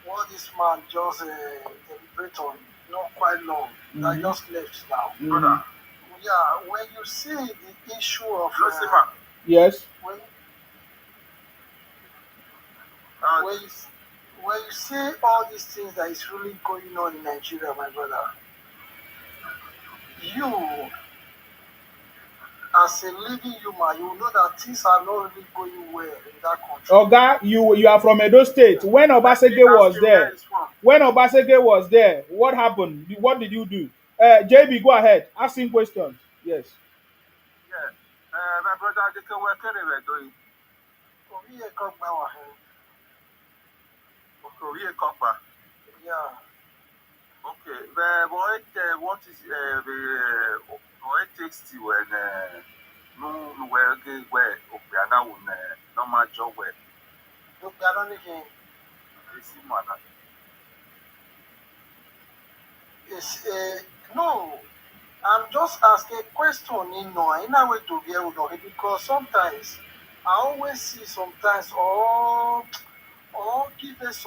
what this man just deliberate on not quite long, that Mm-hmm. just left now. Mm-hmm. Yeah, when you see the issue of Yes. when when you, when you see all these things that is really going on in Nigeria, my brother, you as a living human, you know that things are not really going well in that country. Oga, you are from Edo State. When Obaseke was there, what happened? What did you do? JB, go ahead. Ask him questions. Yes. Yeah. My brother, they can work anywhere doing. Orí ẹ̀kọ́ gbà wá ẹ̀. Okay, we a copper. Yeah. Okay, what is the what takes to when no where get where okay now when normal job where Ló gba lọ́nà yẹn. they see man. It's, no, I'm just asking a question in no, in a way to be able to because sometimes I always see sometimes or give us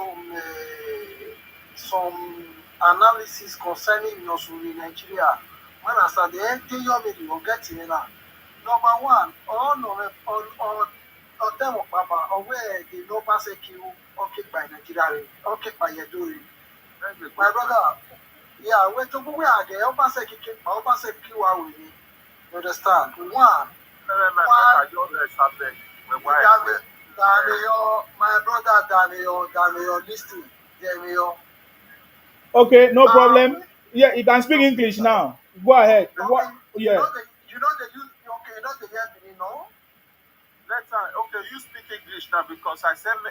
some analysis concerning Nosuri Nigeria. When I start the end, you will get in now. Number one, all no or them of Papa, or where the no pass a queue, okay by Nigeria, okay by Yaduri. My brother, yeah, when to go where again, Oba say queue out with me. You understand? One, I just subject why Daniel, my brother Daniel, listen, Daniel. Okay, no problem. We Yeah, you can speak English now. Go ahead. okay, What? Yeah. you know the use okay, you know the hear me, no? let's okay you speak English now because I said you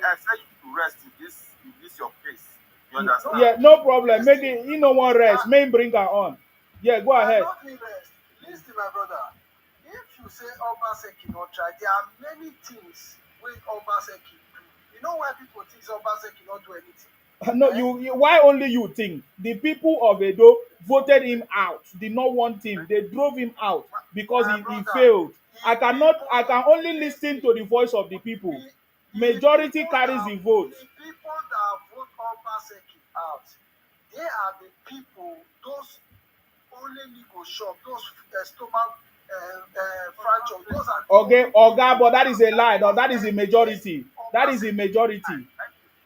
to rest in this your case. You understand? Yeah, no problem. Make Listen, it, you no one rest. May bring her on. Yeah, go ahead. not the rest. Listen, my brother. If you say Obaseki not try, there are many things with Obaseki do. You know why people think Obaseki not do anything? No, Eh? why only you think? The people of Edo voted him out, did not want him. They drove him out because My he brother, failed. I people can only listen to the voice of the people. Majority carries the vote. the people that vote Obaseki out, they are the people, those only legal shop, those stomach fracture, those are the Okay, only Oga, people but that is a lie. No, those that is the against majority. That is the Obaseki. majority.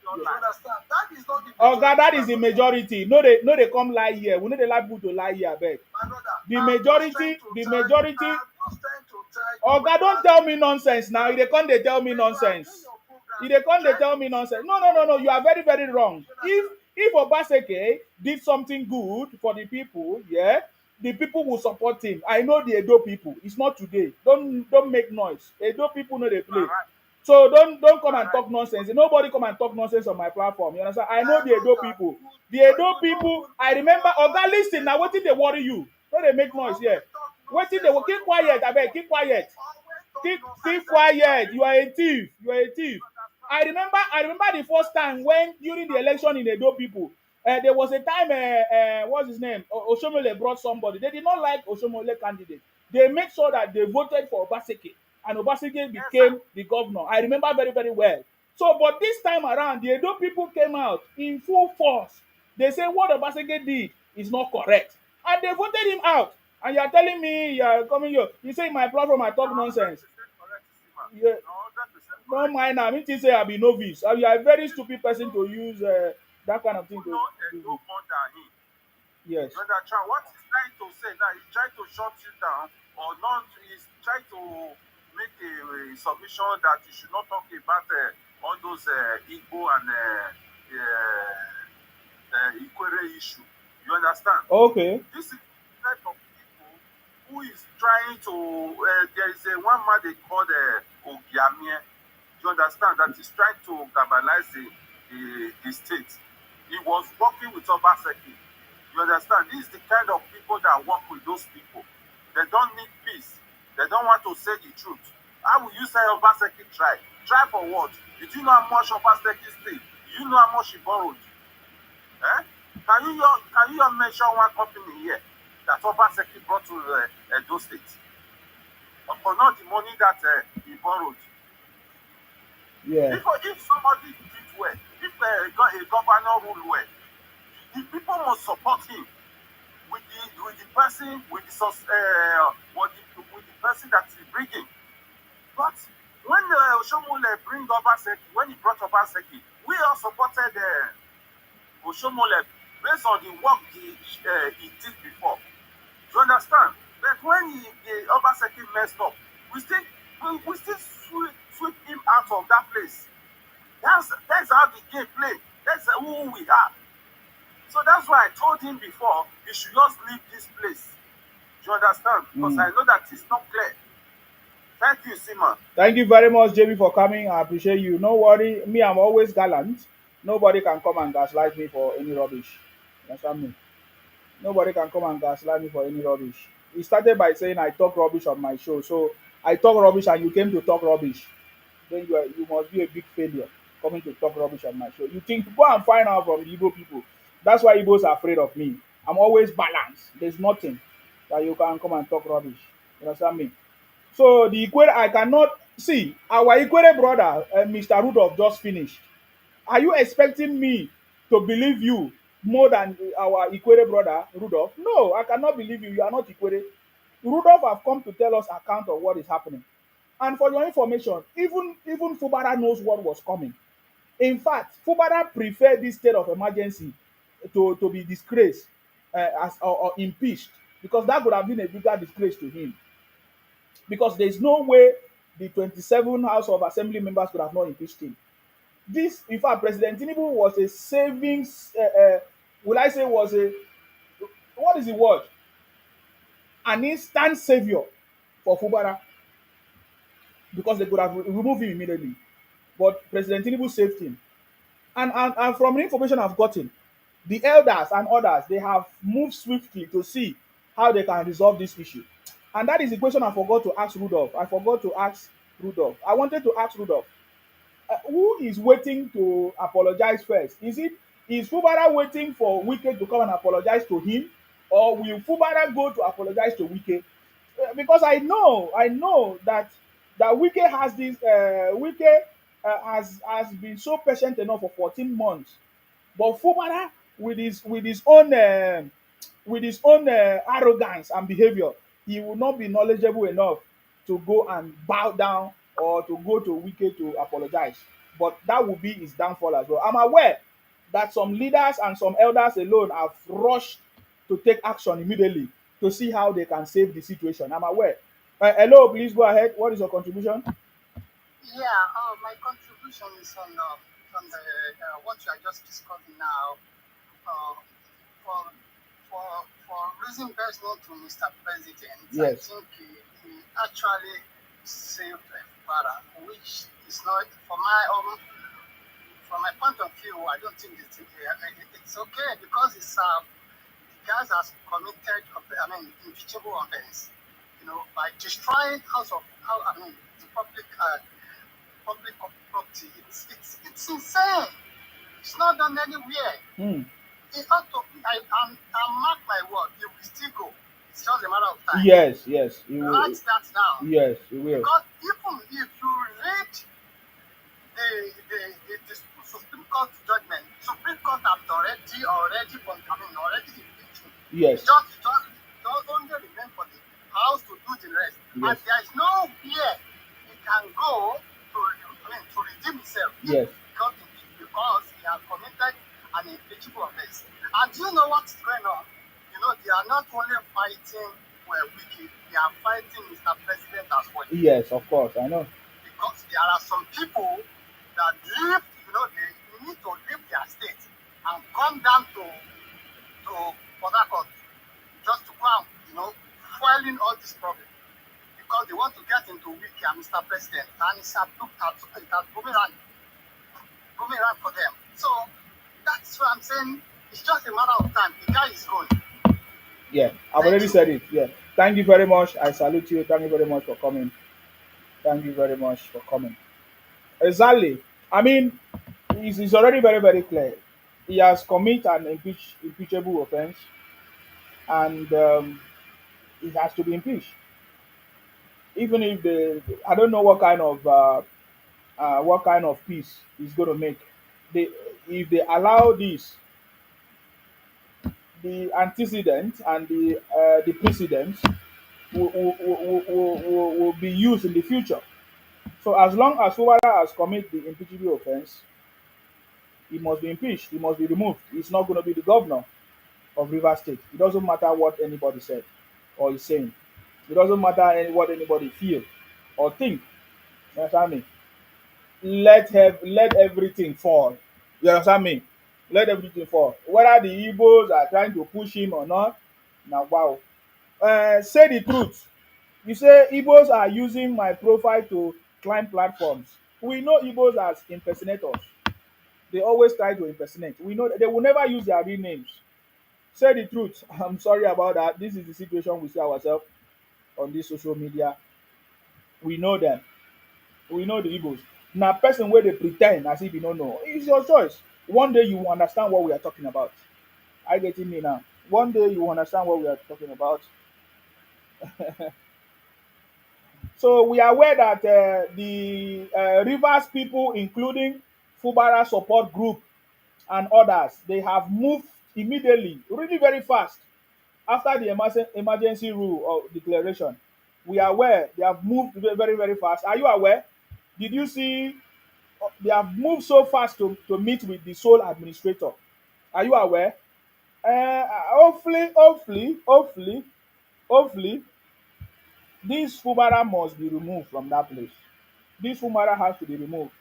You understand? That is not the Oga, majority, that my is the brother. majority. No, they come lie here. We know they like people to lie here, beg. My brother, The majority, the majority. I'm just trying to tell you Oga, don't tell me nonsense now. They come, they tell me when you are doing nonsense. your program, They come, they try tell to me listen nonsense. to No. You are very, very wrong. you If understand? if Obaseke did something good for the people, yeah, the people will support him. I know the Edo people. It's not today. Don't make noise. Edo people know they play. Alright, So don't come and alright. talk nonsense. Nobody come and talk nonsense on my platform. You understand? I know My the Edo brother, people. The Edo people. I remember. Oga, listen. Now, what did they worry you? No, they make you noise here. always talk What did they nonsense on keep your quiet? I beg, platform. keep You quiet. always talk Keep nonsense. quiet. You are a thief. You are a thief. I remember the first time when during the election in Edo people, there was a time what's his name? Oshomole brought somebody. They did not like Oshomole candidate. They made sure that they voted for Obaseki, and Obaseki Yes, sir. became the governor. I remember very, very well. So, but this time around, the Edo people came out in full force. They say what Obaseki did is not correct, and they voted him out. And you are telling me you are coming here. You say my platform I talk You're nonsense. 100% correct, Sima. Yeah, You're 100% don't correct. mind now. Me think say I be novice. You are a very stupid person to use that kind of thing People to know do Edo this. more than him. Yes. You understand? What he's trying to say now, he's trying to shut you down or not, he's trying to make a submission that you should not talk about all those Igbo and Ikwere issue. You understand? Okay. This is the type of people who is trying to, there is a one man they call Ogiamie. You understand? That is trying to galvanize the the state. He was working with Obaseki. You understand? This is the kind of people that work with those people. They don't need peace. They don't want to say the truth. How will you say Obaseki try? Try for what? Did you know how much Obaseki stayed? Do you know how much he borrowed? Eh? Can you mention one company here that Obaseki brought to Edo State? Or not the money that he borrowed? Yeah. If somebody did well, if a governor rule well, the people must support him with the person with the person that he bringing. But when Oshomole bring Obaseki, when he brought Obaseki, we all supported Oshomole based on the work he did before. You understand? But when Obaseki messed up, we still we still sweep him out of that place. That's how the game play. That's who we are. So that's why I told him before he should just leave this place. Do you understand? Because I know that it's not clear. Thank you, Simon. Thank you very much, JB, for coming. I appreciate you. No worry, me, I'm always gallant. Nobody can come and gaslight me for any rubbish. You understand me? Nobody can come and gaslight me for any rubbish. He started by saying I talk rubbish on my show. So I talk rubbish and you came to talk rubbish. Then you must be a big failure coming to talk rubbish on my show. You think go and find out from the Igbo people. That's why Igbos are afraid of me. I'm always balanced. There's nothing that you can come and talk rubbish. You understand me? So the Ikwere, I cannot see our Ikwere brother, Mr. Rudolph, just finished. Are you expecting me to believe you more than our Ikwere brother Rudolph? No, I cannot believe you. You are not Ikwere. Rudolph have come to tell us account of what is happening. And for your information, even Fubara knows what was coming. In fact, Fubara preferred this state of emergency to be disgraced or impeached because that would have been a bigger disgrace to him. Because there's no way the 27 House of Assembly members could have not impeached him. This, in fact, President Tinubu was a savings, will I say, was a, what is the word? An instant savior for Fubara because they could have removed him immediately. But President Tinubu saved him. And from the information I've gotten, the elders and others, they have moved swiftly to see how they can resolve this issue. And that is the question I forgot to ask Rudolph. I forgot to ask Rudolph. I wanted to ask Rudolph, who is waiting to apologize first? Is Fubara waiting for Wike to come and apologize to him, or will Fubara go to apologize to Wike? Because I know that Wike has this. Wike has been so patient enough for 14 months, but Fubara with his own arrogance and behavior, he will not be knowledgeable enough to go and bow down or to go to Wike to apologize. But that will be his downfall as well. I'm aware that some leaders and some elders alone have rushed to take action immediately to see how they can save the situation. I'm aware. Hello, please go ahead. What is your contribution? Yeah, my contribution is on the what you are just discussing now. Uh, for for for reason best known to Mr. President, I Yes. think he actually saved Fubara, which is not from my point of view. I don't think it's okay because the guys has committed impeachable offense. By destroying the public property. It's insane. It's not done anywhere. Hmm. It ought to. I mark my word. It will still go. It's just a matter of time. Yes, yes, he will. Write that down. Yes, he will. Because even if you read the Supreme Court judgment, Supreme Court have already impeached him. Yes. Just only remain for the House to do the rest. Yes. And there is no way he can go to redeem himself. Yes. Because he has committed an impeachable offense. And do you know what's going on? They are not only fighting Wike, they are fighting Mr. President as well. Yes, of course, I know. Because there are some people that live, they need to leave their state and come down to Port Harcourt just to come, fueling all this problem. Because they want to get into Wike and Mr. President, and it has boomerang for them. So that's what I'm saying. It's just a matter of time. The guy is going. Yeah, I've Thank already you. said it. Yeah. Thank you very much. I salute you. Thank you very much for coming. Thank you very much for coming. Exactly. I mean, it's already very, very clear. He has committed an impeachable offense, and it has to be impeached. Even if I don't know what kind of peace he's going to make. They, if they allow this, the antecedent and the precedent will be used in the future. So as long as Fubara has committed the impeachable offense, he must be impeached. He must be removed. He's not going to be the governor of Rivers State. It doesn't matter what anybody said or is saying. It doesn't matter what anybody feel or think. You understand me? Let everything fall. You understand me? Let everything fall. Whether the Igbos are trying to push him or not, now wow. Say the truth. You say Igbos are using my profile to climb platforms. We know Igbos as impersonators. They always try to impersonate. We know that they will never use their real names. Say the truth. I'm sorry about that. This is the situation we see ourselves on this social media. We know them. We know the Igbos. Now, person where they pretend as if you don't know, it's your choice. One day you will understand what we are talking about. I get me now. One day you will understand what we are talking about. So we are aware that the Rivers people, including Fubara support group and others, they have moved immediately, really very fast after the emergency rule or declaration. We are aware they have moved very, very fast. Are you aware? Did you see they have moved so fast to meet with the sole administrator? Are you aware? Hopefully, this Fubara must be removed from that place. This Fubara has to be removed.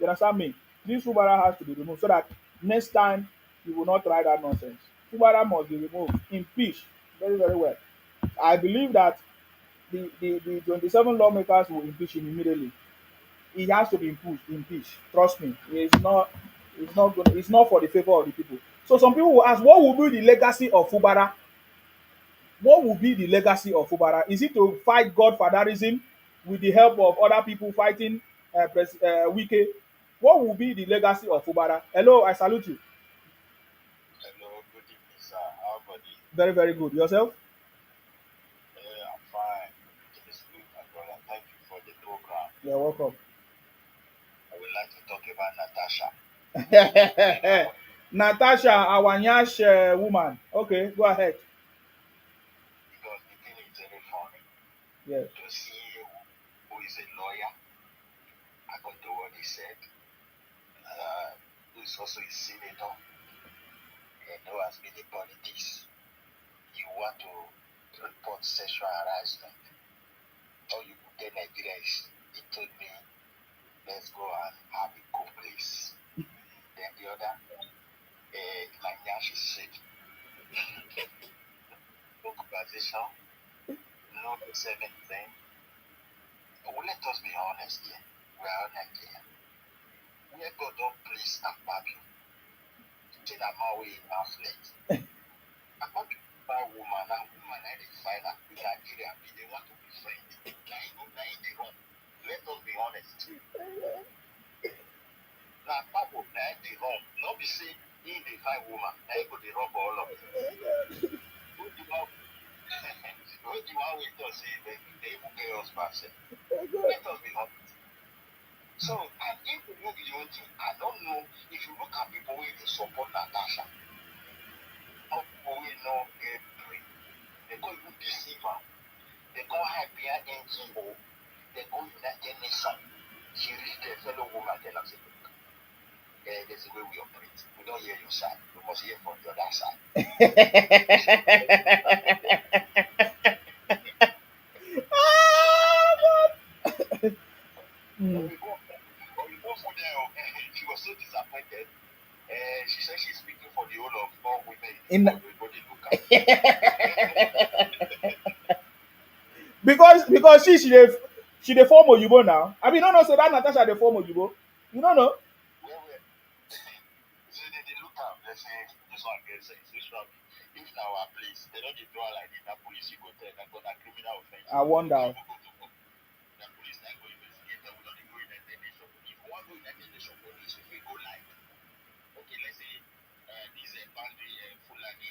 You understand me? This Fubara has to be removed so that next time you will not try that nonsense. Fubara must be removed, impeached very, very well. I believe that the 27 lawmakers will impeach him immediately. He has to be impeached. Trust me. It's not for the favor of the people. So some people will ask, what will be the legacy of Fubara? What will be the legacy of Fubara? Is it to fight godfatherism with the help of other people fighting Wike? What will be the legacy of Fubara? Hello, I salute you. Hello, good evening, sir. How about you? Very, very good. Yourself? I'm fine. It is good, my brother. Thank you for the program. You're welcome. I would like to talk about Natasha. Natasha, our Nyash woman. Okay, go ahead. Because the thing is very funny Yes. to see who is a lawyer, according to what he said, who is also a senator, and who has been in politics. You want to report sexual harassment. All you could get Nigeria is, he told me, let's go and have a cool place. Then the other, my Nyash is sick. No conversation, no seven thing. Well, let us be honest here. We are Nigeria. Where God don't please Akpabio, tell am how we afflict. Akpabio by woman and woman I dey find am with Nigeria be they want to be friends. Na in the wrong. Let us be honest. Na Akpabio na in the wrong. No be say he dey find woman, na he go dey rub all of it. Who the one we talk say they even get us back sef. Let us be honest. So, and if you look the whole thing, I don't know if you look at people who dey support Natasha, or people who know get brain, they go even deceive her. They go hide behind NGO, they go United Nations. She reach their fellow woman, tell them, say, look, there's a way we operate. We don't hear your side, we must hear from the other side. When we go for there, she was so disappointed. She said she's speaking for the whole of all women in the world. Because she dey form Oyibo now. I mean, no, say that Natasha dey form Oyibo. You don't know? Where? let's say this one gets sense. This one, if now our place, they don't draw like this, that police you go tell that got a criminal offense. I wonder. Go to court. That police not go investigate that we don't go United Nations. If you want to go United Nations police, if we go like, okay, let's say these boundary Fulani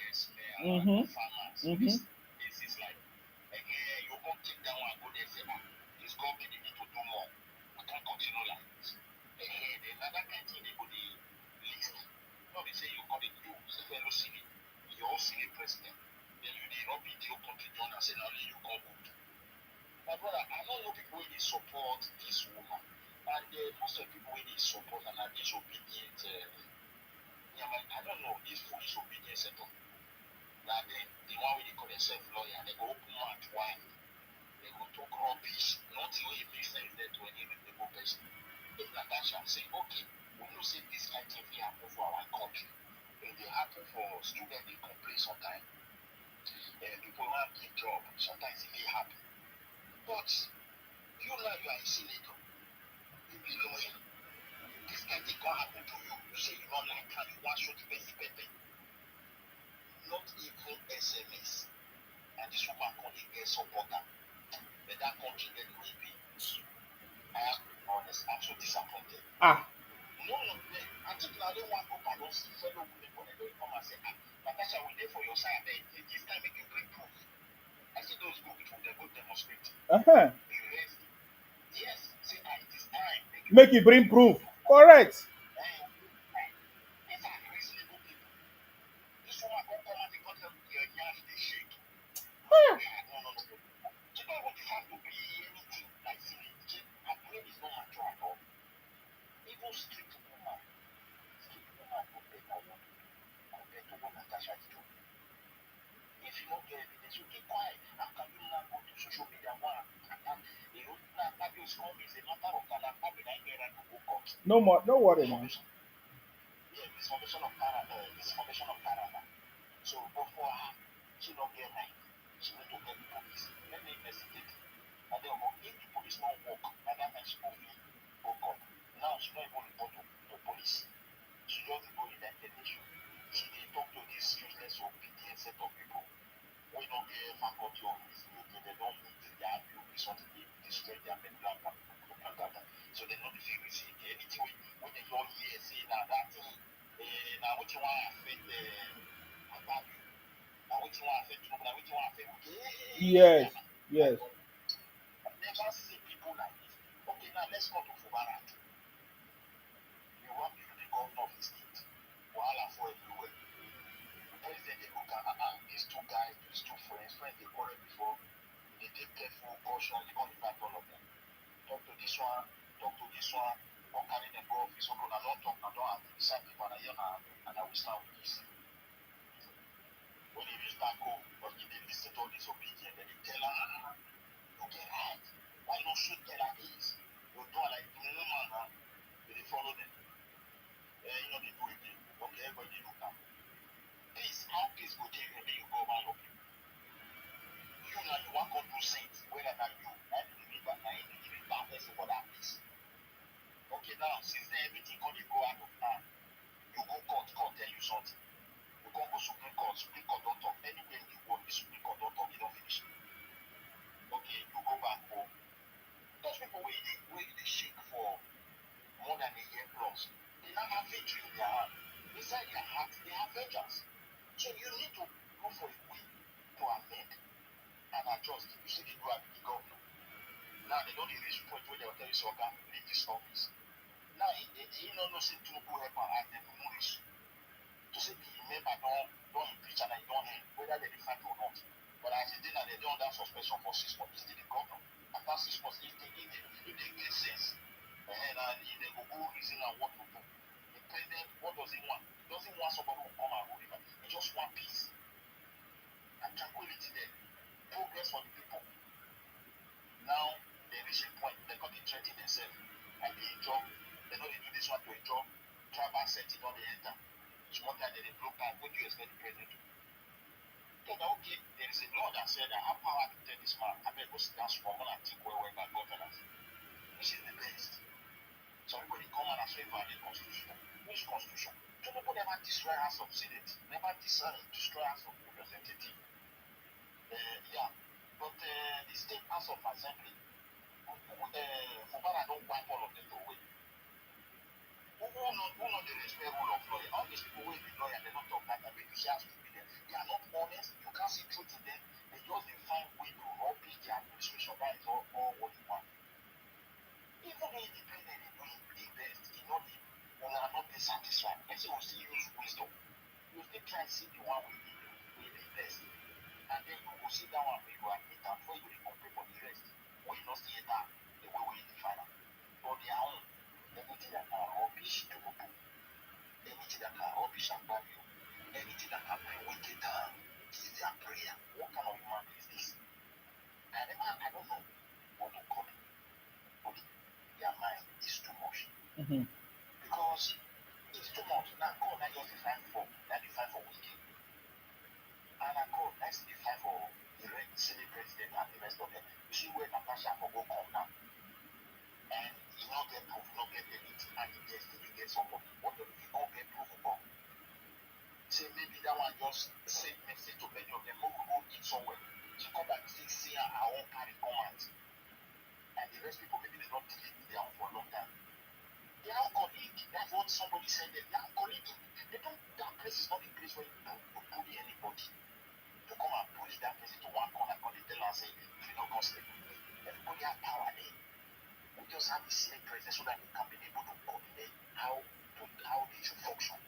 Mm-hmm. farmers, Mm-hmm. this is like, again, you come take that one, go there, say, this government need to do more. We can't continue like this. Then another kind thing they go the list. No, they say you call it you, say fellow civil, you all civil president. Then you did not be your country done and say now you call good. My brother, I don't know people really support this woman. And most of the people really support and are disobedient. I don't know, this foolish obedience at all. Now the one with they call themselves lawyer, they go open mouth wide. They go talk rubbish. Nothing will make sense there to any reasonable person. If Natasha say, okay, we know say this kind of thing will happen for our country. If they happen for students, they complain sometimes. People want to get job, sometimes it may happen. But you now you are a senator, you be lawyer. This kind of thing can happen to you. You say you don't like how you want to show the best pepper. Not even SMS. And this woman can get supporter. But that country get will be. I am honest, I'm so disappointed. Ah. No, I think now they want to go and see fellow women when they come and say, Natasha, we there for your side. This time make you bring proof. I said those go with they go demonstrate. Uh-huh. Yes, say it is time. Make you bring proof. Correct. These are reasonable people. This woman go come and because of your yash they shake. No. You don't want to have to be anything like silly. Her brain is not mature at all. Even street woman compared to what Natasha is doing. If you don't get evidence, you keep quiet. How can you now go to social media one and you know now Fabio's home is a matter of that Fabio I get to go court. No more, no worry, man. Yeah, this formation of character. So before her, she don't get right. She need to get the police. Let me investigate. And then if the police don't work, and that time she go feel, oh God. Now she don't even report to police. She just go in that nation. She dey talk to this useless obedient set of people. We don't get faculty of reasoning. They don't need their ability something they destroy their mental capacity. So they don't feel reason. Anything when they don't hear say now that thing, now what you want to affect about you. Now what you want to affect trouble. Now what you want to affect. Yes. Yes. I've never seen people like this. Okay, now let's go to Fubara. You want to be the governor of the state. Wahala for everywhere. President they go these two guys, these two friends they quarrel before. They take careful caution, they don't invite all of them. Talk to this one, or carry them go office, or I don't talk, I don't have to decide people and I hear and I will start with this. When he reach back home, but if they listen to all this obedience, then they tell her, you get right. Why you don't shoot them like this? You do it like no man, they follow them. You know they do it. Okay, everybody look at. This, how this go change when you go over of you. You know you want to do things, whether that you, I believe that I ain't giving back person for that place. Okay, now, since then everything can go out of hand, you go court tell you something. You go Supreme Court don't talk. Anywhere you go, the Supreme Court don't talk, you don't finish. Okay, you go back home. Those people where they shake for more than a year plus, they now have victory in their hand. Inside their heart, they have vengeance. So you need to look for a way to amend and adjust. You see, they do at the governor. Now they don't reach point where they'll tell you, so okay, leave this office. Now, you know, no seem to go help and ask them to nourish. To say the member don't impeach and I don't help, whether they fight or not. But as it did, they don't under suspension for 6 months. It's still the governor. After 6 months, if they get sense, and if they go reason and what to do. The president, what does he want? He doesn't want somebody who come and rule him. He just want peace and tranquility there. Progress for the people. Now, they reach a point, they got to threaten themselves. I did a job, they know they do this one to a job, travel setting on the enter. Small time they blow back, what do you expect the president to do? So now, okay, there is a law that said I have power to tell this man, I better go sit down small and think well about governance. Which is the best. Somebody come and say violate constitution. Which constitution? Pro-Tinubu never destroy House of Senate, never destroy House of Representative. Yeah, but the State House of Assembly, Fubara don't wipe all of them away. Who know the respect rule of lawyer? All these people will be lawyer, they don't talk that. I mean, you see, has to be there. They are not honest. You can't see truth in them. They just find way to rubbish the administration. That is all what you want. Even the independent, they doing the best. They not the one are not dissatisfied. Person will still use wisdom. You still try to see the one with the best. And then you will sit down and you admit that before you will complain for the rest. When you not see that, the way we define it. For their own, anything that can rubbish to go, anything that can rubbish and value, anything that can bring wicked down, is their prayer. What kind of human is this? I don't know what to call it, but their mind is too much. Mm-hmm. Because it's too much. Now, God, I just define for wicked. And I go, let's define for the Senate president and the rest of them. You see where Natasha for go come now. And you not get proof, not get anything, and you get somebody. What if you don't get proof of God? Say maybe that one just send message to many of them, oh, we go eat somewhere. She come back see her own carry comment. And the rest people maybe they not delete their own for a long time. They are colleague. That's what somebody said them. They are colleague. They don't that place is not a place where you bully anybody. To come and push that person to one corner and they tell us say if you don't go stay with me. Everybody has power there. We just have the same presence so that we can be able to coordinate how they should function.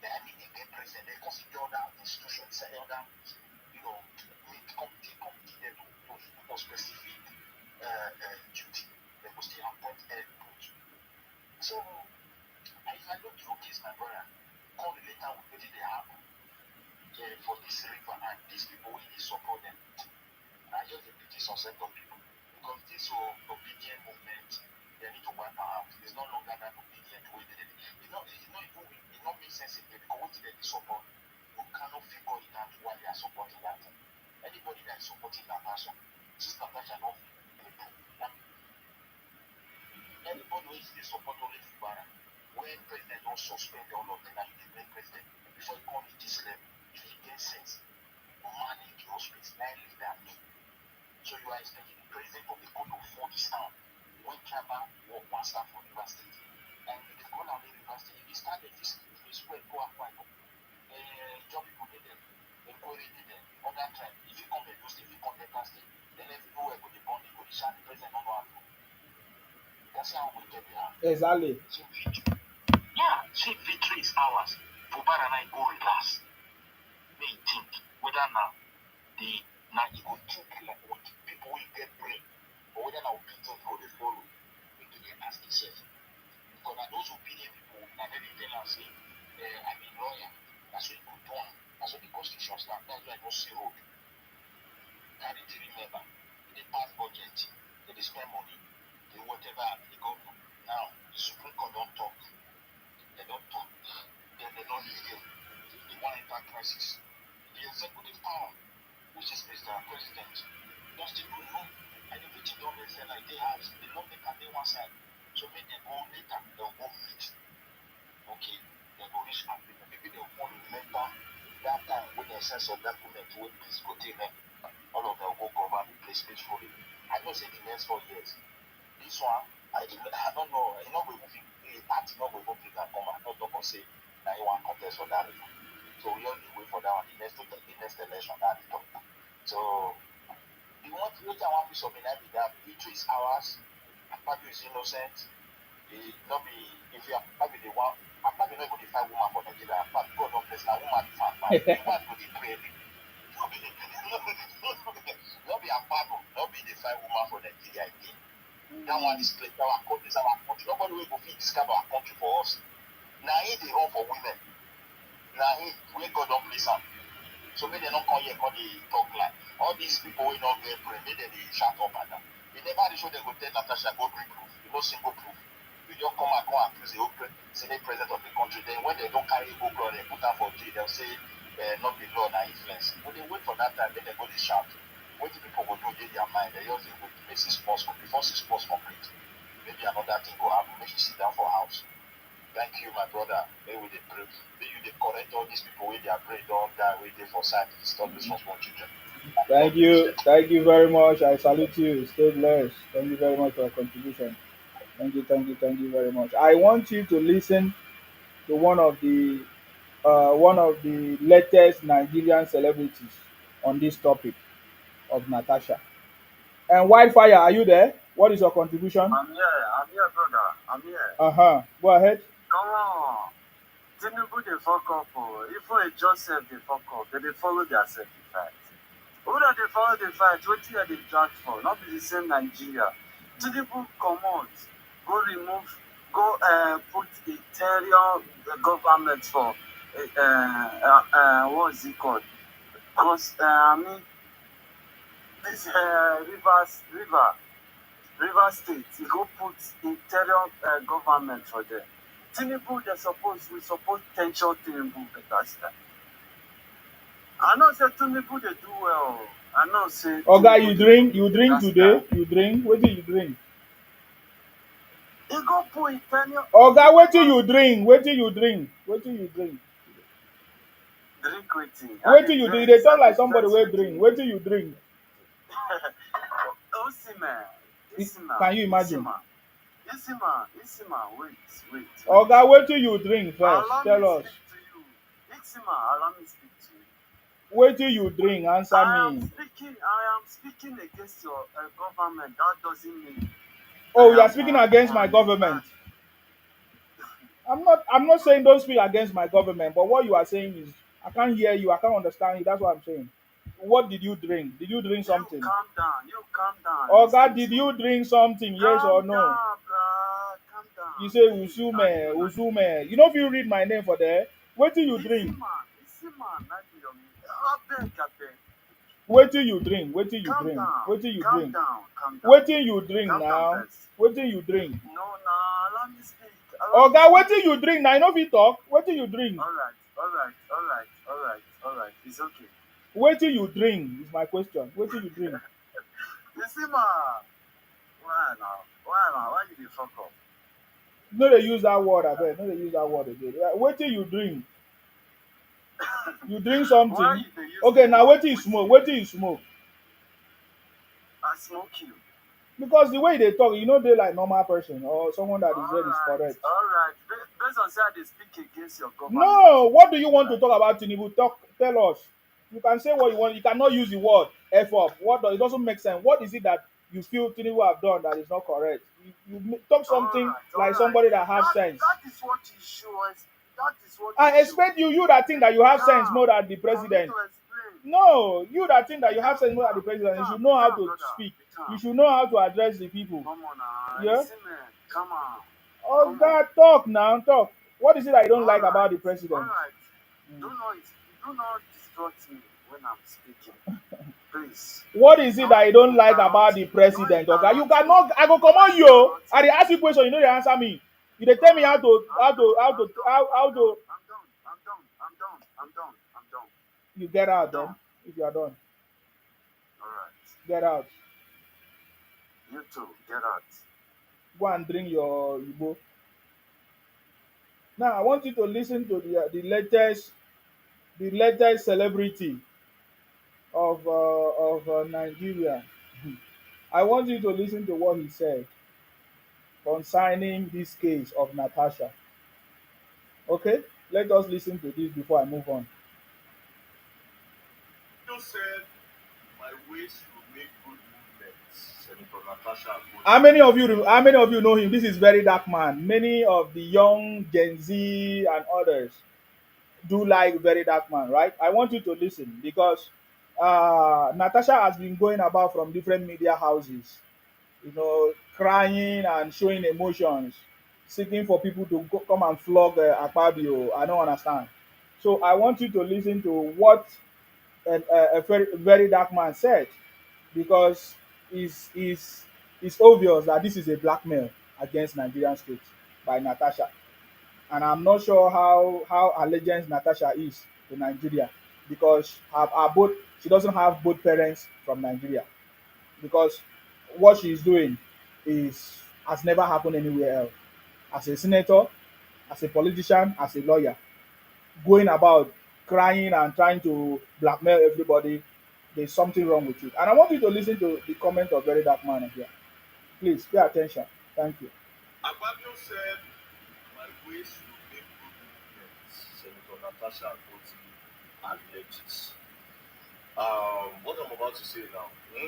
I mean, they get president, they consider other institutions, other, committee there to specific duty. They will still appoint head coach. So, if I look through this, my brother, call the later with what they have for this river and these people will support them. I just pity some set of people because this obedient movement they need to wipe out. It's no longer that obedient way they did it. It not make sense again because what they support, you cannot figure it out why they are supporting that thing. Anybody that is supporting Natasha, this Natasha not anybody who is the support only Fubara, when president don't suspend all of them and you make president, before you come to this level, you get sense. You manage your space, now leave that me. So you are expecting the president of the court to fall this town. When travel work one start for River State. And if you call out the River State, if you start the this way, go up quite job people did them. They go ready them. Other time, if you come to those if you come to River State, then everywhere go the bond, go the shot, the president don't know how to. That's how we get there. Exactly. See victory is ours. Fubara and I go relax. They think whether now you go think like what people will get brain, or whether now people go they follow. We can ask yourself. Because those obedient people, and then they tell us, I'm a lawyer. That's what you could do. That's what the constitution stands. That's why I don't see road. And they remember, they pass budget, they spend money, they whatever they go. Now the Supreme Court don't talk. They don't talk. Then they don't listen. They want enter crisis. The executive power, which is Mr. President, just to go home. And everything don't make sense like they have. They don't make at one side. So make them go later, they'll go meet. Okay? They'll go reach agreement. Maybe they'll want to remember that time when the sense of document when peace go take them. All of them will go cover the place peacefully. I know say the next 4 years. This one, I don't know. You know, we moving. Party not going to pick and come and not talk and say now you want contest for that reason. So we only wait for that one. The next election that we talk. So the one which I want to submit be that victory is ours. Akpabio is innocent. Not be if you are Akpabio the one. Akpabio not going to fight woman for Nigeria. Akpabio God don't bless that woman to fight. The one go to pray. Not be Akpabio. Not be the fight woman for Nigeria again. That one is playing our country. Nobody will go fit discover our country for us. Now he the home for women. Now he we God don't place them. So maybe they don't come here because they talk like all these people will not get brain. Maybe they shut up at them. They never show they go tell Natasha go bring proof. You no single proof. You just come and go and accuse the whole Senate president of the country. Then when they don't carry go and they put her for jail, they'll say not be law and influence. But they wait for that time, then they go to shout. What do people go do in their mind? They just wait. Make 6 months before 6 months complete. Maybe another thing go happen. Make you sit down for house. Thank you, my brother. May we dey pray. May you dey correct all these people wey their brain don die, wey dey for side, stop this for small children. Thank you. Thank you very much. I salute you. Stay blessed. Thank you very much for your contribution. Thank you. Thank you. Thank you very much. I want you to listen to one of the latest Nigerian celebrities on this topic of Natasha. And Wildfire, are you there? What is your contribution? I'm here, brother. I'm here. Go ahead. Come on. Tinubu dey fuck up o. Even a Joseph dey fuck up. They dey follow their self dey fight. Who no dey follow the fight? Wetin I dey drag for? Not be the same Nigeria. Tinubu comot, go remove, go put interior government for what is it called? Cause I mean this river state, e go put interior government for there. Tinubu we suppose tension Tinubu better style. I know say Tinubu dey do well. I know say Oga, Tinubu you dey drink? do You drink better today? style. You drink? Wetin you drink? E go put interior. Oga, wetin you drink? Wetin you drink? Wetin you drink? Drink wetin? Wetin you drink? They talk like somebody wey drink. Wetin you drink? Osimhen, Can you imagine? Isima, wait. Oga, wetin you drink first? Allow me Tell us. speak to you. Isima, allow me speak to you. Wetin you drink? Answer me. I am speaking against your government. That doesn't mean Oh, you I are am speaking against my on government. I'm not saying don't speak against my government, but what you are saying is I can't hear you, I can't understand you. That's what I'm saying. What did you drink? Did you drink You something? calm down. You calm down. Oga, Listen did to you me. drink something? Yes or Calm no? down, bruh. Calm down. You say Please, Usume, Usume. You know if you read my name for there, wetin you drink? Isima, not your me. I beg. Wetin you drink? Wetin you Calm drink? down. Wetin you Calm drink? down. Calm down. Wetin you drink Calm down now? first. Wetin you drink? No, allow me speak. Allow me Oga, speak. wetin you drink? Now you no fit talk. Wetin you drink? Alright. It's okay. Wetin you drink is my question. Wetin you drink? Isima, why you dey fuck up? No dey use that word abeg. No dey use that word again. Wetin you drink? You drink Why something? you dey use Okay, the now word wetin you smoke? Wetin you smoke? I smoke you. Because the way they talk, you know they like normal person or someone that is very correct. Alright. Based on say I dey speak against your government. No, what do you want to talk about Tinubu? Tell us. You can say what you want. You cannot use the word F up. It doesn't make sense. What is it that you feel Tinubu have done that is not correct? You talk something like somebody that has sense. That is what he shows. That is what I expect you that think that you have sense more than the For me president. to explain. No, you that think that you have sense more than the president. You should know how to speak. You should know how to address the people. Come on now. Yeah? Listen, man. Come on. Oh God, talk now, talk. What is it that you don't like Alright, about the president? Alright. Do not distract me when I'm speaking. Please. What is it that you don't like about the president? Okay, you cannot. I go come on you. I dey ask you question. You know they answer me. You dey tell me how to. I'm done. You get out then. If you are done, Alright. get out. You too. Get out. Go and drink your Igbo. Now I want you to listen to the latest celebrity of Nigeria. I want you to listen to what he said concerning this case of Natasha. Okay, let us listen to this before I move on. You said my ways will make good movements. Senator Natasha. How many of you know him? This is very dark man. Many of the young Gen Z and others do like very dark man, right? I want you to listen because Natasha has been going about from different media houses, crying and showing emotions, seeking for people to come and flog Akpabio. I don't understand. So I want you to listen to what a very dark man said because it's obvious that this is a blackmail against Nigerian state by Natasha. And I'm not sure how allegiance Natasha is to Nigeria because she doesn't have both parents from Nigeria because what she's doing is has never happened anywhere else. As a senator, as a politician, as a lawyer, going about crying and trying to blackmail everybody, there's something wrong with it. And I want you to listen to the comment of Very Dark Man here. Please pay attention. Thank you. Akpabio said, my ways will make good movements. Senator Natasha and Fubara and legis. What I'm about to say now, a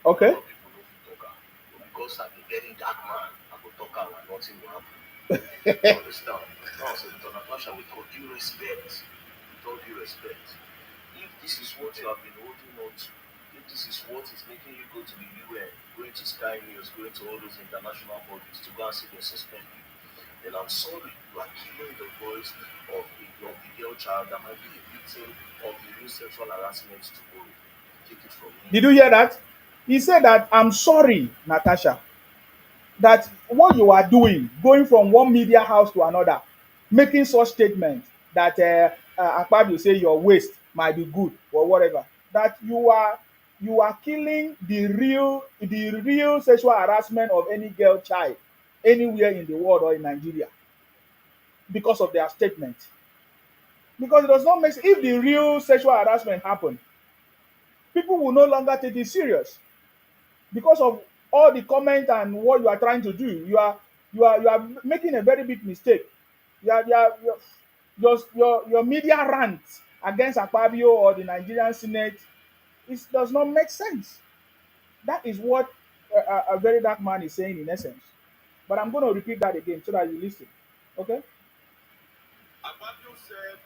Okay. lot of people know who talk am. But because I'm a very dark man, I go talk am and nothing will happen. You understand? Now, Senator Natasha, with all due respect, if this is what you have been holding on to, if this is what is making you go to the UN, going to Sky News, going to all those international bodies to go and see them suspend you, then I'm sorry, you are killing the voice of the girl child that might be a victim of the real sexual harassment tomorrow. Take it from me. Did you hear that? He said that, I'm sorry, Natasha, that what you are doing, going from one media house to another, making such statements that Akpabio say your waist might be good or whatever, that you are killing the real sexual harassment of any girl child anywhere in the world or in Nigeria because of their statement. Because it does not make sense. If the real sexual harassment happened, people will no longer take it serious because of all the comment and what you are trying to do. You are making a very big mistake. Your media rant against Akpabio or the Nigerian Senate, it does not make sense. That is what a very dark man is saying in essence. But I'm going to repeat that again so that you listen. Okay? Akpabio said,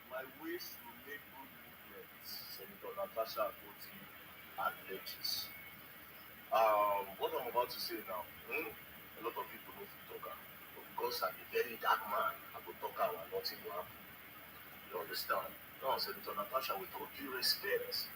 my ways will make good movements. Senator Natasha and Fubara and legis. What I'm about to say now, a lot of people know who talk am. But because I'm a very dark man, I go talk am and nothing will happen. You understand? Now, Senator Natasha, with all due respect,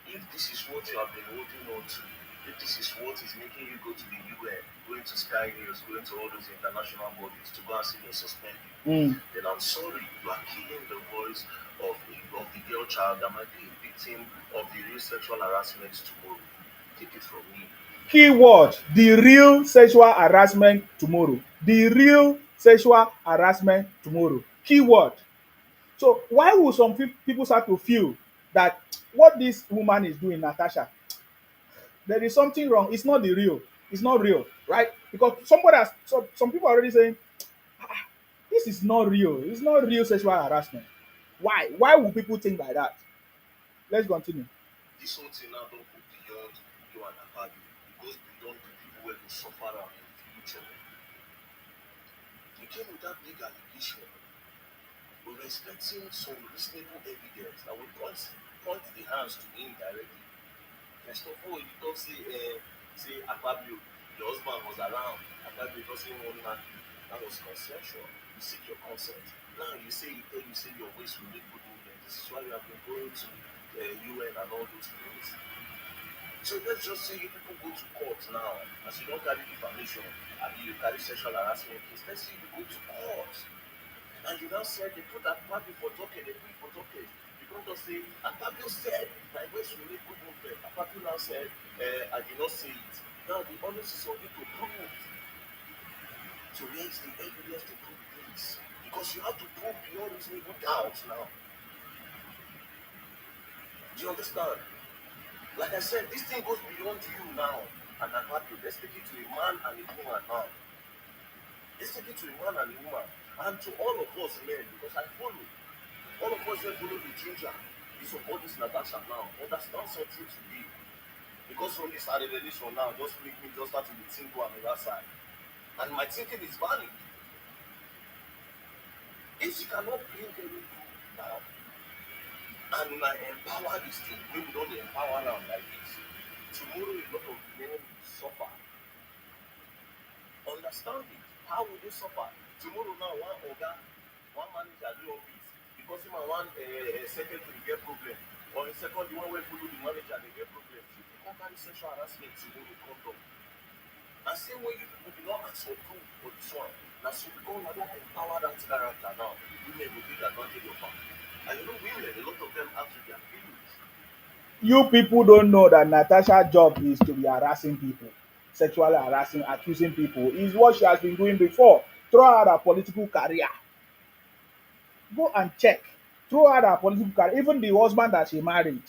if this is what you have been holding on to, if this is what is making you go to the UN, going to Sky News, going to all those international bodies to go and see them suspend you, then I'm sorry, you are killing the voice of the girl child that might be a victim of the real sexual harassment tomorrow. Take it from me. Keyword: the real sexual harassment tomorrow. The real sexual harassment tomorrow. Keyword. So why would some people start to feel that what this woman is doing, Natasha, there is something wrong? It's not the real. It's not real, right? Because some people are already saying this is not real. It's not real sexual harassment. Why? Why would people think like that? Let's continue. This whole thing now don't go beyond you and Akpabio. It goes beyond the people who will suffer am in future. You came with that big allegation. We're expecting some reasonable evidence that will point the hands to him directly. First of all, you don't say Akpabio, your husband was around. Akpabio doesn't want that. That was consensual. You seek your consent. Now you say your ways will make good movement. This is why you have been going to UN and all those things. So let's just say you people go to court now, as you don't carry defamation, and you carry sexual harassment case. Let's say you go to court. And you now said they put Akpabio for talking, they put for talking. You don't just say, Akpabio said, my ways will make good movement. Akpabio now said, I did not say it. Now the onus is on you to prove, to raise the evidence to prove this. Because you have to prove beyond reasonable doubt now. Do you understand? Like I said, this thing goes beyond you now. And Akpabio, let's take it to a man and a woman now. Let's take it to a man and a woman. And to all of us men, because I follow. All of us follow the ginger. You support this Natasha now. Understand something today. Because from this revelation now, just make me just start to be thinking on the other side. And my thinking is valid. If she cannot bring any proof now, and I empower this thing, maybe don't empower now like this. Tomorrow a lot of men will suffer. Understand it. How will they suffer? Tomorrow now, one manager do office because him and one secretary get problem, or a second the one wey follow the manager they get problem. So you can't carry sexual harassment tomorrow come down. And same way you people be not ask for proof for this one. Now so because we don't empower that character now, women will take advantage of am. And you know women, a lot of them have to their feelings. You people don't know that Natasha's job is to be harassing people, sexually harassing, accusing people. Is what she has been doing before. throughout her political career. Go and check throughout her political career, even the husband that she married.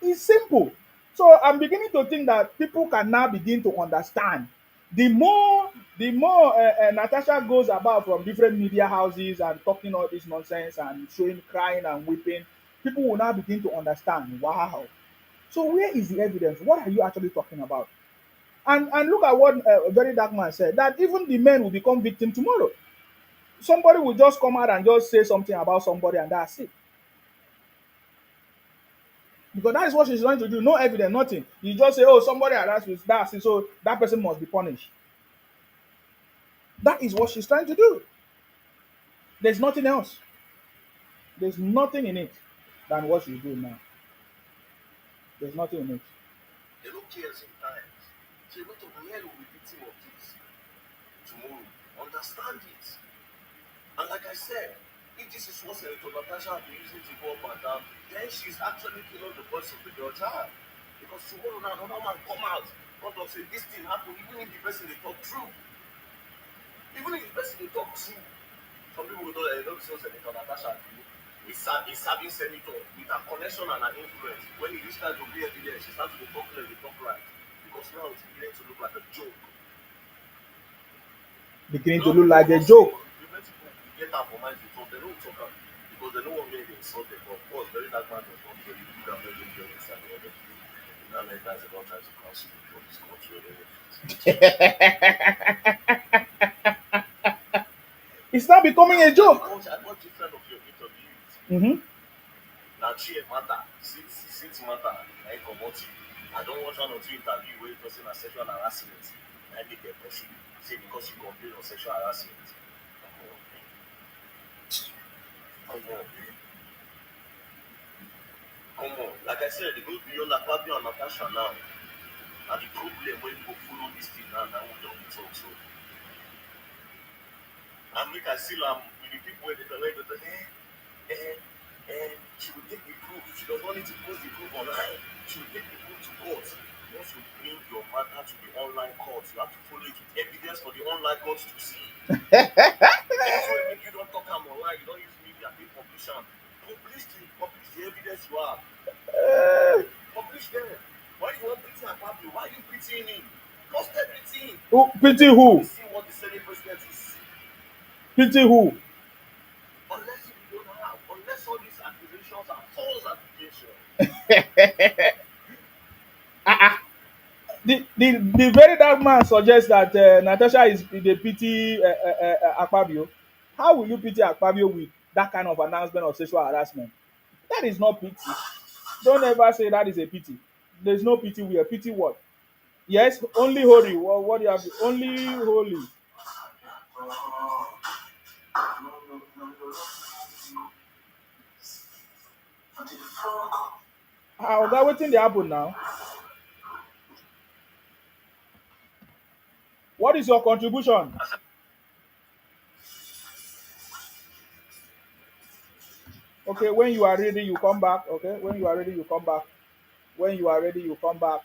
It's simple. So I'm beginning to think that people can now begin to understand. The more Natasha goes about from different media houses and talking all this nonsense and showing crying and weeping, people will now begin to understand. Wow. So where is the evidence? What are you actually talking about? And look at what a very dark man said, that even the men will become victim tomorrow. Somebody will just come out and just say something about somebody and that's it. Because that is what she's trying to do. No evidence, nothing. You just say, oh, somebody harassed me, that's it, so that person must be punished. That is what she's trying to do. There's nothing else. There's nothing in it than what she's doing now. There's nothing in it. They don't care sometimes. So a lot of men will be victim of this tomorrow. Understand it. And like I said, if this is what Senator Natasha has been using to go up and down, then she's actually killing the voice of the girl child. Because tomorrow now another man come out, come and say this thing happened, even if the person they talk true. Even if the person they talk true. Some people don't see Senator Natasha is serving senator with her connection and her influence. When he reached out to be evidence, she starts to talk left, they talk right. Because now it's beginning to look like a joke. Beginning to look like a joke. Prevent people to get out for mind to talk, they don't talk out because they don't want to get insulted. But of course, very dark man does not very good and very good inside the other. Now, that's a lot of times to counsel for this country. It's not becoming a joke. I got different of your interviews. Mm-hmm. Now, she matter, since matter, I promote you. I don't want one or two interview where you're talking about sexual harassment. I make a pursue. Say because you complain on sexual harassment. Come on, man. Come on. Like I said, they go beyond Fabio and Natasha now. And the problem when you go follow this thing now, we don't talk so. And make I see with the people where they tell she will take the proof. She does not need to post the proof online. She will take the proof to court. Once you bring your matter to the online court, you have to follow it with evidence for the online courts to see. If you don't talk online, you don't use media, they publication. Publish the evidence you have. Publish them. Why you want pity and Pablo? Why are you pitying him? Post everything. Pity who? See what the Senate president is. Pity who? Unless you don't have, unless all these accusations are false accusations. The very dark man suggests that Natasha is the pity Akpabio. How will you pity Akpabio with that kind of announcement of sexual harassment? That is not pity. Don't ever say that is a pity. There's no pity. We are pity what? Yes, only holy. Well, what do you have? Only holy. How that waiting the happen now? What is your contribution? Okay, when you are ready, you come back. Okay, when you are ready, you come back. When you are ready, you come back.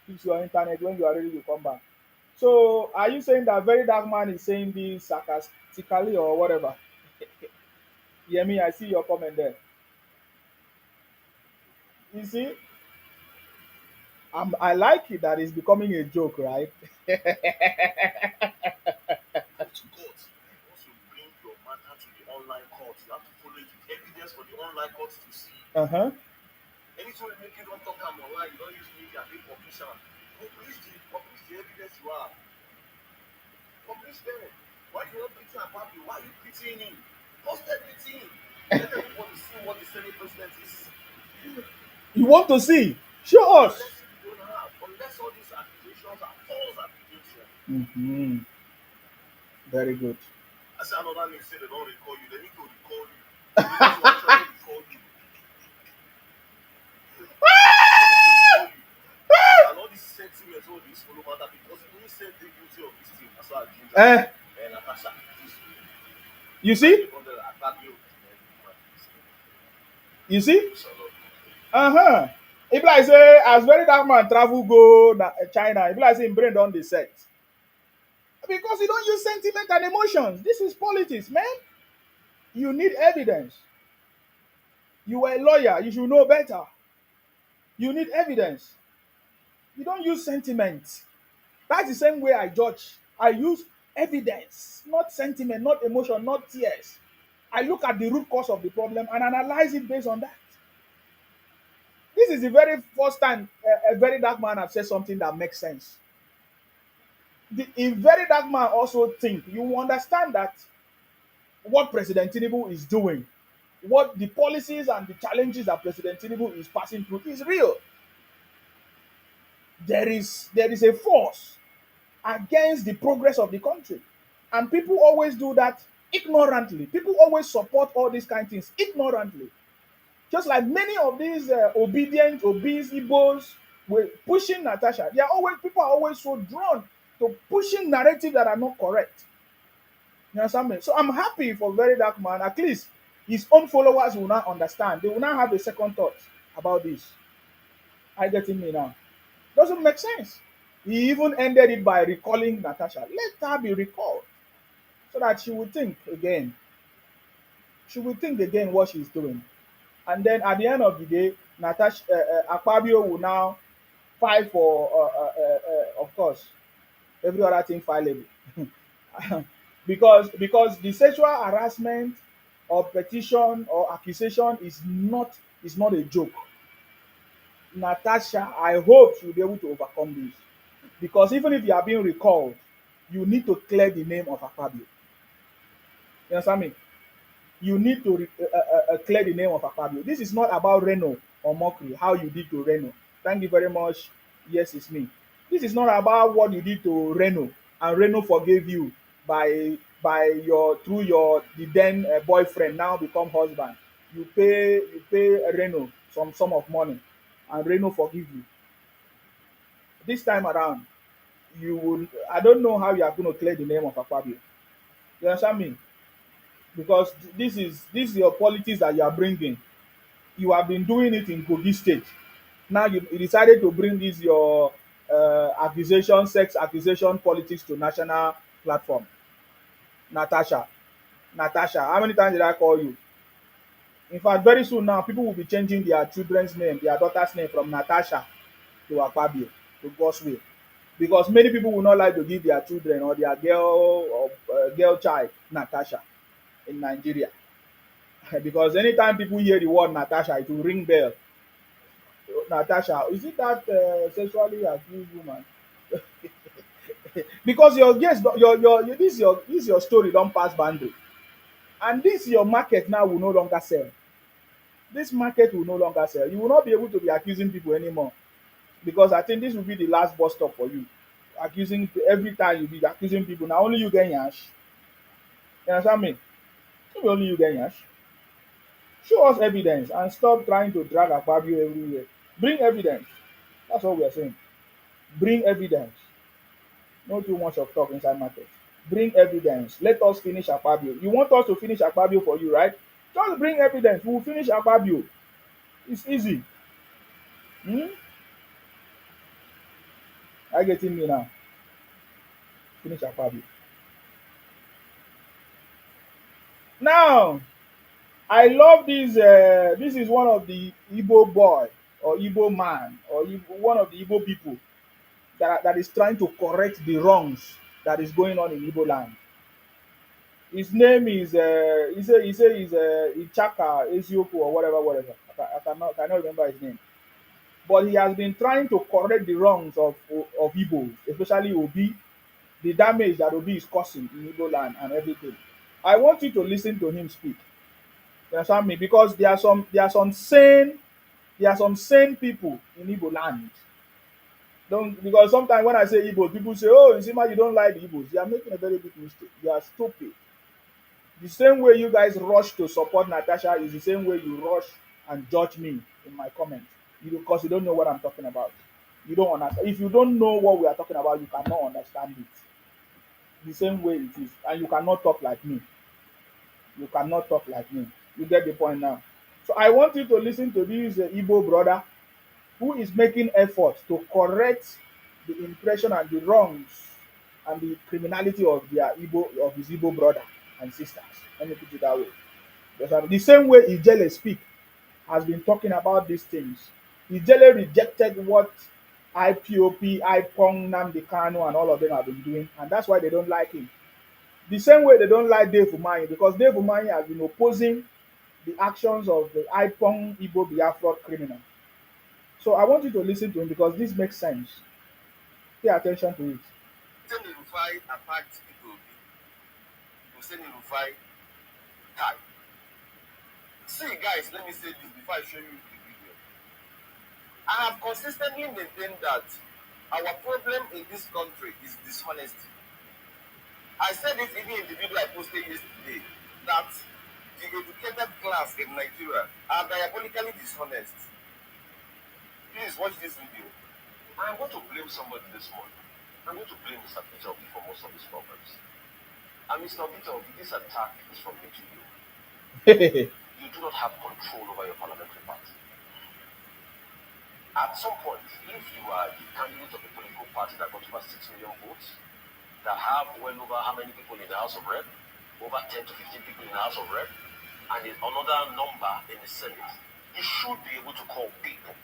Fix your internet. When you are ready, you come back. So, are you saying that very dark man is saying this sarcastically or whatever? Yemi, I see your comment there. You see, I like it that it's becoming a joke, right? To court. Once you bring your matter to the online court, you have to follow it with evidence for the online courts to see. Uh-huh. Anything will make you don't talk online, you don't use media, they publication. Publish the evidence you have. Publish them. Why you not pity about you? Why are you pitying him? Post everything. Let everybody see what the Senate president is. You want to see? Show us. Unless you don't have, unless all these accusations are false accusations. Mm-hmm. Very good. I say another name say they don't recall you, they need to recall you. They need to actually recall you. And all these sentiments, all these follow matter because when you say they guilty of this thing, that's why I ginger and Natasha. You see? You see? Uh-huh. If like say as very dark man travel go China, if like say him brain don dey set. Because you don't use sentiment and emotions. This is politics, man. You need evidence. You are a lawyer. You should know better. You need evidence. You don't use sentiment. That's the same way I judge. I use evidence, not sentiment, not emotion, not tears. I look at the root cause of the problem and analyze it based on that. This is the very first time a very dark man has said something that makes sense. A very dark man also think you understand that what President Tinubu is doing, what the policies and the challenges that President Tinubu is passing through is real. There is a force against the progress of the country. And people always do that ignorantly. People always support all these kind of things ignorantly. Just like many of these obedient, obese Igbos were pushing Natasha. They are always people are always so drawn to pushing narratives that are not correct. You understand me? So I'm happy for Very Dark Man. At least his own followers will not understand. They will not have a second thought about this. I getting me now? Doesn't make sense. He even ended it by recalling Natasha. Let her be recalled so that she will think again. She will think again what she's doing. And then at the end of the day, Natasha Akpabio will now file for, of course, every other thing fileable. Because the sexual harassment or petition or accusation is not a joke. Natasha, I hope she'll be able to overcome this. Because even if you are being recalled, you need to clear the name of Akpabio. You understand me? You need to clear the name of Akpabio. This is not about Reno or mockery, how you did to Reno. Thank you very much. Yes, it's me. This is not about what you did to Reno and Reno forgave you by your through your the then boyfriend now become husband. You pay Reno some sum of money and Reno forgive you. This time around, you will. I don't know how you are going to clear the name of Akpabio. You understand me? Because this is your politics that you are bringing. You have been doing it in Kogi State. Now you decided to bring this your accusation, sex accusation politics to national platform. Natasha, Natasha, how many times did I call you? In fact, very soon now, people will be changing their children's name, their daughter's name from Natasha to Akpabio, to Gosway. Because many people will not like to give their children or their girl child Natasha in Nigeria. Because anytime people hear the word Natasha, it will ring bell. Natasha, is it that sexually accused woman? Because your yes, your story don't pass boundary, and this your market now will no longer sell. This market will no longer sell. You will not be able to be accusing people anymore because I think this will be the last bus stop for you. Accusing every time you be accusing people. Now only you get yash. You understand me? Maybe only you get yash. Show us evidence and stop trying to drag Akpabio everywhere. Bring evidence. That's what we are saying. Bring evidence. No too much of talk inside market. Bring evidence. Let us finish Akpabio. You want us to finish Akpabio for you, right? Just bring evidence. We will finish Akpabio. It's easy. Hmm? Are you getting me now? Finish Akpabio. Now, I love this. This is one of the Igbo boy or Igbo man or one of the Igbo people that is trying to correct the wrongs that is going on in Igbo land. His name is he say he's Ichaka Ezioku or whatever. I cannot remember his name. But he has been trying to correct the wrongs of Igbos, especially Obi, the damage that Obi is causing in Igbo land and everything. I want you to listen to him speak. You understand me? Because there are some sane people in Igbo land. Don't because sometimes when I say Igbo, people say, "Oh, Nzima, you don't like the Igbos." You are making a very big mistake. You are stupid. The same way you guys rush to support Natasha is the same way you rush and judge me in my comments. Because you don't know what I'm talking about. You don't understand. If you don't know what we are talking about, you cannot understand it. The same way it is, and you cannot talk like me. You cannot talk like me. You get the point now. So I want you to listen to this Igbo brother who is making effort to correct the impression and the wrongs and the criminality of their Igbo of his Igbo brother and sisters. Let me put it that way. Because the same way Ijele speak has been talking about these things. Ijele rejected what IPOP, IPONG, Namdi Kanu, and all of them have been doing, and that's why they don't like him. The same way they don't like Dave Umahi, because Dave Umahi has been opposing the actions of the IPONG Igbo Biafra criminal. So I want you to listen to him because this makes sense. Pay attention to it. Hussein Rufai attacked Peter Obi. Hussein Rufai died. See, guys, let me say this before I show you the video. I have consistently maintained that our problem in this country is dishonesty. I said it even in the video I posted yesterday that the educated class in Nigeria are diabolically dishonest. Please watch this video. I'm going to blame somebody this morning. I'm going to blame Mr. Peter Obi for most of these problems. And Mr. Peter Obi, this attack is from me to you. You do not have control over your parliamentary party. At some point, if you are the candidate of a political party that got over 6 million votes, that have well over how many people in the House of Rep, over 10 to 15 people in the House of Rep, and another number in the Senate, you should be able to call people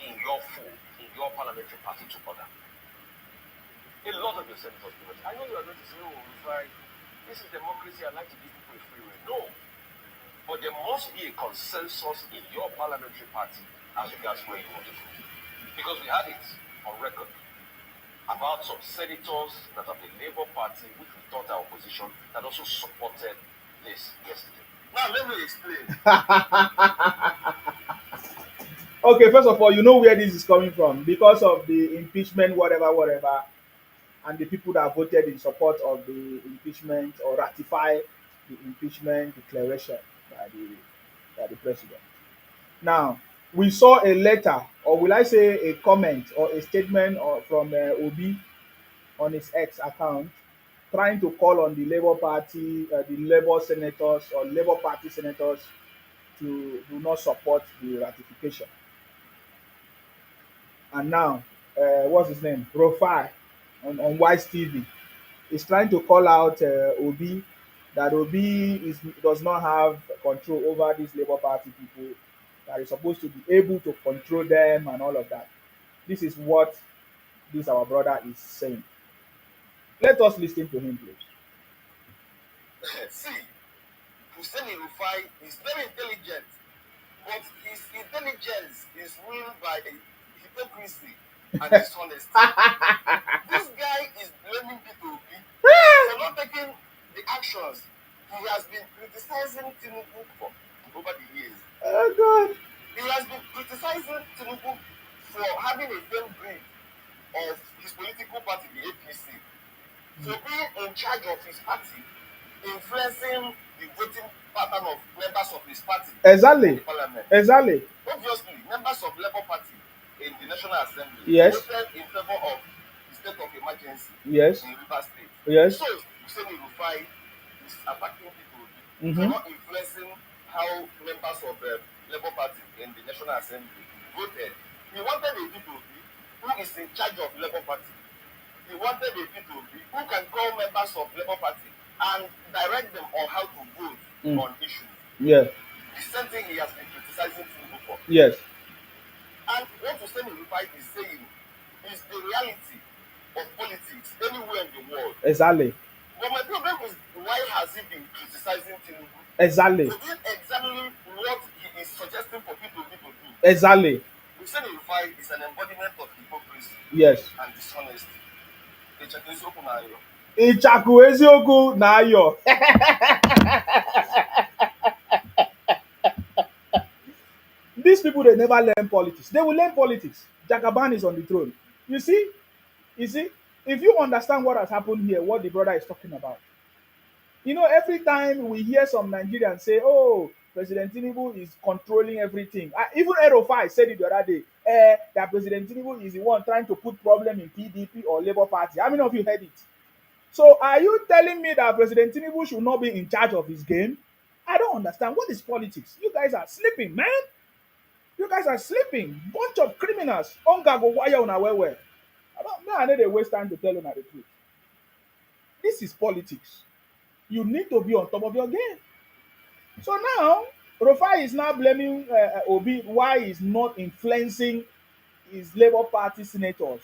in your fold, in your parliamentary party to order. A lot of your senators do it. I know you are going to say, oh, Rufai, this is democracy, I like to give people a free will. No. But there must be a consensus in your parliamentary party as regards where you want to go. Because we had it on record about some senators that of the Labour Party, which we thought our opposition, that also supported this yesterday. Now, let me explain. Okay, first of all, you know where this is coming from because of the impeachment, whatever, and the people that voted in support of the impeachment or ratify the impeachment declaration by the president. Now, we saw a letter, or will I say a comment or a statement from Obi on his X account trying to call on the Labour Party, the Labour senators or Labour Party senators to do not support the ratification. And now, what's his name? Profile on Wise TV is trying to call out Obi that Obi does not have control over these Labour Party people, that is supposed to be able to control them and all of that. This is what this our brother is saying. Let us listen to him, please. See, Hussein Rufai is very intelligent, but his intelligence is ruled by hypocrisy and dishonesty. This guy is blaming Peter Obi for not taking the actions he has been criticizing Tinubu for over the years. Oh God! He has been criticizing Tinubu for having a firm grip of his political party, the APC, for being in charge of his party, influencing the voting pattern of members of his party Exactly. in the parliament. Exactly. Obviously, members of Labour Party in the National Assembly Yes. voted in favor of the state of emergency Yes. in Rivers State. Yes. So, Hussein Rufai is attacking people for Mhm. not influencing how members of the Labour Party in the National Assembly voted. He wanted a people who is in charge of Labour Party. He wanted a people who can call members of Labour Party and direct them on how to vote on issues. Yeah. The same thing he has been criticizing Tinubu for. Yes. And what Hussein Rufai is saying is the reality of politics anywhere in the world. Exactly. But my problem is, why has he been criticizing Tinubu? Exactly. To do exactly what he is suggesting for people to do. Exactly. Hussein Rufai is an embodiment of hypocrisy Yes. and dishonesty. Ịchaka eziokwu na ayọ. Ịchakụ eziokwu na ayọ. These people, they never learn politics. They will learn politics. Jagaban is on the throne. You see, if you understand what has happened here, what the brother is talking about, you know, every time we hear some Nigerians say, "Oh, President Tinubu is controlling everything," even Erofai said it the other day, that President Tinubu is the one trying to put problem in PDP or Labour Party. How many of you heard it? So, are you telling me that President Tinubu should not be in charge of his game? I don't understand. What is politics? You guys are sleeping, man. You guys are sleeping. Bunch of criminals. Onga go wire on our way. I don't know. I need to waste time to tell you the truth. This is politics. You need to be on top of your game. So now, Rufai is now blaming Obi why he's not influencing his Labour Party senators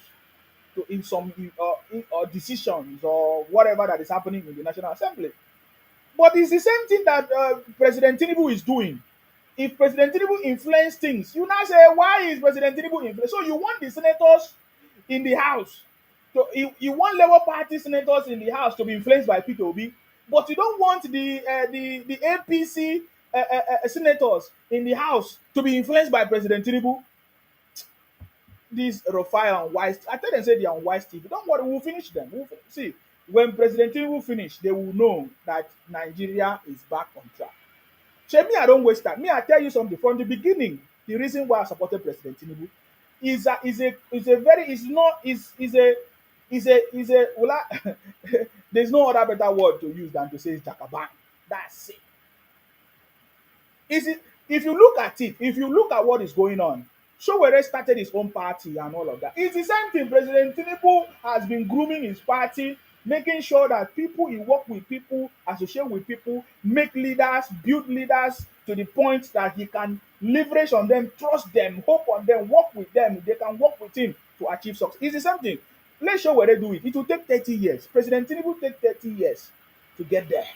to in some or decisions or whatever that is happening in the National Assembly. But it's the same thing that President Tinubu is doing. If President Tinubu influence things, you now say, why is President Tinubu influence? So you want the senators in the House, you want Labour Party senators in the House to be influenced by Peter Obi, but you don't want the APC senators in the House to be influenced by President Tinubu. These Rufai and Wise, I tell them say they are unwise TV. Don't worry, we'll finish them. See, when President Tinubu finish, they will know that Nigeria is back on track. Shey me, I don't waste time. Me, I tell you something from the beginning. The reason why I supported President Tinubu is a very is not is a well, there's no other better word to use than to say Jakaban. That's it. Is it if you look at it, if you look at what is going on, Showere started his own party and all of that. It's the same thing. President Tinubu has been grooming his party, making sure that people he work with people, associate with people, make leaders, build leaders to the point that he can leverage on them, trust them, hope on them, work with them. They can work with him to achieve success. It's the same thing. Let Showere do it. It will take 30 years. President Tinubu take 30 years to get there.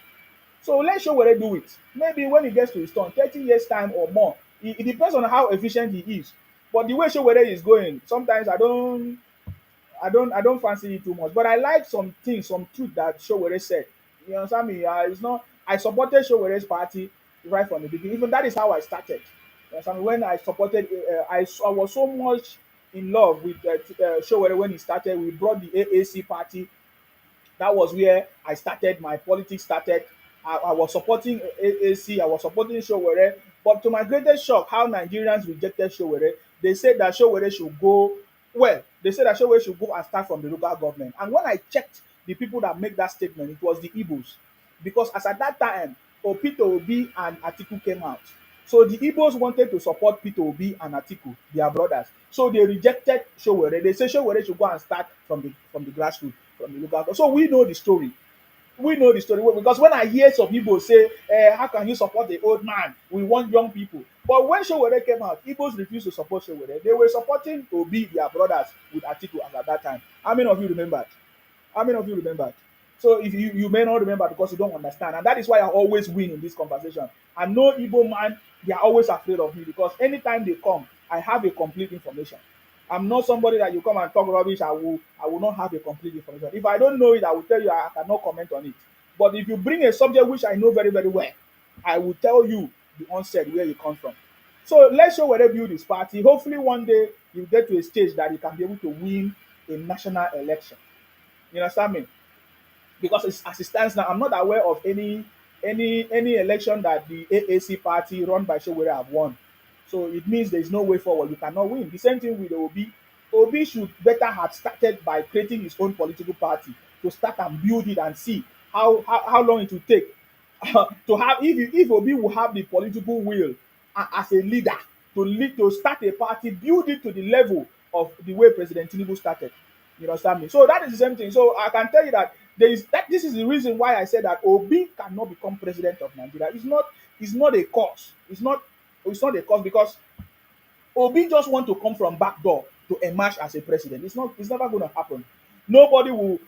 So let Showere do it. Maybe when he gets to his turn, 30 years time or more. It depends on how efficient he is. But the way Showere is going, sometimes I don't fancy it too much. But I like some things, some truth that Showere said. You understand me? It's not. I supported Showere's party right from the beginning. Even that is how I started. You understand me? When I supported, I was so much in love with Showere when he started. We brought the AAC party. That was where I started, my politics started. I was supporting AAC, I was supporting Showere, but to my greatest shock, how Nigerians rejected Showere. They said that Showere should go, well, they said that Showere should go and start from the local government. And when I checked the people that make that statement, it was the Igbos. Because as at that time, Peter Obi and Atiku came out. So the Igbos wanted to support Peter Obi and Atiku, their brothers. So they rejected Showere. They said Showere should go and start from the grassroots, from the local. So we know the story. We know the story because when I hear some people say, how can you support the old man? We want young people. But when Showere came out, Igbos refused to support Showere. They were supporting Obi, their brothers, with Atiku at that time. How many of you remembered? How many of you remembered? So if you may not remember because you don't understand, and that is why I always win in this conversation. I know Igbo man, they are always afraid of me because anytime they come, I have a complete information. I'm not somebody that you come and talk rubbish. I will not have a complete information. If I don't know it, I will tell you I cannot comment on it. But if you bring a subject which I know very, very well, I will tell you the onset where you come from. So let's show whether build this party. Hopefully one day you get to a stage that you can be able to win a national election. You understand me? Because as it stands now, I'm not aware of any election that the AAC party run by Showere have won. So it means there is no way forward. You cannot win. The same thing with Obi. Obi should better have started by creating his own political party to start and build it and see how long it will take to have if Obi will have the political will as a leader to lead to start a party, build it to the level of the way President Tinubu started. You understand me? So that is the same thing. So I can tell you that this is the reason why I said that Obi cannot become president of Nigeria. It's not a cause. It's not a cause because Obi just want to come from back door to emerge as a president. It's never going to happen. Nobody will.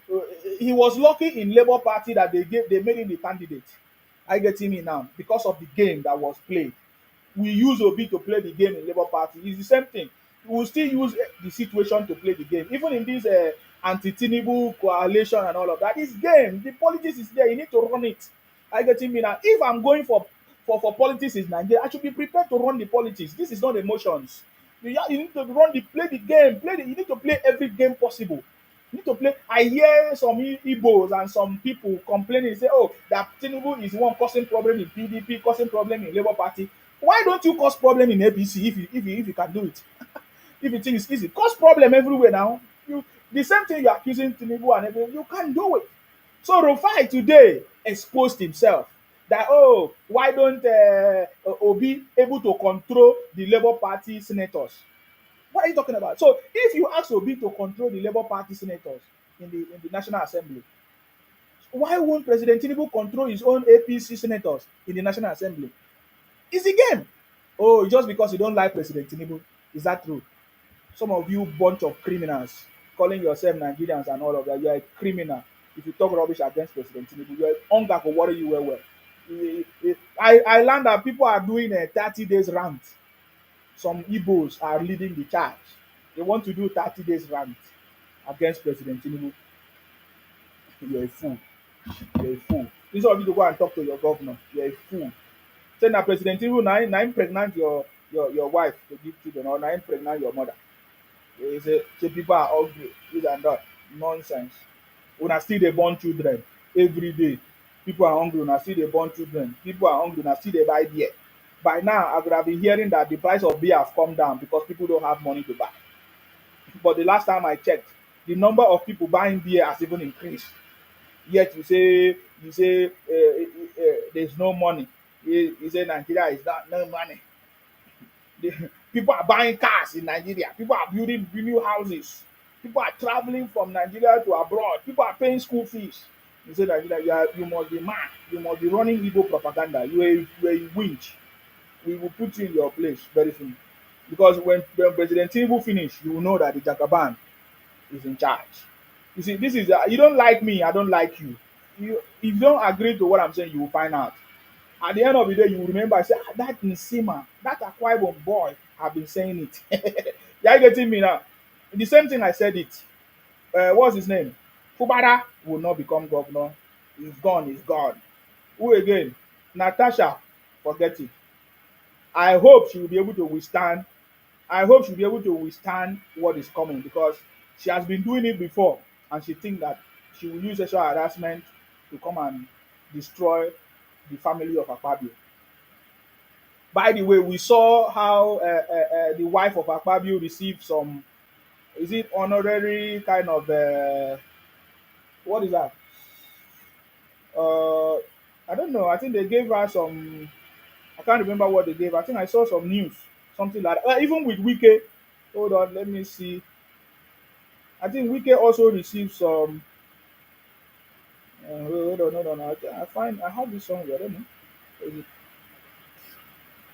He was lucky in Labour Party that they made him the candidate. I get him now because of the game that was played. We use Obi to play the game in Labour Party. It's the same thing. We will still use the situation to play the game. Even in this anti-Tinubu coalition and all of that, it's game. The politics is there. You need to run it. I get him now. If I'm going for politics in Nigeria, I should be prepared to run the politics. This is not emotions. You need to play the game. You need to play every game possible. You need to play. I hear some Igbos and some people complaining, say, oh, that Tinubu is the one causing problem in PDP, causing problem in Labour Party. Why don't you cause problem in APC if you can do it? If you think it's easy, cause problem everywhere now. The same thing you're accusing Tinubu and everything, you can do it. So Rufai today exposed himself that, oh, why don't Obi able to control the Labour Party senators? What are you talking about? So if you ask Obi to control the Labour Party senators in the National Assembly, Why won't President Tinubu control his own APC senators in the National Assembly? It's a game. Oh, just because you don't like President Tinubu. Is that true? Some of you bunch of criminals calling yourself Nigerians and all of that, you're a criminal. If you talk rubbish against President Tinubu, your hunger will worry you well well. I learned that people are doing a 30 days rant. Some Igbos are leading the charge. They want to do 30 days rant against President Tinubu. You're a fool. You're a fool. Instead of you to go and talk to your governor, you're a fool. Say na President Tinubu na him pregnant your wife to give children, or na him pregnant your mother. They say people are ugly, this and that. Nonsense. Una still dey born children every day. People are hungry, una still dey born children. People are hungry, una still dey buy beer. By now, I could have been hearing that the price of beer have come down because people don't have money to buy. But the last time I checked, the number of people buying beer has even increased. Yet you say there's no money. You say Nigeria is not no money. People are buying cars in Nigeria. People are building new houses. People are traveling from Nigeria to abroad. People are paying school fees. You say Nigeria, you must be mad. You must be running Igbo propaganda. You are a winch. We will put you in your place very soon. Because when President Tinubu finish, you will know that the Jagaban is in charge. You see, this is you don't like me, I don't like you. If you don't agree to what I'm saying, you will find out. At the end of the day, you will remember, I say, that Nsima, that Akwa Ibom boy, have been saying it. You are getting me now? The same thing I said it. What's his name? Fubara will not become governor. He's gone, he's gone. Who again? Natasha, forget it. I hope she will be able to withstand. I hope she'll be able to withstand what is coming because she has been doing it before and she thinks that she will use sexual harassment to come and destroy the family of Akpabio. By the way, we saw how the wife of Akpabio received some, is it honorary kind of, what is that? Uh, I don't know. I think they gave her some, I can't remember what they gave. I think I saw some news, something like that. Even with Wike, hold on, let me see. I think Wike also received some. Hold on. I have this song. I don't know.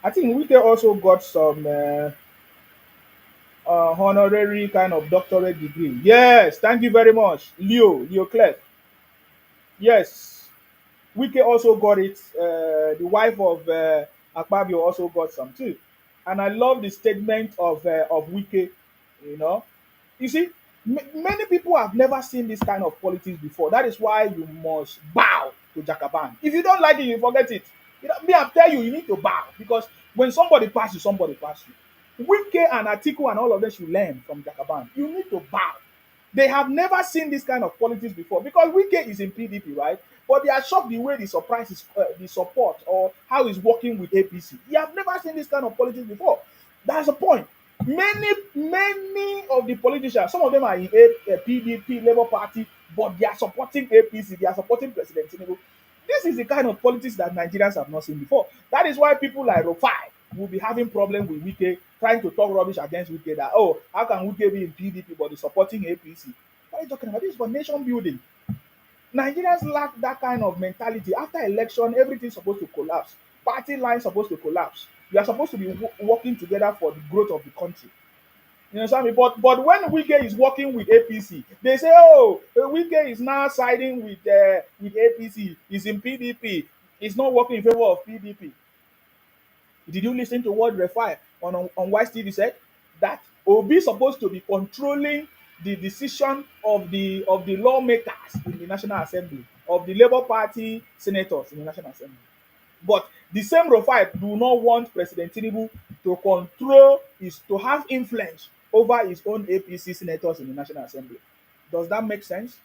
I think Wike also got some honorary kind of doctorate degree. Yes, thank you very much, Leo Clerk. Yes, Wike also got it. The wife of Akpabio also got some too, and I love the statement of Wike. You know, you see, many people have never seen this kind of politics before. That is why you must bow to Jakaban. If you don't like it, you forget it. You know, me, I tell you, you need to bow because when somebody pass you, somebody pass you. Wike and Atiku and all of them should learn from Jakaban. You need to bow. They have never seen this kind of politics before because Wike is in PDP, right? But they are shocked the way the surprise is the support or how he's working with APC. You have never seen this kind of politics before. That's the point. Many of the politicians, some of them are in PDP, Labour Party, but they are supporting APC. They are supporting President Tinubu. This is the kind of politics that Nigerians have not seen before. That is why people like Rufai will be having problem with Wike, trying to talk rubbish against Wike that, oh, how can Wike be in PDP but is supporting APC? What are you talking about? This is for nation building. Nigerians lack that kind of mentality. After election, everything's supposed to collapse. Party lines supposed to collapse. We are supposed to be working together for the growth of the country. You understand me? But when Wike is working with APC, they say, oh, Wike is now siding with APC. He's in PDP. He's not working in favor of PDP. Did you listen to what Refai on Wise TV said? That Obi is supposed to be controlling the decision of the lawmakers in the National Assembly, of the Labour Party senators in the National Assembly. But the same Rufai do not want President Tinubu to control is to have influence over his own APC senators in the National Assembly. Does that make sense?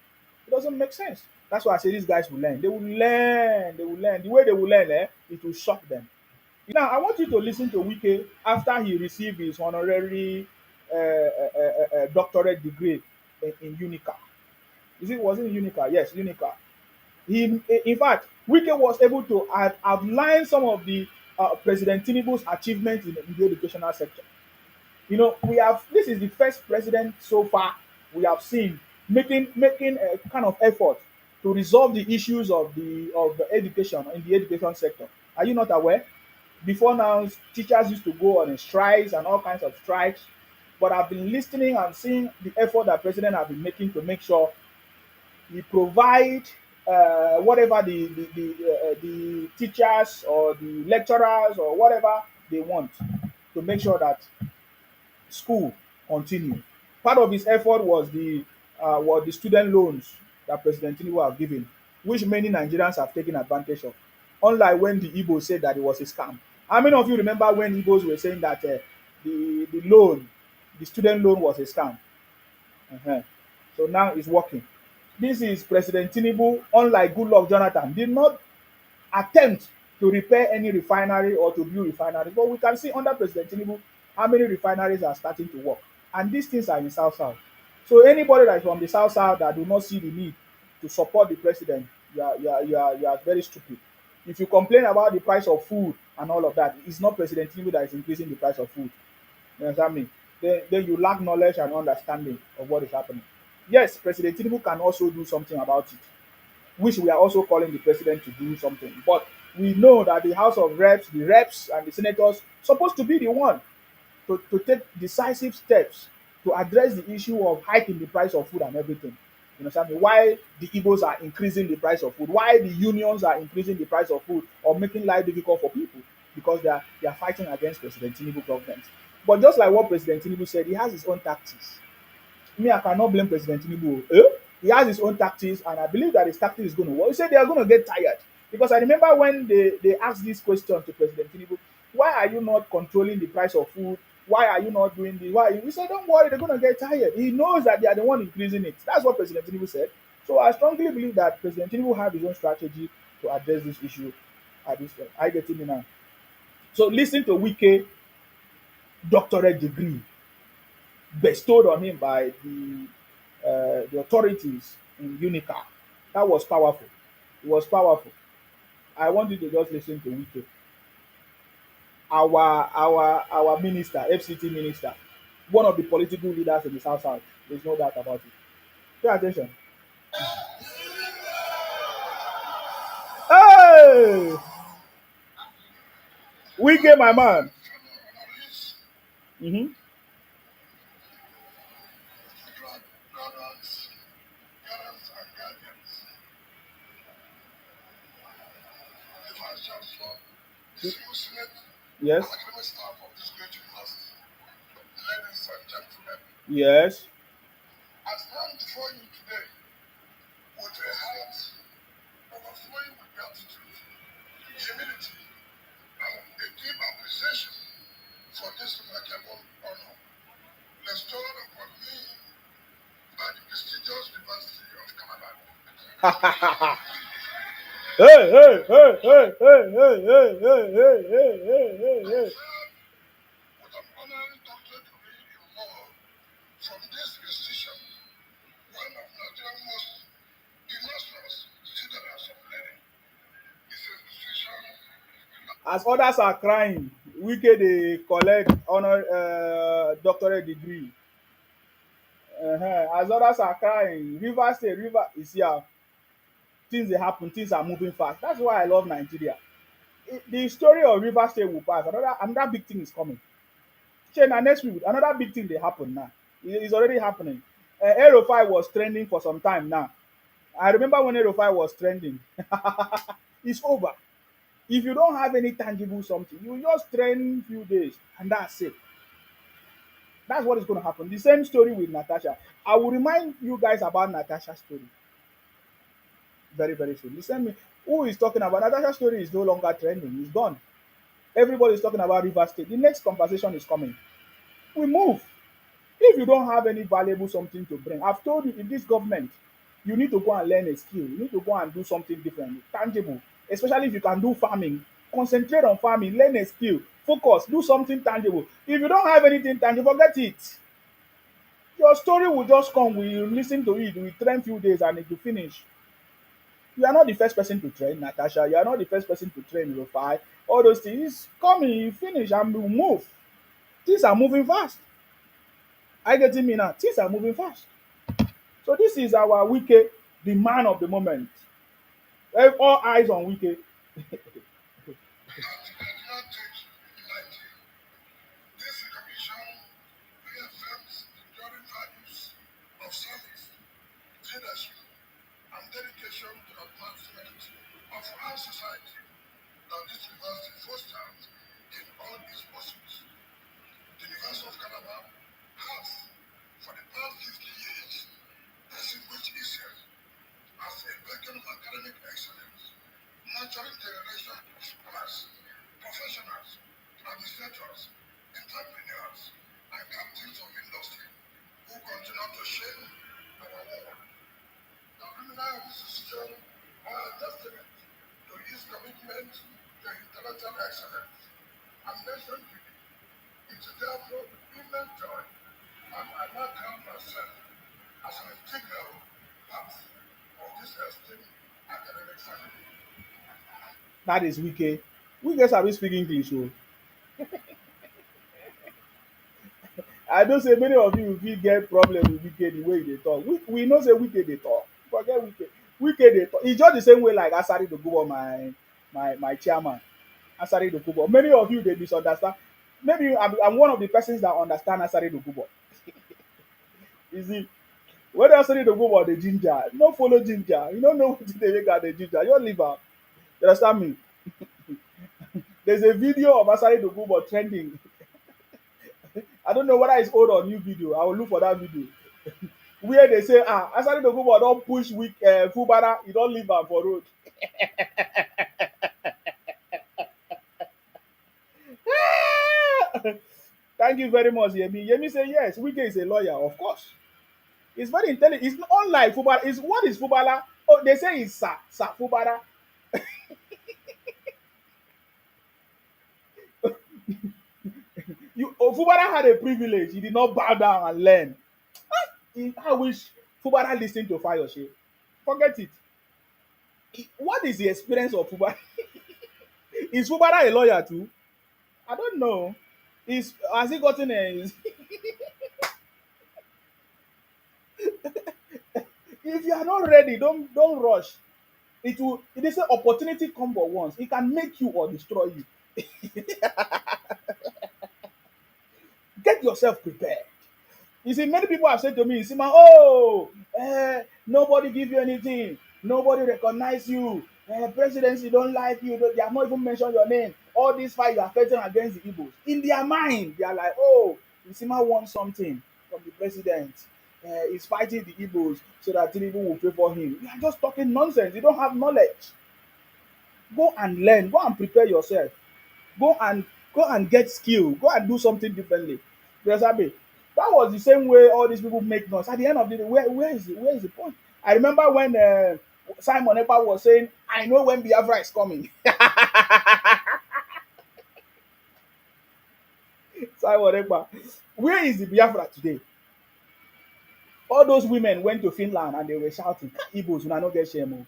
It doesn't make sense. That's why I say these guys will learn. They will learn. They will learn. The way they will learn, it will shock them. Now, I want you to listen to Wike after he received his honorary doctorate degree in Unica. Was it Unica? Yes, Unica. In fact, Wike was able to outline some of the President Tinubu's achievements in the educational sector. You know, this is the first president so far we have seen making a kind of effort to resolve the issues of the education in the education sector. Are you not aware? Before now, teachers used to go on a strikes and all kinds of strikes. But I've been listening and seeing the effort that president has been making to make sure he provide whatever the teachers or the lecturers or whatever they want to make sure that school continue. Part of his effort was the student loans that President Tinubu have given, which many Nigerians have taken advantage of. Unlike when the Igbos said that it was a scam. How many of you remember when Igbos were saying that the loan, the student loan was a scam? Uh-huh. So now it's working. This is President Tinubu, unlike Goodluck Jonathan, did not attempt to repair any refinery or to build refineries. But we can see under President Tinubu how many refineries are starting to work. And these things are in South South. So anybody that is from the South South that do not see the need to support the president, you are very stupid. If you complain about the price of food and all of that, it's not President Tinubu that is increasing the price of food. You understand me? Then you lack knowledge and understanding of what is happening. Yes, President Tinubu can also do something about it, which we are also calling the president to do something. But we know that the House of Reps, the reps and the senators supposed to be the one to take decisive steps to address the issue of hiking the price of food and everything. You understand me? Why the Igbos are increasing the price of food, why the unions are increasing the price of food or making life difficult for people because they are fighting against President Tinubu government. But just like what President Tinubu said, he has his own tactics. Me, I cannot blame President Tinubu. He has his own tactics, and I believe that his tactics is going to work. He said they are going to get tired because I remember when they asked this question to President Tinubu, why are you not controlling the price of food? Why are you not doing this? Why? He said, don't worry, they're going to get tired. He knows that they are the one increasing it. That's what President Tinubu said. So I strongly believe that President Tinubu have his own strategy to address this issue at this point. I get it now. So listen to Wike doctorate degree bestowed on him by the authorities in Unica. That was powerful. It was powerful. I want you to just listen to Wike, our minister, FCT minister, one of the political leaders in the South South. There's no doubt about it. Pay attention. Hey, Wike, my man. Mm-hmm. Yes. Yes. I stand before you today with a heart overflowing with gratitude, humility, and a deep appreciation for this remarkable honor bestowed upon me by the prestigious University of Canada. Hey, hey, hey, hey, hey, hey, hey, hey, hey, hey, hey, hey. With an honorary doctorate degree in law from this institution, one of Nigeria's most illustrious citizens of learning. This institution. As others are crying, Wike dey collect honor doctorate degree. As others are crying, Rivers State, River is here. Things dey happen, things are moving fast. That's why I love Nigeria. The story of Rivers State will pass. Another big thing is coming. Shey na next week another big thing dey happen now. It's already happening. Erofai was trending for some time now. I remember when Erofai was trending. It's over. If you don't have any tangible something, you just trend few days and that's it. That's what is going to happen. The same story with Natasha. I will remind you guys about Natasha's story very, very soon. The same who is talking about Natasha's story is no longer trending, it's gone. Everybody is talking about River State. The next conversation is coming. We move. If you don't have any valuable something to bring, I've told you in this government, you need to go and learn a skill. You need to go and do something different, tangible. Especially if you can do farming, concentrate on farming, learn a skill, focus, do something tangible. If you don't have anything tangible, forget it. Your story will just come. We listen to it. We train few days and it will finish. You are not the first person to train, Natasha. You are not the first person to train Rufai. All those things coming, you finish and we move. Things are moving fast. I getting me now. Things are moving fast. So this is our Wike. the man of the moment. All eyes on Wike. This recognition reaffirms the enduring values of service, leadership, and dedication to the advancement of our society that this university fosters in all its pursuits. The University of Calabar has, for the past 50 years, distinguished itself as a beacon of academic excellence, nurturing generation of scholars, professionals, administrators, entrepreneurs, and captains of industry who continue to shape our world. The criminal institution are a testament to his commitment to intellectual excellence and nation building. It is therefore with immense joy and I now count myself as an integral part of this esteemed academic family. That is Wike. Wike sabi speak English o. I know say many of you fit get problem with Wike the way e dey talk. We know say Wike dey talk. Forget Wike. Wike dey talk. E just the same way like Asari Dokubo, my chairman. Asari Dokubo. Many of you dey misunderstand. Maybe I'm one of the persons that understand Asari Dokubo. You see, when Asari Dokubo dey ginger, you no follow ginger. You no know wetin dey make am dey ginger. You leave am. You understand me? There's a video of Asari Dokubo trending. I don't know whether it's old or new video. I will look for that video. Where they say, Asari Dokubo don push weak Fubara, he don leave am for road. Thank you very much, Yemi. Yemi say yes, Wike is a lawyer, of course. He's very intelligent. It's not unlike Fubara. Is what is Fubara? Oh, they say it's Sir Fubara. Fubara had a privilege. He did not bow down and learn. I wish Fubara listened to Fayoshe. Forget it. What is the experience of Fubara? Is Fubara a lawyer too? I don't know. Is has he gotten a? If you are not ready, don't rush. It will. It is an opportunity come but once. It can make you or destroy you. Get yourself prepared. You see, many people have said to me, Sima, nobody give you anything. Nobody recognize you. Presidency don't like you. They have not even mentioned your name. All this fight you are fighting against the Igbos. In their mind, they are like, oh, Sima wants something from the president. He's fighting the Igbos so that Tinubu will pay for him. You are just talking nonsense. You don't have knowledge. Go and learn. Go and prepare yourself. Go and go and get skill. Go and do something differently. You understand me? That was the same way all these people make noise. At the end of the day, where is the point? I remember when Simon Ekpa was saying, "I know when Biafra is coming." Simon Ekpa, where is the Biafra today? All those women went to Finland and they were shouting, "Igbos, una no get shame o."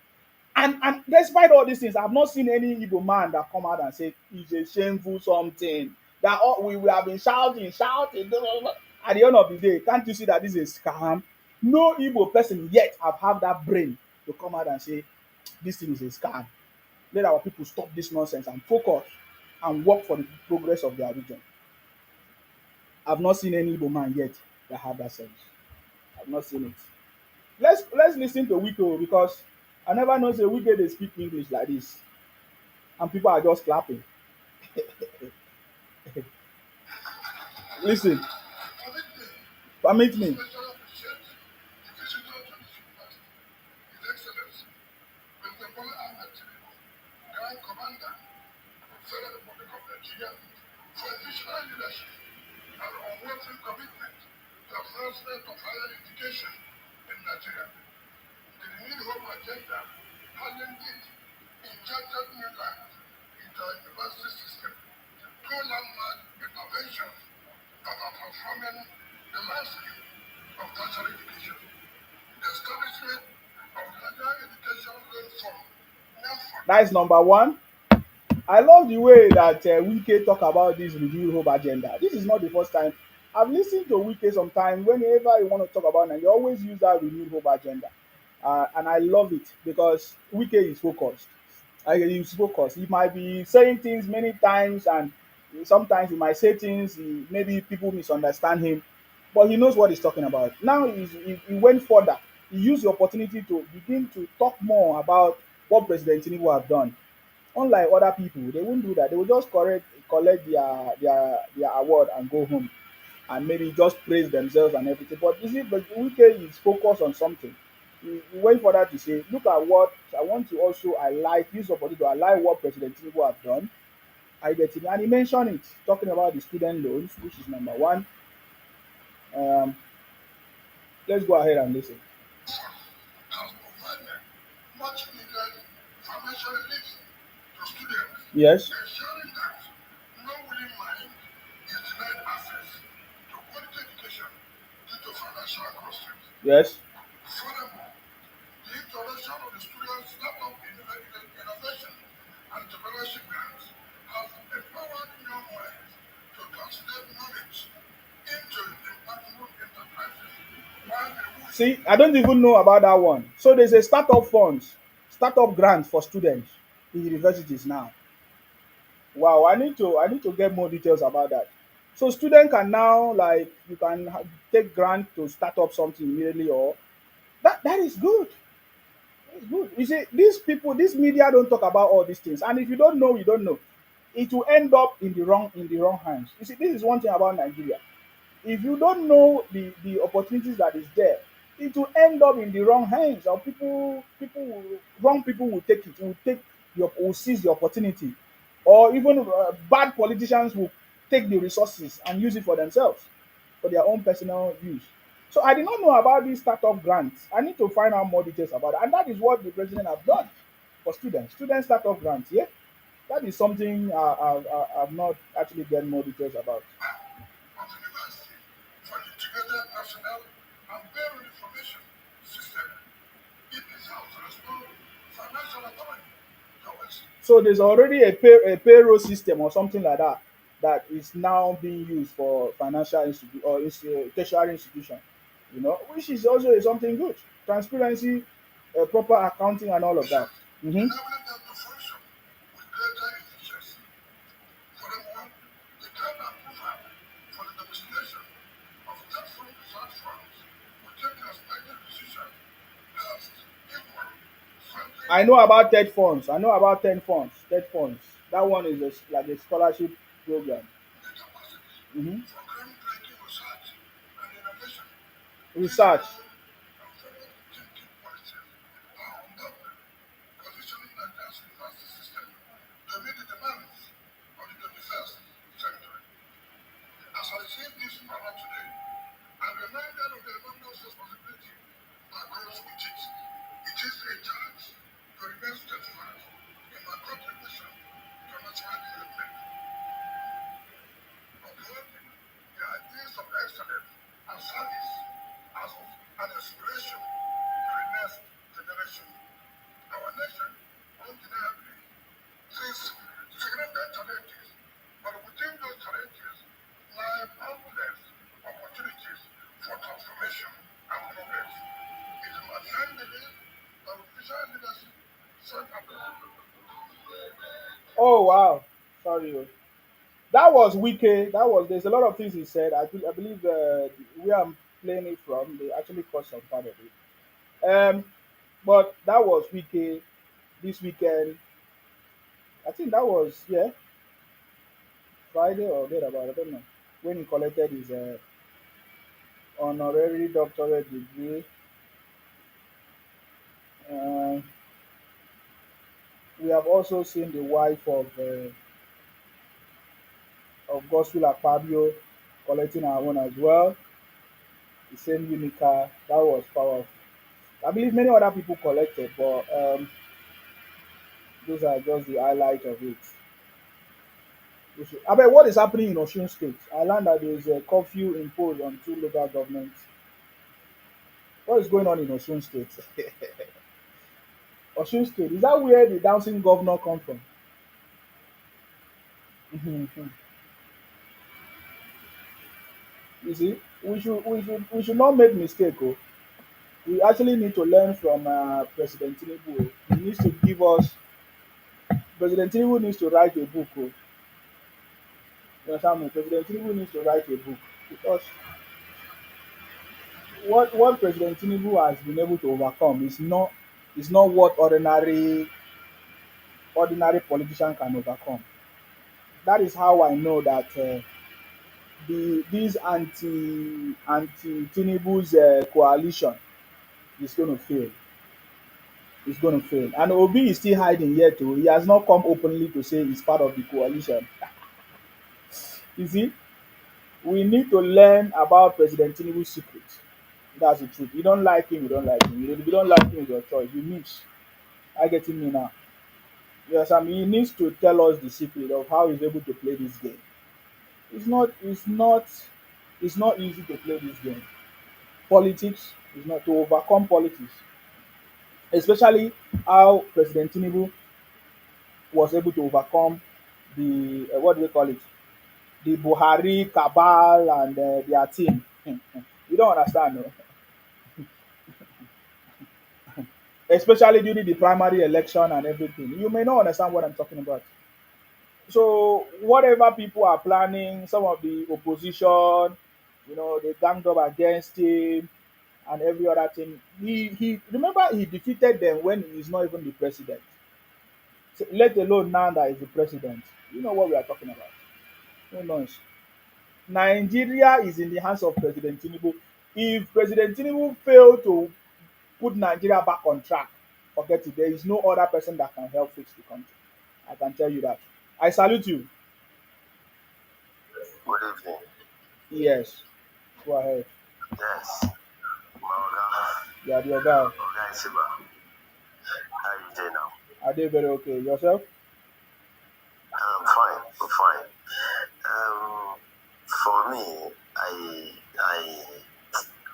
And despite all these things, I've not seen any Igbo man that come out and say it's a shameful something. That all, we have been shouting. Blah, blah, blah. At the end of the day, can't you see that this is a scam? No Igbo person yet have had that brain to come out and say this thing is a scam. Let our people stop this nonsense and focus and work for the progress of their region. I've not seen any Igbo man yet that have that sense. I've not seen it. Let's listen to Wiko because I never know say Wike dey speak English like this, and people are just clapping. Listen, permit me. Special appreciate the visitor to this university, His Excellency, Mr. Bola Ahmed Tinubu, Grand Commander of the Federal Republic of Nigeria, for his visionary leadership and unwavering commitment to the advancement of higher education in Nigeria. The renewed hope agenda has indeed injected new life into our university system through landmark interventions that are transforming the landscape of tertiary education. The establishment of the Nigerian Education Loan Fund, NEFA, That is number one. I love the way that Wike talk about this renewed hope agenda. This is not the first time. I've listened to Wike sometime. Whenever you want to talk about Nigeria, you always use that renewed hope agenda. and I love it because Wike is focused. He's focused. He might be saying things many times, and sometimes he might say things maybe people misunderstand him, but he knows what he's talking about. Now he went further. He used the opportunity to begin to talk more about what President Tinubu have done. Unlike other people, they won't do that. They will just collect their award and go home, and maybe just praise themselves and everything. But you see, but Wike is focused on something. He went further to say, look at what I want to also highlight, use the opportunity to highlight what President Tinubu have done. I get it. And he mentioned it, talking about the student loans, which is number one. Um, let's go ahead and listen. has provided much needed financial relief to students, Yes, ensuring that no willing mind is denied access to quality education due to financial constraints. yes. Furthermore, the introduction of the student startup innovation and entrepreneurship grants has empowered young minds to translate knowledge into impactful enterprises. While the See, I don't even know about that one. So there's a startup funds, startup grant for students in universities now. Wow, I need to get more details about that. So student can now like you can take grant to start up something immediately, or that is good. It's good. You see, these people, this media don't talk about all these things, and if you don't know, you don't know. It will end up in the wrong hands. You see, this is one thing about Nigeria. If you don't know the opportunities that is there, it will end up in the wrong hands, or wrong people will take it, will seize the opportunity, or even bad politicians will take the resources and use it for themselves, for their own personal use. So I did not know about these startup grants. I need to find out more details about it, and that is what the president have done for student startup grants. Yeah, that is something I've not actually get more details about. of the university for the integrated national and payroll information system. It is how to restore financial autonomy towards So there's already a payroll system or something like that that is now being used for financial or tertiary institution, which is also something good. Transparency, proper accounting, and all of that. Hmm. enabling them to function with greater efficiency. Furthermore, the kind approval for the domiciliation of debt fund research funds within the respective decision has equal strengthened I know about TED funds. I know about TED funds. TED funds. That one is like a scholarship program. the capacity Hmm. for groundbreaking research and innovation. These Research. bold and forward-thinking policies are undoubtedly positioning Nigeria's university system to meet the demands of the 21st century. As I see this panel today, I'm reminded of the enormous responsibility that comes with it. It is a challenge to remain steadfast in my contribution to national development, upholding the ideas of excellence and service as an inspiration to the next generation. Our nation undeniably faces significant challenges, but within those challenges lie boundless opportunities for transformation and progress. It is my firm belief that with visionary leadership set up Oh wow. Sorry. Oh. That was Wike. That was. There's a lot of things he said. I believe where I'm playing it from, they actually caught some part of it. But that was Wike this weekend. I think that was, yeah, Friday or thereabout. I don't know when he collected his honorary doctorate degree. Uh, we have also seen the wife of Gospel Akpabio collecting her own as well. The same Unica. That was powerful. I believe many other people collected, but those are just the highlight of it. I bet what is happening in Osun State? I learned that there is a curfew imposed on two local governments. What is going on in Osun State? Osun State, is that where the dancing governor come from? Mhm. You see, we should not make mistake. Oh. We actually need to learn from President Tinubu. He needs to give us. President Tinubu needs to write a book. Oh. You understand me? President Tinubu needs to write a book because what President Tinubu has been able to overcome is not what ordinary politician can overcome. That is how I know that this anti Tinubu's coalition is going to fail. It's going to fail. And Obi is still hiding here too. He has not come openly to say he's part of the coalition. You see, we need to learn about President Tinubu's secret. That's the truth. You don't like him, you don't like him. If you don't like him, it's your choice. You miss. I get me now. Yes, I mean, he needs to tell us the secret of how he's able to play this game. It's not easy to play this game. Politics is not to overcome politics, especially how President Tinubu was able to overcome the what do they call it? The Buhari cabal and their team. You don't understand, no? Especially during the primary election and everything. You may not understand what I'm talking about. So whatever people are planning, some of the opposition, they ganged up against him and every other thing. He remember he defeated them when he's not even the president. So, let alone now that he's the president. You know what we are talking about. No noise. Nigeria is in the hands of President Tinubu. If President Tinubu fail to put Nigeria back on track, forget it. There is no other person that can help fix the country. I can tell you that. I salute you. Good evening. Yes. Go ahead. Yes. Maoga. You are the guy. Oga Isiba. How are you doing now? I did very okay. Yourself? I'm fine. I'm fine. For me, I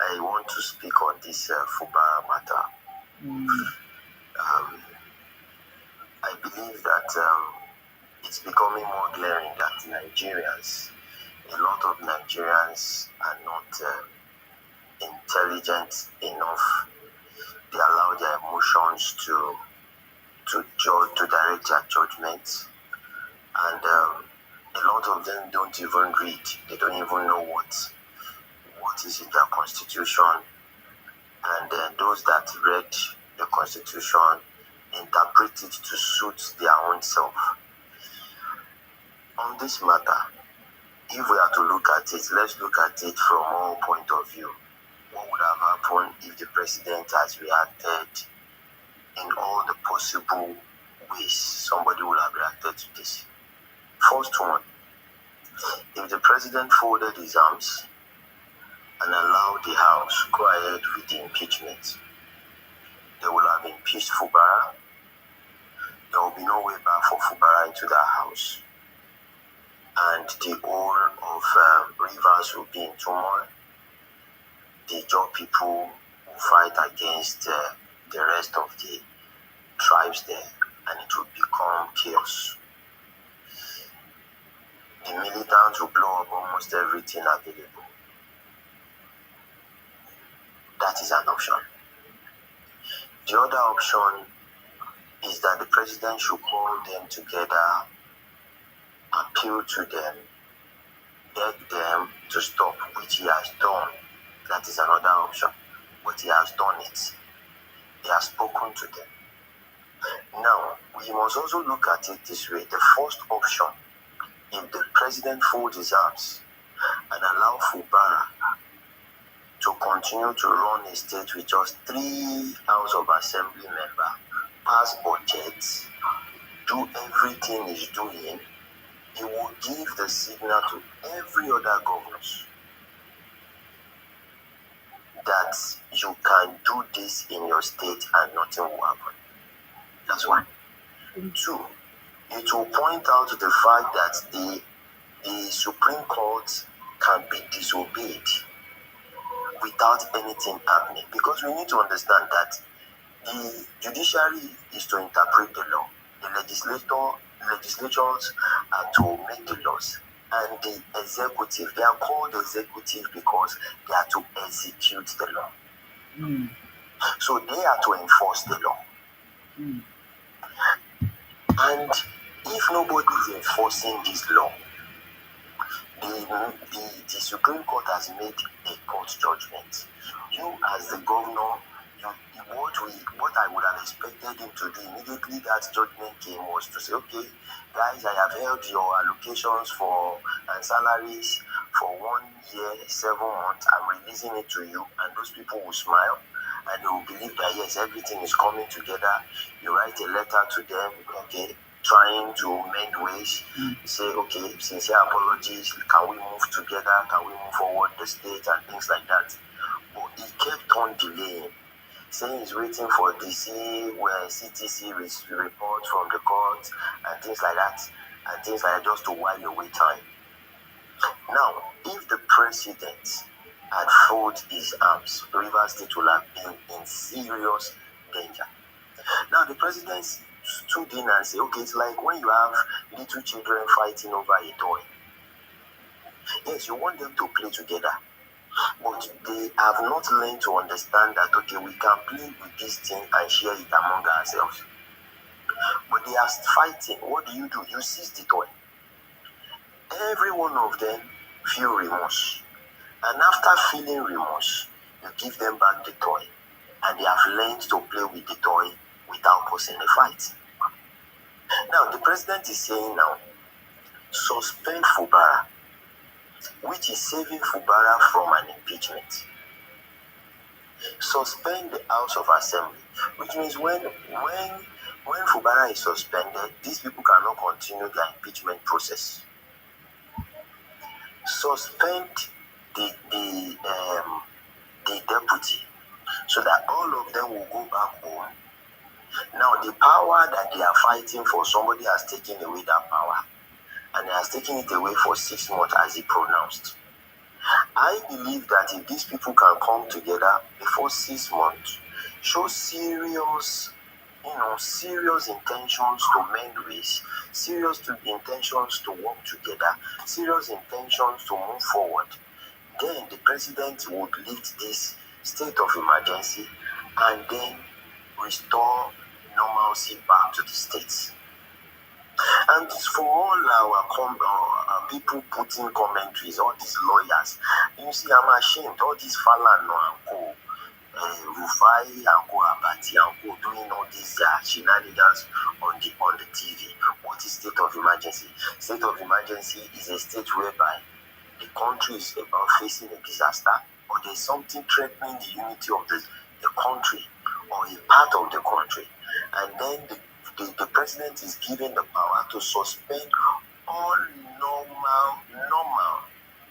I want to speak on this Fubara matter. Mm, Um, I believe that it's becoming more glaring that a lot of Nigerians are not intelligent enough. They allow their emotions to direct their judgment, and a lot of them don't even read. They don't even know what is in their constitution, and those that read the constitution interpret it to suit their own self. On this matter, if we are to look at it, let's look at it from all point of view. What would have happened if the president has reacted in all the possible ways somebody would have reacted to this? First one, if the president folded his arms and allowed the House go ahead with the impeachment, they will have impeached Fubara. There will be no way back for Fubara into that House. And the whole of Rivers will be in turmoil. The Jaw people will fight against the rest of the tribes there, and it will become chaos. The militants will blow up almost everything available. That is an option. The other option is that the president should call them together, appeal to them, beg them to stop, which he has done. That is another option. But he has done it. He has spoken to them. Now, we must also look at it this way. The first option, if the president folds his arms and allow Fubara to continue to run a state with just 3 House of Assembly members, pass budgets, do everything he's doing, he will give the signal to every other governors that you can do this in your state and nothing will happen. That's one. Two, it will point out the fact that the Supreme Court can be disobeyed without anything happening. Because we need to understand that the judiciary is to interpret the law. The legislatures are to make the laws. And the executive, they are called executive because they are to execute the law. mm, So they are to enforce the law. Mm. And if nobody is enforcing this law, the Supreme Court has made a court judgment. You, as the governor, what I would have expected him to do immediately that judgment came was to say, okay, guys, I have held your allocations for and salaries for 1 year, 7 months. I'm releasing it to you, and those people will smile and they will believe that yes, everything is coming together. You write a letter to them, okay, trying to mend ways. Say, okay, sincere apologies, can we move together, can we move forward the state and things like that. But he kept on delaying, saying he's waiting for DC where CTC report from the court and things like that, just to while away time. Now, if the president had folded his arms, Rivers State would have been in serious danger. Now, the president stood in and said, okay, it's like when you have little children fighting over a toy. Yes, you want them to play together, but they have not learned to understand that, okay, we can play with this thing and share it among ourselves. But they are fighting. What do? You seize the toy. Every one of them feel remorse. And after feeling remorse, you give them back the toy. And they have learned to play with the toy without causing a fight. Now, the president is saying now, suspend Fubara, which is saving Fubara from an impeachment. Suspend the House of Assembly, which means when Fubara is suspended, these people cannot continue their impeachment process. Suspend the deputy, so that all of them will go back home. Now, the power that they are fighting for, somebody has taken away that power, and he has taken it away for 6 months, as he pronounced. I believe that if these people can come together before 6 months, show serious intentions to mend ways, serious intentions to work together, serious intentions to move forward, then the president would lift this state of emergency and then restore normalcy back to the states. And for all our people putting commentaries, all these lawyers, you see, I'm ashamed. All these Falano and Co, Rufai and Co, Abati and Co, doing all these shenanigans on the TV. What is state of emergency? State of emergency is a state whereby the country is about facing a disaster, or there's something threatening the unity of the country or a part of the country, and then the president is given the power to suspend all normal,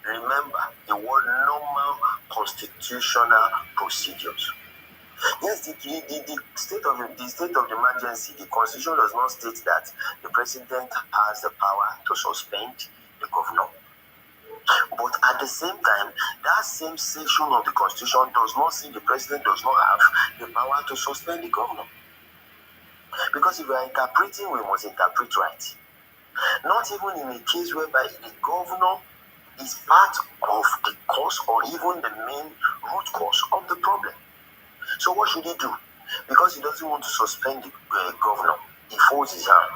remember the word normal, constitutional procedures. Yes, the state of the emergency, the constitution does not state that the president has the power to suspend the governor. But at the same time, that same section of the constitution does not say the president does not have the power to suspend the governor. Because if we are interpreting, we must interpret right. Not even in a case whereby the governor is part of the cause or even the main root cause of the problem. So what should he do? Because he doesn't want to suspend the governor, he folds his hand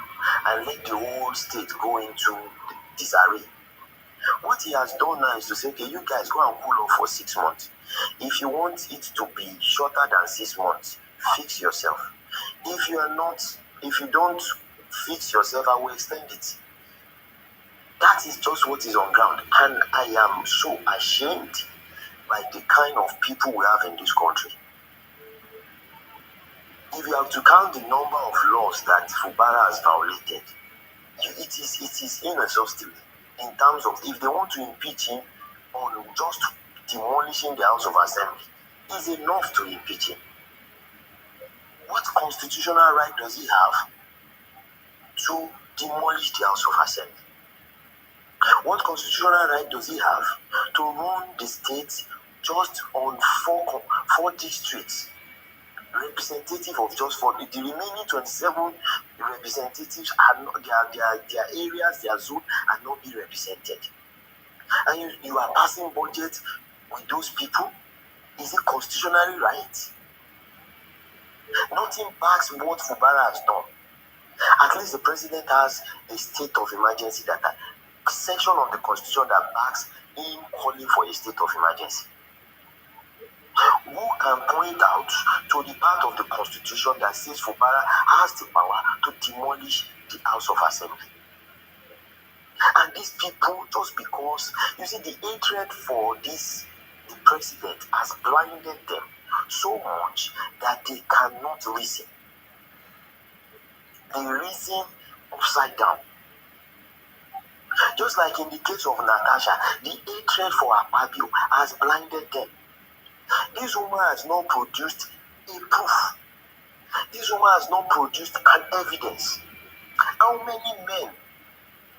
and let the whole state go into disarray. What he has done now is to say, okay, you guys go and cool off for 6 months. If you want it to be shorter than 6 months, fix yourself. If you don't fix yourself, I will extend it. That is just what is on ground. And I am so ashamed by the kind of people we have in this country. If you have to count the number of laws that Fubara has violated, it is inexhaustible in terms of if they want to impeach him on just demolishing the House of Assembly, is enough to impeach him. What constitutional right does he have to demolish the House of Assembly? What constitutional right does he have to run the state just on four districts, representative of just 4? The remaining 27 representatives are not, their areas, their zone are not being represented. And you are passing budget with those people. Is it constitutionally right? Nothing backs what Fubara has done. At least the president has a state of emergency that a section of the constitution that backs him calling for a state of emergency. Who can point out to the part of the constitution that says Fubara has the power to demolish the House of Assembly? And these people, just because, you see, the hatred for this, the president has blinded them so much that they cannot reason. They reason upside down. Just like in the case of Natasha, the hatred for Akpabio has blinded them. This woman has not produced a proof. This woman has not produced an evidence. How many men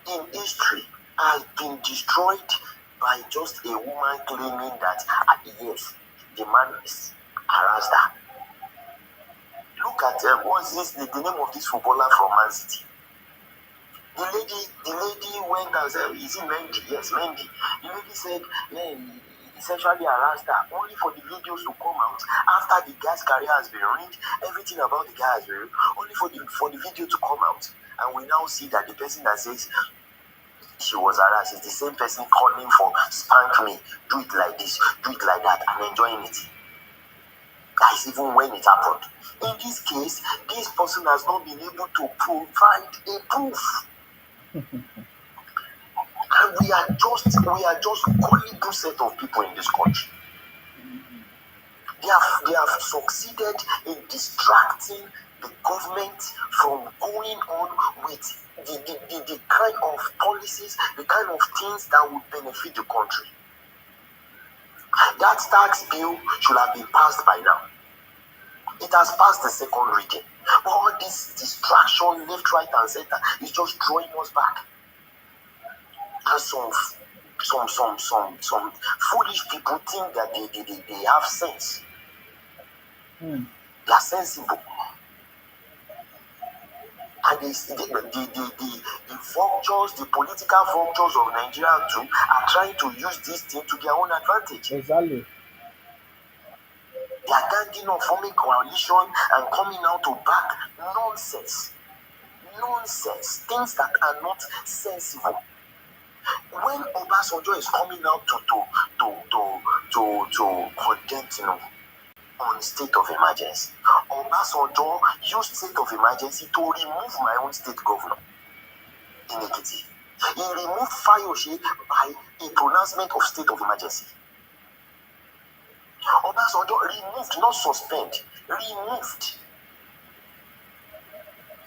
in history have been destroyed by just a woman claiming that, yes, the man is harassed her? Look at what's this? The name of this footballer from Man City. The lady went and said, "Is it Mendy?" Yes, Mendy. The lady said, "Yeah, he essentially harassed her," only for the videos to come out after the guy's career has been ruined. Everything about the guy has been ruined, only for the video to come out, and we now see that the person that says she was harassed is the same person calling for spank me, do it like this, do it like that, and enjoying it. That is even when it happened. In this case, this person has not been able to provide a proof. And we are just gullible set of people in this country. They have succeeded in distracting the government from going on with the kind of policies, the kind of things that would benefit the country. That tax bill should have been passed by now. It has passed the second reading. But all this distraction, left, right, and center, is just drawing us back. And some foolish people think that they have sense. They are sensible. And the vultures, the political vultures of Nigeria too, are trying to use this thing to their own advantage. Exactly. They are ganging up, forming coalition and coming out to back nonsense. Nonsense. Things that are not sensible. When Obasanjo is coming out to condemn Tinubu on state of emergency, Obasanjo used state of emergency to remove my own state governor in Ekiti. He removed Fayoshe by a pronouncement of state of emergency. Obasanjo removed, not suspend, removed.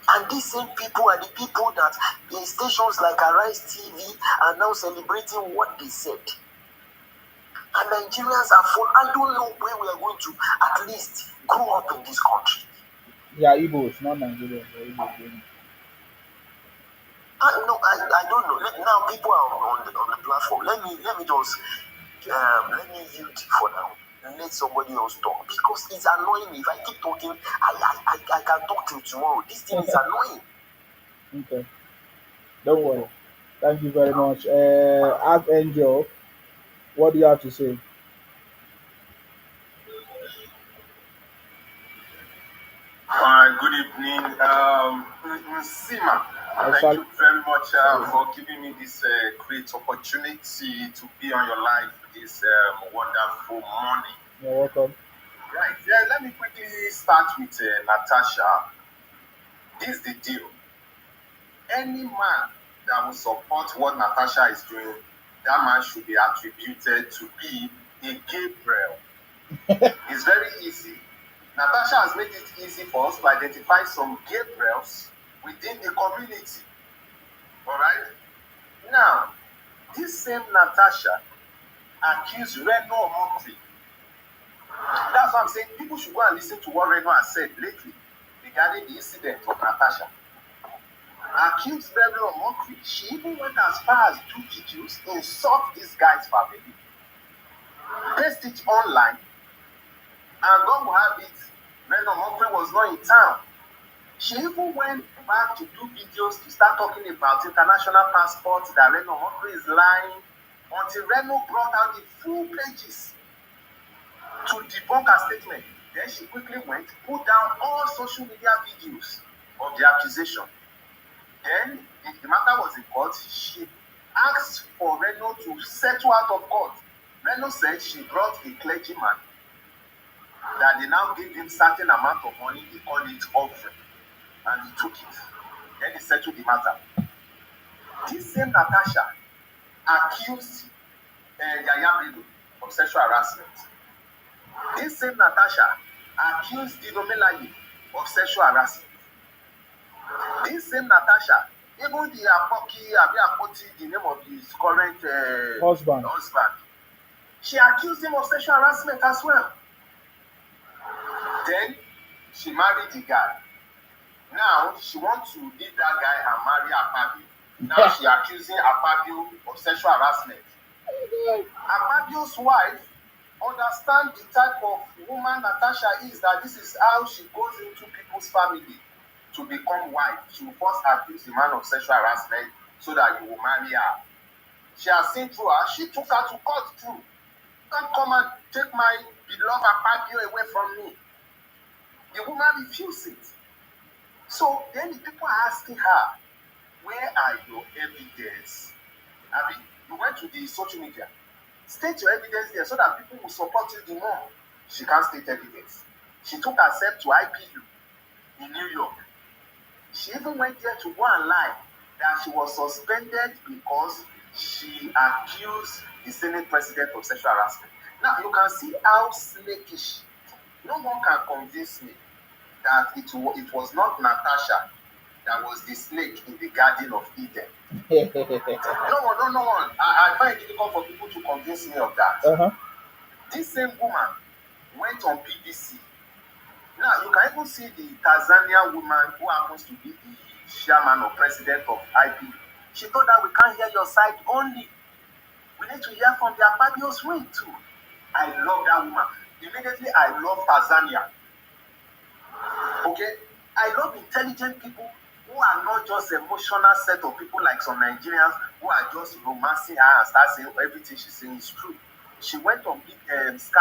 And these same people are the people that in stations like Arise TV are now celebrating what they said. And Nigerians are full. I don't know where we are going to at least grow up in this country. Yeah, Igbos, not Nigerians. Igbos. I don't know. Now people are on the platform. Let me just let me yield for now. Let somebody else talk, because it's annoying me. If I keep talking, I can talk till tomorrow. This thing is annoying. Okay, don't worry. Thank you very much. Archangel, what do you have to say? Good evening, Sima. I Thank shall. you very much for giving me this great opportunity to be on your live this wonderful morning. You're welcome. Right, yeah, let me quickly start with Natasha. This is the deal. Any man that will support what Natasha is doing, that man should be attributed to be a Gabriel. It's very easy. Natasha has made it easy for us to identify some Gabriels within the community. All right? Now, this same Natasha accused Reno Montri. That's why I'm saying people should go and listen to what Reno has said lately regarding the incident of Natasha. Accused Reno Montri. She even went as far as do videos, insult this guy's family, paste it online, and God will have it, Reno Montri was not in town. She even went back to do videos to start talking about international passports, that Reno Montri is lying, until Reno brought out the full pages to debunk her statement. Then she quickly went, put down all social media videos of the accusation. Then the matter was in court. She asked for Reno to settle out of court. Reno said she brought a clergyman that they now gave him certain amount of money. He called it offering, and he took it. Then he settled the matter. This same Natasha accused Yaya Bello of sexual harassment. This same Natasha accused Dino Melaye of sexual harassment. This same Natasha, even the Apoti, the name of his current Husband. she accused him of sexual harassment as well. Then she married the guy. Now she wants to leave that guy and marry Akpabio. Now she accusing Akpabio of sexual harassment. Akpabio's wife understand the type of woman Natasha is, that this is how she goes into people's family to become wife. She will first accuse the man of sexual harassment so that you will marry her. She has seen through her. She took her to court too. Don't come and take my beloved Akpabio away from me. The woman refused it. So then the people are asking her, where are your evidence? I mean, you went to the social media. State your evidence there so that people will support you the more. She can't state evidence. She took herself to IPU in New York. She even went there to go and lie that she was suspended because she accused the Senate president of sexual harassment. Now, you can see how snakish. No one can convince me that it was not Natasha that was the snake in the Garden of Eden. No one. I find it difficult for people to convince me of that. This same woman went on BBC. Now, you can even see the Tanzanian woman who happens to be the chairman or president of IPU. She told her, we can't hear your side only. We need to hear from the Akpabio's wing too. I love that woman. Immediately, I love Tanzania. Okay? I love intelligent people who are not just emotional set of people like some Nigerians who are just romancing her and start saying everything she's saying is true. She went on BBC,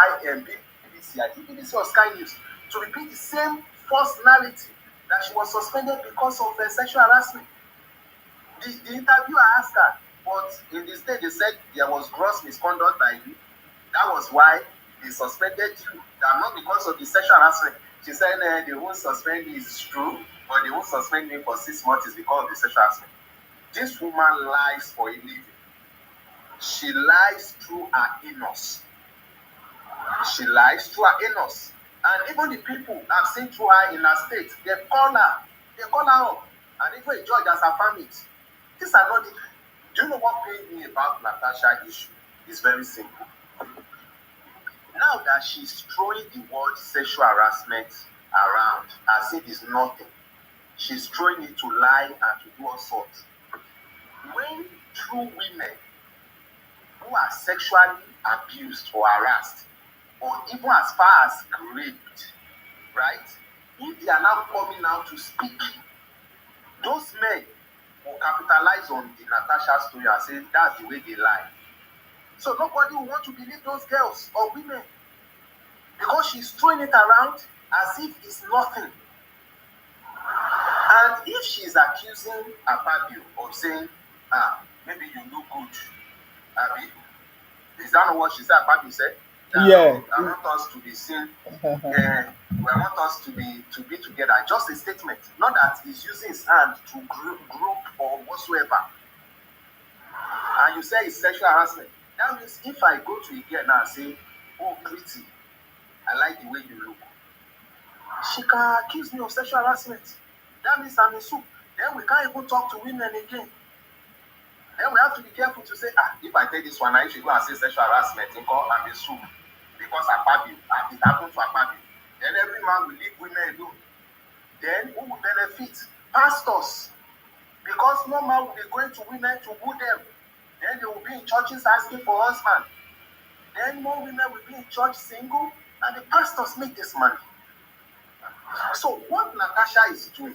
I think BBC or Sky News, to repeat the same false narrative that she was suspended because of sexual harassment. The interviewer asked her, but in the state they said there was gross misconduct by you. That was why they suspended you. That not because of the sexual harassment. She said they won't suspend me, it's true, but they won't suspend me for 6 months because of the sexual harassment. This woman lies for a living. She lies through her anus. She lies through her anus. And even the people I've seen through her in her state, they call her up. And even a judge has affirmed it. These are not the... Do you know what pains me about Natasha issue? It's very simple. Now that she's throwing the word sexual harassment around as if it's nothing, she's throwing it to lie and to do all sorts. When true women who are sexually abused or harassed, or even as far as raped, right? If they are now coming out to speak, those men will capitalize on the Natasha story and say that's the way they lie. So nobody will want to believe those girls or women because she's throwing it around as if it's nothing. And if she's accusing Akpabio of saying, maybe you look good, Abi, is that not what she said? Akpabio said? Yeah. I want us to be seen. I want us to be together. Just a statement. Not that he's using his hand to group or whatsoever. And you say it's sexual harassment. That means if I go to a girl now and say, oh, pretty, I like the way you look, she can accuse me of sexual harassment. That means I'm in soup. Then we can't even talk to women again. Then we have to be careful to say, if I take this one, I should go and say sexual harassment in court, I'm in soup. Because Akpabio, it happened to Akpabio. Then every man will leave women alone. Then who will benefit? Pastors. Because no man will be going to women to woo them. Then they will be in churches asking for husband. Then more women will be in church single, and the pastors make this money. So what Natasha is doing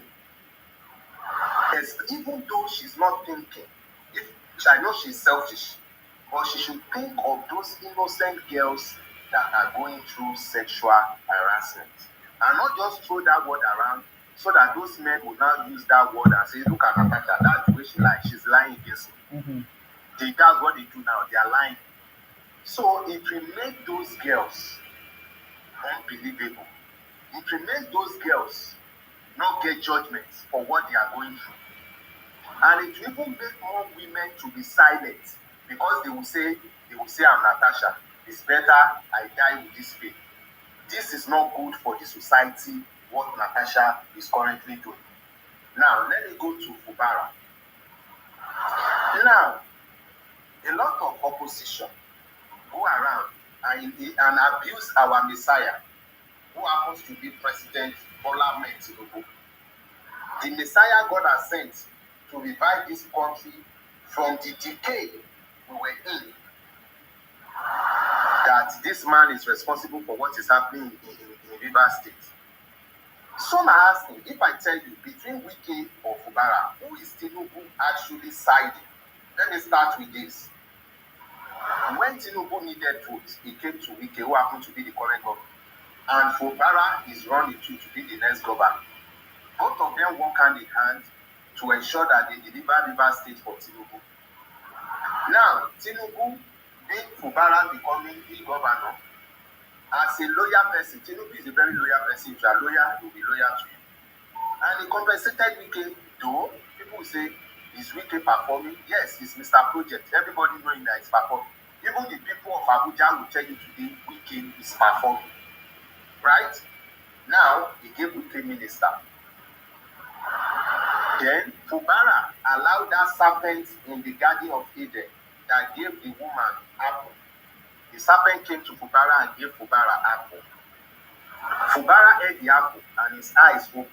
is, even though she's not thinking, I know she's selfish, but she should think of those innocent girls that are going through sexual harassment. And not just throw that word around so that those men will now use that word and say, look at Natasha, that's the way she lies. She's lying against me. That's what they do now. They are lying. So it will make those girls unbelievable. It will make those girls not get judgment for what they are going through. And it will even make more women to be silent because they will say, I'm Natasha. It's better I die with this pain. This is not good for the society, what Natasha is currently doing. Now, let me go to Fubara. Now, a lot of opposition go around and abuse our Messiah, who happens to be President Bola Ahmed Tinubu. The Messiah God has sent to revive this country from the decay we were in. That this man is responsible for what is happening in Rivers State. Some are asking, if I tell you between Wike or Fubara, who is Tinubu actually siding? Let me start with this. When Tinubu needed votes, he came to Wike, who happened to be the current governor. And Fubara is running to be the next governor. Both of them work hand in hand to ensure that they deliver Rivers State for Tinubu. Now, Tinubu, being Fubara becoming the governor, as a loyal person, Tinubu is a very loyal person. If you are loyal, he will be loyal to you. And he compensated Wike, though people will say, is Wike performing? Yes, it's Mr. Project. Everybody knowing that he's performing. Even the people of Abuja will tell you today, Wike is performing. Right? Now, he gave Wike minister. Then, Fubara allowed that serpent in the Garden of Eden that gave the woman apple. The serpent came to Fubara and gave Fubara apple. Fubara ate the apple and his eyes opened.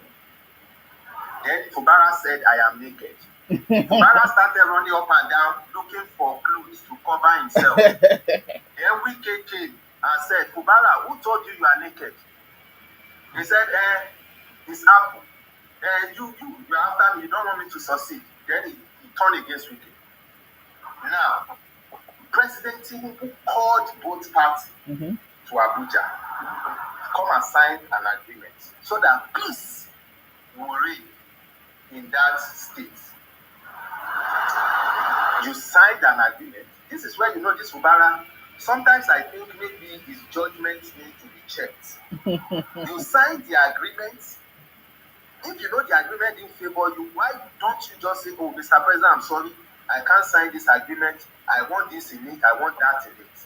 Then Fubara said, I am naked. Fubara started running up and down looking for clothes to cover himself. Then Wike came and said, Fubara, who told you are naked? He said, it's apple. You are after me, you don't want me to succeed. Then he turned against Wike. Now, President Tinubu called both parties to Abuja, come and sign an agreement so that peace will reign in that state. You signed an agreement. This is where you know this Fubara. Sometimes I think maybe his judgment needs to be checked. You signed the agreement. If you know the agreement didn't favor you, why don't you just say, oh, Mr. President, I'm sorry, I can't sign this agreement. I want this in it, I want that in it.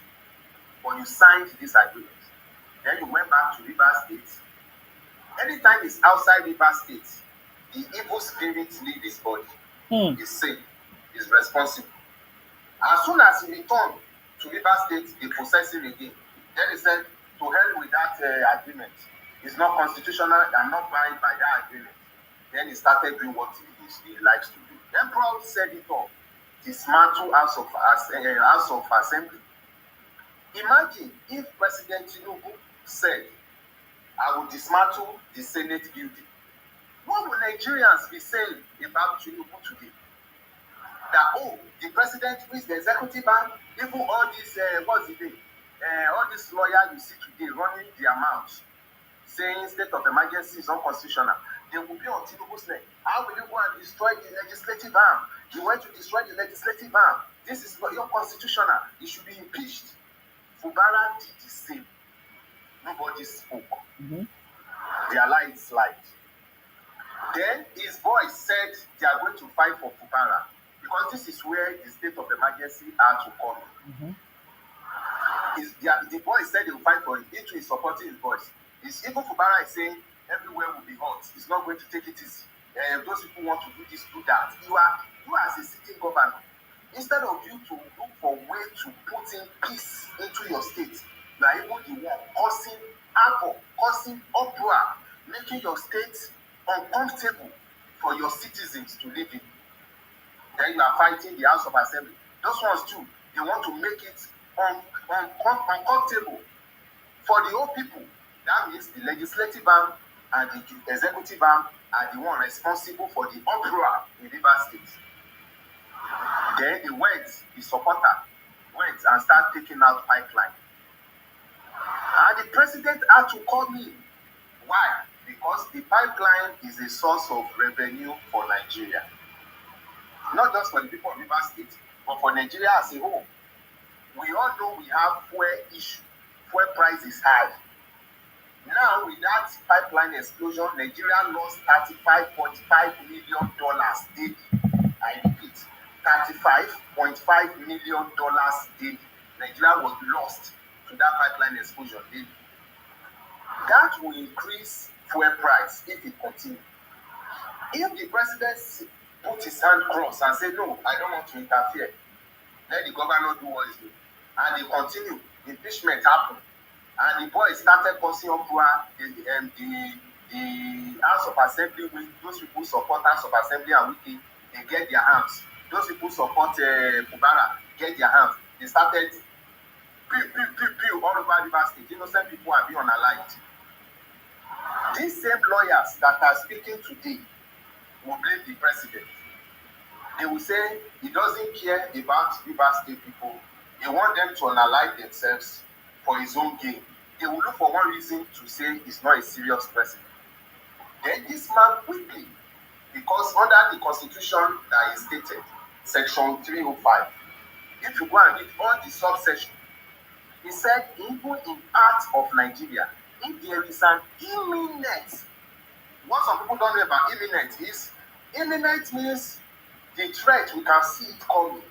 But you signed this agreement. Then you went back to Rivers State. Anytime it's outside Rivers State, the evil spirit leave his body. He's safe, he's responsible. As soon as he returned to Rivers State, they possess him again. Then he said, to hell with that agreement. It's not constitutional, I'm not bound by that agreement. Then he started doing what he likes to do. Then Proud said it all. Dismantle House of Assembly. Imagine if President Tinubu said, I will dismantle the Senate building. What would Nigerians be saying about Tinubu today? That, oh, the president who is the executive arm, even all this, what's the name? All these lawyers you see today running their mouths, saying state of emergency is unconstitutional. They will be on Tinubu's neck. How will you go and destroy the legislative arm? You want to destroy the legislative arm. This is not unconstitutional. It should be impeached. Fubara did the same. Nobody spoke. Their light slide. Then his voice said they are going to fight for Fubara because this is where the state of emergency had to come. The voice said they will fight for him. It is supporting his voice. It's even Fubara is saying everywhere will be hot. It's not going to take it easy. Those people want to do this, do that. You as a sitting governor, instead of you to look for a way to put in peace into your state, you are able to causing havoc, causing uproar, making your state uncomfortable for your citizens to live in. Then you are fighting the House of Assembly. Those ones too, they want to make it uncomfortable for the whole people. That means the legislative arm and the executive arm are the one responsible for the uproar in Rivers State. Then the supporter went and started taking out pipeline. And the president had to call me. Why? Because the pipeline is a source of revenue for Nigeria. Not just for the people of Rivers State, but for Nigeria as a whole. We all know we have fuel issue. Fuel price is high. Now, with that pipeline explosion, Nigeria lost $35.5 million daily. I repeat, $35.5 million daily. Nigeria was lost to that pipeline explosion daily. That will increase fuel price if it continues. If the president put his hand crossed and say, no, I don't want to interfere, let the governor do what he's doing, and they continue, impeachment happened, and the boys started causing uproar, the House of Assembly, those people support House of Assembly and Wike, they get their hands. Those people support Fubara, get their hands. They started pew all over Rivers State. Innocent people are being unalived. These same lawyers that are speaking today will blame the president. They will say he doesn't care about Rivers State people. He wants them to unalive themselves for his own gain. They will look for one reason to say he's not a serious president. Then this man quickly, because under the constitution that is stated, section 305, if you go and read all the subsection, he said even in part of Nigeria, if there is an imminent, what some people don't know about imminent is, imminent means the threat, we can see it coming.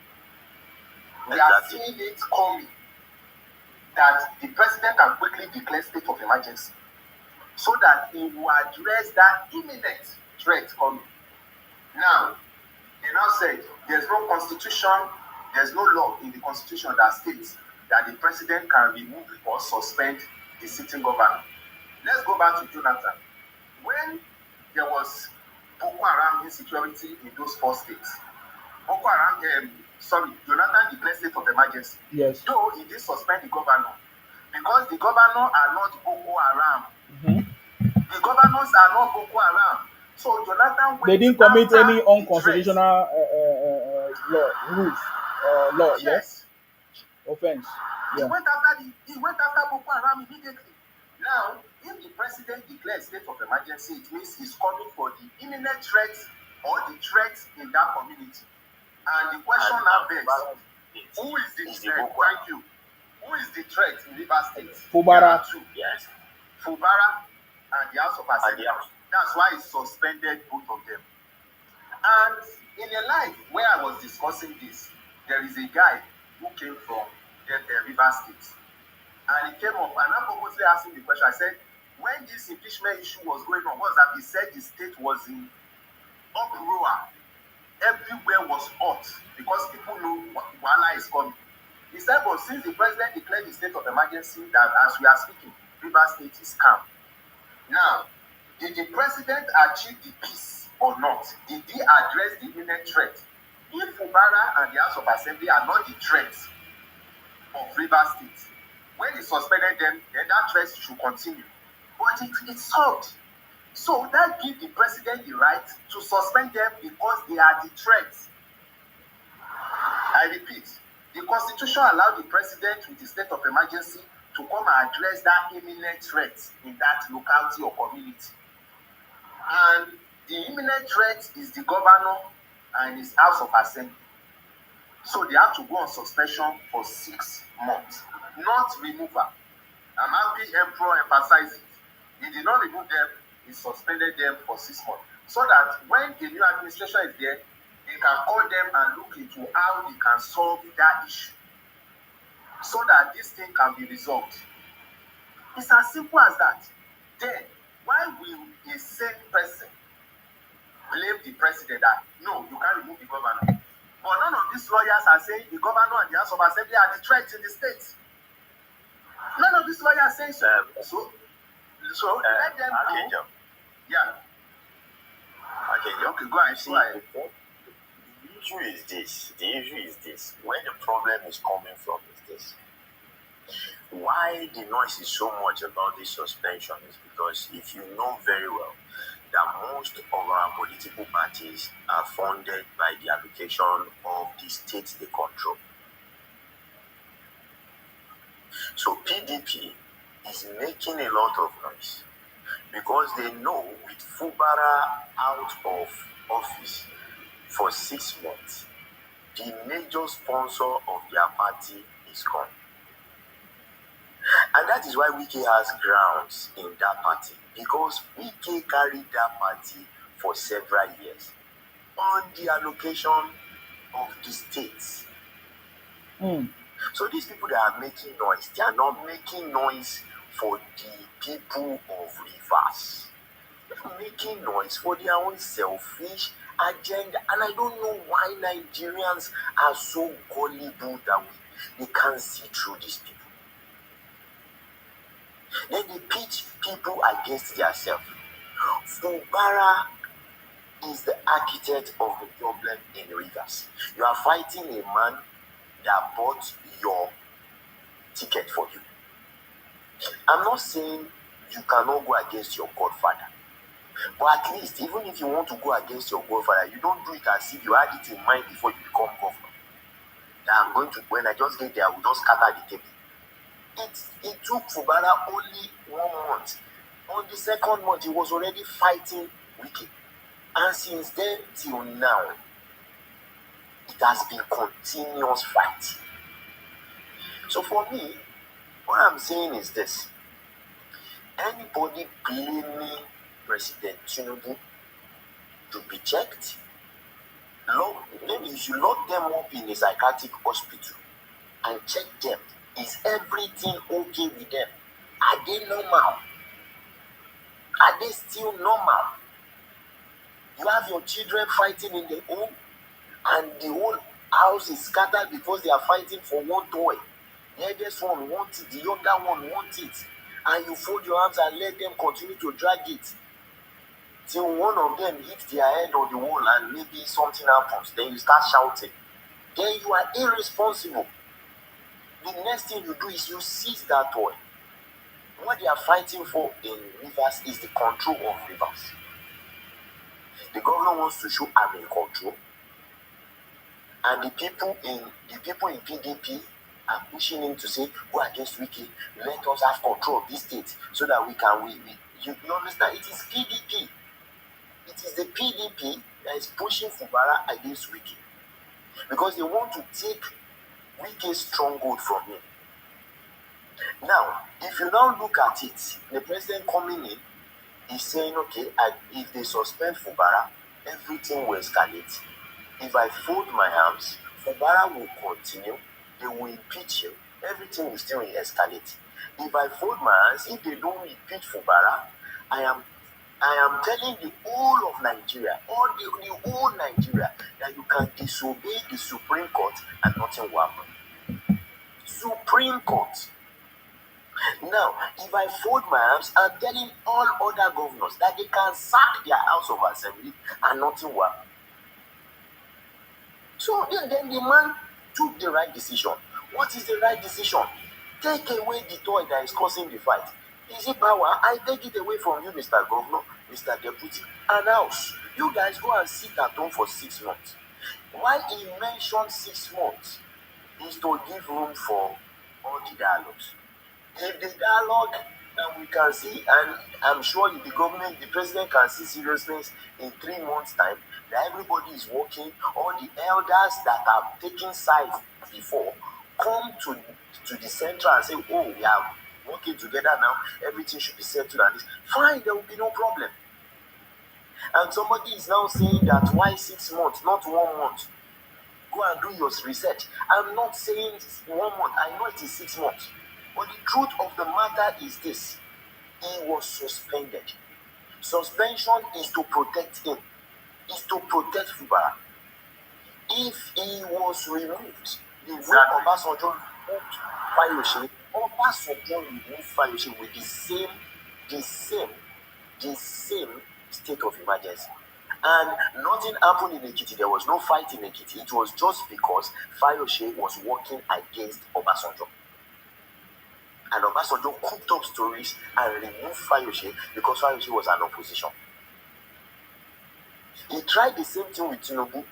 We are seeing it coming. That the president can quickly declare state of emergency so that he will address that imminent threat coming. Now, they now said there's no constitution, there's no law in the constitution that states that the president can remove or suspend the sitting governor. Let's go back to Jonathan. When there was Boko Haram insecurity in those 4 states, Jonathan declared state of emergency. Yes. Though he did suspend the governor, because the governor are not Boko Haram. The governors are not Boko Haram. So Jonathan went, they didn't commit any unconstitutional law. Yes. Offense. He went after Boko Haram immediately. Now, if the president declares state of emergency, it means he's coming for the imminent threat or the threat in that community. And the question now begs, who is the threat? Thank you. Who is the threat in Rivers State? Fubara. Yes. Fubara and the House of Assembly. That's why he suspended both of them. And in a life where I was discussing this, there is a guy who came from Rivers State. And he came up, and I purposely asked him the question. I said, when this impeachment issue was going on, what was that? He said the state was in uproar. Everywhere was hot because people know Wala is coming. He said, but since the president declared the state of emergency, that as we are speaking, Rivers State is calm. Now, did the president achieve the peace or not? Did he address the imminent threat? If Fubara and the House of Assembly are not the threats of Rivers State, when he suspended them, then that threat should continue. But it stopped. So that gives the president the right to suspend them because they are the threats. I repeat, the constitution allowed the president with the state of emergency to come and address that imminent threat in that locality or community. And the imminent threat is the governor and his House of Assembly. So they have to go on suspension for 6 months, not removal. I'm happy Emperor emphasized it. He did not remove them, he suspended them for 6 months. So that when the new administration is there, they can call them and look into how they can solve that issue. So that this thing can be resolved. It's as simple as that. Then, why will a sane person blame the president that, no, you can't remove the governor? But none of these lawyers are saying the governor and the House of Assembly are the threats in the state. None of these lawyers are saying so. So let them go. Yeah. Okay, go ahead. See, the issue is this. Where the problem is coming from is this. Why the noise is so much about this suspension is because if you know very well that most of our political parties are funded by the allocation of the states they control. So PDP is making a lot of noise because they know with Fubara out of office for 6 months, the major sponsor of their party is gone. And that is why Wike has grounds in that party, because Wike carried that party for several years on the allocation of the states. Mm. So these people that are making noise, they are not making noise for the people of Rivers. They are making noise for their own selfish agenda. And I don't know why Nigerians are so gullible that they can't see through these people. Then they pitch people against themselves. Fubara is the architect of the problem in Rivers. You are fighting a man that bought your ticket for you. I'm not saying you cannot go against your godfather, but at least even if you want to go against your godfather, you don't do it as if you had it in mind before you become governor. That I'm going to, when I just get there, I will just scatter the table. It took Fubara only 1 month. On the second month, he was already fighting Wike. And since then till now, it has been continuous fight. So for me, what I'm saying is this. Anybody blaming President Tinubu to be checked, maybe you should lock them up in a psychiatric hospital and check them. Is everything okay with them? Are they normal? Are they still normal? You have your children fighting in the home and the whole house is scattered because they are fighting for one toy. The eldest one wants it, the younger one wants it. And you fold your arms and let them continue to drag it till one of them hits their head on the wall and maybe something happens. Then you start shouting. Then you are irresponsible. The next thing you do is you seize that toy. What they are fighting for in Rivers is the control of Rivers. The governor wants to show I'm in control. And the people in PDP are pushing him to say, go against Wike, let us have control of this state so that we can you understand? It is PDP. It is the PDP that is pushing Fubara against Wike. Because they want to take Wike's stronghold from him. Now, if you now look at it, the president coming in is saying, okay, if they suspend Fubara, everything will escalate. If I fold my arms, Fubara will continue, they will impeach him, everything will still escalate. If I fold my hands, if they don't impeach Fubara, I am telling the whole of Nigeria, the whole Nigeria, that you can disobey the Supreme Court and nothing will happen. Supreme Court. Now, if I fold my arms, I'm telling all other governors that they can sack their House of Assembly and nothing will happen. So then the man took the right decision. What is the right decision? Take away the toy that is causing the fight. Is it power? I take it away from you, Mr. Governor, Mr. Deputy, and House. You guys go and sit at home for 6 months. Why he mentioned 6 months is to give room for all the dialogues. If the dialogue we can see, and I'm sure if the president can see seriousness in 3 months' time, that everybody is working, all the elders that have taken sides before come to the center and say, oh, we are working together now, everything should be settled and this. Fine, there will be no problem. And somebody is now saying that why 6 months, not 1 month? Go and do your research. I'm not saying 1 month, I know it is 6 months. But the truth of the matter is this: he was suspended. Suspension is to protect him, is to protect Fubara. If he was removed, the way Obasanjo removed Fayose, Obasanjo removed Fayose with the same state of emergency. And nothing happened in Ekiti. There was no fight in Ekiti. It was just because Fayose was working against Obasanjo. And Obasanjo cooked up stories and removed Fayose because Fayose was an opposition. He tried the same thing with Tinubu.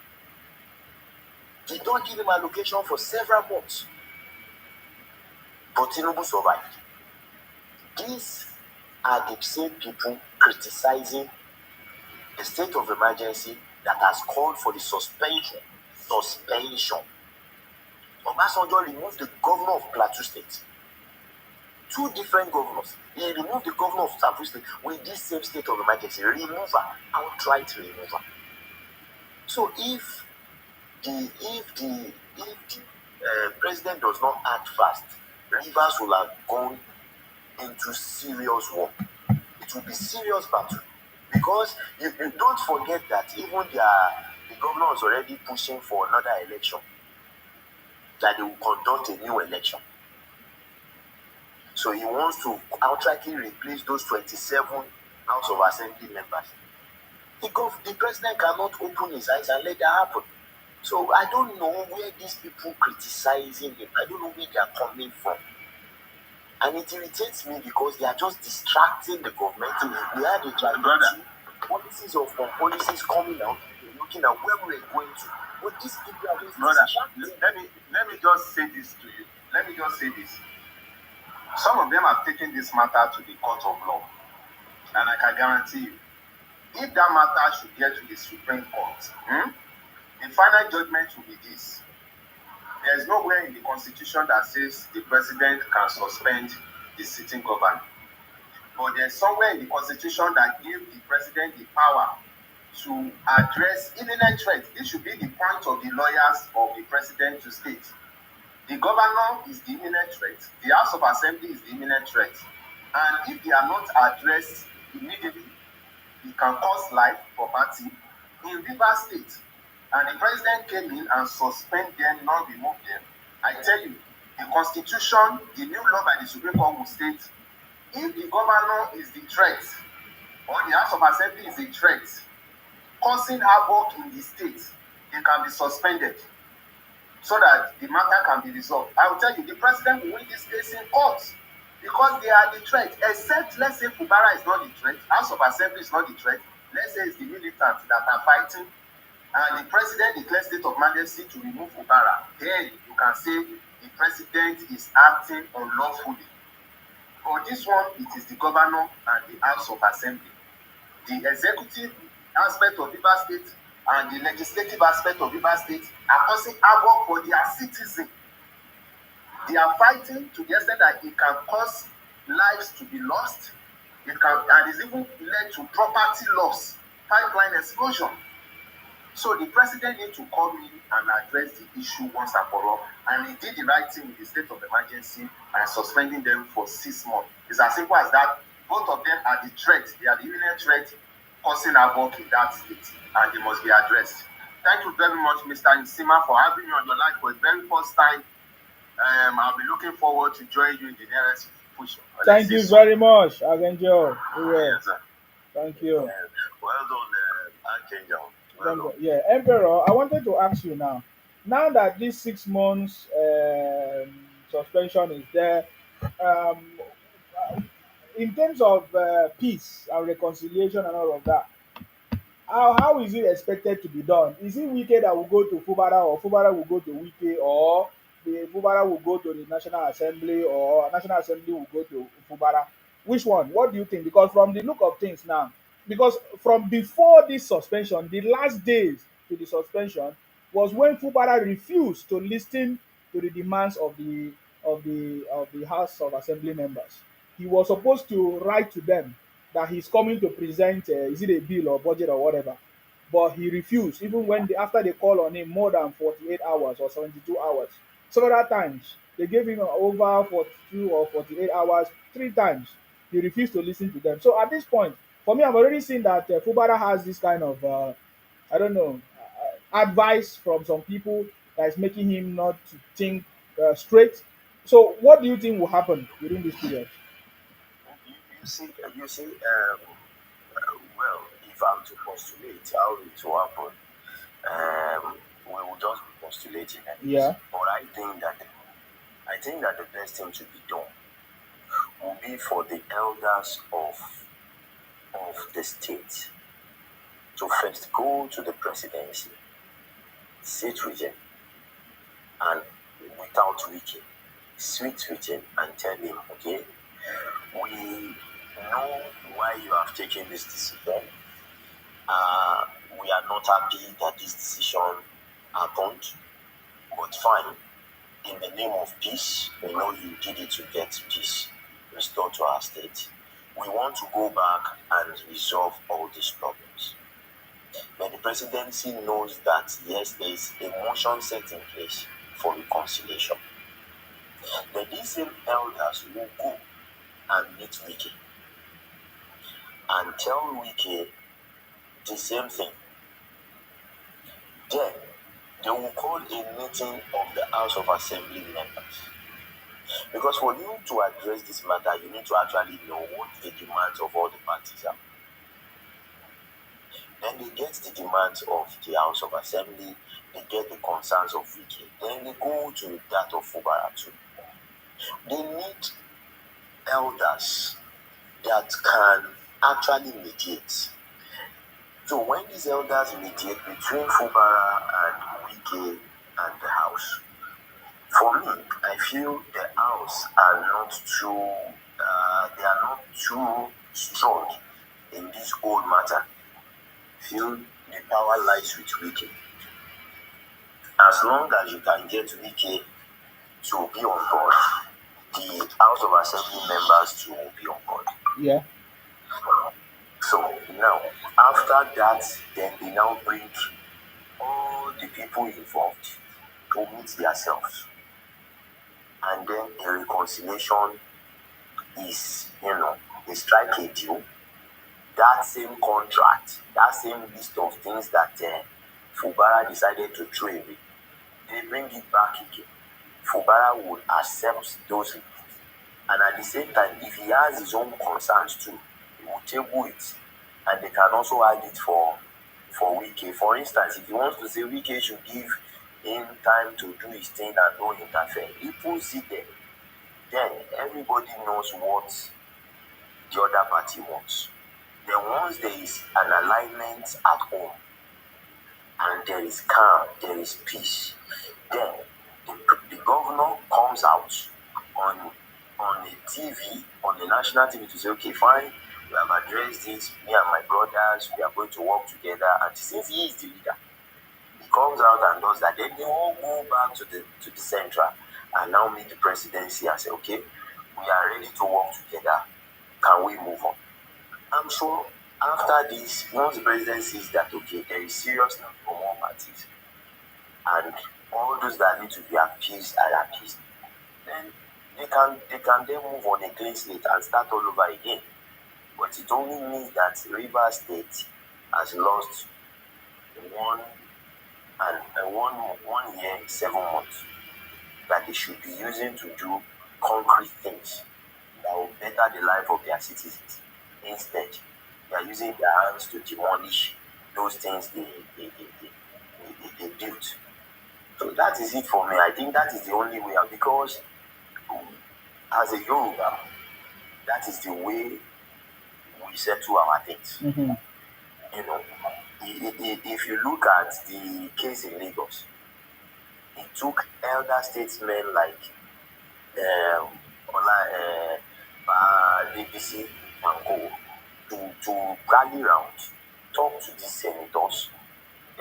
Did not give him allocation for several months. But Tinubu survived. These are the same people criticizing the state of emergency that has called for the suspension. Obasanjo removed the governor of Plateau State. Two different governors. He removed the governor of Plateau State with this same state of emergency. Remover, outright remover. So if the president does not act fast, Rivers will have gone into serious war. It will be serious battle. Because you don't forget that even the governor is already pushing for another election, that they will conduct a new election. So he wants to outrightly replace those 27 House of Assembly members. The president cannot open his eyes and let that happen. So I don't know where these people criticizing him, I don't know where they are coming from. And it irritates me because they are just distracting the government. We had a gigantic policies coming out, looking at where we're going to. But these people are just distracting. Let me just say this to you. Let me just say this. Some of them have taken this matter to the court of law. And I can guarantee you, if that matter should get to the Supreme Court, the final judgment will be this. There is nowhere in the Constitution that says the president can suspend the sitting governor. But there's somewhere in the Constitution that gives the president the power to address imminent threat. This should be the point of the lawyers of the president to state. The governor is the imminent threat. The House of Assembly is the imminent threat. And if they are not addressed immediately, it can cause life, property in Rivers State. And the president came in and suspend them, not remove them. I tell you, the Constitution, the new law by the Supreme Court will state, if the governor is the threat, or the House of Assembly is a threat, causing havoc in the state, they can be suspended so that the matter can be resolved. I will tell you, the president will win this case in court because they are the threat. Except, let's say, Fubara is not the threat, House of Assembly is not the threat. Let's say it's the militants that are fighting, and the president declares state of emergency to remove Fubara. Then you can say the president is acting unlawfully. For this one, it is the governor and the House of Assembly. The executive aspect of Rivers State and the legislative aspect of Rivers State are causing havoc for their citizens. They are fighting to the extent that it can cause lives to be lost. It can, and it's even led to property loss, pipeline explosion. So the president needs to come in and address the issue once and for all. And he did the right thing with the state of emergency and suspending them for 6 months. It's as simple as that. Both of them are the threat. They are the imminent threat causing havoc in that state. And they must be addressed. Thank you very much, Mr. Nsima, for having me on your line for the very first time. I'll be looking forward to join you in the nearest push. Thank you very much, Archangel. Yes, sir. Thank you. Well done, Archangel. Yeah, Emperor, I wanted to ask you now. Now that this 6 months suspension is there, um, in terms of peace and reconciliation and all of that, how is it expected to be done? Is it Wike that will go to Fubara, or Fubara will go to Wike, or the Fubara will go to the National Assembly, or National Assembly will go to Fubara? Which one? What do you think? Because from the look of things now, because from before this suspension, the last days to the suspension was when Fubara refused to listen to the demands of the House of Assembly members. He was supposed to write to them that he's coming to present, is it a bill or budget or whatever, but he refused. Even when after they call on him more than 48 hours or 72 hours, several times they gave him over 42 or 48 hours, 3 times. He refused to listen to them. So at this point, for me, I've already seen that Fubara has this kind of, I don't know, advice from some people that is making him not to think straight. So, what do you think will happen within this period? Well, if I'm to postulate how it will happen, we will just be postulating. Yeah. But I think that the best thing to be done will be for the elders of the state to first go to the presidency, sit with him, and without Wike, sit with him and tell him, okay, We know why you have taken this decision. We are not happy that this decision happened, but fine. In the name of peace, we know you did it to get peace restored to our state. We want to go back and resolve all these problems. But the presidency knows that yes, there is a motion set in place for reconciliation. But these same elders will go and meet Wike and tell Wike the same thing. Then they will call a meeting of the House of Assembly members. Because for you to address this matter, you need to actually know what the demands of all the parties are. Then they get the demands of the House of Assembly, they get the concerns of Wike, then they go to that of Fubara too. They need elders that can actually mediate. So when these elders mediate between Fubara and Wike and the House, for me, I feel the House are not too, they are not too strong in this whole matter. I feel the power lies with Wike. As long as you can get Wike to be on board, the House of Assembly members too will be on board. Yeah. So now, after that, then they now bring all the people involved to meet themselves. And then a reconciliation is, they strike a deal. That same contract, that same list of things that Fubara decided to throw away, they bring it back again. Fubara would accept those lists. And at the same time, if he has his own concerns too, he will table it. And they can also add it for Wike. For instance, if he wants to say Wike should give him time to do his thing and don't interfere, he puts it there. Then everybody knows what the other party wants. Then once there is an alignment at home and there is calm, there is peace, then the governor comes out on the TV, on the national TV to say, okay, fine, we have addressed this, me and my brothers, we are going to work together. And since he is the leader, he comes out and does that. Then they all go back to the central and now meet the presidency and say, okay, we are ready to work together. Can we move on? I'm sure after this, once the president sees that, okay, there is seriousness from all parties, and all those that need to be appeased are appeased, then they can then move on a clean slate and start all over again. But it only means that Rivers State has lost one year, 7 months that they should be using to do concrete things that will better the life of their citizens. Instead, they are using their hands to demolish those things they built. So that is it for me. I think that is the only way out, because as a Yoruba, that is the way we settle our things. Mm-hmm. If you look at the case in Lagos, it took elder statesmen like DPC and Co to rally round, talk to these senators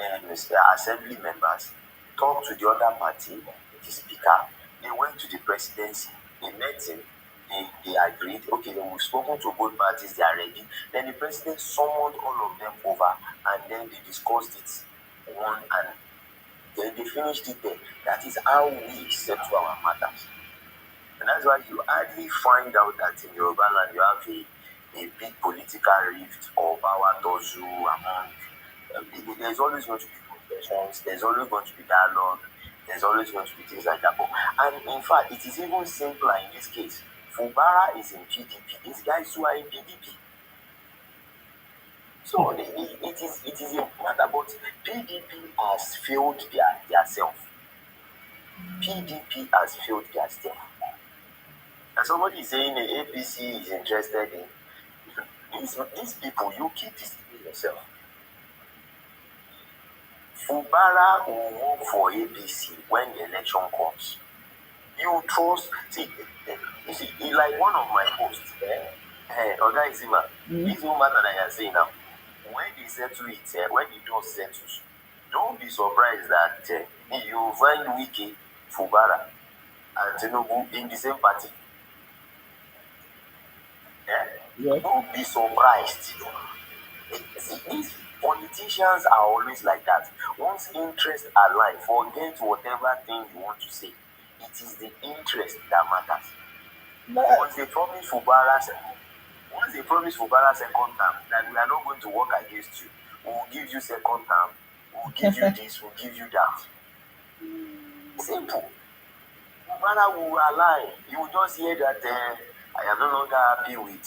and assembly members, talk to the other party, the speaker. They went to the presidency, they met him, they agreed, okay, we've spoken to both parties, they are ready. Then the president summoned all of them over and then they discussed it one, and then they finished it there. That is how we settle our matters. And that's why you hardly find out that in Yoruba land you have a big political rift or power tussle among. There's always going to be confessions, there's always going to be dialogue, there's always going to be things like that. And in fact, it is even simpler in this case. Fubara is in PDP. These guys who are in PDP. So it is a matter, but PDP has failed their self. PDP has failed their self. And somebody is saying the APC is interested in these people. You keep deceiving yourself. Fubara will work for APC when the election comes. You trust. See, You see, it's like one of my posts, Oga Isima, Mm. this whole matter that you're saying now, when they settle it, when the dust settles, don't be surprised that you find Wike, Fubara, and Tinubu in the same party. Yes. Don't be surprised. See, these politicians are always like that. Once interests align, forget whatever thing you want to say. It is the interest that matters. But, Once they promise Fubara, once they promise Fubara second term, that we are not going to work against you, we will give you second term, we will give you this, we will give you that. Simple. Fubara will align. You will just hear that I am no longer happy with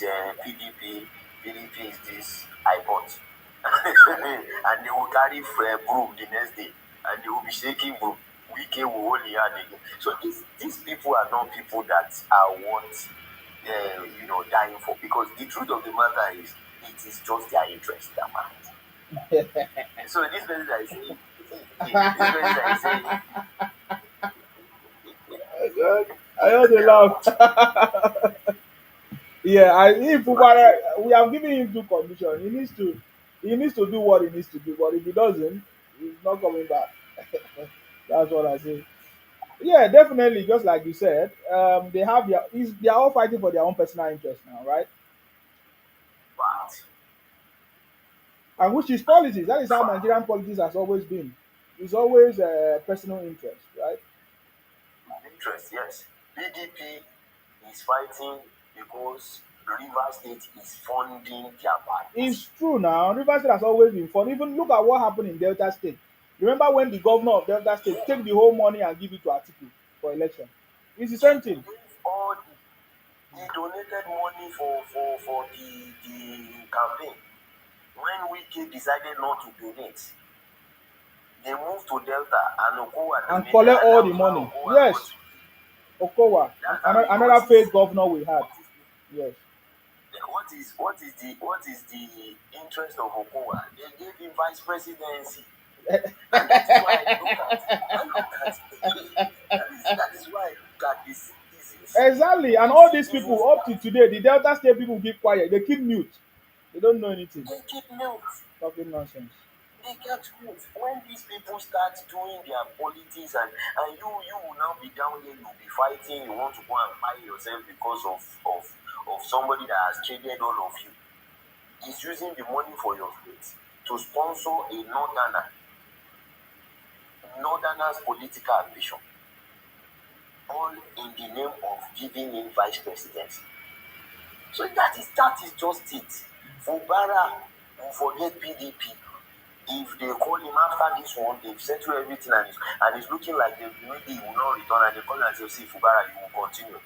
PDP. PDP is this, I bought. And they will carry broom the next day, and they will be shaking broom. Wike will only add again. So these people are not people that are worth dying for, because the truth of the matter is it is just their interest that matters. So this person that is saying, this person that is saying, I heard a laugh. Yeah, if Fubara, we have given him two conditions. He needs to do what he needs to do. But if he doesn't, he's not coming back. That's what I say. Yeah, definitely. Just like you said, they have they are all fighting for their own personal interest now, right? but And which is politics. That is how Nigerian politics has always been. It's always personal interest, right? interest, yes. PDP is fighting because River State is funding their It's parties. true now. Rivers State has always been fun. Even look at what happened in Delta State. Remember when the governor of Delta State take the whole money and give it to Atiku for election? It's the same thing. All he donated money for the campaign. When Wike decided not to donate, they moved to Delta and Okowa And donated, collect and all that the was how money. Okowa got. Yes, Okowa, That's how he got another his. fake governor we had. What is Yes. what is the interest of Okowa? They gave him vice presidency, and that is why that is why I look at the citizens. Exactly. And The all these citizens people up to today, the Delta State people keep quiet. They keep mute. They don't know anything. they keep mute. Talking nonsense. They get mute. When these people start doing their politics, and you will now be down here, you'll be fighting, you want to go and buy yourself because of somebody that has traded all of you. Is using the money for your faith to sponsor a northerner's political ambition, all in the name of giving him vice presidency. So that is just it. Fubara will forget PDP. If they call him after this one, they've settled everything, and it's looking like maybe he will not return, and they call him and say, see, Fubara, you will continue.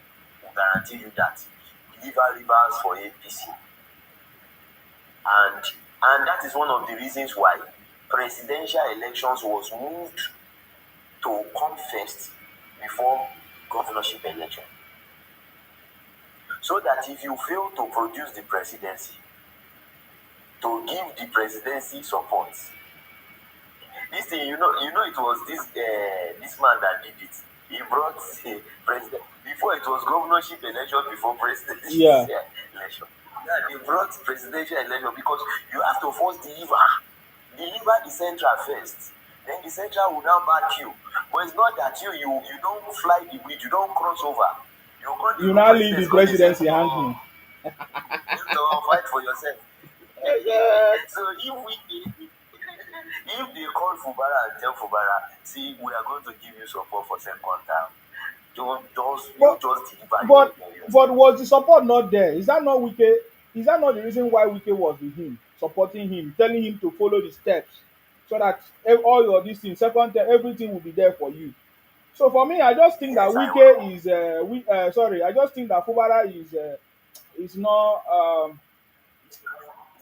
We'll guarantee you that. Deliver rivers for APC. And that is one of the reasons why presidential elections was moved to come first before governorship election. So that if you fail to produce the presidency, to give the presidency support, this thing, it was this man that did it. He brought president before it was governorship election, before presidency Yeah. election. Yeah, they brought presidential election because you have to first deliver the central first. Then the central will now back you. But it's not that you don't fly the bridge, you don't cross over. You now leave the presidency hanging. You don't fight for yourself. So if they call Fubara and tell Fubara, see, we are going to give you support for second term, But just deliver but your but was the support not there? Is that not Wike? Is that not the reason why Wike was with him, supporting him, telling him to follow the steps, so that all your this thing, second term, everything will be there for you? So for me, I just think that Yes, I Wike will. is sorry, I just think that Fubara is not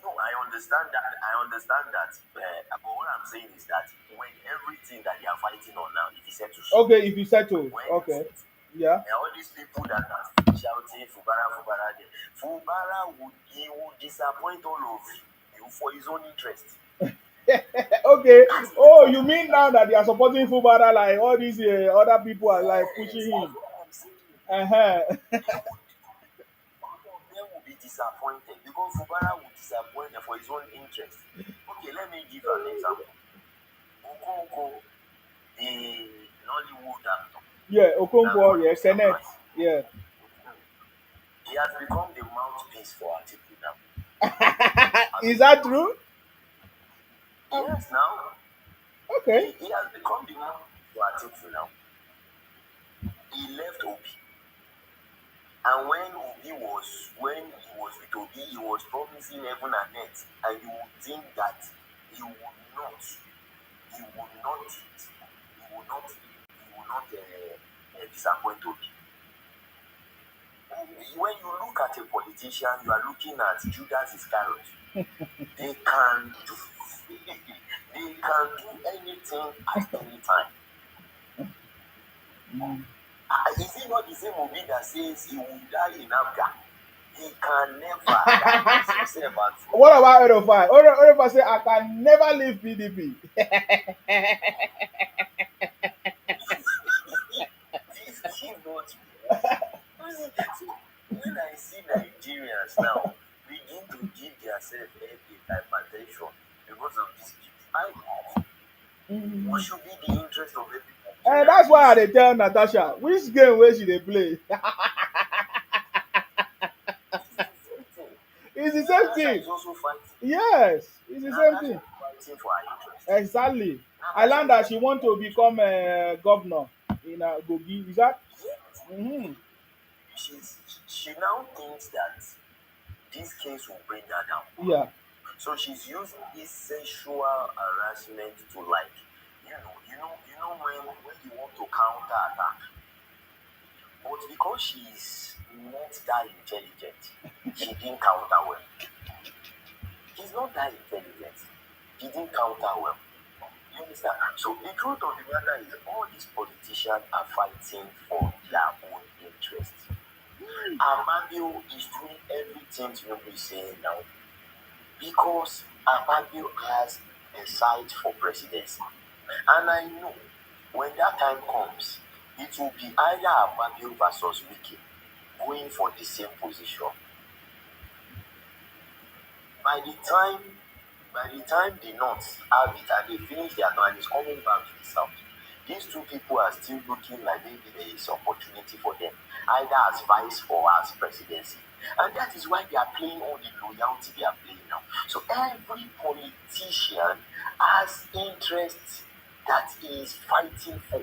No, I understand that. But what I'm saying is that when everything that they are fighting on now, it is set to show. okay if he settles. When Okay, yeah. there are all these people that are still shouting Fubara, Fubara, there. Fubara would disappoint all of you for his own interest. Okay. Oh, you mean now that they are supporting Fubara, like all these other people are like Yes, pushing that's him? what I'm saying. Uh-huh. disappointed because Fubara would disappoint them for his own interest. Okay, let me give an example. Okonkwo, the Nollywood actor Yeah, that Okonkwo, got yeah, Mr. Senate. Right, Yeah. he has become the mouthpiece for Atiku now. I Is mean, that true? yes, now Okay. he has become the mouthpiece for Atiku now. He left Obi, and when he was with Obi, he was promising heaven and earth, and you would think that he would not, he would not, he would not, he would not disappoint Obi. When you look at a politician, you are looking at Judas Iscariot. They can do, they can do anything at any time. Is it not the same Obi that says he will die in Abga? He can never. That means himself at full. What about Erofai? Erofai say, I can never leave PDP. This is not. When I see Nigerians now begin to give themselves headache, hypertension because of these people, I know what should be the interest of every And Nigerian that's why I is dey tell Natasha, which game where she dey play? fighting. It's the same Natasha thing. is also fighting. Yes, it's the same Natasha thing. is fighting for her interest. Exactly. I Natasha learned is that she want to become a governor in Gogi. Is that? yes. Mm-hmm. She now thinks that this case will bring her down. Yeah. So she's using this sexual harassment to like, when you want to counter attack. But because she's not that intelligent, she didn't counter well. He's not that intelligent. He didn't counter well. You understand? So the truth of the matter is all these politicians are fighting for their own interests. Amabio is doing everything Tinubu is saying now because Amabio has a sight for presidency. And I know when that time comes, it will be either Amabio versus Wike going for the same position. By the time the North have it and they finish their time and it's coming back to the South, these two people are still looking like maybe there is opportunity for them, either as vice or as presidency. And that is why they are playing all the loyalty they are playing now. So every politician has interests that he is fighting for.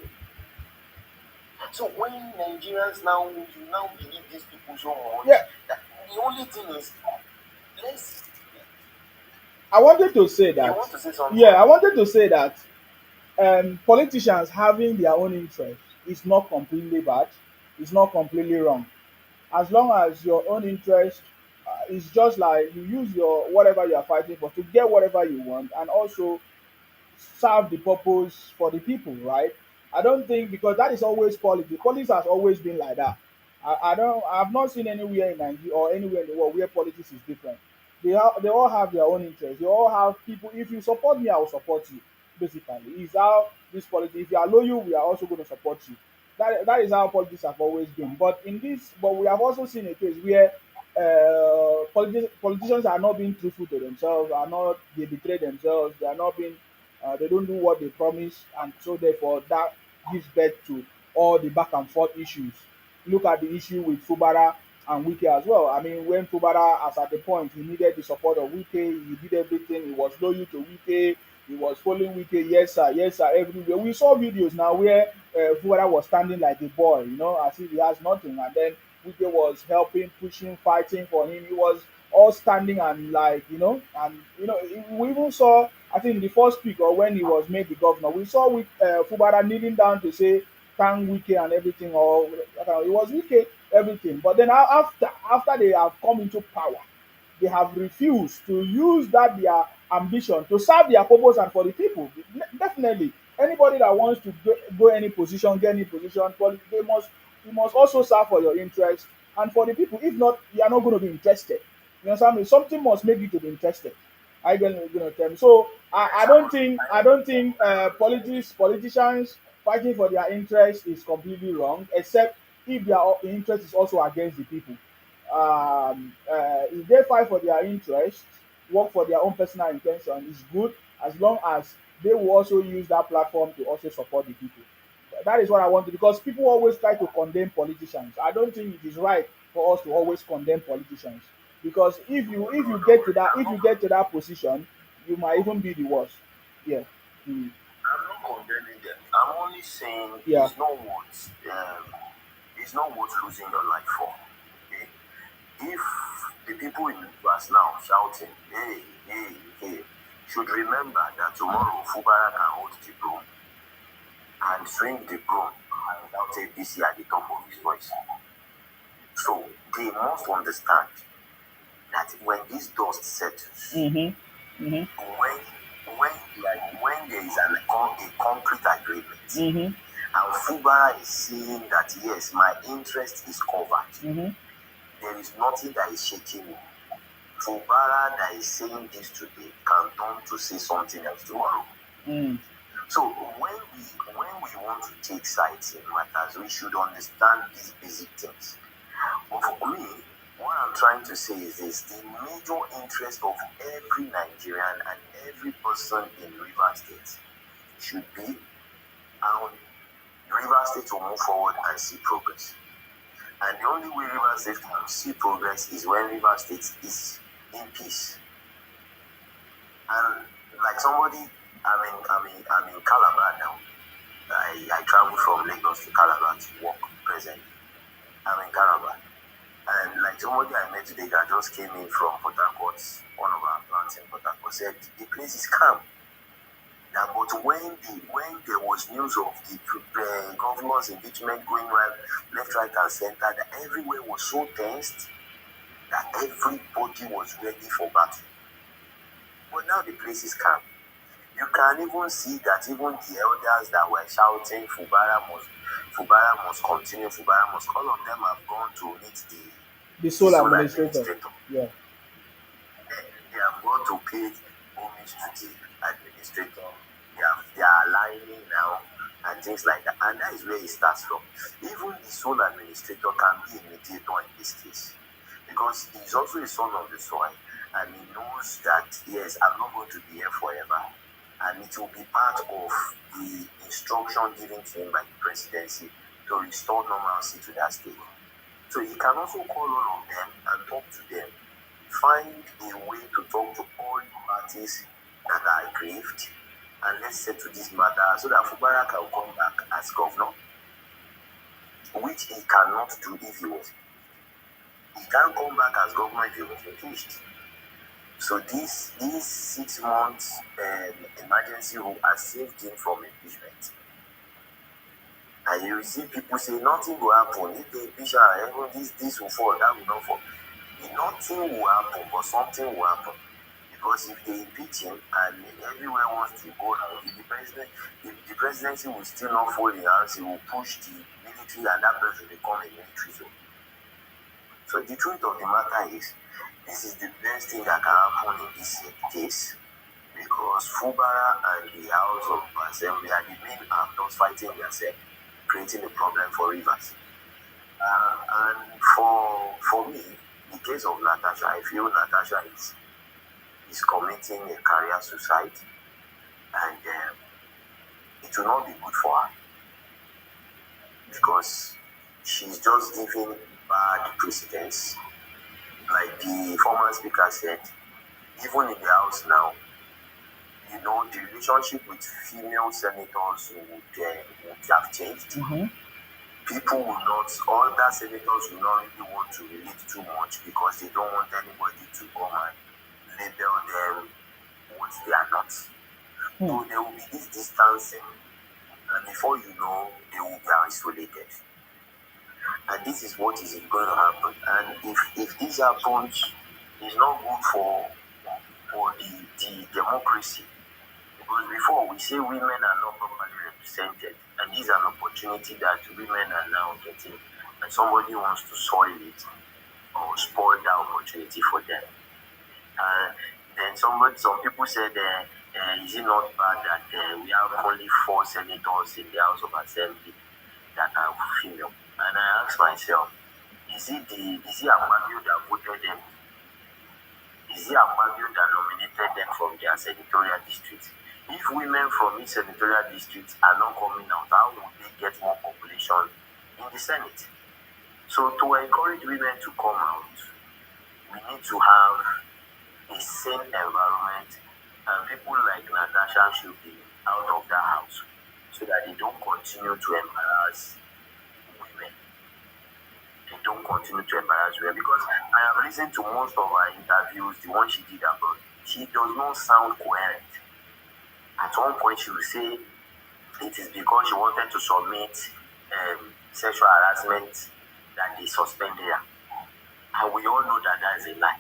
So when Nigerians now, you now believe these people so much, Yeah. that the only thing is, let's. I wanted to say You that. want to say something? Yeah, I wanted to say that politicians having their own interest is not completely bad. It's not completely wrong. As long as your own interest is just like you use your whatever you are fighting for to get whatever you want and also serve the purpose for the people, right? I don't think because that is always politics. Politics has always been like that. I've not seen anywhere in Nigeria or anywhere in the world where politics is different. They all have their own interests. They all have people. If you support me, I will support you. Basically, is how this politics. If you are loyal, we are also going to support you. That is how politics have always been. But we have also seen a case where politicians are not being truthful to themselves, are not they betray themselves, they are not being they don't do what they promise, and so therefore that gives birth to all the back and forth issues. Look at the issue with Fubara and Wike as well. I mean, when Fubara, as at the point, he needed the support of Wike, he did everything. He was loyal to Wike. He was following Wike, yes sir, everywhere. We saw videos now where Fubara was standing like a boy, as if he has nothing, and then Wike was helping, pushing, fighting for him. He was all standing and we even saw, I think, in the first week or when he was made the governor, we saw with Fubara kneeling down to say thank Wike and everything, or it was Wike everything. But then after they have come into power, they have refused to use that their ambition to serve their purpose and for the people. Definitely, anybody that wants to go any position, get any position, they must you must also serve for your interest and for the people. If not, you are not going to be interested. You understand me? Something must make you to be interested. I going to tell me. So I don't think politicians fighting for their interest is completely wrong, except if their interest is also against the people. if they fight for their interest, work for their own personal intention, is good as long as they will also use that platform to also support the people. That is what I want to, because people always try to condemn politicians. I don't think it is right for us to always condemn politicians, because if you get to that position, you might even be the worst. Yeah. Mm. I'm not condemning them. I'm only saying Yeah. it's not worth losing your life for. Okay? If the people in the bus now shouting, hey, hey, hey, should remember that tomorrow Fubara can hold the broom and swing the broom without APC at the top of his voice. So they must understand that when this dust settles, Mm-hmm. Mm-hmm. when when there is a concrete agreement, Mm-hmm. and Fubara is saying that yes, my interest is covered, Mm-hmm. there is nothing that is shaking me. Fubara that is saying this today can turn to say something else tomorrow. Mm. So when we want to take sides in matters, we should understand these basic things. But for me, what I'm trying to say is this: the major interest of every Nigerian and every person in Rivers State should be on Rivers State to move forward and see progress. And the only way Rivers State can see progress is when Rivers State is in peace. And like somebody, I'm in Calabar now. I traveled from Lagos to Calabar to work presently. I'm in Calabar. And like somebody I met today that just came in from Port Harcourt, one of our plants in Port Harcourt, said the place is calm. Now, but when there was news of the governor's impeachment going right, left, right, and center, that everywhere was so tensed that everybody was ready for battle. But now the place is calm. You can even see that even the elders that were shouting Fubara must continue, Fubara must, all of them have gone to meet The the sole sole administrator. administrator. Yeah. They have gone to pay homage to the administrator. They are aligning now and things like that. And that is where it starts from. Even the sole administrator can be a mediator in this case, because he's also a son of the soil, and he knows that yes, I'm not going to be here forever. And it will be part of the instruction given to him by the presidency to restore normalcy to that state. So he can also call all of them and talk to them, find a way to talk to all the parties that are aggrieved, and let's settle this matter so that Fubara can come back as governor, which he cannot do if he was. He can't come back as governor if he was impeached. So this 6 months emergency rule has saved him from impeachment. And you see people say nothing will happen if they impeach her, even this will fall, that will not fall. Nothing will happen, but something will happen. Because if they impeach him and everyone wants to go now, if the presidency will still not fall in hands, he will push the military and that person will become a military zone. So the truth of the matter is, this is the best thing that can happen in this case, because Fubara and the House of Assembly are the main actors fighting themselves, creating a problem for Rivers. And for me, the case of Natasha, I feel Natasha is committing a career suicide, and it will not be good for her, because she's just giving bad precedence. Like the former speaker said, even in the House now, the relationship with female senators would have changed. Mm-hmm. People will not, other senators will not really want to relate too much, because they don't want anybody to come and label them what they are not. So there will be this distancing, and before you know, they will be isolated. And this is what is going to happen. And if this happens, it's not good for the democracy. Because before we say women are not properly represented, and this is an opportunity that women are now getting, and somebody wants to soil it or spoil that opportunity for them. Then some people said, is it not bad that we have only 4 senators in the House of Assembly that are female? And I ask myself, is is it Akpabio that voted them? Is it Akpabio that nominated them from their senatorial districts? If women from each senatorial district are not coming out, how would they get more population in the Senate? So to encourage women to come out, we need to have a sane environment, and people like Natasha should be out of that house so that they don't continue to embarrass women. They don't continue to embarrass women, because I have listened to most of her interviews, the one she did abroad. She does not sound coherent. At one point, she will say it is because she wanted to submit sexual harassment that they suspended her. And we all know that that is a lie.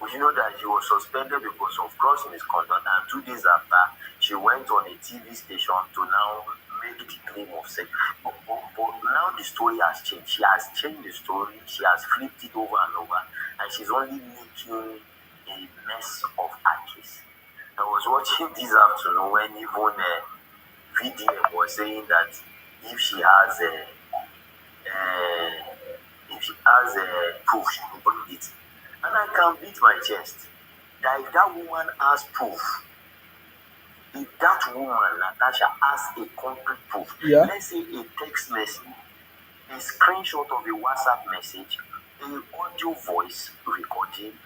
We know that she was suspended because of gross misconduct, and 2 days after, she went on a TV station to now make the claim of sex. But now the story has changed. She has changed the story, she has flipped it over and over, and she's only making a mess of her case. I was watching this afternoon when even VDM was saying that if she has proof, she will bring it. And I can beat my chest that if that woman has proof, if that woman, Natasha, has a concrete proof, Yeah. let's say a text message, a screenshot of a WhatsApp message, an audio voice recording,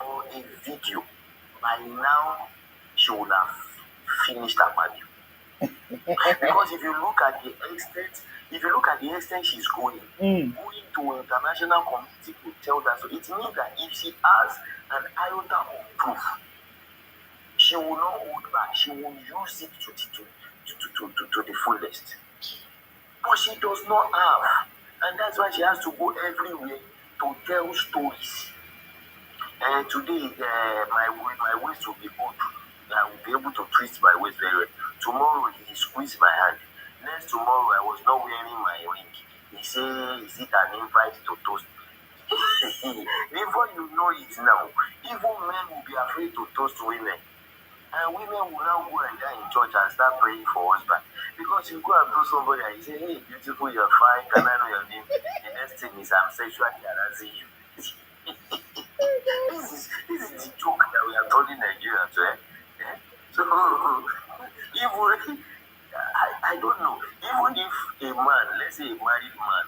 or a video, by now she would have finished her value. Because if you look at the extent she's going to international community to tell that, so it means that if she has an iota of proof, she will not hold back. She will use it to the fullest. But she does not have, and that's why she has to go everywhere to tell stories. And today, my waist will be good. I will be able to twist my waist very well. Tomorrow, he squeezed my hand. Next tomorrow, I was not wearing my ring. He said, is it an invite to toast? Before you know it now, even men will be afraid to toast women. And women will now go and die in church and start praying for husband. Because you go and toast somebody and you say, hey, beautiful, you're fine, can I know your name? The next thing is, I'm sexually harassing you. This is the joke that we are telling Nigeria to. So, even, I don't know, even if a man, let's say a married man,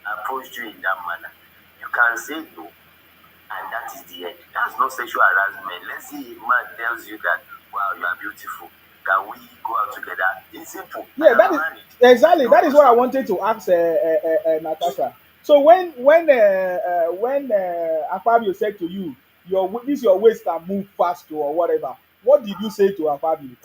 approached you in that manner, you can say no, and that is the end. That's not sexual harassment. Let's say a man tells you that, wow, you are beautiful, can we go out together? It's simple. Yeah, that is exactly that is what I wanted to ask Natasha. So when Akpabio said to you, your waist can move faster or whatever, what did you say to Akpabio?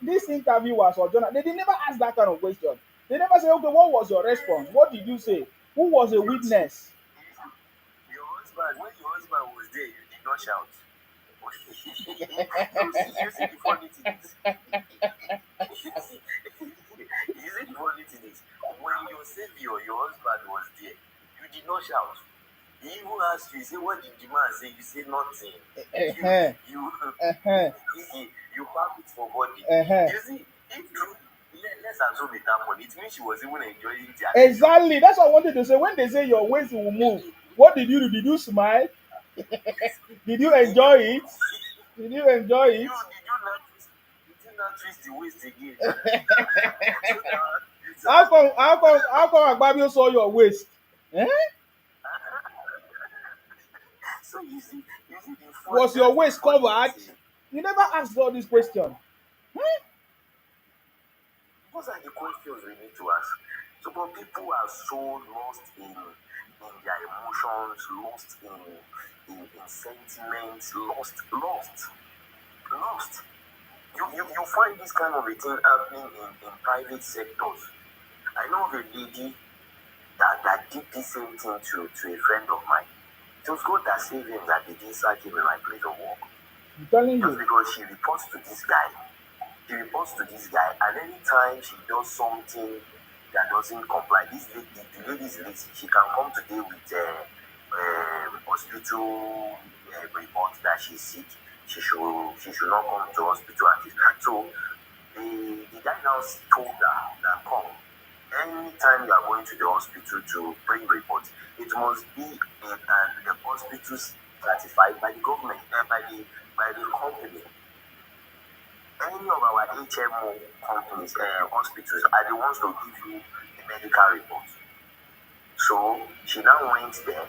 This interviewers or journal, they never ask that kind of question. They never say, okay, what was your response? What did you say? Who was a witness? Your husband, when your husband was there, you did not shout. You see the funny thing is, when your savior, your husband was there, you did not shout. He even asked you, he said, what did the man say? You said nothing. You pack it for body. You see, if true, let's assume it happened. It means she was even enjoying it. Exactly. That's what I wanted to say. When they say your waist will move, what did you do? Did you smile? Did you enjoy it? Did you enjoy it? Did you not twist the waist again? How come Agbabio saw your waist? So you see Was your waist covered? You never asked all these questions. Those are the questions we need to ask. So, but people are so lost in their emotions, lost in sentiments, lost. You find this kind of a thing happening in private sectors. I know of a lady that did the same thing to a friend of mine. It was God that saved him, that they didn't sack him in my place of work. I'm telling Just you. because she reports to this guy. And anytime she does something that doesn't comply, the lady is lazy. She can come today with hospital report that she's sick. She should not come to hospital. So the guy now told her that come. Anytime you are going to the hospital to bring reports, it must be the hospital certified by the government, by the company. Any of our HMO companies, hospitals are the ones to give you the medical report. So she now went there,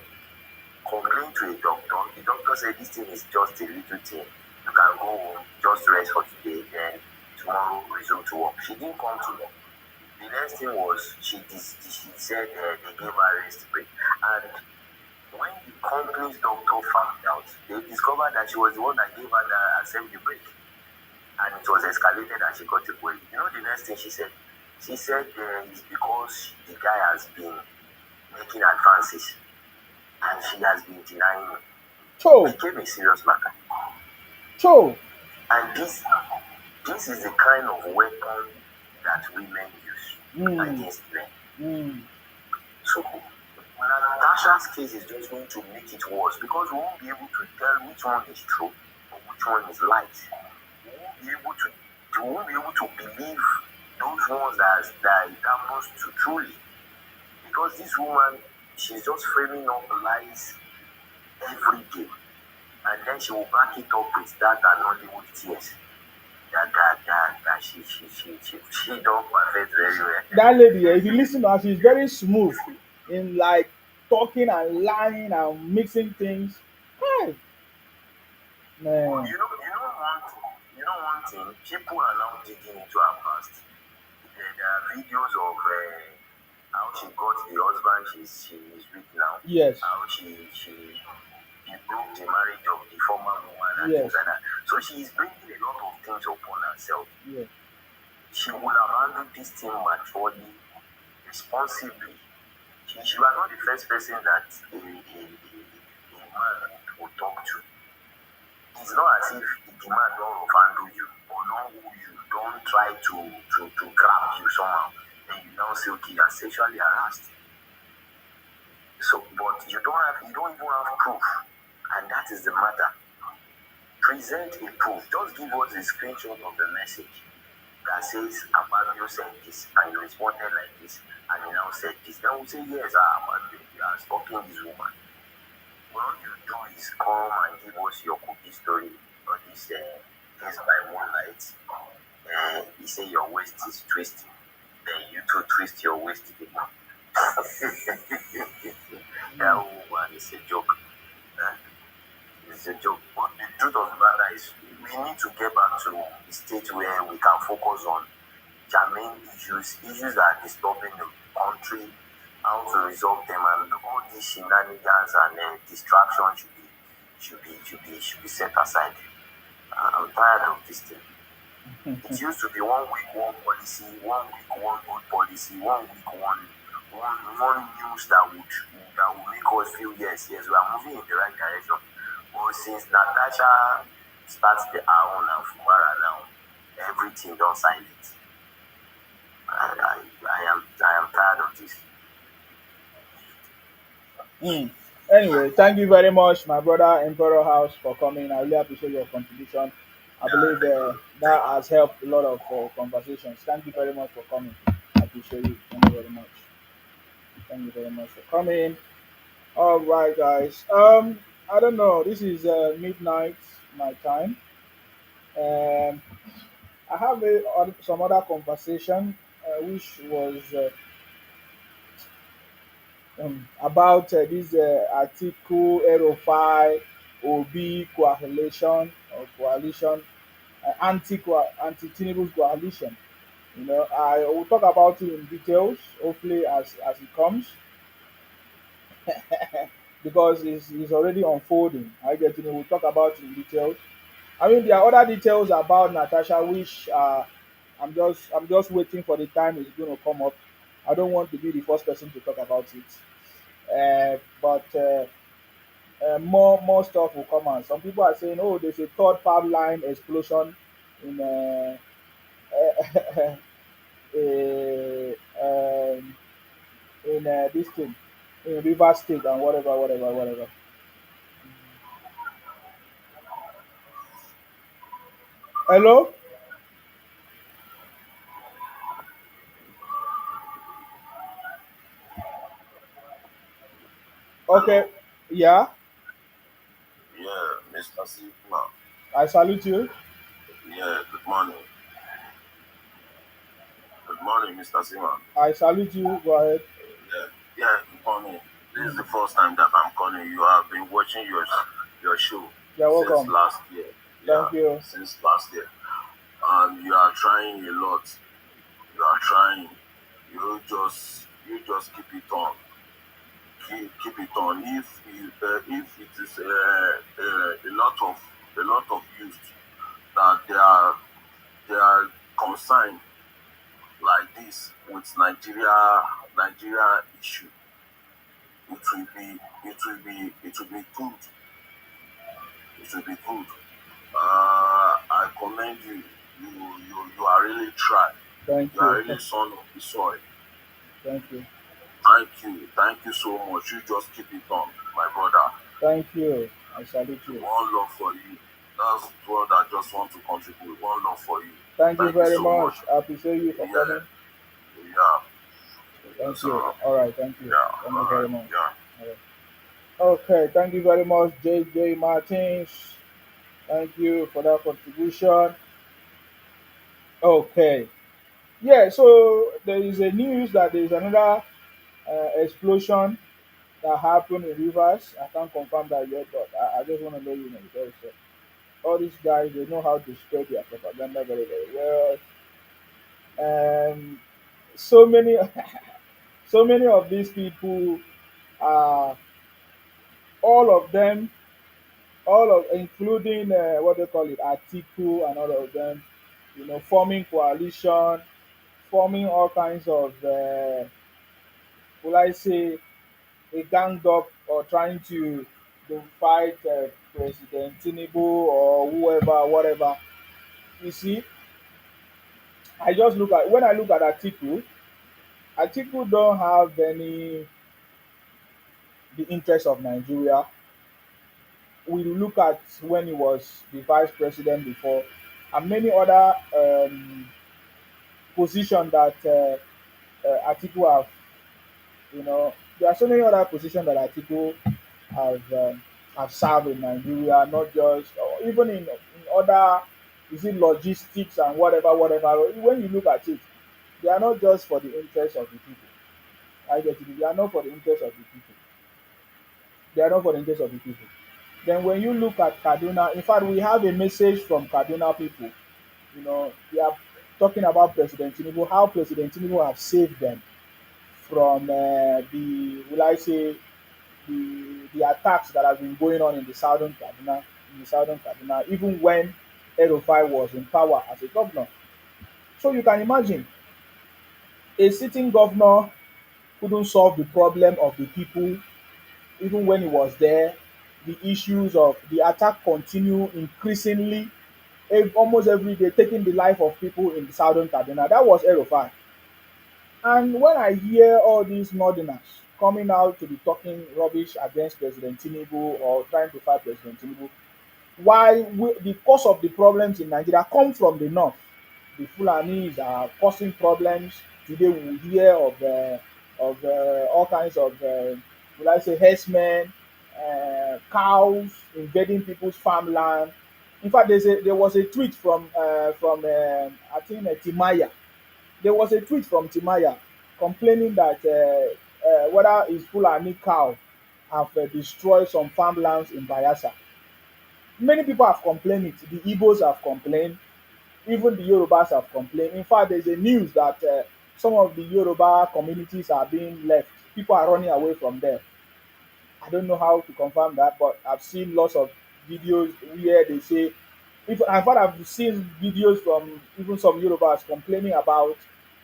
complained to a doctor. The doctor said this thing is just a little thing. You can go home, just rest for today, then tomorrow resume to work. She didn't come to work. The next thing was she said they gave her rest break. And when the company's doctor found out, they discovered that she was the one that gave her the assembly break. And it was escalated and she got a query. You know the next thing she said? She said it's because the guy has been making advances and she has been denying him. Cho, It became a serious matter. cho. And this is the kind of weapon that women use Mm, against men. mm. So Natasha's case is just going to make it worse because we won't be able to tell which one is true or which one is light. We won't be able to believe those ones that it happens to truly. Because this woman, she's just framing up lies every day. And then she will back it up with that and Hollywood tears. That she don't perfect very well. That lady, if you listen to her, she's very smooth in like talking and lying and mixing things. Hey, man. You know one thing. People are now digging into her past. There are videos of how she got the husband she's with now. Yes, How she broke the marriage of the former woman and yes, things like that. So she is bringing a lot of things upon herself. yes. She would have handled this thing maturely, responsibly. She was not the first person that a man would talk to. It's not as if the man don't handle you or don't woo you, don't try to grab you somehow. Then you now say, okay, you're sexually harassed. So, but you don't even have proof, and that is the matter. Present a proof. Just give us a screenshot of the message that says Abadio sent this and you responded like this and you now said this. Then we'll say, yes, Abadio, you are stalking this woman. What you do is come and give us your cookie story on this case by moonlight. You say your waist is twisting. Then you too twist your waist again. That woman is a joke. Uh, it's a joke. But the truth of the matter is we need to get back to the state where we can focus on germane issues that are disturbing the country, how to resolve them, and all these shenanigans and distractions should be set aside. I'm tired of this thing. It used to be 1 week one policy, 1 week one old policy, 1 week one news that would make us feel yes we are moving in the right direction. But since Natasha starts her own and Fubara now, everything done silent. I am tired of this. Mm. Anyway, thank you very much, my brother Emperor House, for coming. I really appreciate your contribution. I believe that has helped a lot of conversations. Thank you very much for coming. I appreciate you. Thank you very much. Thank you very much for coming. All right, guys. I don't know. This is midnight my time. Um, I have some other conversation, which was about this Article 805 Obi coalition or coalition, anti-Tinubu's coalition. I will talk about it in details, hopefully as it comes, because it's already unfolding. I get it. We'll talk about it in details. I mean, there are other details about Natasha, which I'm just waiting for the time it's going to come up. I don't want to be the first person to talk about it, but more stuff will come out. Some people are saying, oh, there's a third pipeline explosion in uh, um, this thing in River State and whatever. Hello. Okay, Hello. yeah, Yeah, Mr. Sigma. I salute you. Yeah, good morning. Good morning, Mr. Sigma. I salute you. Go ahead. Yeah, yeah, good morning. This is Mm. the first time that I'm calling you. I've been watching your show You're since welcome. last year. Thank Yeah, you. since last year. And you are trying a lot. You are trying. You just keep it on. Keep it on. If it is a lot of youth that they are concerned like this with Nigeria issue, it will be good. It will be good. I commend you. You are really trying. Thank You are you. really son of the soil. Thank you. Thank you so much. You just keep it on, my brother. Thank you. I salute you. One love for you. That's what I just want to contribute. One love for you. Thank you Thank you very so much. much. I appreciate you for Yeah, coming. yeah. Thank you. So All right. Thank you. yeah, Thank you all very right. much. Yeah. All right. Okay. Thank you very much, JJ Martins. Thank you for that contribution. Okay. Yeah. So there is a news that there is another explosion that happened in Rivers. I can't confirm that yet, but I just want to let you know because all these guys they know how to spread their propaganda very very well. And so many so many of these people are all of them all of including what they call it Atiku and all of them, forming coalition, forming all kinds of will I say a ganged up or trying to fight President Tinubu or whoever, whatever. You see, I just look at when I look at Atiku, Atiku don't have any the interest of Nigeria. We look at when he was the vice president before, and many other positions that Atiku have. There are so many other positions that Atiku have served in Nigeria, not just or even in other is it logistics and whatever, whatever. When you look at it, they are not just for the interest of the people. I get it. They are not for the interest of the people. They are not for the interest of the people. Then when you look at Kaduna, in fact, we have a message from Kaduna people. They are talking about President Tinubu, how President Tinubu have saved them from will I say, the attacks that have been going on in the southern Kaduna, even when Erufai was in power as a governor. So you can imagine a sitting governor couldn't solve the problem of the people even when he was there. The issues of the attack continue increasingly almost every day, taking the life of people in the southern Kaduna. That was Erufai. And when I hear all these northerners coming out to be talking rubbish against President Tinubu or trying to fight President Tinubu, why the cause of the problems in Nigeria come from the north. The Fulanis are causing problems. Today we hear of all kinds of, will I say, herdsmen, cows invading people's farmland. In fact, there was a tweet from I think Timaya. There was a tweet from Timaya complaining that whether his Fulani cow have destroyed some farmlands in Bayelsa. Many people have complained it. The Igbos have complained. Even the Yorubas have complained. In fact, there's a news that some of the Yoruba communities are being left. People are running away from there. I don't know how to confirm that, but I've seen lots of videos where they say, if in fact I've seen videos from even some Yorubas complaining about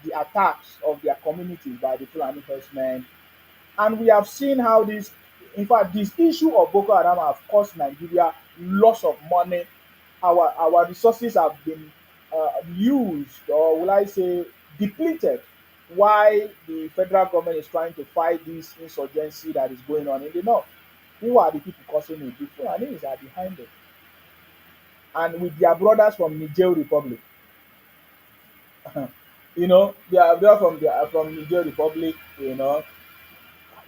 the attacks of their communities by the Fulani herdsmen. And we have seen how in fact, this issue of Boko Haram have cost Nigeria lots of money. Our resources have been used, or will I say, depleted. Why the federal government is trying to fight this insurgency that is going on in the north? Who are the people causing it? The Fulanis are behind it, and with their brothers from Niger Republic. They are from Niger Republic.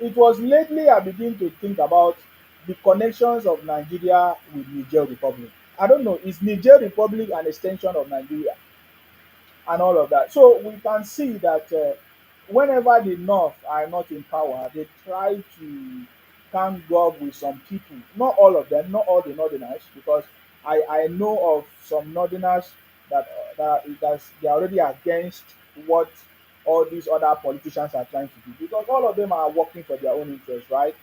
it was lately I begin to think about the connections of Nigeria with Niger Republic. I don't know, is Niger Republic an extension of Nigeria and all of that? So we can see that whenever the North are not in power, they try to come up with some people. Not all of them, not all the Northerners, because I know of some Northerners that they are already against what all these other politicians are trying to do, because all of them are working for their own interest, right?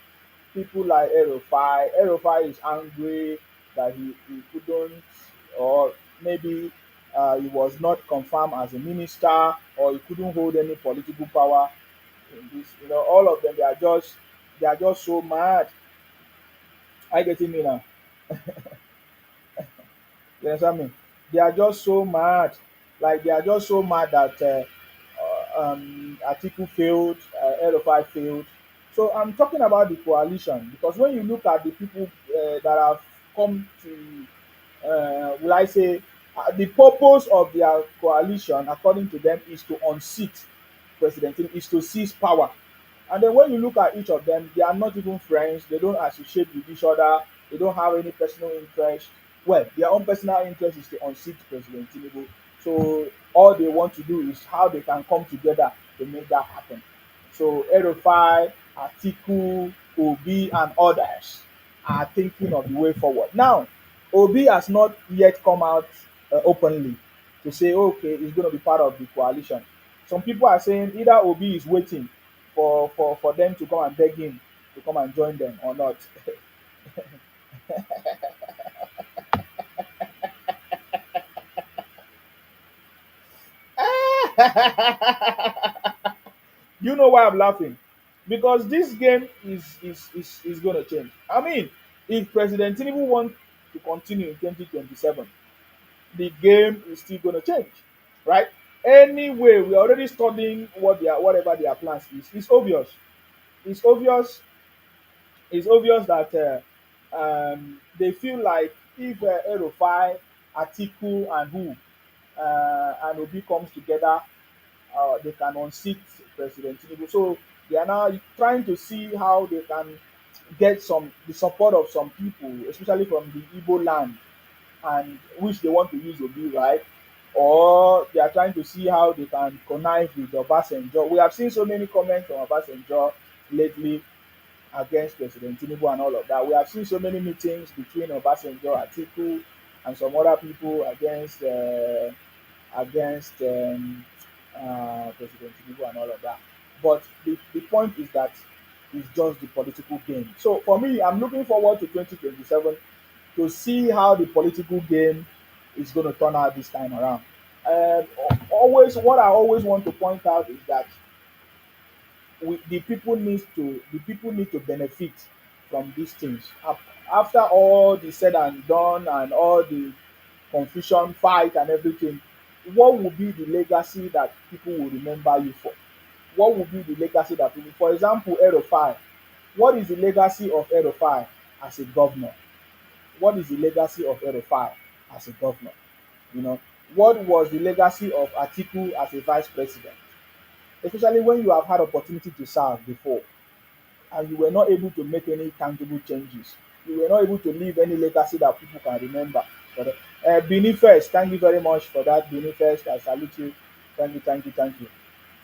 People like Erofai is angry that he couldn't, or maybe he was not confirmed as a minister, or he couldn't hold any political power in this. All of them, they are just so mad. I getting me now? You understand me? They are just so mad. Like they are just so mad that Atiku failed, LFI failed. So I'm talking about the coalition, because when you look at the people that have come to, will I say, the purpose of their coalition, according to them, is to unseat President Tinubu, is to seize power. And then when you look at each of them, they are not even friends. They don't associate with each other. They don't have any personal interest. Well, their own personal interest is to unseat President Tinubu. So all they want to do is how they can come together to make that happen. So Erofai, Atiku, Obi, and others are thinking of the way forward. Now, Obi has not yet come out openly to say, okay, he's going to be part of the coalition. Some people are saying either Obi is waiting for them to come and beg him to come and join them or not. You know why I'm laughing? Because this game is going to change. I mean, if President Tinubu wants to continue in 2027, the game is still going to change, right? Anyway, we're already studying whatever their plans is. It's obvious. It's obvious. It's obvious that they feel like if Erofai, Atiku, and and Obi comes together, they can unseat President Tinubu. So they are now trying to see how they can get the support of some people, especially from the Igbo land, and which they want to use Obi, right? Or they are trying to see how they can connive with Obasanjo. We have seen so many comments from Obasanjo lately against President Tinubu and all of that. We have seen so many meetings between Obasanjo, Atiku, and some other people against President Tinubu and all of that. But the point is that it's just the political game. So for me, I'm looking forward to 2027 to see how the political game is going to turn out this time around. Always, what I always want to point out is that the people need to benefit from these things. After all the said and done and all the confusion, fight, and everything, what will be the legacy that people will remember you for? What will be the legacy that people, for example, Erofai? What is the legacy of Erofai as a governor? What is the legacy of Erofai as a governor? You know, what was the legacy of Atiku as a vice president? Especially when you have had opportunity to serve before and you were not able to make any tangible changes. You were not able to leave any legacy that people can remember. But Bini First, thank you very much for that. Bini First, I salute you. Thank you, thank you, thank you.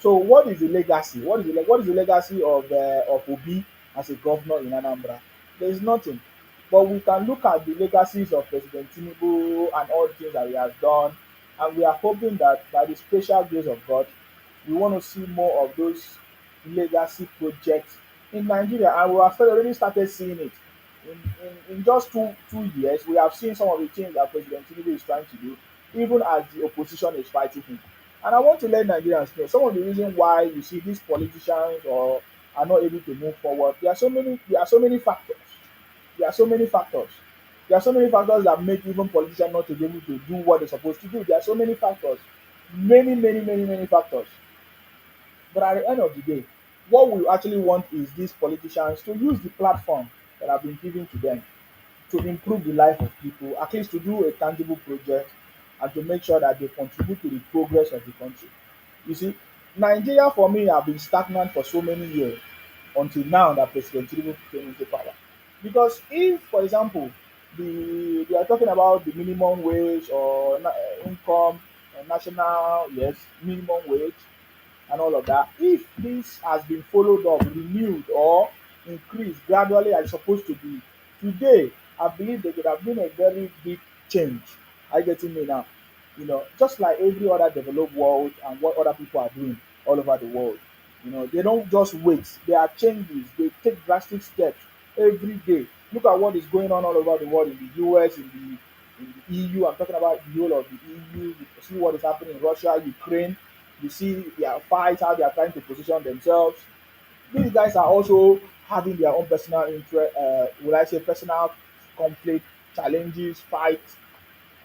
So, what is the legacy? What is the legacy of Obi as a governor in Anambra? There is nothing. But we can look at the legacies of President Tinubu and all the things that he has done, and we are hoping that by the special grace of God, we want to see more of those legacy projects in Nigeria, and we have already started seeing it. In just two years, we have seen some of the things that President Tinubu is trying to do, even as the opposition is fighting him. And I want to let Nigerians know some of the reasons why you see these politicians or are not able to move forward. There are so many factors. There are so many factors. There are so many factors that make even politicians not to be able to do what they're supposed to do. There are so many factors. Many, many, many, many factors. But at the end of the day, what we actually want is these politicians to use the platform that have been given to them to improve the life of people, at least to do a tangible project and to make sure that they contribute to the progress of the country. You see, Nigeria for me have been stagnant for so many years. until now that President Tinubu came into power. Because if, for example, we are talking about the minimum wage or income, national, yes, minimum wage, and all of that. If this has been followed up, renewed, or increased gradually as it's supposed to be, today I believe there could have been a very big change. Are you getting me now? Just like every other developed world and what other people are doing all over the world. They don't just wait. There are changes. They take drastic steps every day. Look at what is going on all over the world in the US, in the EU. I'm talking about the whole of the EU. You see what is happening in Russia, Ukraine. You see their fights, how they are trying to position themselves. These guys are also having their own personal interest, would I say personal conflict, challenges, fights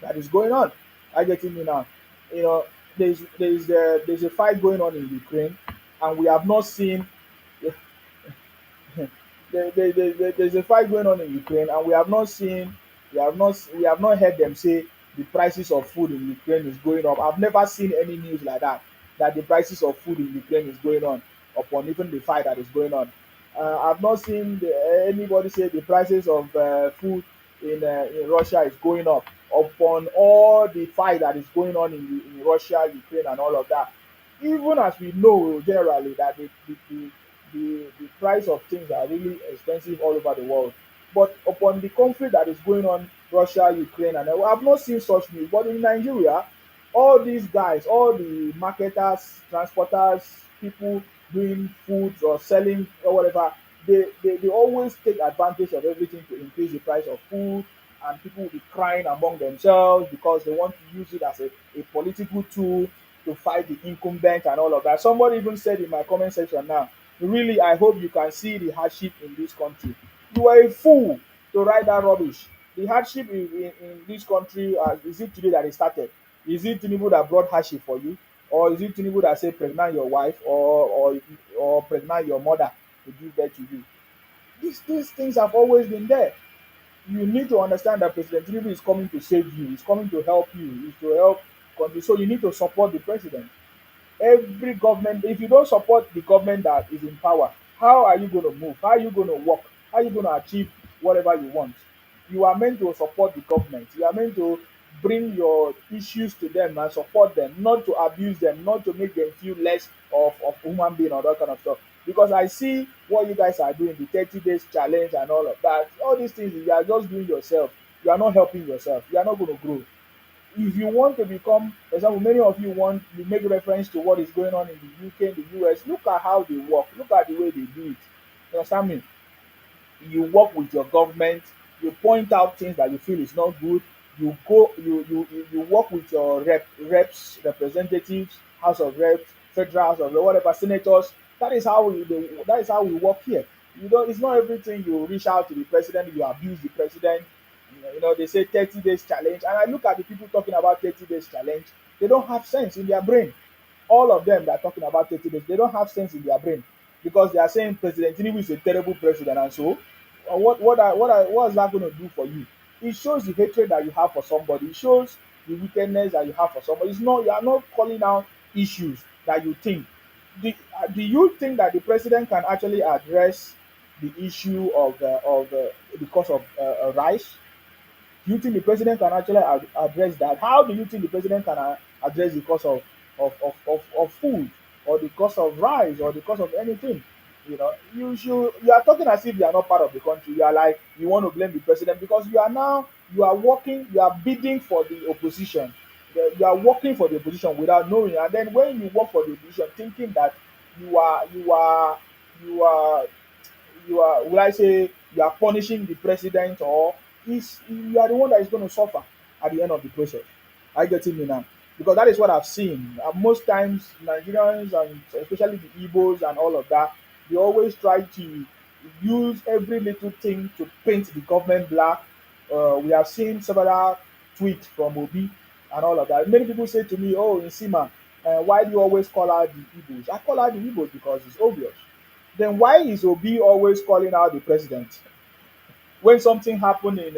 that is going on. I getting me now. You know, there's a fight going on in Ukraine, and we have not seen there's a fight going on in Ukraine, and we have not heard them say the prices of food in Ukraine is going up. I've never seen any news like that the prices of food in Ukraine is going on upon even the fight that is going on. I've not seen anybody say the prices of food in Russia is going up upon all the fight that is going on in Russia, Ukraine, and all of that. Even as we know generally that the price of things are really expensive all over the world. But upon the conflict that is going on, Russia, Ukraine, and I've not seen such news. But in Nigeria, all these guys, all the marketers, transporters, people doing foods or selling or whatever, they always take advantage of everything to increase the price of food, and people will be crying among themselves because they want to use it as a political tool to fight the incumbent and all of that. Somebody even said in my comment section now, really, I hope you can see the hardship in this country. You are a fool to write that rubbish. The hardship in this country, is it today that it started? Is it Tinubu that brought hardship for you? Or is it Tinubu that said pregnant your wife or pregnant your mother to give birth to you? These things have always been there. You need to understand that President Tinubu is coming to save you. He's coming to help you. He's to help country. So you need to support the president. Every government, if you don't support the government that is in power, how are you going to move? How are you going to work? How are you going to achieve whatever you want? You are meant to support the government. You are meant to bring your issues to them and support them, not to abuse them, not to make them feel less of human being or that kind of stuff. Because I see what you guys are doing, the 30 days challenge and all of that. All these things you are just doing yourself. You are not helping yourself. You are not going to grow. If you want to become, for example, many of you make reference to what is going on in the UK, in the US. Look at how they work. Look at the way they do it. You understand me? You work with your government, you point out things that you feel is not good, you work with your reps, representatives, house of reps, federal house of Reps, whatever, senators. That is how we work here. It's not everything you reach out to the president, you abuse the president. They say 30 days challenge, and I look at the people talking about 30 days challenge. They don't have sense in their brain. All of them that are talking about 30 days, they don't have sense in their brain, because they are saying President Tinubu is a terrible president, and so what is that going to do for you? It shows the hatred that you have for somebody. It shows the wickedness that you have for somebody. It's not You are not calling out issues that you think. Do you think that the president can actually address the issue of the cost of rice? Do you think the president can actually address that? How do you think the president can address the cost of food, or the cost of rice, or the cost of anything? You are talking as if you are not part of the country. You are like, you want to blame the president because you are working, you are bidding for the opposition. You are working for the opposition without knowing, and then when you work for the opposition thinking that you are you are you are will I say you are punishing the president, or is you are the one that is going to suffer at the end of the process. Are you getting me now? Because that is what I've seen. Most times, Nigerians and especially the Igbos and all of that, they always try to use every little thing to paint the government black. We have seen several tweets from Obi and all of that. Many people say to me, "Oh, Nsima, why do you always call out the Igbos?" I call out the Igbos because it's obvious. Then why is Obi always calling out the president? When something happen in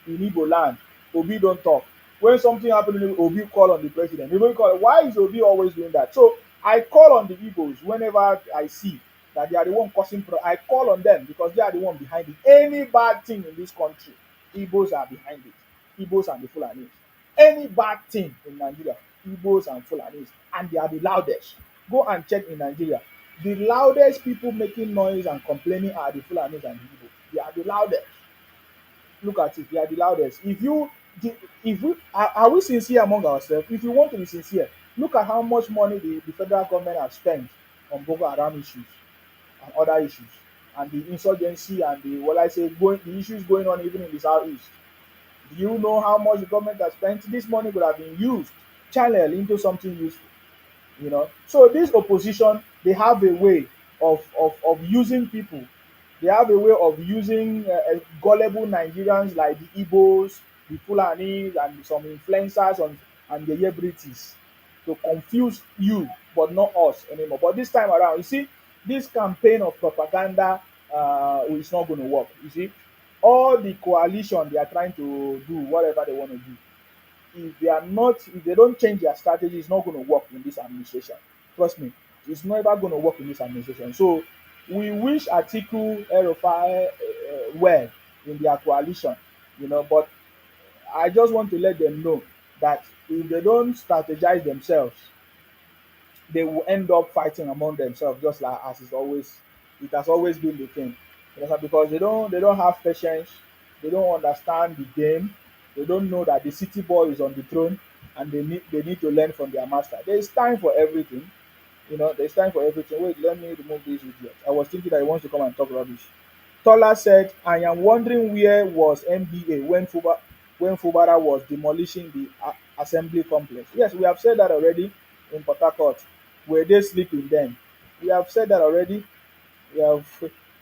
Igbo land, Obi don't talk. When something happen in Igbo, Obi call on the president. Why is Obi always doing that? So I call on the Igbos whenever I see. that they are the one causing I call on them because they are the one behind it. Any bad thing in this country, Igbos are behind it. Igbos and the Fulanis. Any bad thing in Nigeria, Igbos and Fulanis, and they are the loudest. Go and check in Nigeria. The loudest people making noise and complaining are the Fulanis and the Igbos. They are the loudest. Look at it, they are the loudest. If we are we sincere among ourselves? If you want to be sincere, look at how much money the federal government has spent on Boko Haram issues and other issues, and the insurgency and the what I say going the issues going on even in the southeast. Do you know how much the government has spent? This money could have been used, channeled into something useful. So this opposition, they have a way of using people. They have a way of using gullible Nigerians like the Igbos, the Fulanis, and some influencers and the Yebritis to confuse you, but not us anymore. But this time around, you see, this campaign of propaganda is not going to work. You see, all the coalition they are trying to do whatever they want to do, if they don't change their strategy, it's not going to work in this administration. Trust me, it's never going to work in this administration. So we wish Atiku Erufai well in their coalition, but I just want to let them know that if they don't strategize themselves, they will end up fighting among themselves, just like as it has always been the thing. Because they don't have patience, they don't understand the game, they don't know that the city boy is on the throne, and they need to learn from their master. There is time for everything. There's time for everything. Wait, let me remove this idiot. I was thinking that he wants to come and talk rubbish. Tola said, I am wondering where was MBA when Fubara was demolishing the assembly complex. Yes, we have said that already in Port Harcourt. Were they sleeping then? We have said that already. We have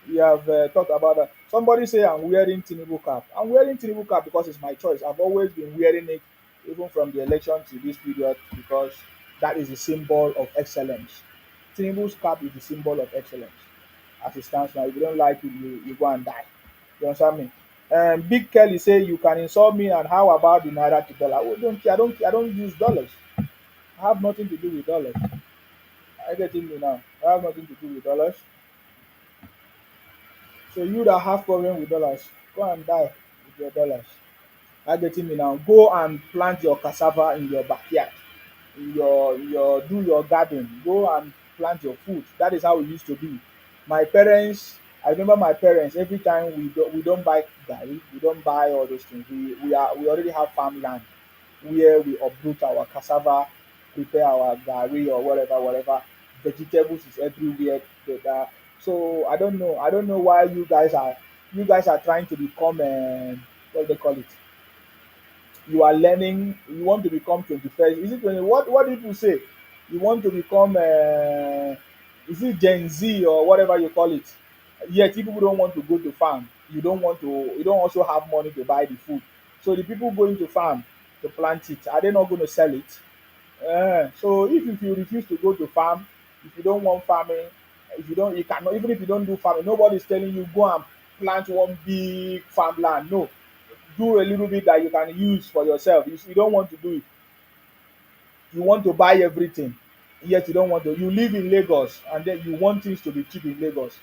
we have talked about that. Somebody say I'm wearing Tinubu cap. I'm wearing Tinubu cap because it's my choice. I've always been wearing it, even from the election to this period, because that is the symbol of excellence. Tinubu's cap is the symbol of excellence as it stands now. If you don't like it, you go and die. You understand me? Big Kelly say you can insult me, and how about the naira to dollar? Oh, don't care. I don't use dollars. I have nothing to do with dollars. I get me now. I have nothing to do with dollars. So you that have problem with dollars, go and die with your dollars. I get me now. Go and plant your cassava in your backyard. In your do your garden. Go and plant your food. That is how it used to be. My parents, I remember my parents. Every time we don't buy garri, we don't buy all those things. We already have farmland where we uproot our cassava, prepare our garri or whatever. Vegetables is everywhere. So I don't know why you guys are trying to become what do they call it? You are learning. You want to become 21st. Is it 20? What do people say? You want to become is it Gen Z or whatever you call it? Yet people don't want to go to farm. You don't also have money to buy the food. So the people going to farm to plant it, are they not going to sell it? So if you refuse to go to farm, if you don't want farming, if you don't you cannot, even if you don't do farming, nobody is telling you go and plant one big farmland. No, do a little bit that you can use for yourself. You don't want to do it. You want to buy everything, yet you don't want to. You live in Lagos and then you want things to be cheap in Lagos.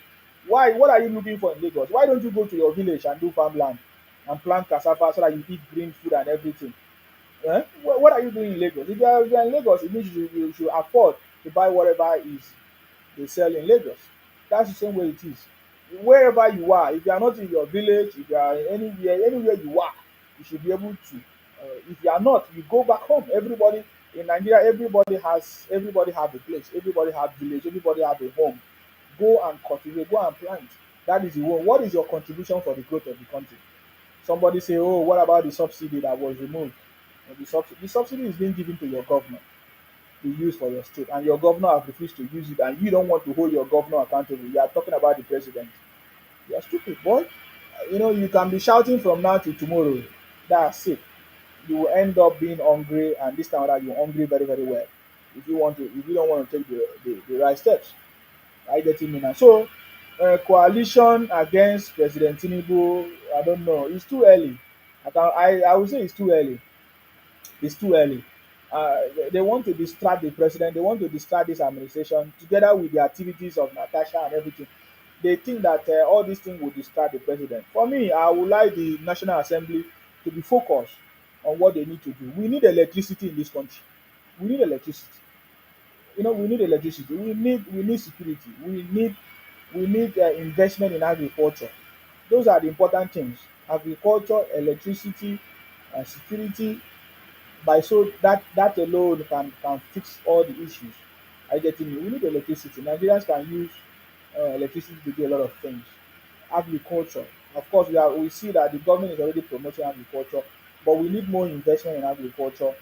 Why? What are you looking for in Lagos? Why don't you go to your village and do farmland and plant cassava so that you eat green food and everything? What are you doing in Lagos? If you are in Lagos, it means you should afford to buy whatever is they sell in Lagos. That's the same way it is. Wherever you are, if you are not in your village, if you are anywhere you are, you should be able to. If you are not, you go back home. Everybody in Nigeria, everybody have a place, everybody have village, everybody have a home. Go and cultivate, go and plant. That is the one. What is your contribution for the growth of the country? Somebody say, oh, what about the subsidy that was removed? The subsidy is being given to your governor to use for your state, and your governor has refused to use it, and you don't want to hold your governor accountable. You are talking about the president. You are stupid, boy. You can be shouting from now to tomorrow. That's it. You will end up being hungry, and this time around you're hungry very, very well. If you don't want to take the right steps. I get me now. So coalition against President Tinubu, I don't know. It's too early. I would say it's too early. It's too early. they want to distract the president. They want to distract this administration together with the activities of Natasha and everything. They think that all these things will distract the president. For me, I would like the National Assembly to be focused on what they need to do. We need electricity in this country. We need electricity. We need electricity. We need security. We need investment in agriculture. Those are the important things: agriculture, electricity, and security. By so that alone can fix all the issues. Are you getting me? We need electricity. Nigerians can use electricity to do a lot of things. Agriculture, of course, we see that the government is already promoting agriculture, but we need more investment in agriculture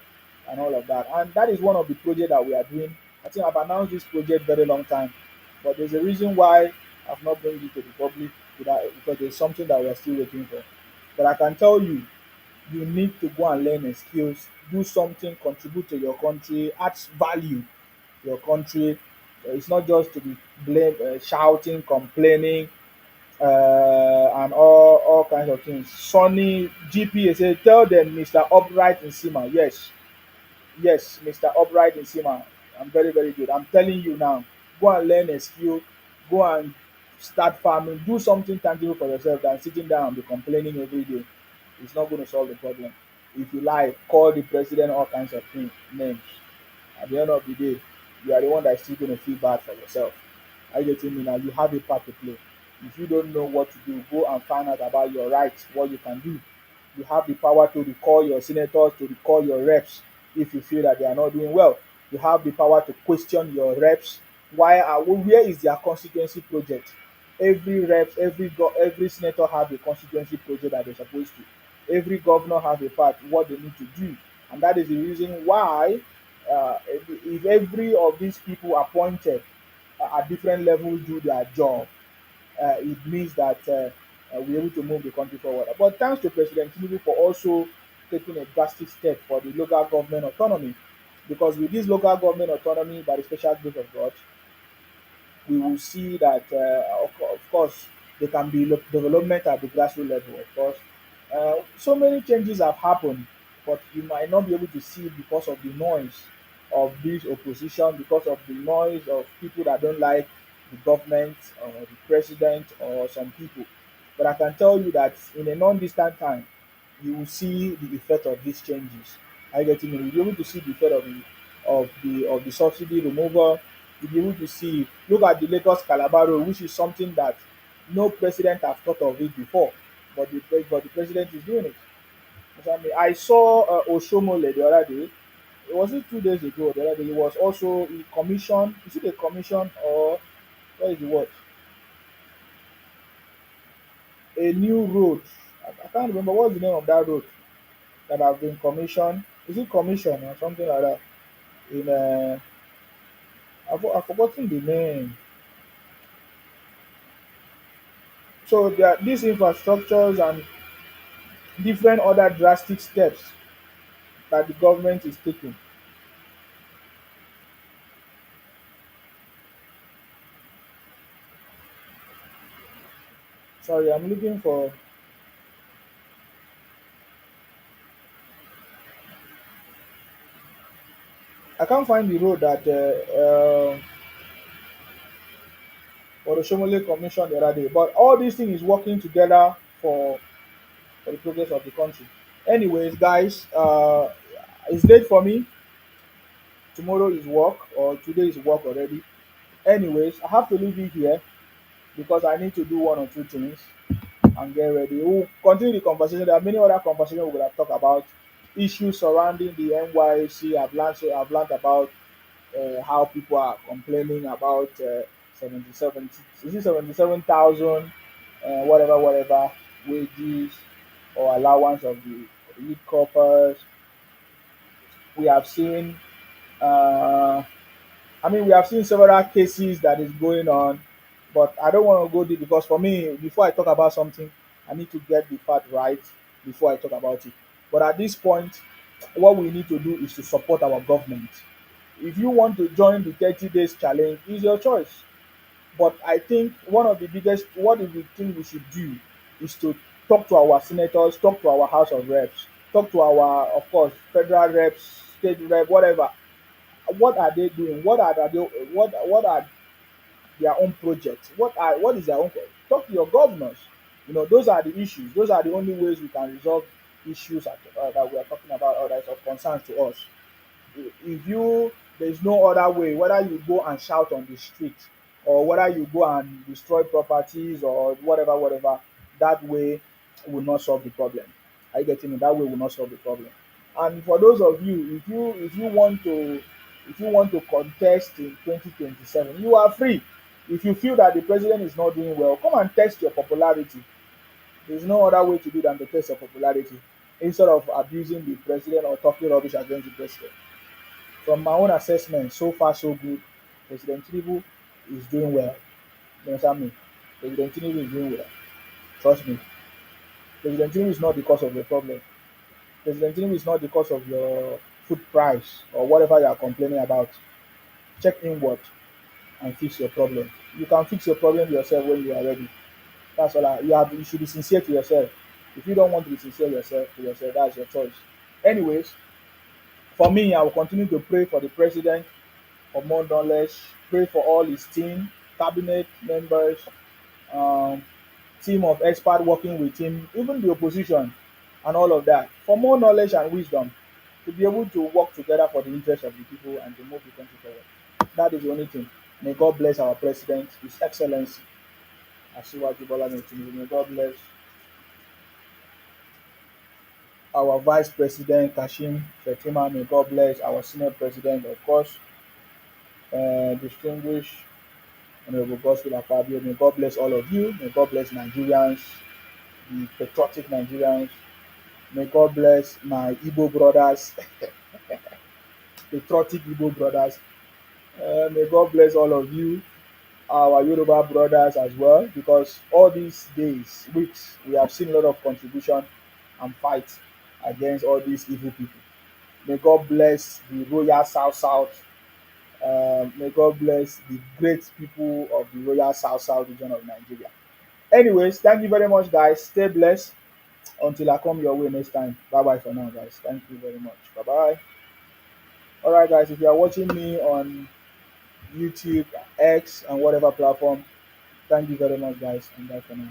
and all of that. And that is one of the projects that we are doing. I think I've announced this project very long time, but there's a reason why I've not brought it to the public because there's something that we are still waiting for. But I can tell you, you need to go and learn a skills, do something, contribute to your country, add value to your country. It's not just to be blame, shouting, complaining, and all kinds of things. Sonny GPA say, tell them Mr. Upright in Sima. Yes, yes, Mr. Upright in Sima. I'm very, very good. I'm telling you now, go and learn a skill, go and start farming, do something tangible for yourself than sitting down and be complaining every day. It's not going to solve the problem. If you like, call the president all kinds of names. At the end of the day, you are the one that is still going to feel bad for yourself. Are you getting me now? You have a part to play. If you don't know what to do, go and find out about your rights, what you can do. You have the power to recall your senators, to recall your reps if you feel that they are not doing well. You have the power to question your reps. Where is their constituency project? Every reps, every senator have a constituency project that they're supposed to. Every governor has a part what they need to do, and that is the reason why if every of these people appointed at different levels do their job, it means that we're able to move the country forward. But thanks to President Tinubu for also taking a drastic step for the local government autonomy, because with this local government autonomy, by the special grace of God, we will see that, of course, there can be development at the grassroots level. Of course, so many changes have happened, but you might not be able to see it because of the noise of this opposition, because of the noise of people that don't like the government or the president or some people. But I can tell you that in a non-distant time, you will see the effect of these changes. I get me. You'll be able to see the effect of the subsidy removal. You'll be able to see, look at the Lagos Calabar road, which is something that no president has thought of it before, but the president is doing it. I saw Oshomole the other day. Was it 2 days ago? The other day, it was also a commission. Is it a commission or what is the word? A new road. I can't remember what's the name of that road that have been commissioned. Is it commission or something like that? In I've forgotten the name. So there are these infrastructures and different other drastic steps that the government is taking. Sorry, I'm looking for. I can't find the road that Oroshomole commissioned the other day. But all these things is working together for the progress of the country. Anyways, guys, it's late for me. Tomorrow is work, or today is work already. Anyways, I have to leave you here because I need to do one or two things and get ready. We'll continue the conversation. There are many other conversations we will have talked about issues surrounding the NYC. I've learned about how people are complaining about 77, is it 77,000, whatever wages or allowance of the youth corpus. We have seen, uh, we have seen several cases that is going on, but I don't want to go deep because for me, before I talk about something, I need to get the fact right before I talk about it. But at this point, what we need to do is to support our government. If you want to join the 30 days challenge, it's your choice. But I think what we think we should do is to talk to our senators, talk to our House of Reps, talk to our, of course, federal reps, state rep, whatever. What are they doing? What are their own projects? What is their own? Talk to your governors. Those are the issues. Those are the only ways we can resolve issues that we are talking about or that is of concern to us. If you There is no other way, whether you go and shout on the street or whether you go and destroy properties or whatever, that way will not solve the problem. Are you getting me? That way will not solve the problem. And for those of you, if you want to contest in 2027, you are free. If you feel that the president is not doing well, come and test your popularity. There's no other way to do than to test your popularity instead of abusing the president or talking rubbish against the president. From my own assessment, so far so good. President Tinubu is doing well. You understand me? President Tinubu is doing well. Trust me. President Tinubu is not the cause of your problem. President Tinubu is not the cause of your food price or whatever you are complaining about. Check inward and fix your problem. You can fix your problem yourself when you are ready. That's all. You should be sincere to yourself. If you don't want to be sincere to yourself, that's your choice. Anyways, for me, I will continue to pray for the president for more knowledge. Pray for all his team, cabinet members, um, team of experts working with him, even the opposition, and all of that, for more knowledge and wisdom to be able to work together for the interest of the people and to move the country forward. That is the only thing. May God bless our president, His Excellency Asiwaju Bola Tinubu. May God bless our Vice President Kashim Shettima. May God bless our Senate President, of course, distinguished Honorable Gospel Akpabio. May God bless all of you. May God bless Nigerians, the patriotic Nigerians. May God bless my Igbo brothers, patriotic Igbo brothers. May God bless all of you, our Yoruba brothers as well, because all these days, weeks, we have seen a lot of contribution and fight against all these evil people. May God bless the Royal South South. May God bless the great people of the Royal South South region of Nigeria. Anyways, thank you very much, guys. Stay blessed until I come your way next time. Bye bye for now, guys. Thank you very much. Bye bye. All right, guys. If you are watching me on YouTube, X, and whatever platform, thank you very much, guys. And bye for now.